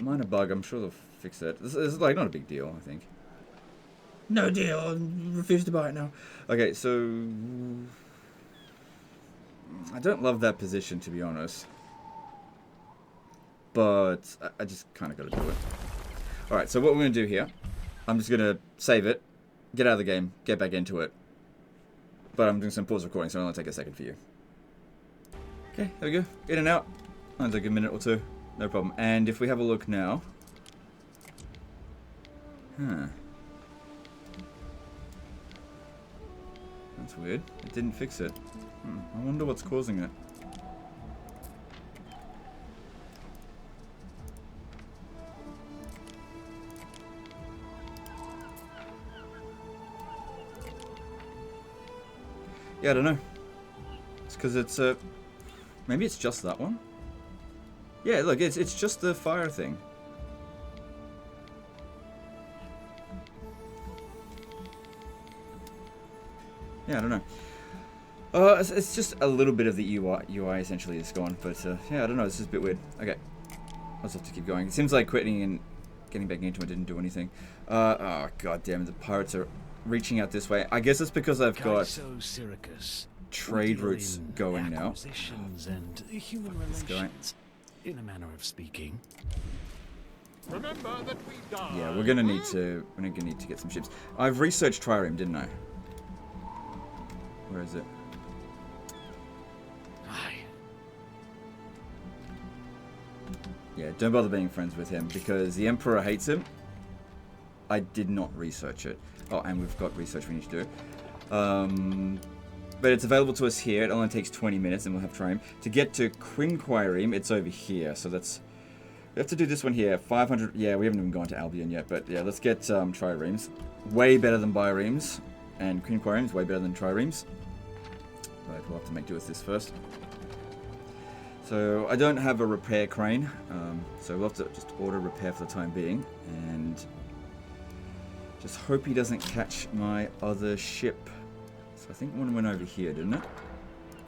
Minor bug, I'm sure they'll fix that. This is, like, not a big deal, I think. No deal, I refuse to buy it now. Okay, so... I don't love that position, to be honest. But I just kind of got to do it. Alright, so what we're going to do here, I'm just going to save it, get out of the game, get back into it. But I'm doing some pause recording, so it'll only take a second for you. Okay, there we go. In and out. Might take a minute or two. No problem. And if we have a look now... Huh. That's weird. It didn't fix it. I wonder what's causing it. Yeah, I don't know. It's because it's maybe it's just that one. Yeah, look, it's just the fire thing. Yeah, I don't know. It's just a little bit of the UI essentially is gone, but yeah, I don't know. This is a bit weird. Okay, I'll just have to keep going. It seems like quitting and getting back into it didn't do anything. Oh god damn it! The pirates are reaching out this way. I guess it's because I've got trade routes going now. And human relations, in a manner of speaking. Remember that we die. Yeah, we're gonna need to get some ships. I've researched Trireme, didn't I? Where is it? Yeah, don't bother being friends with him because the Emperor hates him. I did not research it. Oh, and we've got research we need to do. But it's available to us here. It only takes 20 minutes and we'll have Trireme. To get to Quinquireme, it's over here. So that's... We have to do this one here. 500... Yeah, we haven't even gone to Albion yet. But yeah, let's get Triremes. Way better than Biremes. And Quinquireme's way better than Triremes. But we'll have to make do with this first. So I don't have a repair crane, so we'll have to just order repair for the time being, and just hope he doesn't catch my other ship. So I think one went over here, didn't it?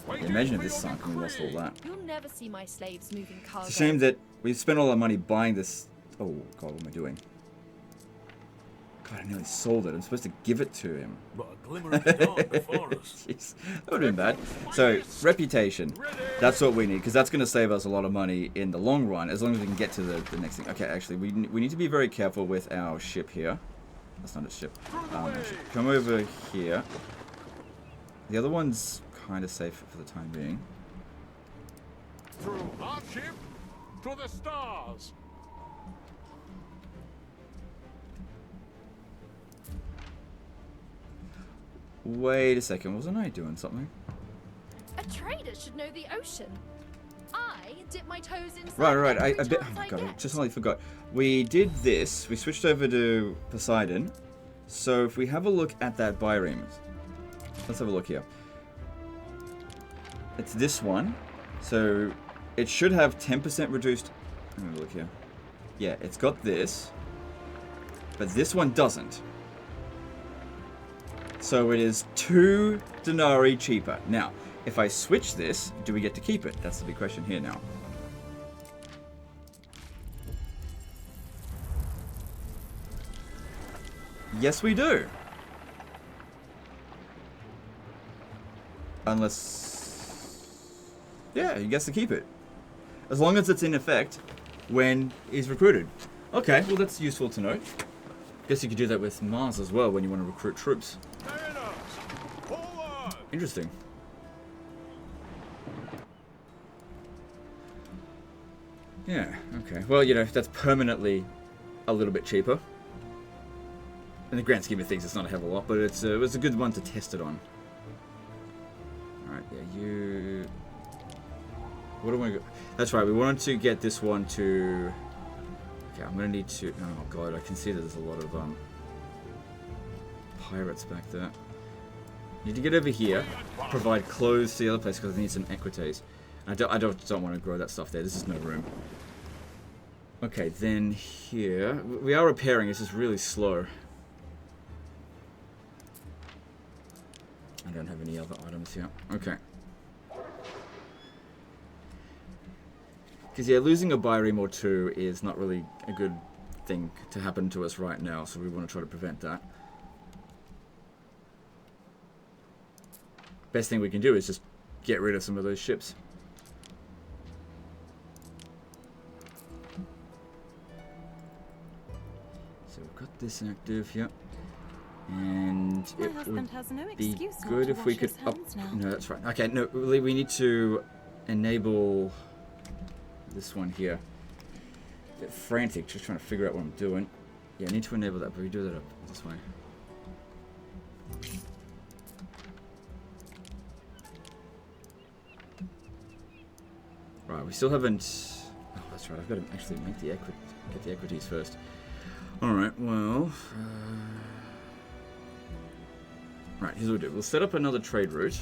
Yeah, imagine if this sunk and we lost all that. You'll never see my slaves moving cargo. It's a shame that we've spent all our money buying this. Oh god, what am I doing? God, I nearly sold it. I'm supposed to give it to him. But a glimmer of dawn before us. Jeez, that would have been bad. So, reputation. That's what we need, because that's going to save us a lot of money in the long run, as long as we can get to the next thing. Okay, actually, we need to be very careful with our ship here. That's not a ship. Come over here. The other one's kind of safe for the time being. Through our ship to the stars. Wait a second, wasn't I doing something? A trader should know the ocean. I dip my toes inside. Right. I oh my god, I just totally forgot. We did this. We switched over to Poseidon. So if we have a look at that Bireme, let's have a look here. It's this one. So it should have 10% reduced. Let me look here. Yeah, it's got this, but this one doesn't. So it is 2 denarii cheaper. Now, if I switch this, do we get to keep it? That's the big question here now. Yes, we do. Unless... Yeah, he gets to keep it. As long as it's in effect when he's recruited. Okay, well that's useful to know. Guess you could do that with Mars as well when you want to recruit troops. Interesting. Yeah, okay. Well, you know, that's permanently a little bit cheaper. In the grand scheme of things, it's not a hell of a lot, but it was a good one to test it on. Alright, yeah, you... What do I go? That's right, we wanted to get this one to... Okay, I'm gonna need to... Oh god, I can see that there's a lot of pirates back there. Need to get over here, provide clothes to the other place because I need some equites. I don't want to grow that stuff there. This is no room. Okay, then here we are repairing. It's just really slow. I don't have any other items here. Okay. Because, yeah, losing a Byreme or two is not really a good thing to happen to us right now, so we want to try to prevent that. Best thing we can do is just get rid of some of those ships. So we've got this active here. And My it husband would has no be excuse not good to if we wash could his up... hands now. No, that's right. Okay, no, we need to enable this one here. Get frantic, just trying to figure out what I'm doing. Yeah, I need to enable that, but we do that up this way. Right, we still haven't... Oh, that's right, I've got to actually make the get the equities first. Alright, well... Right, here's what we'll do. We'll set up another trade route.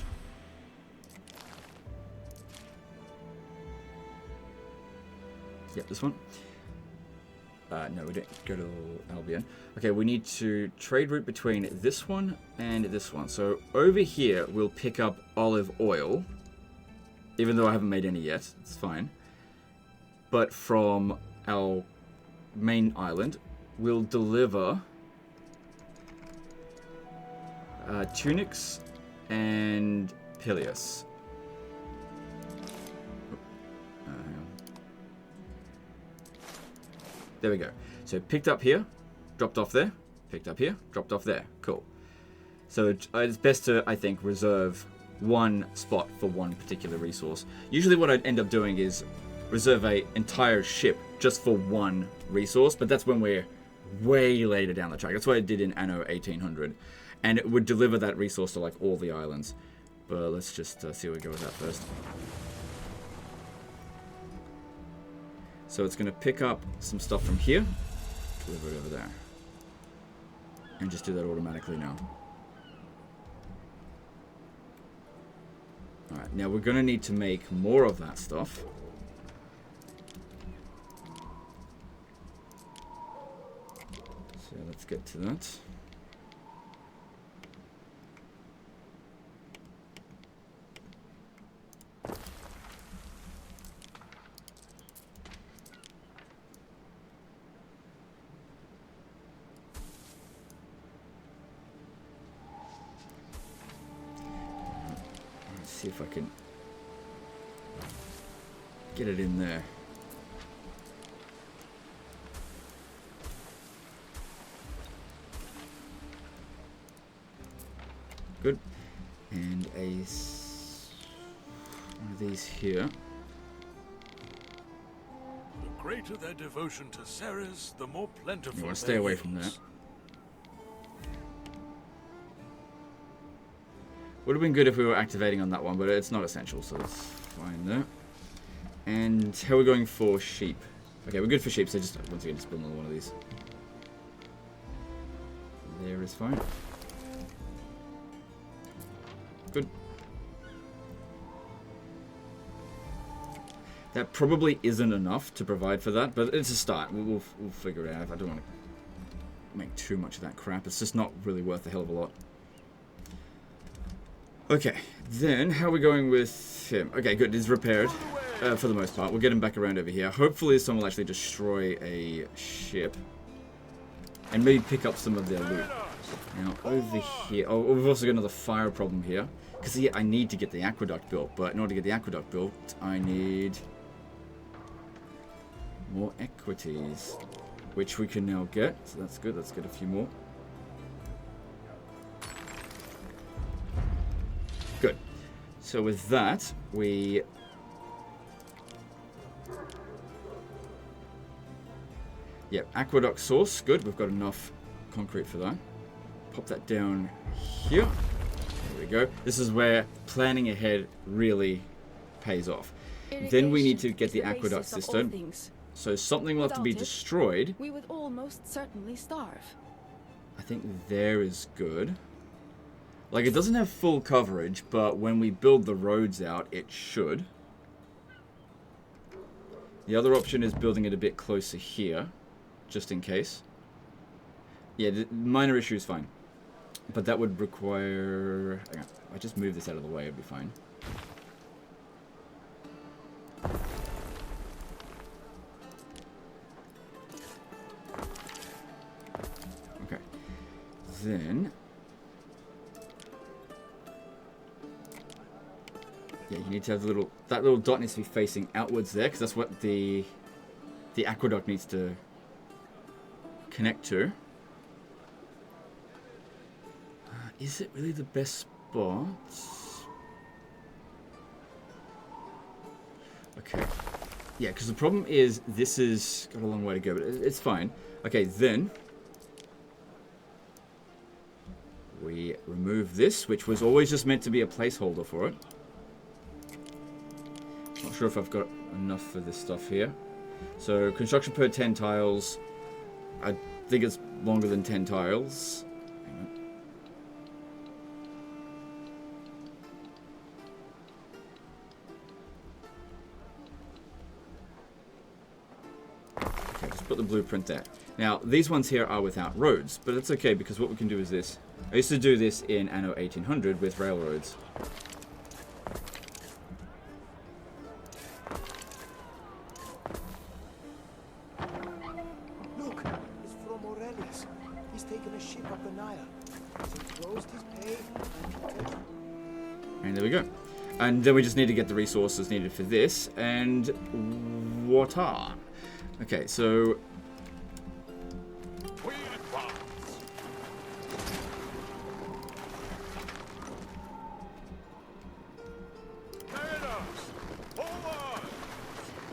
Yep, this one. No, we don't go to Albion. Okay, we need to trade route between this one and this one. So over here, we'll pick up olive oil. Even though I haven't made any yet, it's fine. But from our main island, we'll deliver tunics and Pilius. Hang on. There we go. So picked up here, dropped off there, picked up here, dropped off there. Cool. So it's best to, I think, reserve one spot for one particular resource. Usually what I'd end up doing is reserve an entire ship just for one resource, but that's when we're way later down the track. That's what I did in Anno 1800. And it would deliver that resource to like all the islands. But let's just see what we go with that first. So it's going to pick up some stuff from here, deliver it over there. And just do that automatically now. Alright, now we're going to need to make more of that stuff. So let's get to that. See if I can get it in there. Good. And one of these here. The greater their devotion to Ceres, the more plentiful. You want to stay away from that. Would have been good if we were activating on that one, but it's not essential, so that's fine there. And how are we going for sheep? Okay, we're good for sheep, so just once again just build another one of these. There is fine. Good. That probably isn't enough to provide for that, but it's a start. We'll figure it out. I don't want to make too much of that crap. It's just not really worth a hell of a lot. Okay, then how are we going with him? Okay, good. He's repaired for the most part. We'll get him back around over here. Hopefully someone will actually destroy a ship. And maybe pick up some of their loot. Now, over here... Oh, we've also got another fire problem here. Because yeah, I need to get the aqueduct built. But in order to get the aqueduct built, I need more equities. Which we can now get. So that's good. Let's get a few more. Good. So with that, we... Yep, aqueduct source. Good, we've got enough concrete for that. Pop that down here. There we go. This is where planning ahead really pays off. Then we need to get the aqueduct system. So something will have to be destroyed. We would almost certainly starve. I think there is good. Like, it doesn't have full coverage, but when we build the roads out, it should. The other option is building it a bit closer here, just in case. Yeah, the minor issue is fine. But that would require... Hang on, if I just move this out of the way, it'd be fine. then... Yeah, you need to have that little dot needs to be facing outwards there, because that's what the aqueduct needs to connect to. Is it really the best spot? Okay. Yeah, because the problem is this has got a long way to go, but it's fine. Okay, then we remove this, which was always just meant to be a placeholder for it. Not sure if I've got enough for this stuff here. So construction per 10 tiles. I think it's longer than 10 tiles. Hang on. Okay, just put the blueprint there. Now, these ones here are without roads, but it's okay because what we can do is this. I used to do this in Anno 1800 with railroads. And there we go. And then we just need to get the resources needed for this. And what are? Okay, so...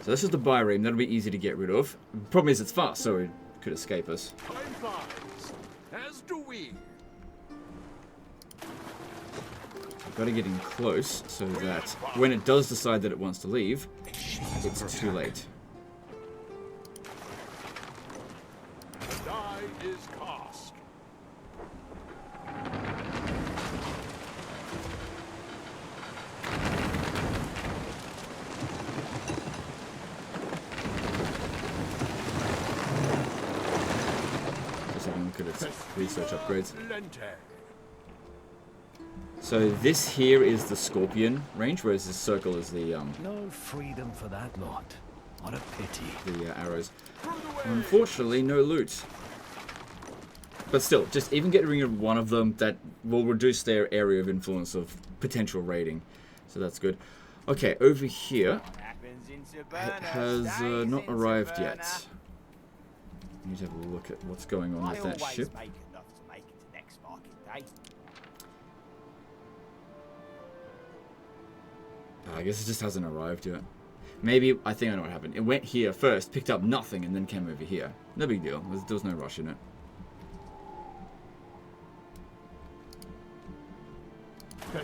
So this is the biream. That'll be easy to get rid of. The problem is it's fast, so it could escape us. Time flies, as do we. Got to get in close so that when it does decide that it wants to leave, it's too late. The die is cast. Just having a look at its research upgrades. So this here is the Scorpion range, whereas this circle is the No freedom for that lot. What a pity. The arrows. Unfortunately, no loot. But still, just even getting rid of one of them, that will reduce their area of influence of potential raiding. So that's good. Okay, over here, it has not arrived yet. I need to have a look at what's going on with that ship. I guess it just hasn't arrived yet. Maybe, I think I know what happened. It went here first, picked up nothing, and then came over here. No big deal. There was no rush in it. So,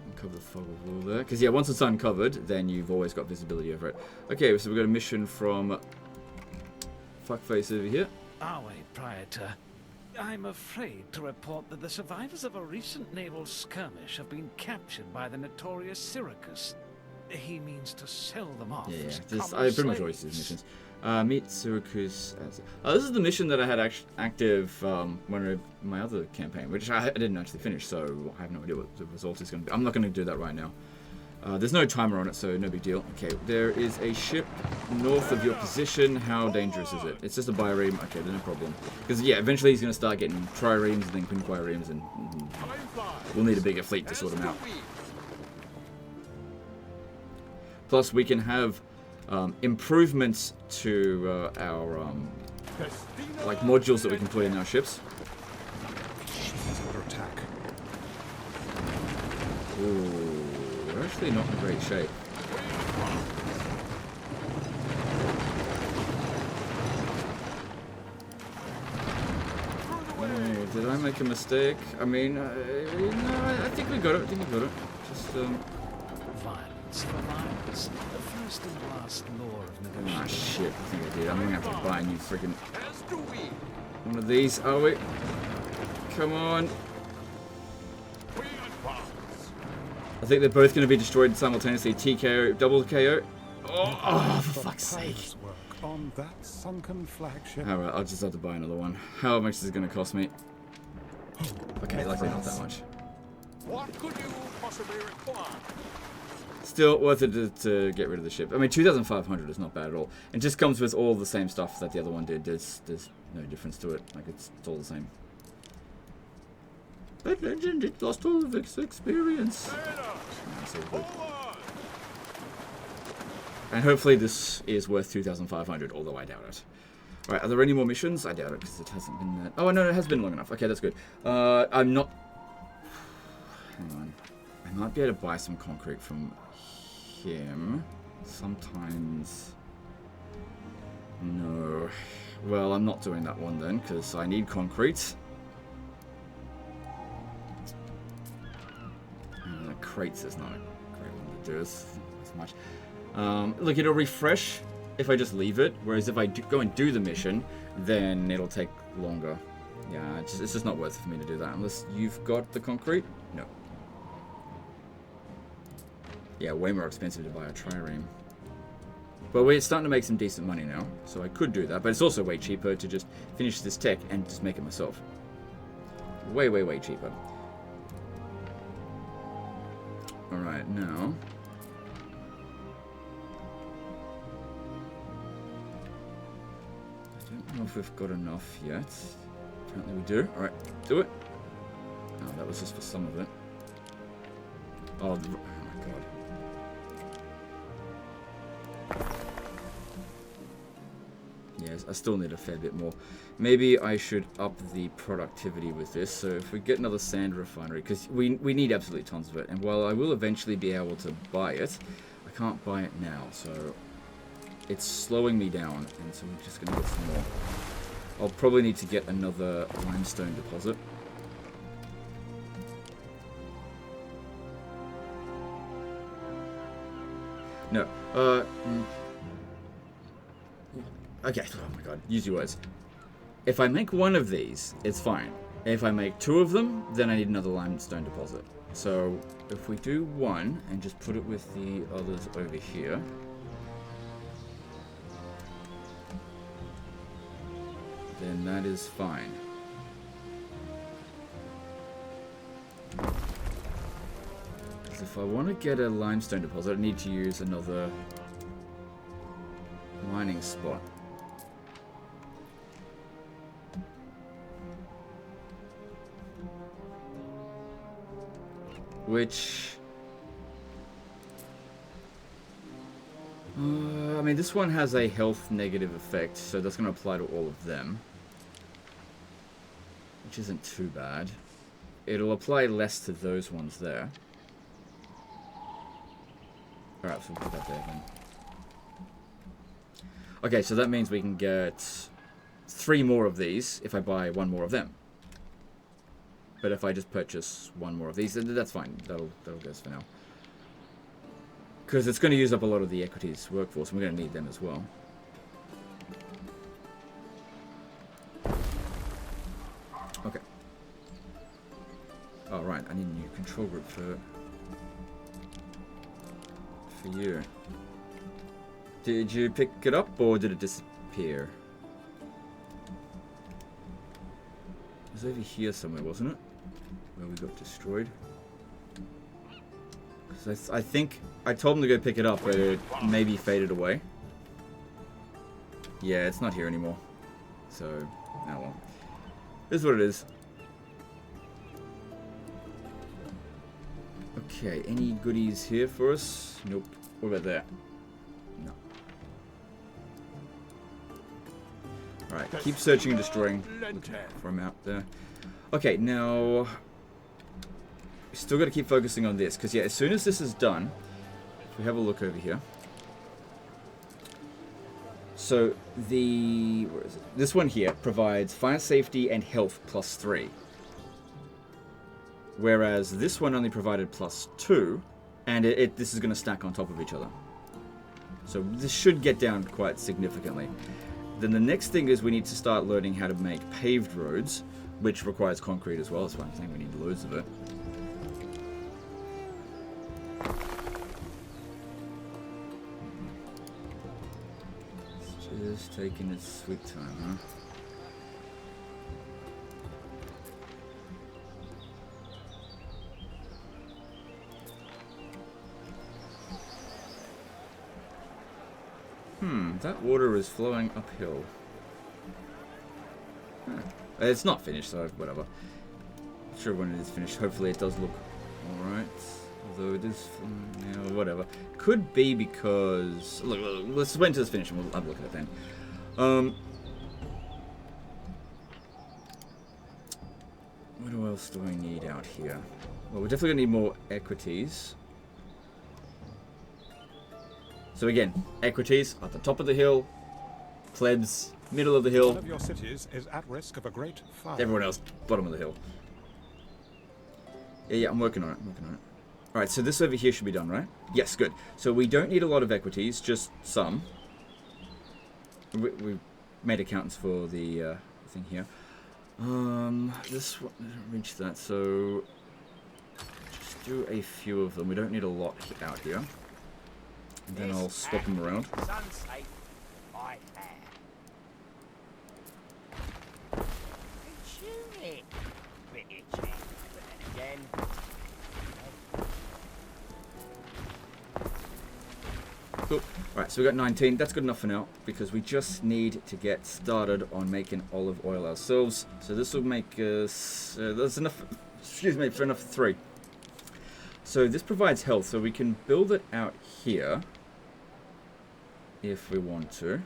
uncover the fog of war there. Because, yeah, once it's uncovered, then you've always got visibility over it. Okay, so we've got a mission from Fuckface over here. Our way, Praetor. I'm afraid to report that the survivors of a recent naval skirmish have been captured by the notorious Syracuse. He means to sell them off. Yeah, as just, common I pretty much slaves. always do these missions. Meet Syracuse. This is the mission that I had active when my other campaign, which I didn't actually finish, so I have no idea what the result is going to be. I'm not going to do that right now. There's no timer on it, so no big deal. Okay, there is a ship north of your position. How dangerous is it? It's just a biream. Okay, then no problem. Because, yeah, eventually he's going to start getting triremes and then quinquiremes, and we'll need a bigger fleet to sort them out. Plus, we can have improvements to our like modules that we can put in our ships. Ooh, we're actually not in great shape. Oh, did I make a mistake? I mean, no, I think we got it. Just Violence for violence. The first and last law of negotiation. ah, shit. I think I did. I'm gonna have to buy a new freaking one of these. Are we? Come on. I think they're both going to be destroyed simultaneously. TKO, double KO. Oh, for fuck's sake. On that sunken flagship. Alright, I'll just have to buy another one. How much is it going to cost me? Okay, likely not that much. What could you possibly require? Still worth it to get rid of the ship. I mean, 2,500 is not bad at all. It just comes with all the same stuff that the other one did. There's no difference to it. Like, it's all the same. That legend, it lost all of its experience. And hopefully this is worth 2,500, although I doubt it. Alright, are there any more missions? I doubt it, because it hasn't been that... Oh, no, it has been long enough. Okay, that's good. I'm not... Hang on. I might be able to buy some concrete from him. Sometimes... No. Well, I'm not doing that one then, because I need concrete. Crates is not a great one to do as much. Look, it'll refresh if I just leave it, whereas if I go and do the mission, then it'll take longer. Yeah, it's just not worth it for me to do that, unless you've got the concrete? No. Yeah, way more expensive to buy a trireme. But we're starting to make some decent money now, so I could do that, but it's also way cheaper to just finish this tech and just make it myself. Way, way, way cheaper. Alright, now... I don't know if we've got enough yet. Apparently we do. Alright, do it. Oh, that was just for some of it. Oh, oh my god. Yes, I still need a fair bit more. Maybe I should up the productivity with this. So if we get another sand refinery, because we need absolutely tons of it. And while I will eventually be able to buy it, I can't buy it now. So it's slowing me down. And so we're just going to get some more. I'll probably need to get another limestone deposit. No. Okay, oh my god, use your words. If I make one of these, it's fine. If I make two of them, then I need another limestone deposit. So, if we do one, and just put it with the others over here. Then that is fine. Because if I want to get a limestone deposit, I need to use another mining spot. Which... I mean, this one has a health negative effect, so that's going to apply to all of them. Which isn't too bad. It'll apply less to those ones there. Alright, so we'll put that there then. Okay, so that means we can get 3 more of these if I buy 1 more of them. But if I just purchase 1 more of these, then that's fine. That'll go for now. Because it's going to use up a lot of the equities workforce, and we're going to need them as well. Okay. Oh, right. I need a new control group for you. Did you pick it up, or did it disappear? It was over here somewhere, wasn't it? Where we got destroyed. Because I think I told him to go pick it up, but it maybe faded away. Yeah, it's not here anymore. So, oh well. This is what it is. Okay, any goodies here for us? Nope. What about that? No. Alright, keep searching and destroying for a map there. Okay, now... we still got to keep focusing on this, because yeah, as soon as this is done, if we have a look over here. So, where is it? This one here provides fire safety and health +3. Whereas this one only provided +2, and this is going to stack on top of each other. So this should get down quite significantly. Then the next thing is we need to start learning how to make paved roads, which requires concrete as well. That's why I'm saying we need loads of it. It's just taking its sweet time, huh? That water is flowing uphill. Huh. It's not finished, so whatever. Not sure when it is finished. Hopefully it does look alright. Although it is, yeah, whatever. Could be because... Look, let's wait until it's finished and we'll have a look at it then. What else do I need out here? Well, we're definitely going to need more equities. So again, equities at the top of the hill, plebs, middle of the hill. One of your cities is at risk of a great fire. Everyone else, bottom of the hill. Yeah, I'm working on it. Alright, so this over here should be done, right? Yes, good. So we don't need a lot of equities, just some. We made accountants for the thing here. This one didn't reach that, so just do a few of them. We don't need a lot out here. And then I'll swap them around. Cool. Alright, so we got 19. That's good enough for now, because we just need to get started on making olive oil ourselves. So this will make us... that's enough... Excuse me, for enough 3. So this provides health, so we can build it out here. If we want to.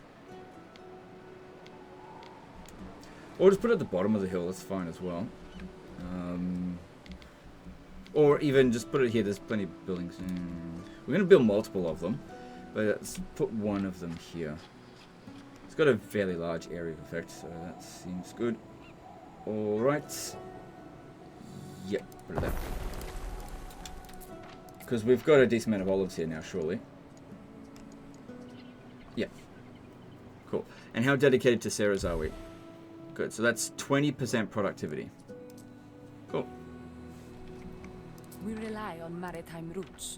Or just put it at the bottom of the hill, that's fine as well. Or even just put it here, there's plenty of buildings. We're going to build multiple of them. But let's put one of them here. It's got a fairly large area of effect, so that seems good. Alright. Yep, put it there. Because we've got a decent amount of olives here now, surely. Yep. Cool. And how dedicated to Sarah's are we? Good, so that's 20% productivity. Cool. We rely on maritime routes.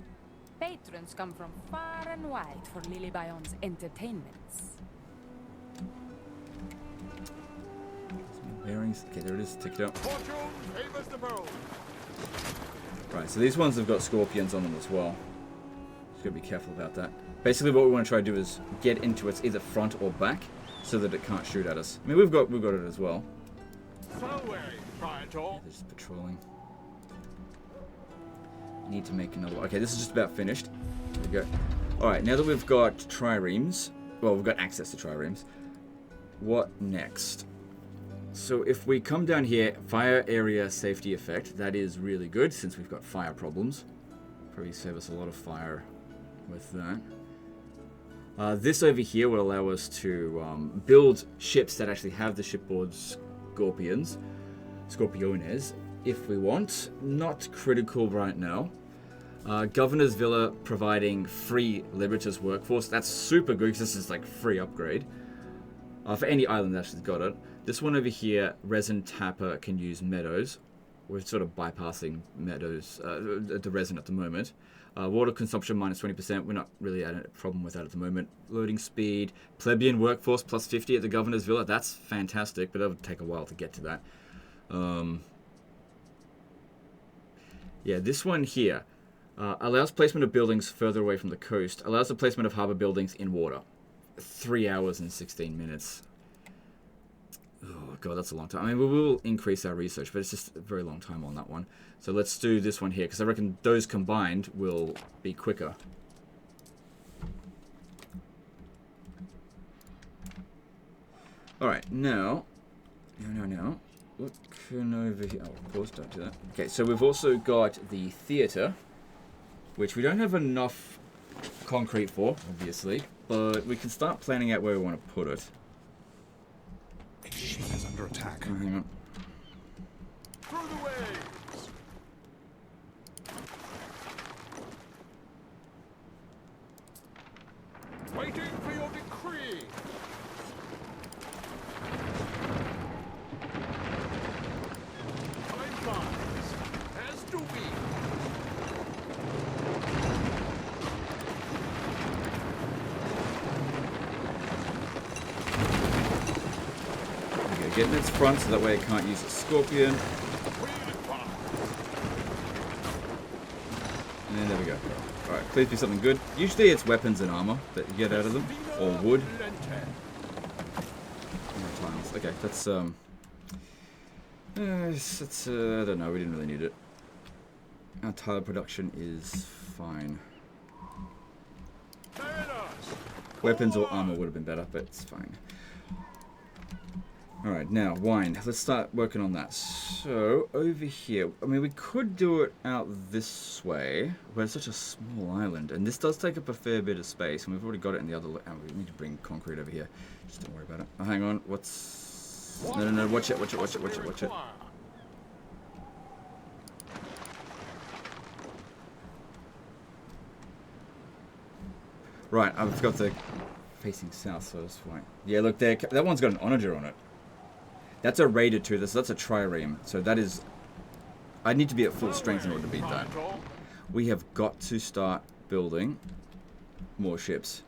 Patrons come from far and wide for Lily Bayon's entertainments. Bearings. Okay, there it is. Tick it up. Fortune favors the bold. Right, so these ones have got scorpions on them as well. Just gotta be careful about that. Basically, what we want to try to do is get into its either front or back, so that it can't shoot at us. I mean, we've got it as well. So wary, Praetor. Yeah, they're just patrolling. Need to make another one. Okay, this is just about finished. There we go. Alright, now that we've got triremes, well, we've got access to triremes, what next? So if we come down here, fire area safety effect, that is really good since we've got fire problems. Probably save us a lot of fire with that. This over here will allow us to build ships that actually have the shipboard scorpiones, if we want. Not critical right now. Governor's Villa providing free Libertas workforce. That's super good because this is like free upgrade. For any island that actually got it. This one over here, Resin Tapper can use meadows. We're sort of bypassing meadows, the resin at the moment. Water consumption minus 20%. We're not really at a problem with that at the moment. Loading speed, plebeian workforce plus 50 at the Governor's Villa. That's fantastic, but that would take a while to get to that. Yeah, this one here allows placement of buildings further away from the coast. Allows the placement of harbour buildings in water. 3 hours and 16 minutes. Oh god, that's a long time. I mean, we will increase our research, but it's just a very long time on that one. So let's do this one here, because I reckon those combined will be quicker. Alright, now. Looking over here. Oh, of course, don't do that. Okay, so we've also got the theatre, which we don't have enough concrete for, obviously, but we can start planning out where we want to put it. Its ship is under attack. Oh, hang on. Through the waves. Waiting for your decree. Time flies, as do we. Okay, get in its front so that way it can't use a scorpion. And there we go. Alright, please be something good. Usually it's weapons and armor that you get out of them. Or wood. Tiles. Okay, that's I don't know, we didn't really need it. Our tile production is fine. Weapons or armor would have been better, but it's fine. Alright, now, wine. Let's start working on that. So, over here, I mean, we could do it out this way, but it's such a small island, and this does take up a fair bit of space, and we've already got it in the other... Oh, we need to bring concrete over here. Just don't worry about it. Oh, hang on, what's... No, watch it. Right, I've got the facing south, so that's fine. Yeah, look, there. That one's got an onager on it. That's a rated too. That's a trireme. So that is... I need to be at full strength in order to beat that. We have got to start building more ships.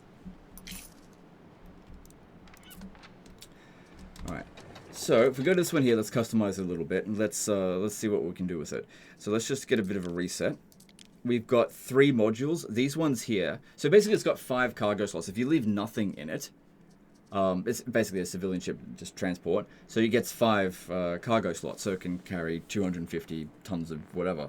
Alright. So, if we go to this one here, let's customize it a little bit, and let's see what we can do with it. So let's just get a bit of a reset. We've got 3 modules. These ones here. So basically it's got 5 cargo slots. If you leave nothing in it, it's basically a civilian ship, just transport. So it gets 5 cargo slots, so it can carry 250 tons of whatever.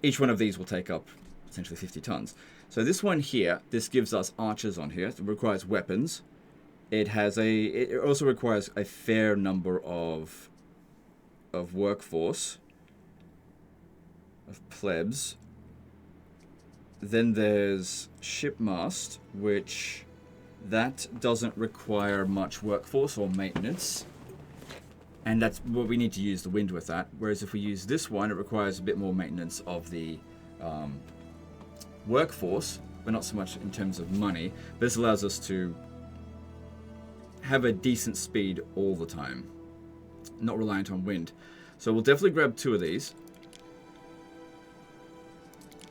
Each one of these will take up essentially 50 tons. So this one here, this gives us archers on here. It requires weapons. It also requires a fair number of workforce. Of plebs. Then there's shipmast, which that doesn't require much workforce or maintenance, and that's what we need to use the wind with that. Whereas if we use this one, it requires a bit more maintenance of the workforce, but not so much in terms of money. But this allows us to have a decent speed all the time, not reliant on wind. So we'll definitely grab 2 of these.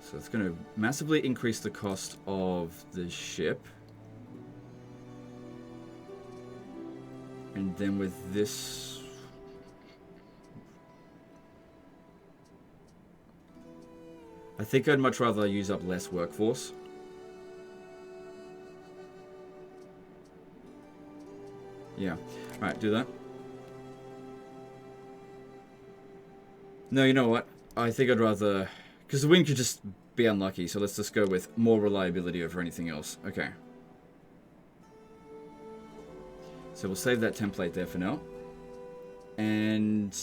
So it's going to massively increase the cost of the ship. And then with this... I think I'd much rather use up less workforce. Yeah. Alright, do that. No, you know what? I think I'd rather... Because the wind could just be unlucky, so let's just go with more reliability over anything else. Okay. So we'll save that template there for now. And...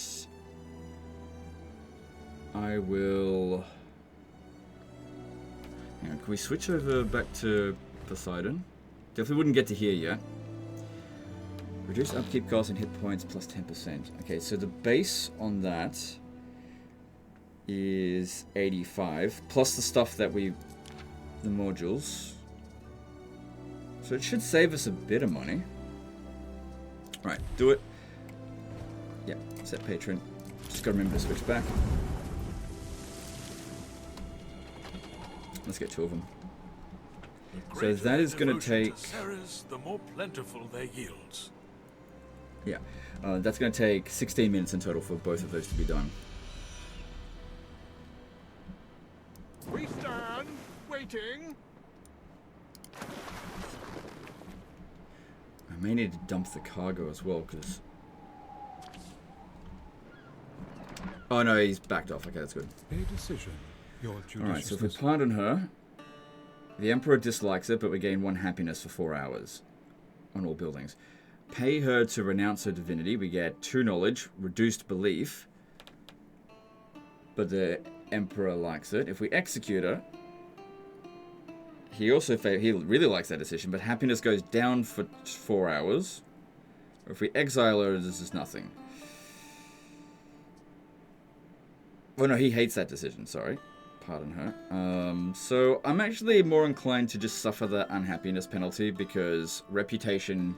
I will... Hang on, can we switch over back to Poseidon? Definitely wouldn't get to here yet. Reduce upkeep costs and hit points plus 10%. Okay, so the base on that is 85, plus the stuff that the modules. So it should save us a bit of money. Right, do it. Yeah, set patron. Just gotta remember to switch back. Let's get 2 of them. So that is gonna take... the more plentiful their yields. Yeah, that's gonna take 16 minutes in total for both of those to be done. We stand waiting. I may need to dump the cargo as well, because... Oh no, he's backed off. Okay, that's good. A decision. Alright, so if we pardon her, the Emperor dislikes it, but we gain 1 happiness for 4 hours on all buildings. Pay her to renounce her divinity. We get 2 knowledge, reduced belief, but the Emperor likes it. If we execute her, he really likes that decision, but happiness goes down for 4 hours. Or if we exile her, this is nothing. Oh no, he hates that decision, sorry. Pardon her. So I'm actually more inclined to just suffer the unhappiness penalty, because reputation,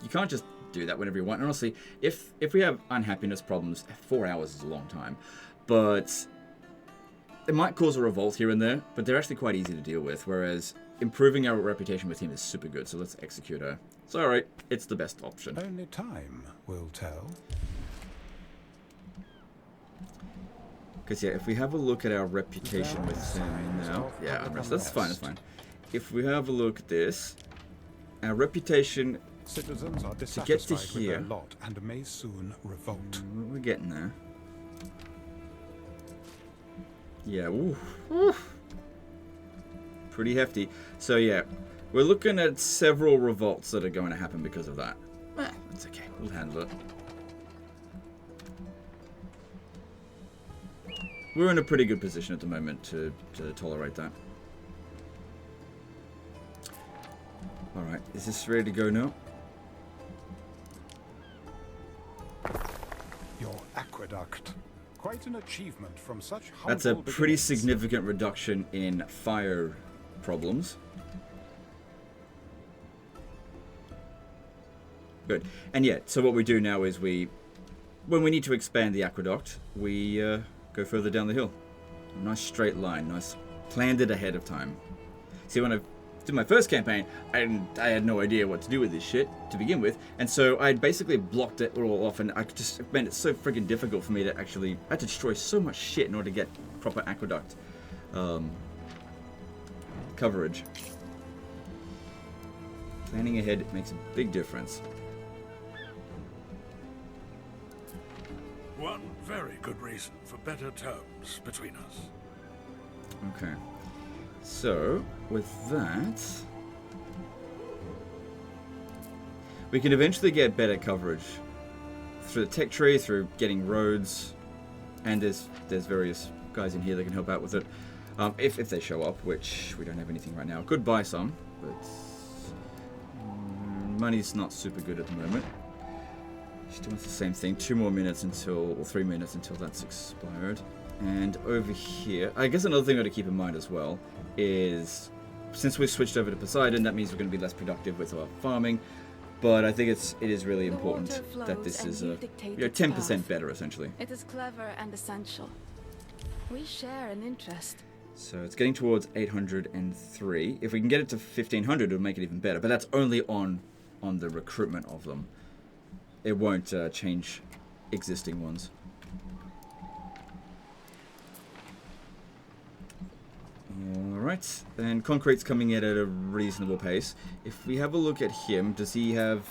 you can't just do that whenever you want. And honestly, if we have unhappiness problems, 4 hours is a long time. But it might cause a revolt here and there, but they're actually quite easy to deal with, whereas improving our reputation with him is super good, so let's execute her. It's alright, it's the best option. Only time will tell. Because, yeah, if we have a look at our reputation with him now... Yeah, unrest. That's fine, that's fine. If we have a look at this, our reputation Citizens are to get to dissatisfied with here... their lot and may soon revolt. We're getting there. Yeah, oof. Pretty hefty. So, yeah, we're looking at several revolts that are going to happen because of that. That's okay. We'll handle it. We're in a pretty good position at the moment to tolerate that. Alright, is this ready to go now? Your aqueduct. Quite an achievement from such humble That's a pretty beginnings. significant reduction in fire problems. Good. And yeah, so what we do now is when we need to expand the aqueduct, we go further down the hill. Nice straight line, nice. Planned it ahead of time. See, when I did my first campaign, I had no idea what to do with this shit to begin with, and so I basically blocked it all off, and it made it so friggin' difficult for me to actually... I had to destroy so much shit in order to get proper aqueduct coverage. Planning ahead makes a big difference. One very good reason for better terms between us. Okay. So, with that... we can eventually get better coverage. Through the tech tree, through getting roads, and there's various guys in here that can help out with it. If they show up, which we don't have anything right now. Could buy some, but... money's not super good at the moment. Still wants the same thing. 2 more minutes until, or 3 minutes until that's expired. And over here, I guess another thing we got to keep in mind as well is, since we've switched over to Poseidon, that means we're going to be less productive with our farming. But I think it is really important that this is 10% better, essentially. It is clever and essential. We share an interest. So it's getting towards 803. If we can get it to 1500, it'll make it even better. But that's only on the recruitment of them. It won't change existing ones. Alright, and concrete's coming in at a reasonable pace. If we have a look at him, does he have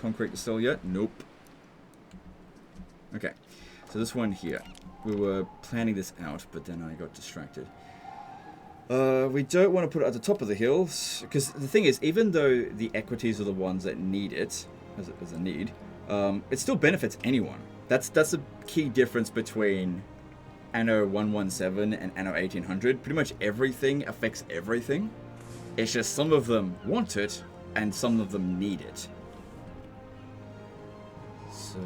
concrete to sell yet? Nope. Okay, so this one here. We were planning this out, but then I got distracted. We don't want to put it at the top of the hills, because the thing is, even though the equities are the ones that need it, as a need, it still benefits anyone. That's a key difference between Anno 117 and Anno 1800. Pretty much everything affects everything. It's just some of them want it, and some of them need it. So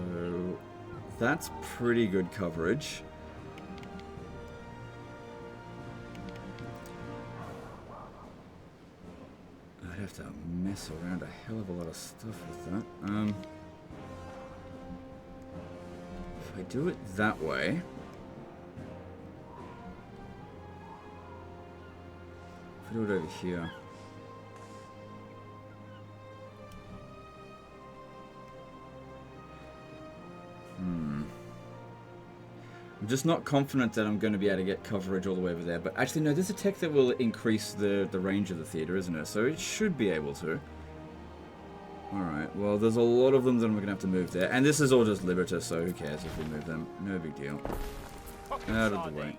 that's pretty good coverage. I'd have to mess around a hell of a lot of stuff with that. If I do it that way... if I do it over here... I'm just not confident that I'm going to be able to get coverage all the way over there. But actually, no, there's a tech that will increase the range of the theater, isn't it? So it should be able to. Alright, well, there's a lot of them that I'm going to have to move there. And this is all just Liberta, so who cares if we move them? No big deal. Out of the way.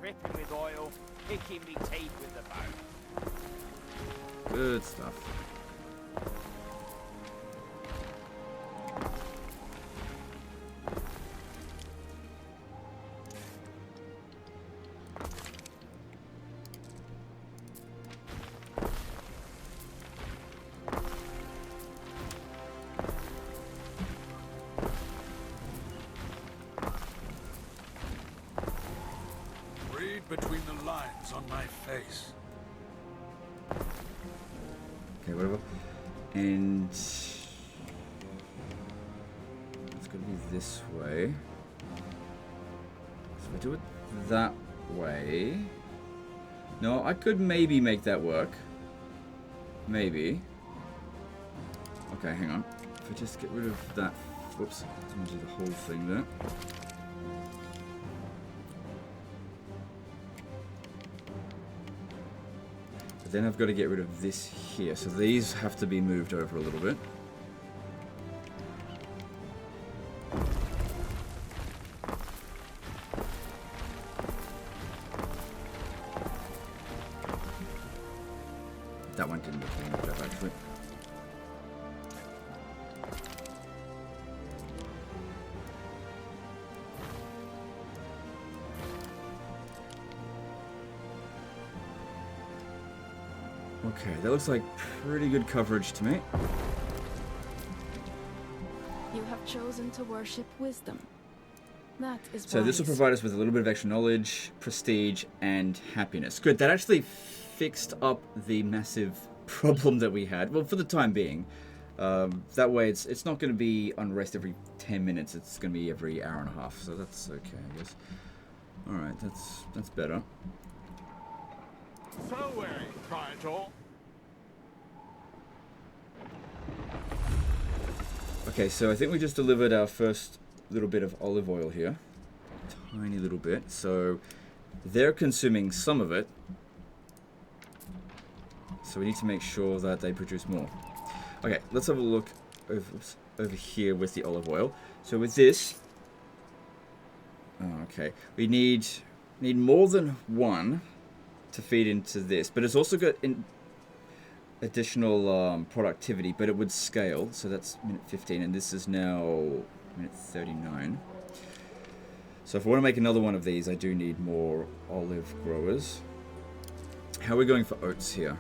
Dripping with oil, picking me teeth with the bone. Good stuff. Between the lines on my face. Okay, whatever. And it's gonna be this way. So if I do it that way... no, I could maybe make that work. Maybe. Okay, hang on. If I just get rid of that... whoops. Let me do the whole thing there. then I've got to get rid of this here. So these have to be moved over a little bit. That one didn't look moved up, actually. Okay, that looks like pretty good coverage to me. You have chosen to worship wisdom. That is So this will wise. provide us with a little bit of extra knowledge, prestige, and happiness. Good, that actually fixed up the massive problem that we had. Well, for the time being. That way it's not going to be unrest every 10 minutes. It's going to be every hour and a half. So that's okay, I guess. Alright, that's better. So very Praetor. Okay, so I think we just delivered our first little bit of olive oil here. Tiny little bit. So they're consuming some of it. So we need to make sure that they produce more. Okay, let's have a look over here with the olive oil. So with this... Oh, okay. We need more than one to feed into this. But it's also got additional productivity, but it would scale. So that's minute 15, and this is now minute 39. So if I want to make another one of these, I do need more olive growers. How are we going for oats here?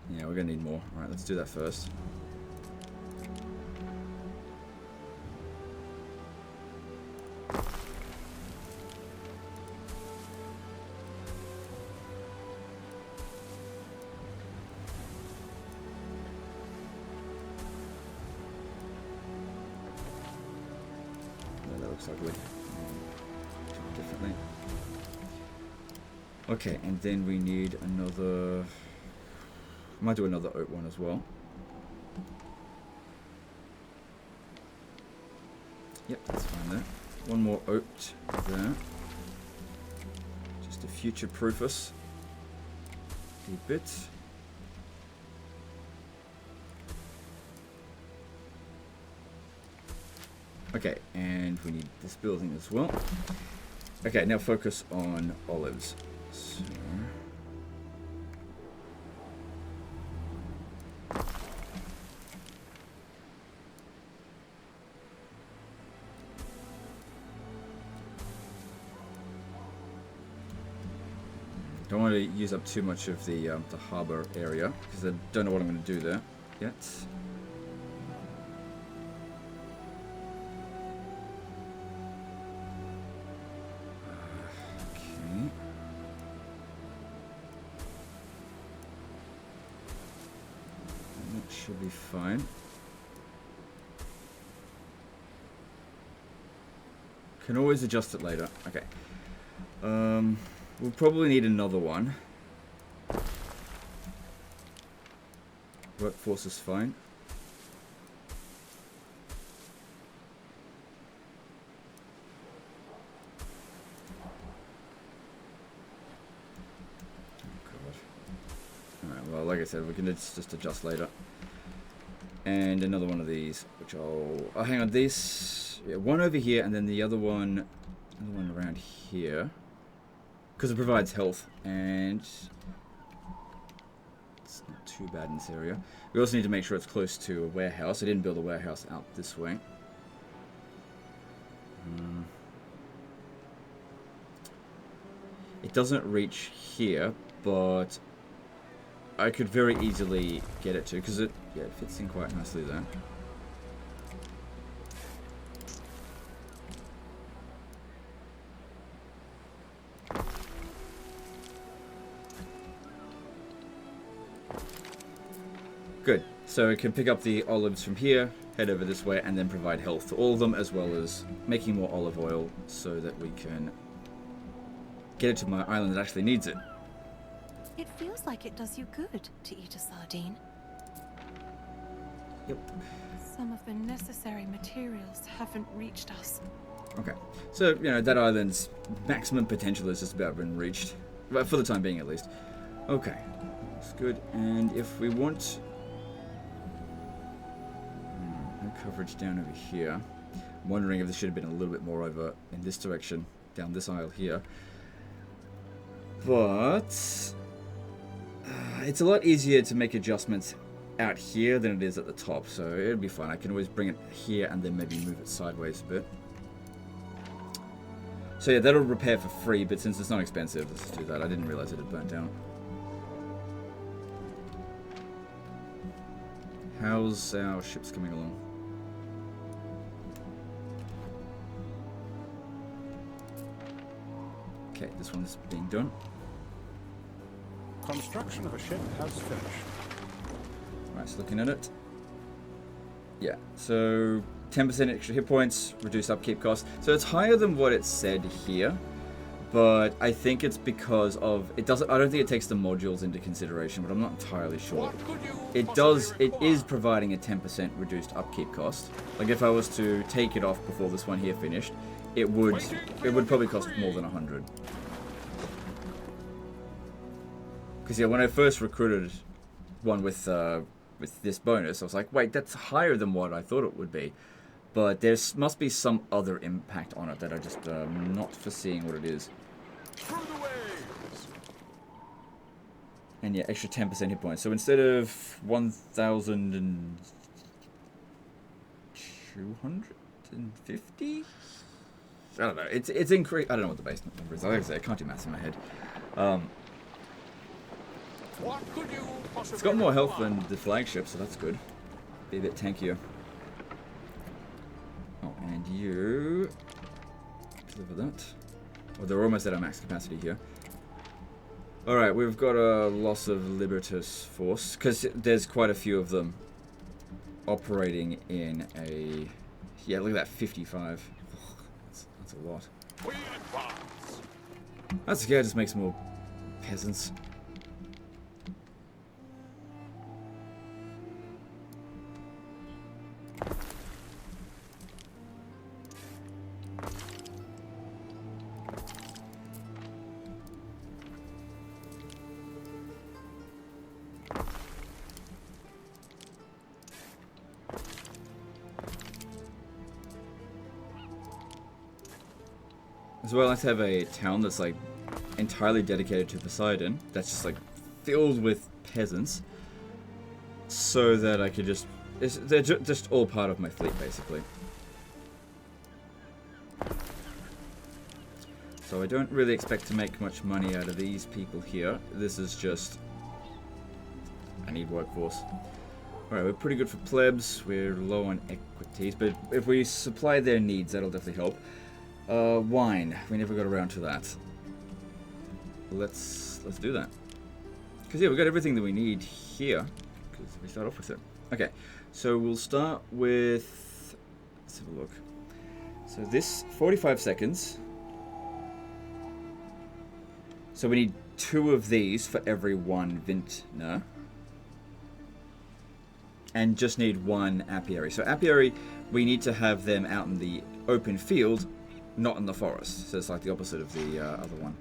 Yeah, we're going to need more. Alright, let's do that first. That looks ugly. Differently. Okay, and then we need another... I might do another oat one as well. Yep, that's fine there. One more oat there. Just to future-proof us a bit. Okay, and we need this building as well. Okay, now focus on olives. So... Don't want to use up too much of the harbour area, because I don't know what I'm going to do there yet. Okay. That should be fine. Can always adjust it later. Okay. We'll probably need another one. Workforce is fine. Alright, well, like I said, we can just adjust later. And another one of these, which oh, hang on, these... Yeah, one over here, and then the other one around here. Because it provides health, and it's not too bad in this area. We also need to make sure it's close to a warehouse. I didn't build a warehouse out this way. It doesn't reach here, but I could very easily get it to, because it fits in quite nicely there. Good. So it can pick up the olives from here, head over this way, and then provide health to all of them, as well as making more olive oil so that we can get it to my island that actually needs it. It feels like it does you good to eat a sardine. Yep. Some of the necessary materials haven't reached us. Okay, so, you know, that island's maximum potential has just about been reached. Well, for the time being, at least. Okay, that's good. And if we want... no coverage down over here. I'm wondering if this should have been a little bit more over in this direction, down this aisle here. But... it's a lot easier to make adjustments out here than it is at the top, so it'll be fine. I can always bring it here and then maybe move it sideways a bit. So yeah, that'll repair for free, but since it's not expensive, let's just do that. I didn't realize it had burnt down. How's our ships coming along? Okay, this one's being done. Construction of a ship has finished. Right, so looking at it. Yeah, so 10% extra hit points, reduced upkeep costs. So it's higher than what it said here, but I think it's because of it doesn't. I don't think it takes the modules into consideration, but I'm not entirely sure. It does. It is providing a 10% reduced upkeep cost. Like if I was to take it off before this one here finished, it would probably cost more than 100. Because yeah, when I first recruited one with this bonus, I was like, wait, that's higher than what I thought it would be. But there must be some other impact on it that I just not foreseeing what it is. And yeah, extra 10% hit points. So instead of 1,250? I don't know. It's increased. I don't know what the base number is. Like I say, I can't do maths in my head. It's got more health than the flagship, so that's good. Be a bit tankier. Oh, and you deliver that. Oh, they're almost at our max capacity here. Alright, we've got a loss of Libertas force, because there's quite a few of them operating in a... Yeah, look at that, 55. Oh, that's a lot. That's okay, just makes more peasants. As well, I like to have a town that's like entirely dedicated to Poseidon, that's just like filled with peasants, so that I could just... they're just all part of my fleet, basically. So I don't really expect to make much money out of these people here. This is just... I need workforce. Alright, we're pretty good for plebs, we're low on equities, but if we supply their needs, that'll definitely help. Wine. We never got around to that. Let's do that. Because yeah, we've got everything that we need here. Because we start off with it. Okay, so we'll start with... Let's have a look. So this, 45 seconds. So we need 2 of these for every 1 vintner. And just need 1 apiary. So apiary, we need to have them out in the open field, not in the forest. So it's like the opposite of the other one.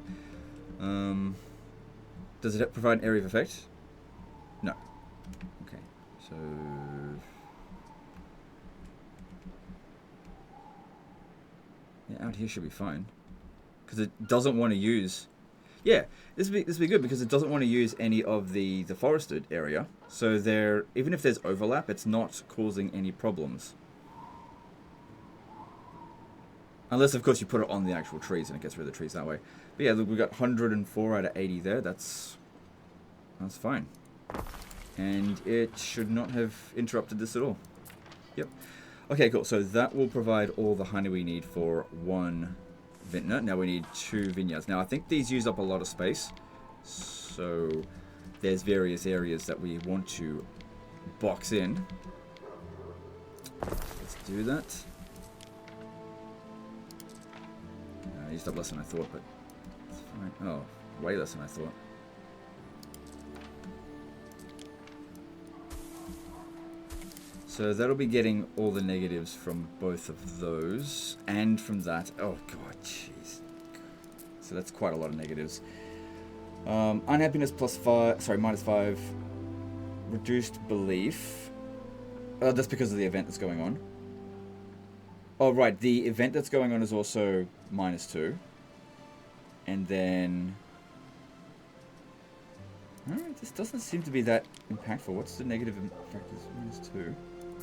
Does it provide an area of effect? No. Okay, so... yeah, out here should be fine. Because it doesn't want to use... yeah, this would be good because it doesn't want to use any of the forested area. So there, even if there's overlap, it's not causing any problems. Unless, of course, you put it on the actual trees and it gets rid of the trees that way. But yeah, look, we got 104 out of 80 there. That's fine. And it should not have interrupted this at all. Yep. Okay, cool. So that will provide all the honey we need for 1 vintner. Now we need 2 vineyards. Now I think these use up a lot of space. So there's various areas that we want to box in. Let's do that. I used up less than I thought, but it's fine. Oh, way less than I thought. So that'll be getting all the negatives from both of those, and from that. Oh god, jeez. So that's quite a lot of negatives. Unhappiness minus 5. Reduced belief. That's because of the event that's going on. Oh right, the event that's going on is also -2. And then... Alright, this doesn't seem to be that impactful. What's the negative factors? -2.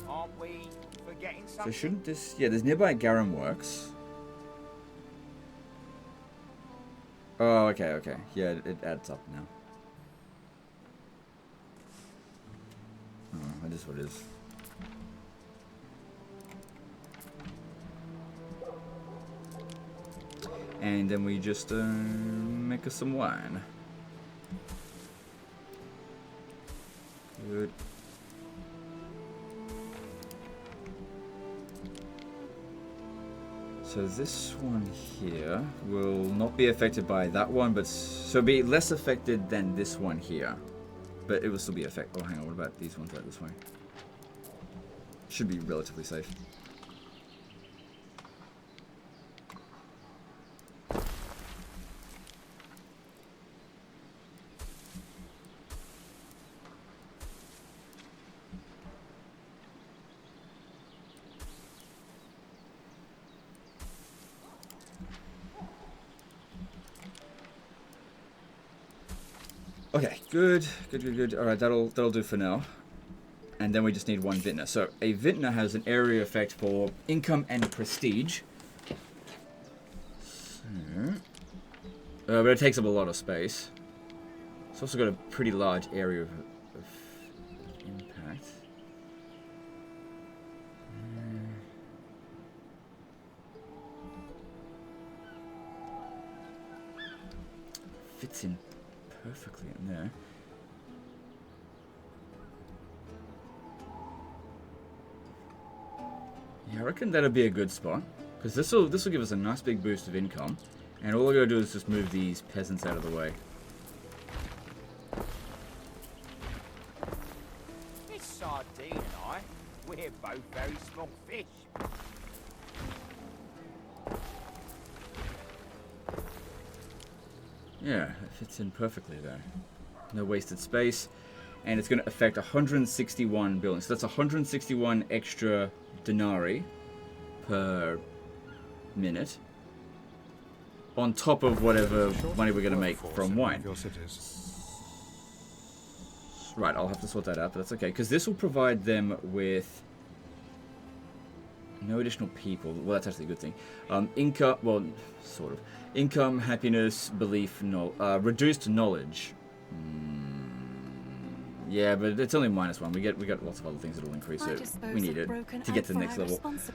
Aren't we forgetting something? So shouldn't this... Yeah, there's nearby Garum works. Oh, okay, okay. Yeah, it adds up now. Oh, that is what it is. And then we just make us some wine. Good. So this one here will not be affected by that one, but so be less affected than this one here. But it will still be affected. Oh, hang on. What about these ones right this way? Should be relatively safe. Okay, good. Alright, that'll do for now. And then we just need one vintner. So a vintner has an area effect for income and prestige. So, but it takes up a lot of space. It's also got a pretty large area of impact. Fits in perfectly in there. Yeah, I reckon that'll be a good spot, because this will give us a nice big boost of income, and all I gotta do is just move these peasants out of the way. This sardine and I, we're both very small fish. Yeah, it fits in perfectly there. No wasted space. And it's going to affect 161 buildings. So that's 161 extra denarii per minute. On top of whatever money we're going to make from wine. Right, I'll have to sort that out, but that's okay. Because this will provide them with no additional people. Well, that's actually a good thing. Income, well, sort of. Income, happiness, belief, reduced knowledge. Yeah, but it's only -1. We got lots of other things that'll increase it. We need it to get to the next level. Those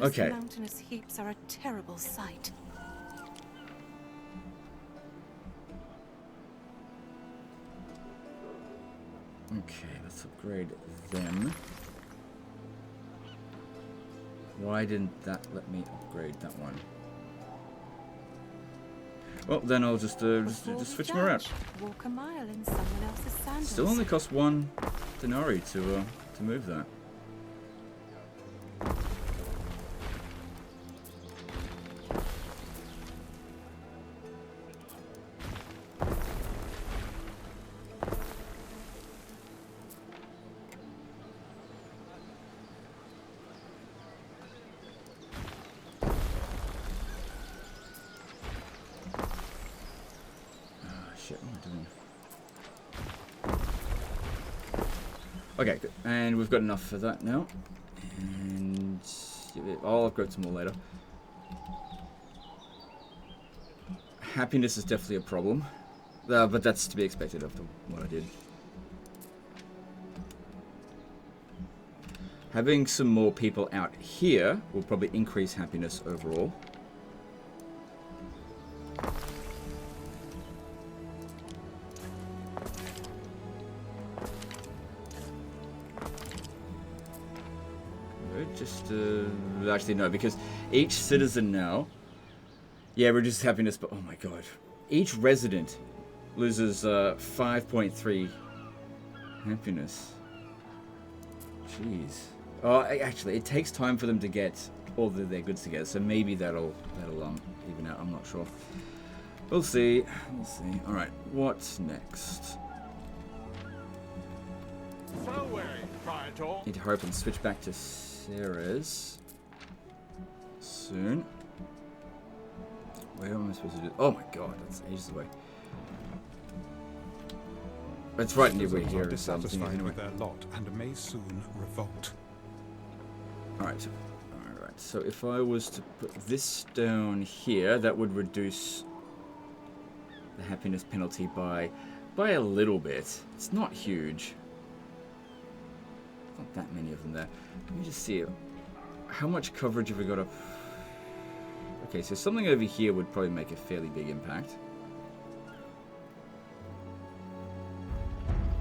Okay. mountainous heaps are a terrible sight. Okay, let's upgrade them. Why didn't that let me upgrade that one? Well, then I'll just switch them around. Walk a mile in someone else's sandals. Still only costs 1 denarii to move that. Okay, good. And we've got enough for that now. And I'll upgrade some more later. Happiness is definitely a problem. But that's to be expected after what I did. Having some more people out here will probably increase happiness overall. Actually no, because each citizen now, yeah, reduces happiness, but oh my god, each resident loses 5.3 happiness. Jeez. Oh, actually, it takes time for them to get all their goods together, so maybe that'll even out. I'm not sure. We'll see. We'll see. All right, what's next? Need to hurry up and switch back to Ceres soon. Where am I supposed to do? Oh my god, that's ages away. It's right near here. Dissatisfied Anyway. with their lot and may soon revolt. Alright, so if I was to put this down here, that would reduce the happiness penalty by a little bit. It's not huge. Not that many of them there. Let me just see. How much coverage have we got up? Okay, so something over here would probably make a fairly big impact.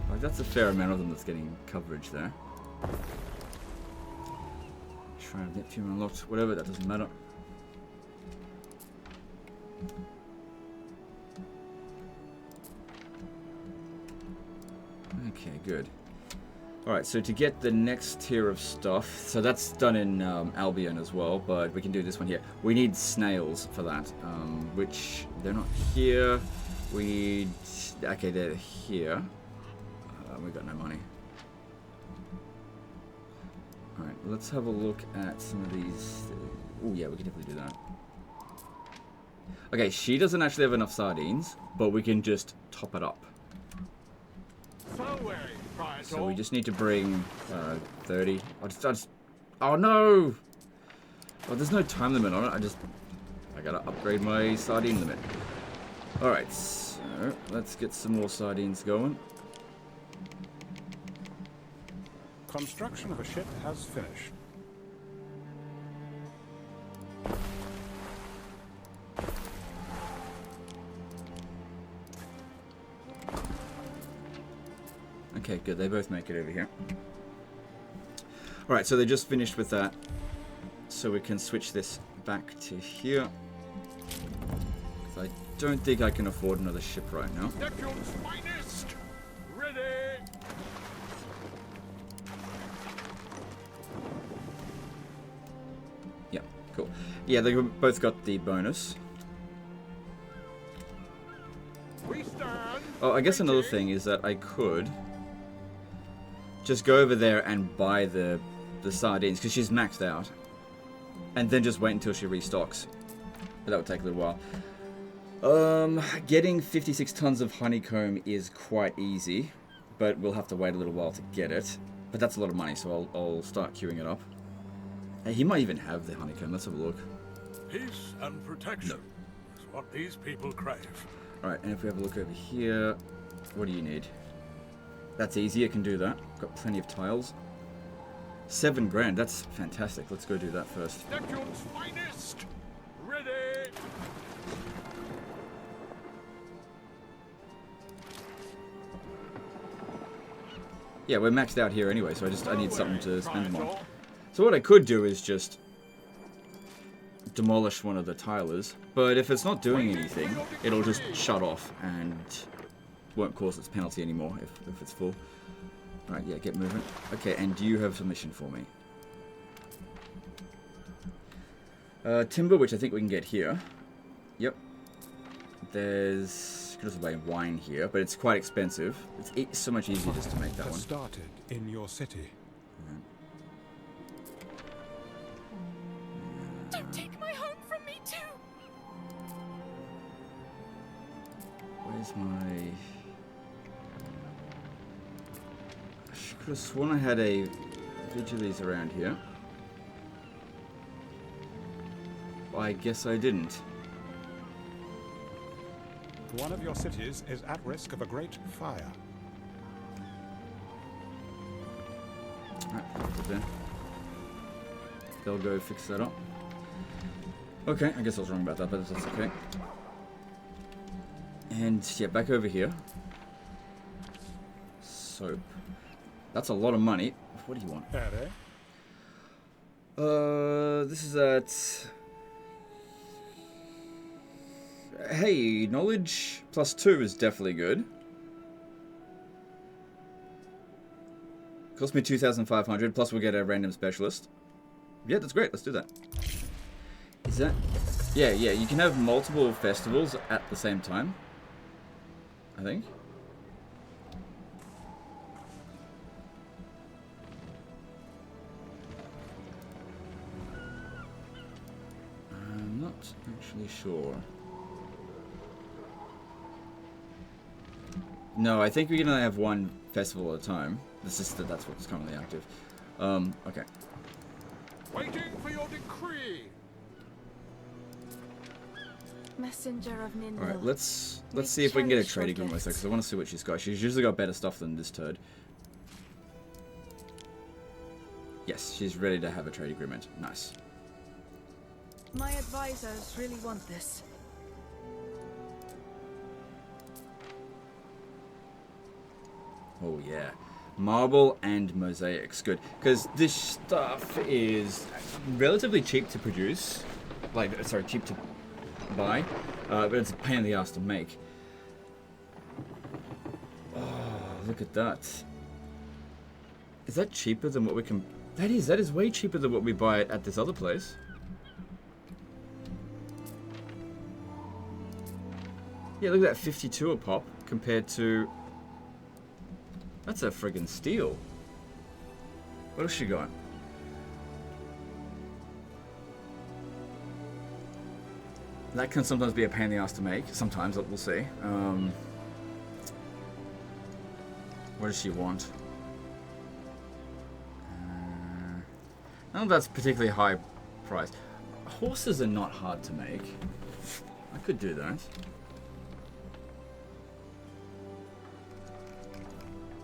Like, that's a fair amount of them that's getting coverage there. Shrine of Neptune unlocked, whatever, that doesn't matter. Okay, good. Alright, so to get the next tier of stuff, so that's done in Albion as well, but we can do this one here. We need snails for that, which they're not here. We need, okay, they're here. We got no money. Alright, let's have a look at some of these. Oh yeah, we can definitely do that. Okay, she doesn't actually have enough sardines, but we can just top it up. So we just need to bring 30. Oh no! Oh, there's no time limit on it. I gotta upgrade my sardine limit. Alright, so let's get some more sardines going. Construction of a ship has finished. Okay, good. They both make it over here. Alright, so they just finished with that. So we can switch this back to here. I don't think I can afford another ship right now. Neptune's finest! Ready! Yeah, cool. Yeah, they both got the bonus. Oh, I guess another thing is that I could just go over there and buy the sardines, because she's maxed out. And then just wait until she restocks. But that would take a little while. Getting 56 tons of honeycomb is quite easy, but we'll have to wait a little while to get it. But that's a lot of money, so I'll start queuing it up. Hey, he might even have the honeycomb. Let's have a look. Peace and protection is what these people crave. Alright, and if we have a look over here, what do you need? That's easy, I can do that. Got plenty of tiles. 7 grand, that's fantastic. Let's go do that first. Neptune's finest! Ready! Yeah, we're maxed out here anyway, so I need something to spend them on. So what I could do is just demolish one of the tilers, but if it's not doing anything, it'll just shut off and won't cause its penalty anymore if it's full. Alright, yeah, get moving. Okay, and do you have a mission for me? Timber, which I think we can get here. Yep. There's... could also buy wine here, but it's quite expensive. It's so much easier just to make that one. Started in your city. Don't take my home from me too! Where's my... I could have sworn I had a Vigiles around here. I guess I didn't. One of your cities is at risk of a great fire. Alright, then. They'll go fix that up. Okay, I guess I was wrong about that, but that's okay. And yeah, back over here. Soap. That's a lot of money. What do you want? This is at... Hey, knowledge +2 is definitely good. Cost me 2,500, plus we'll get a random specialist. Yeah, that's great. Let's do that. Is that... Yeah, you can have multiple festivals at the same time, I think. I'm not actually sure. No, I think we can only have one festival at a time. That's what's currently active. Okay. Waiting for your decree. Messenger of Nineveh. Alright, let's see if we can get a trade agreement with her, because I want to see what she's got. She's usually got better stuff than this turd. Yes, she's ready to have a trade agreement. Nice. My advisors really want this. Oh yeah. Marble and mosaics. Good. Because this stuff is relatively cheap to produce. Like, sorry, cheap to buy. But it's a pain in the ass to make. Oh, look at that. Is that cheaper than what we can... That is way cheaper than what we buy it at this other place. Yeah, look at that, 52 a pop compared to... That's a friggin' steal. What else she got? That can sometimes be a pain in the ass to make. Sometimes, we'll see. What does she want? None of that's particularly high price. Horses are not hard to make. I could do that.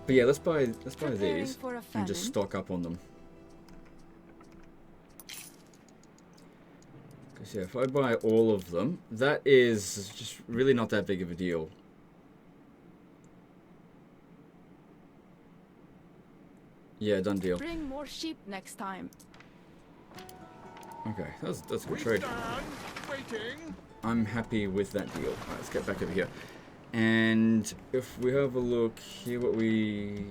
But yeah, let's buy these and just stock up on them. Because yeah, if I buy all of them, that is just really not that big of a deal. Yeah, done deal. Bring more sheep next time. Okay, that's a good trade. I'm happy with that deal. Alright, let's get back over here. And if we have a look here, what we...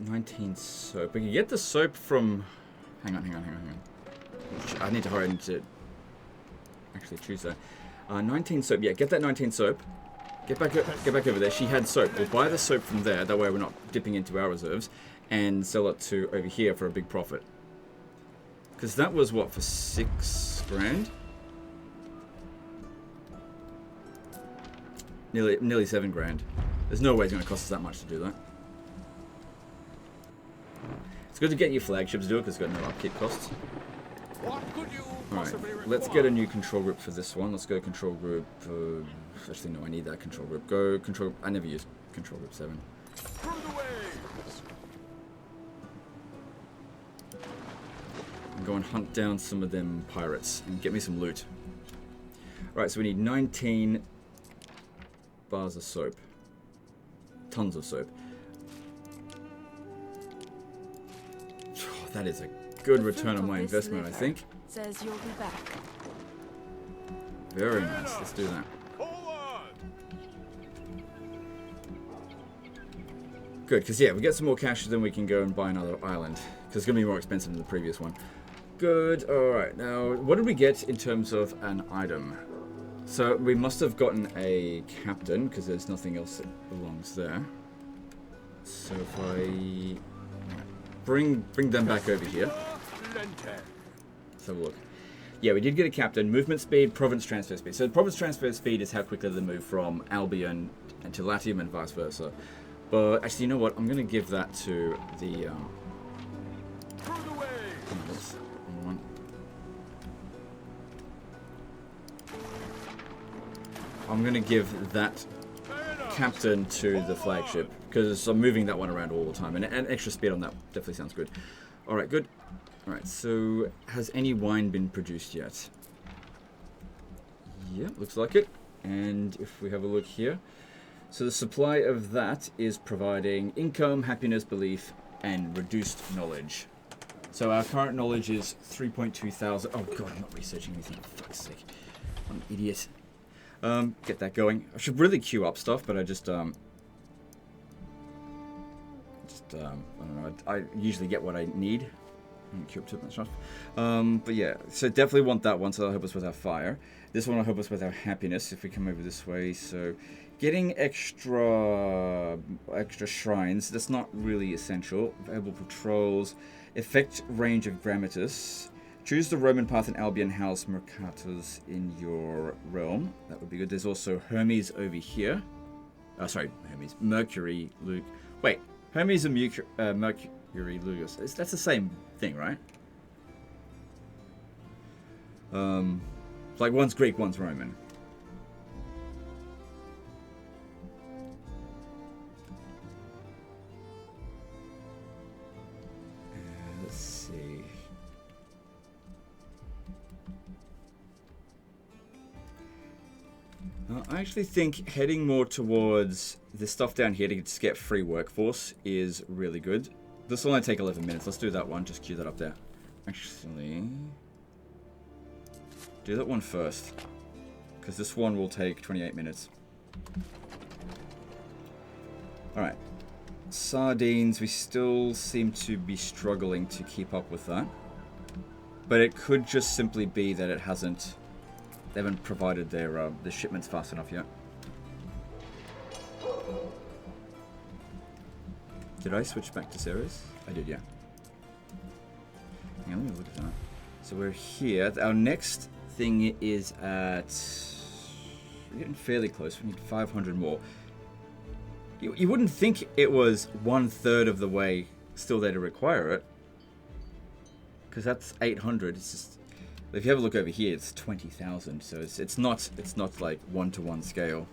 19 soap. We can get the soap from... Hang on. I need to hurry. I need to actually choose that. 19 soap. Yeah, get that 19 soap. Get back over there. She had soap. We'll buy the soap from there. That way we're not dipping into our reserves. And sell it to over here for a big profit. Because that was, what, for 6 grand? Nearly 7 grand. There's no way it's going to cost us that much to do that. It's good to get your flagships to do it because it's got no upkeep costs. Alright, let's get a new control group for this one. Let's go control group... actually, no, I need that control group. Go control... I never use control group 7. And go and hunt down some of them pirates and get me some loot. Alright, so we need 19 bars of soap. Tons of soap. Oh, that is a good return on my investment, I think. Says you'll be back. Very nice. Let's do that. Good, because yeah, we get some more cash, then we can go and buy another island. Because it's going to be more expensive than the previous one. Good. Alright, now, what did we get in terms of an item? So, we must have gotten a captain, because there's nothing else that belongs there. So, if I... Bring them back over here. Let's have a look. Yeah, we did get a captain. Movement speed, province transfer speed. So, province transfer speed is how quickly they move from Albion to Latium and vice versa. But, actually, you know what? I'm going to give that to the... I'm going to give that captain to the flagship, because I'm moving that one around all the time, and extra speed on that definitely sounds good. Alright, good. Alright, so has any wine been produced yet? Yeah, looks like it. And if we have a look here, so the supply of that is providing income, happiness, belief, and reduced knowledge. So our current knowledge is 3.2 thousand. Oh god, I'm not researching anything, for fuck's sake. I'm an idiot. Get that going. I should really queue up stuff, but I just I don't know. I usually get what I need. But yeah, so definitely want that one, so that'll help us with our fire. This one will help us with our happiness if we come over this way. So getting extra shrines, that's not really essential. Available patrols, effect range of grammatis. Choose the Roman path in Albion House Mercatus in your realm. That would be good. There's also Hermes over here. Sorry, Hermes. Mercury, Luke. Wait, Hermes and Mercury, Lugus. That's the same thing, right? Like one's Greek, one's Roman. Let's see. I actually think heading more towards this stuff down here to just get free workforce is really good. This will only take 11 minutes. Let's do that one. Just queue that up there. Actually, do that one first, because this one will take 28 minutes. Alright. Sardines, we still seem to be struggling to keep up with that. But it could just simply be that it hasn't... They haven't provided their the shipments fast enough yet. Did I switch back to Ceres? I did, yeah. Hang on, let me look at that. So we're here. Our next thing is at... We're getting fairly close. We need 500 more. You wouldn't think it was 1/3 of the way still there to require it. Because that's 800. It's just... If you have a look over here, it's 20,000. So it's not like 1-to-1 scale.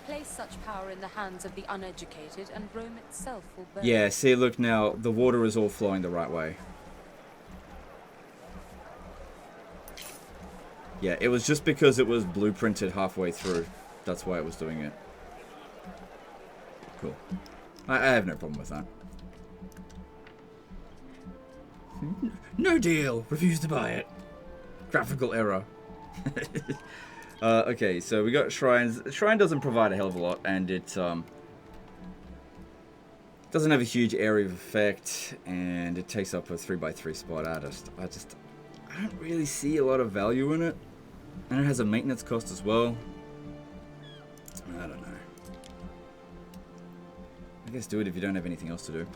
Place such power in the hands of the uneducated, and Rome itself will burn. Yeah, see, look now, the water is all flowing the right way. Yeah, it was just because it was blueprinted halfway through. That's why it was doing it. Cool. I have no problem with that. No deal! Refuse to buy it. Graphical error. Okay, so we got shrines. Shrine doesn't provide a hell of a lot, and it doesn't have a huge area of effect, and it takes up a 3x3 spot. I don't really see a lot of value in it, and it has a maintenance cost as well. I don't know. I guess do it if you don't have anything else to do.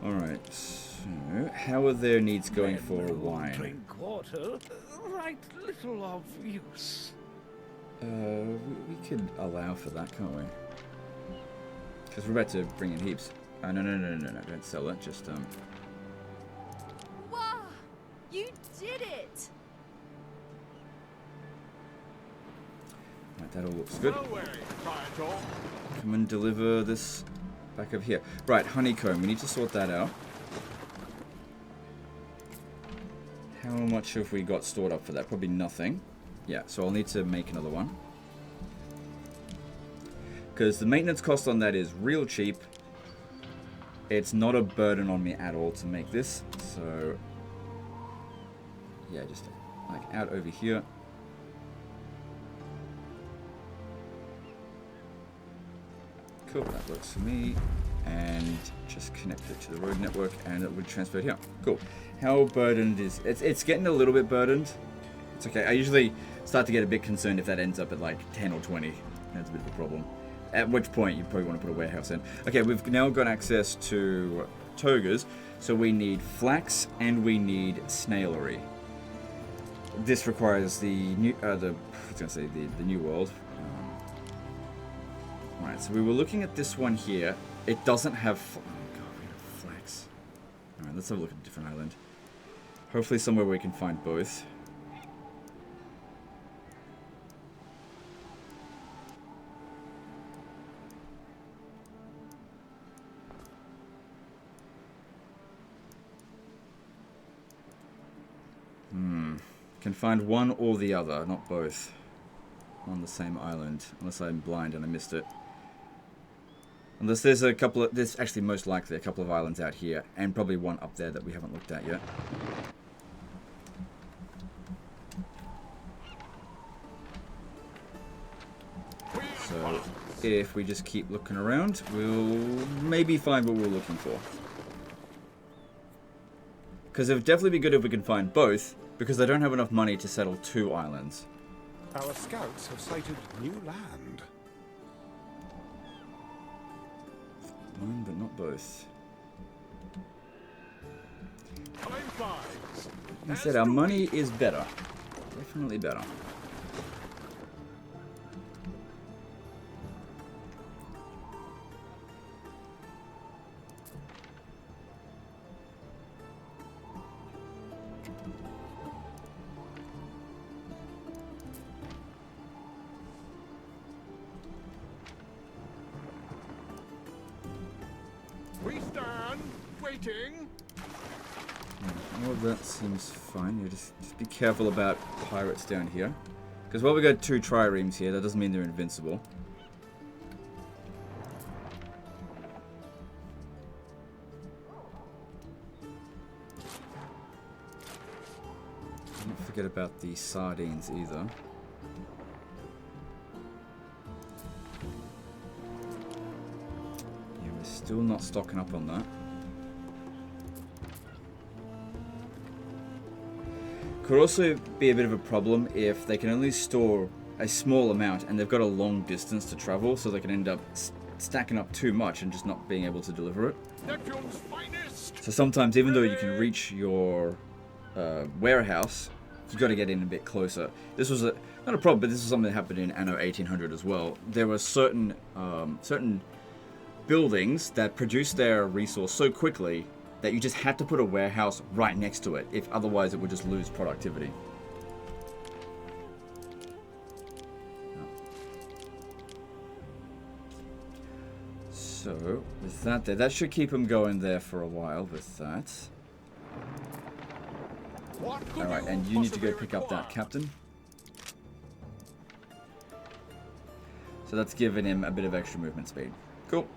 All right. So, how are their needs going for wine? Drink water, right little of use. We could allow for that, can't we? Because we're about to bring in heaps. No, don't sell it, just, Wow! You did it! Right, that all looks good. No way, Triangle. Come and deliver this back over here. Right, honeycomb, we need to sort that out. How much have we got stored up for that? Probably nothing. Yeah, so I'll need to make another one. Because the maintenance cost on that is real cheap. It's not a burden on me at all to make this. So, yeah, just like out over here. Cool, that works for me. And just connect it to the road network and it would transfer here. Cool. How burdened is it? It's getting a little bit burdened. It's okay. I usually start to get a bit concerned if that ends up at like 10 or 20. That's a bit of a problem. At which point you probably want to put a warehouse in. Okay, we've now got access to togas, so we need flax and we need snailery. This requires the new, the new world. Right, so we were looking at this one here. It doesn't have. Oh god, we have flax. All right, let's have a look at a different island. Hopefully somewhere where we can find both. Can find one or the other, not both, on the same island, unless I'm blind and I missed it. Unless there's a couple of, there's actually most likely a couple of islands out here, and probably one up there that we haven't looked at yet. So if we just keep looking around, we'll maybe find what we're looking for. Because it would definitely be good if we can find both, because they don't have enough money to settle 2 islands. Our scouts have sighted new land. One, but not both. Like I said, our money is better. Definitely better. We stand waiting. All of that seems fine. You just be careful about pirates down here. Because while we got 2 triremes here, that doesn't mean they're invincible. Don't forget about the sardines either. Yeah, we're still not stocking up on that. Could also be a bit of a problem if they can only store a small amount and they've got a long distance to travel, so they can end up stacking up too much and just not being able to deliver it. So sometimes, even though you can reach your warehouse, you've got to get in a bit closer. This was not a problem, but this is something that happened in Anno 1800 as well. There were certain buildings that produced their resource so quickly that you just had to put a warehouse right next to it, if otherwise it would just lose productivity. So, with that there, that should keep them going there for a while with that. Alright, and you need to go pick up that captain. So that's giving him a bit of extra movement speed. Cool.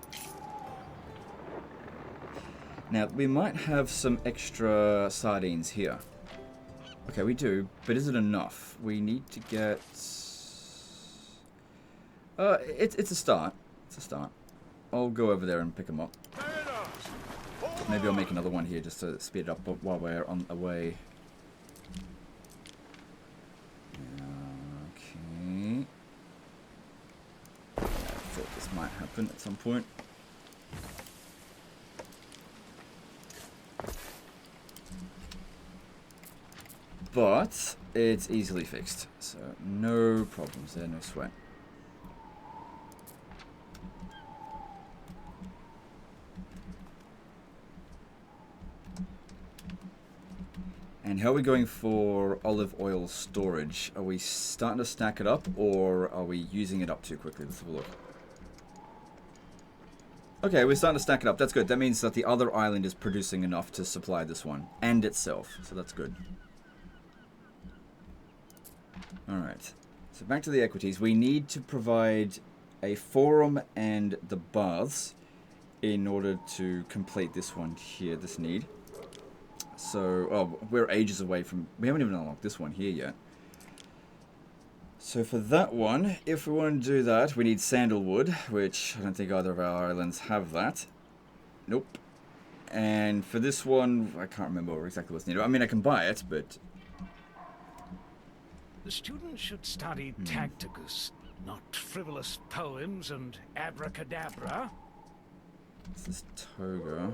Now, we might have some extra sardines here. Okay, we do, but is it enough? We need to get... it's a start. It's a start. I'll go over there and pick them up. Maybe I'll make another one here just to speed it up while we're on the way. Okay. I thought this might happen at some point. But it's easily fixed, so no problems there, no sweat. And how are we going for olive oil storage? Are we starting to stack it up, or are we using it up too quickly? Let's have a look. Okay, we're starting to stack it up. That's good. That means that the other island is producing enough to supply this one, and itself, so that's good. Alright, so back to the equities. We need to provide a forum and the baths in order to complete this one here, this need. So, oh, we're ages away from... We haven't even unlocked this one here yet. So for that one, if we want to do that, we need sandalwood, which I don't think either of our islands have that. Nope. And for this one, I can't remember exactly what's needed. I mean, I can buy it, but... The students should study tacticus, not frivolous poems and abracadabra. This is toga.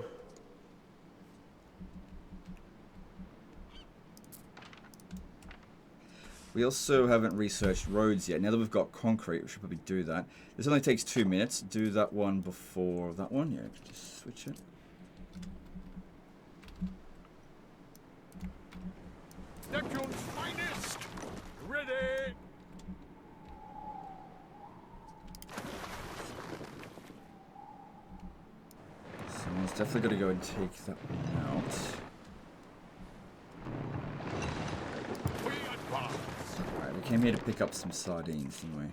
We also haven't researched roads yet. Now that we've got concrete, we should probably do that. This only takes 2 minutes. Do that one before that one. Yeah, just switch it. Neptune's finest! Ready! Someone's definitely got to go and take that one out. Alright, we came here to pick up some sardines, didn't we?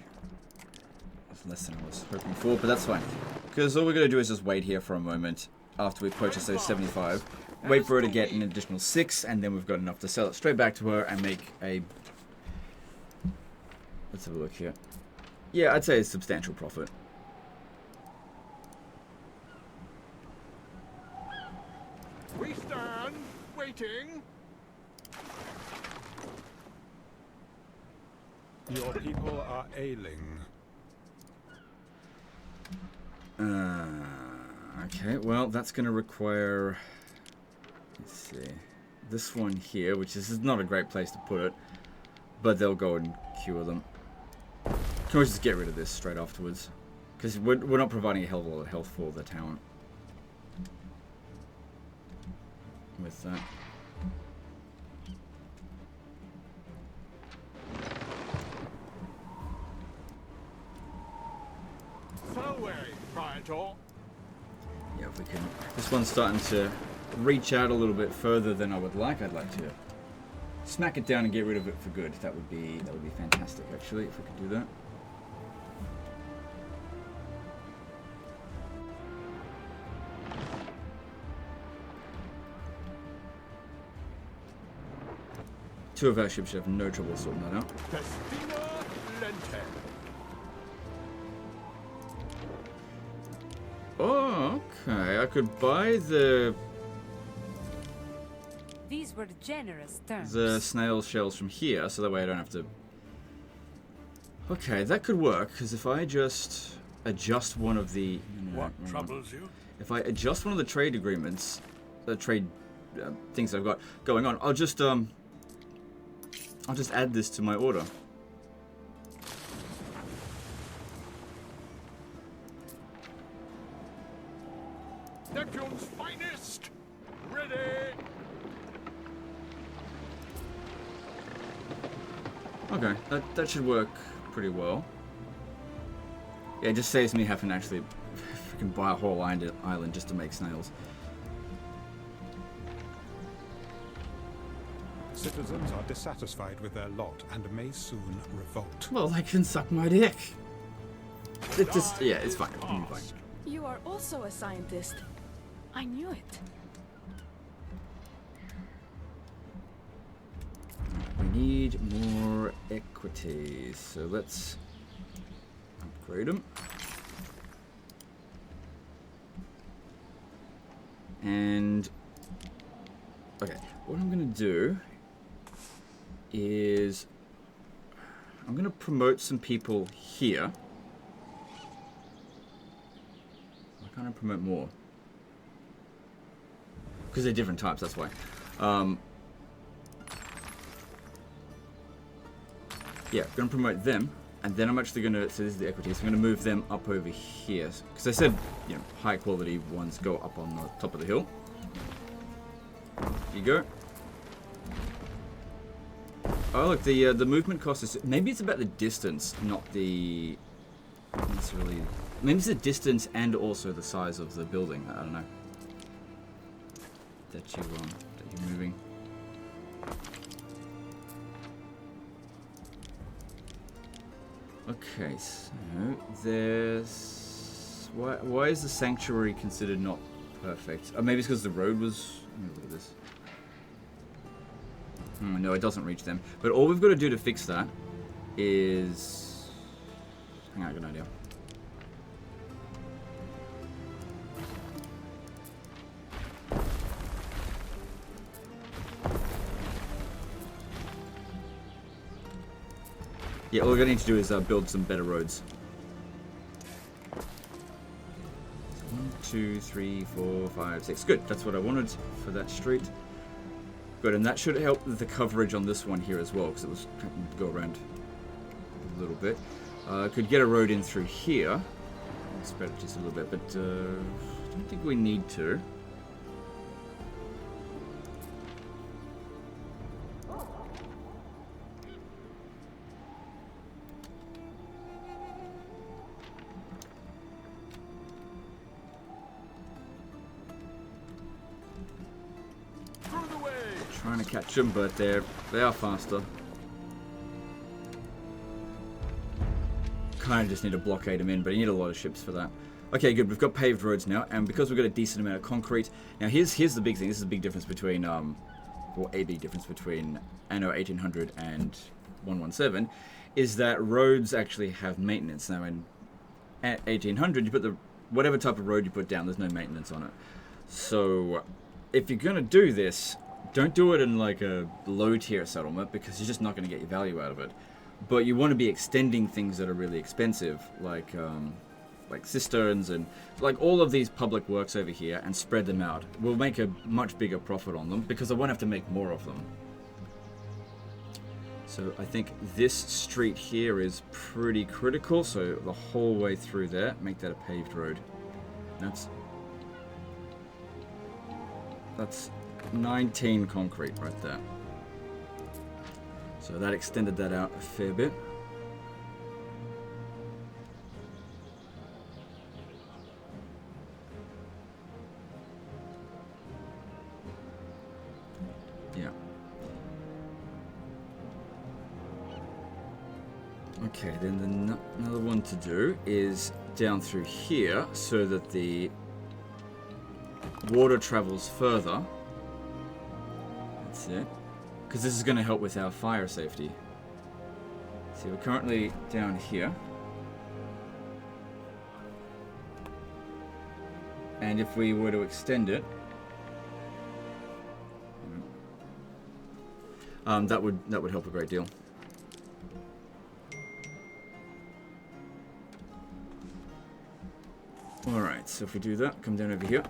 That's less than I was hoping for, but that's fine. Because all we're going to do is just wait here for a moment after we purchase those 75. Wait for her to get an additional 6, and then we've got enough to sell it straight back to her and make a... Let's have a look here. Yeah, I'd say it's substantial profit. We stand waiting. Your people are ailing. Okay, well, that's going to require... Let's see. This one here, which is not a great place to put it, but they'll go and cure them. Can we just get rid of this straight afterwards? Because we're not providing a hell of a lot of health for the talent. With that. Yeah, if we can. This one's starting to reach out a little bit further than I would like. I'd like to smack it down and get rid of it for good. That would be fantastic, actually, if we could do that. Two of our ships should have no trouble sorting that out. Oh, okay. I could buy the These were generous terms. snail shells from here, so that way I don't have to... Okay, that could work, because if I just adjust one of the... What troubles you? If I adjust one of the trade agreements, the trade things I've got going on, I'll just add this to my order. Neptune's finest! Ready! Okay, that should work pretty well. Yeah, it just saves me having to actually freaking buy a whole island just to make snails. Citizens are dissatisfied with their lot and may soon revolt. Well, they can suck my dick. It just, yeah, it's fine. It'll be fine. You are also a scientist. I knew it. We need more equities, so let's upgrade them. And okay, what I'm gonna do is I'm gonna promote some people here. Why can't I promote more? Because they're different types, that's why. Yeah, I'm going to promote them, and then I'm actually going to, so this is the equities, I'm going to move them up over here. Because I said, you know, high quality ones go up on the top of the hill. There you go. Oh look, the movement cost is, maybe it's about the distance, not the, necessarily, maybe it's the distance and also the size of the building, I don't know. That you're moving. Okay, so there's why is the sanctuary considered not perfect? Oh, maybe it's because the road was. Let me look at this. No, it doesn't reach them. But all we've got to do to fix that is. Hang on, I got an idea. Yeah, all we're going to need to do is build some better roads. 1, 2, 3, 4, 5, 6. Good, that's what I wanted for that street. Good, and that should help with the coverage on this one here as well, because it was trying to go around a little bit. Could get a road in through here. Spread it just a little bit, but I don't think we need to. Trying to catch them, but they are faster. Kind of just need to blockade them in, but you need a lot of ships for that. Okay, good. We've got paved roads now, and because we've got a decent amount of concrete. Now, here's the big thing. This is the big difference between, or a big difference between Anno 1800 and 117, is that roads actually have maintenance. Now at 1800, you put whatever type of road you put down, there's no maintenance on it. So if you're going to do this, don't do it in like a low tier settlement, because you're just not going to get your value out of it. But you want to be extending things that are really expensive, like cisterns and like all of these public works over here, and spread them out. We'll make a much bigger profit on them because I won't have to make more of them. So I think this street here is pretty critical, so the whole way through there, make that a paved road. That's 19 concrete right there. So that extended that out a fair bit. Yeah. Okay, then another one to do is down through here so that the water travels further. That's it. Because this is going to help with our fire safety. See, we're currently down here. And if we were to extend it, that would help a great deal. Alright, so if we do that, come down over here.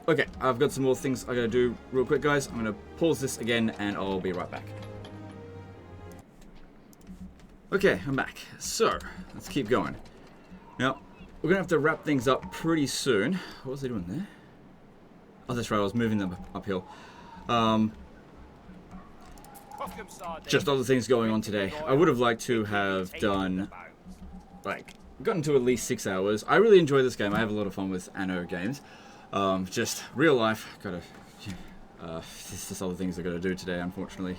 Okay, I've got some more things I gotta do real quick, guys. I'm gonna pause this again and I'll be right back. Okay, I'm back. So, let's keep going. Now, we're gonna have to wrap things up pretty soon. What was I doing there? Oh, that's right, I was moving them uphill. Just other things going on today. I would have liked to have done, like, gotten to at least 6 hours. I really enjoy this game. I have a lot of fun with Anno games. Just real life, there's just other things I gotta do today, unfortunately.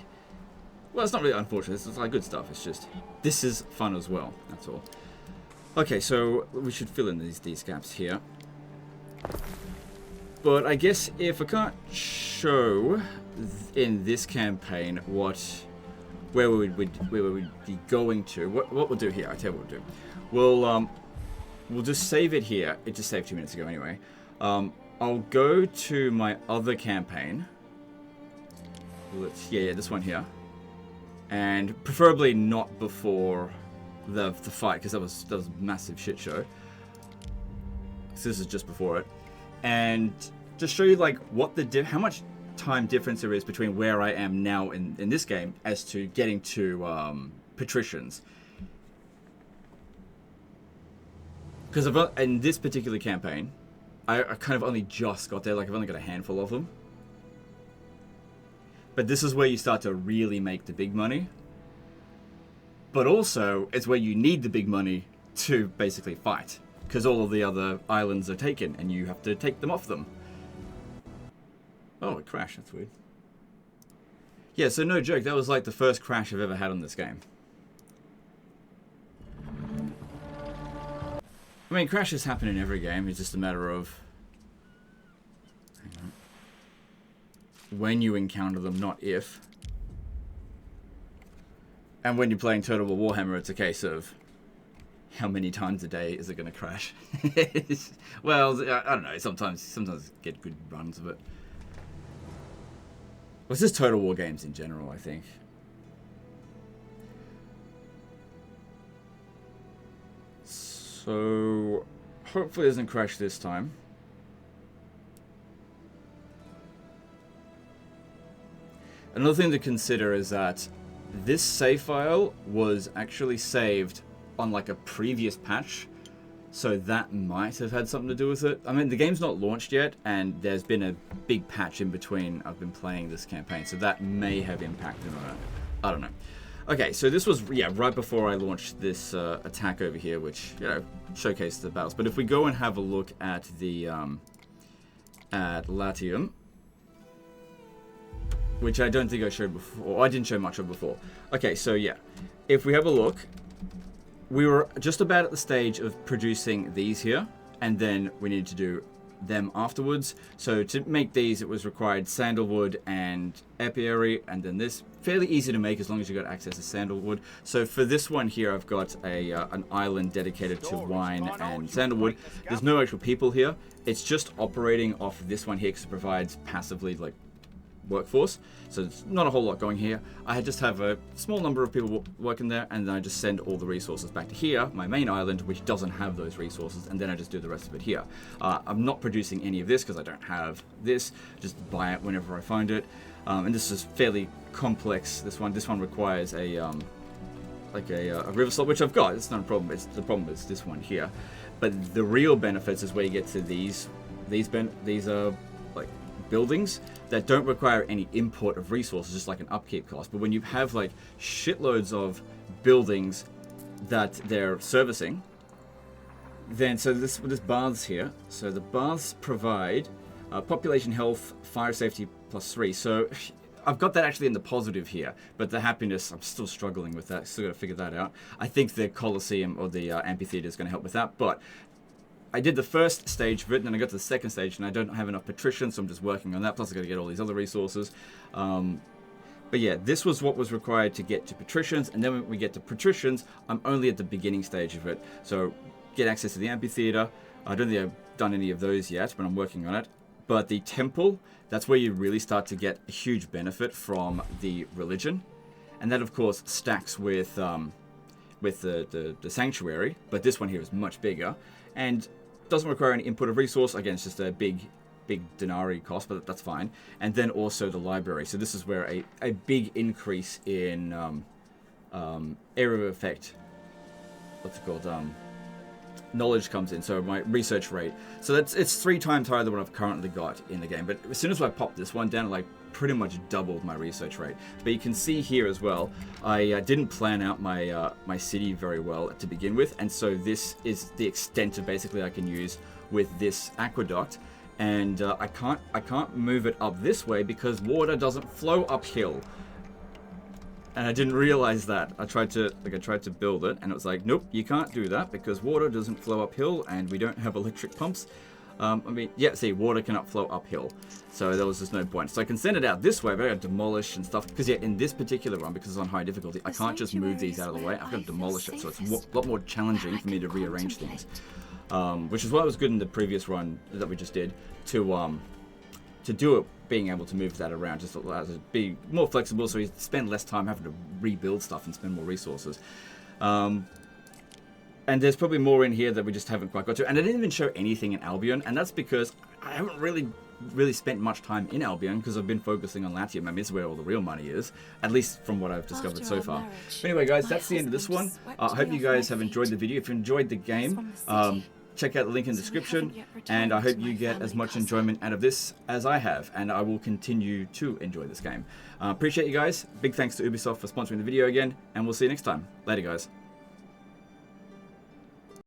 Well, it's not really unfortunate, it's like good stuff, it's just, this is fun as well, that's all. Okay, so we should fill in these gaps here. But I guess if I can't show in this campaign where we would be going to, what we'll do here, I'll tell you what we'll do. We'll just save it here. It just saved 2 minutes ago anyway. I'll go to my other campaign. Yeah, this one here. And preferably not before the fight, because that was a massive shit show. So this is just before it. And just show you like how much time difference there is between where I am now in this game as to getting to patricians. Because in this particular campaign, I kind of only just got there, like I've only got a handful of them. But this is where you start to really make the big money. But also, it's where you need the big money to basically fight. Because all of the other islands are taken, and you have to take them off them. Oh, it crashed, that's weird. Yeah, so no joke, that was like the first crash I've ever had on this game. I mean, crashes happen in every game. It's just a matter of when you encounter them, not if. And when you're playing Total War Warhammer, it's a case of how many times a day is it going to crash? Well, I don't know. Sometimes get good runs of it. Well, it's just Total War games in general, I think. So, hopefully it doesn't crash this time. Another thing to consider is that this save file was actually saved on like a previous patch, so that might have had something to do with it. I mean, the game's not launched yet, and there's been a big patch in between I've been playing this campaign, so that may have impacted on it. I don't know. Okay, so this was, yeah, right before I launched this attack over here, which, you know, showcased the battles. But if we go and have a look at the, at Latium, which I don't think I showed before, I didn't show much of before. Okay, so yeah, if we have a look, we were just about at the stage of producing these here, and then we need to do them afterwards. So to make these, it was required sandalwood and apiary, and then this. Fairly easy to make as long as you got access to sandalwood. So for this one here, I've got an island dedicated to wine and sandalwood. There's no actual people here. It's just operating off this one here because it provides passively like workforce. So it's not a whole lot going here. I just have a small number of people working there, and then I just send all the resources back to here, my main island, which doesn't have those resources, and then I just do the rest of it here. I'm not producing any of this because I don't have this. Just buy it whenever I find it. And this is fairly complex. This one requires a river slot, which I've got. It's not a problem. The problem is this one here. But the real benefits is where you get to these are like buildings that don't require any import of resources, just like an upkeep cost. But when you have like shitloads of buildings that they're servicing, then so this baths here. So the baths provide population health, fire safety +3. So I've got that actually in the positive here, but the happiness, I'm still struggling with that. Still got to figure that out. I think the Colosseum or the amphitheater is going to help with that, but I did the first stage of it, and then I got to the second stage, and I don't have enough patricians, so I'm just working on that. Plus, I got to get all these other resources. But yeah, this was what was required to get to patricians, and then when we get to patricians, I'm only at the beginning stage of it. So get access to the amphitheater. I don't think I've done any of those yet, but I'm working on it. But the temple, that's where you really start to get a huge benefit from the religion, and that of course stacks with the sanctuary. But this one here is much bigger and doesn't require any input of resource. Again, it's just a big denarii cost, but that's fine. And then also the library. So this is where a big increase in area of effect, what's it called? Knowledge comes in, so my research rate. So it's 3 times higher than what I've currently got in the game. But as soon as I popped this one down, like pretty much doubled my research rate. But you can see here as well, I didn't plan out my my city very well to begin with, and so this is the extent of basically I can use with this aqueduct. And I can't move it up this way because water doesn't flow uphill. And I didn't realize that. I tried to build it, and it was like, nope, you can't do that because water doesn't flow uphill, and we don't have electric pumps. I mean, yeah, see, water cannot flow uphill, so there was just no point. So I can send it out this way, but I got to demolish and stuff. Because yeah, in this particular one, because it's on high difficulty, I can't just move these out of the way. I've got to demolish it, so it's a lot more challenging for me to rearrange things. Which is why it was good in the previous run that we just did to do it, being able to move that around just allows it to be more flexible, so you spend less time having to rebuild stuff and spend more resources. And there's probably more in here that we just haven't quite got to. And I didn't even show anything in Albion, and that's because I haven't really spent much time in Albion because I've been focusing on Latium. I mean, it's where all the real money is, at least from what I've discovered so far. But anyway, guys, that's the end of this one. I hope you guys have enjoyed the video. If you enjoyed the game, check out the link in the description, and I hope you get as much enjoyment out of this as I have, and I will continue to enjoy this game. Appreciate you guys. Big thanks to Ubisoft for sponsoring the video again, and we'll see you next time. Later, guys.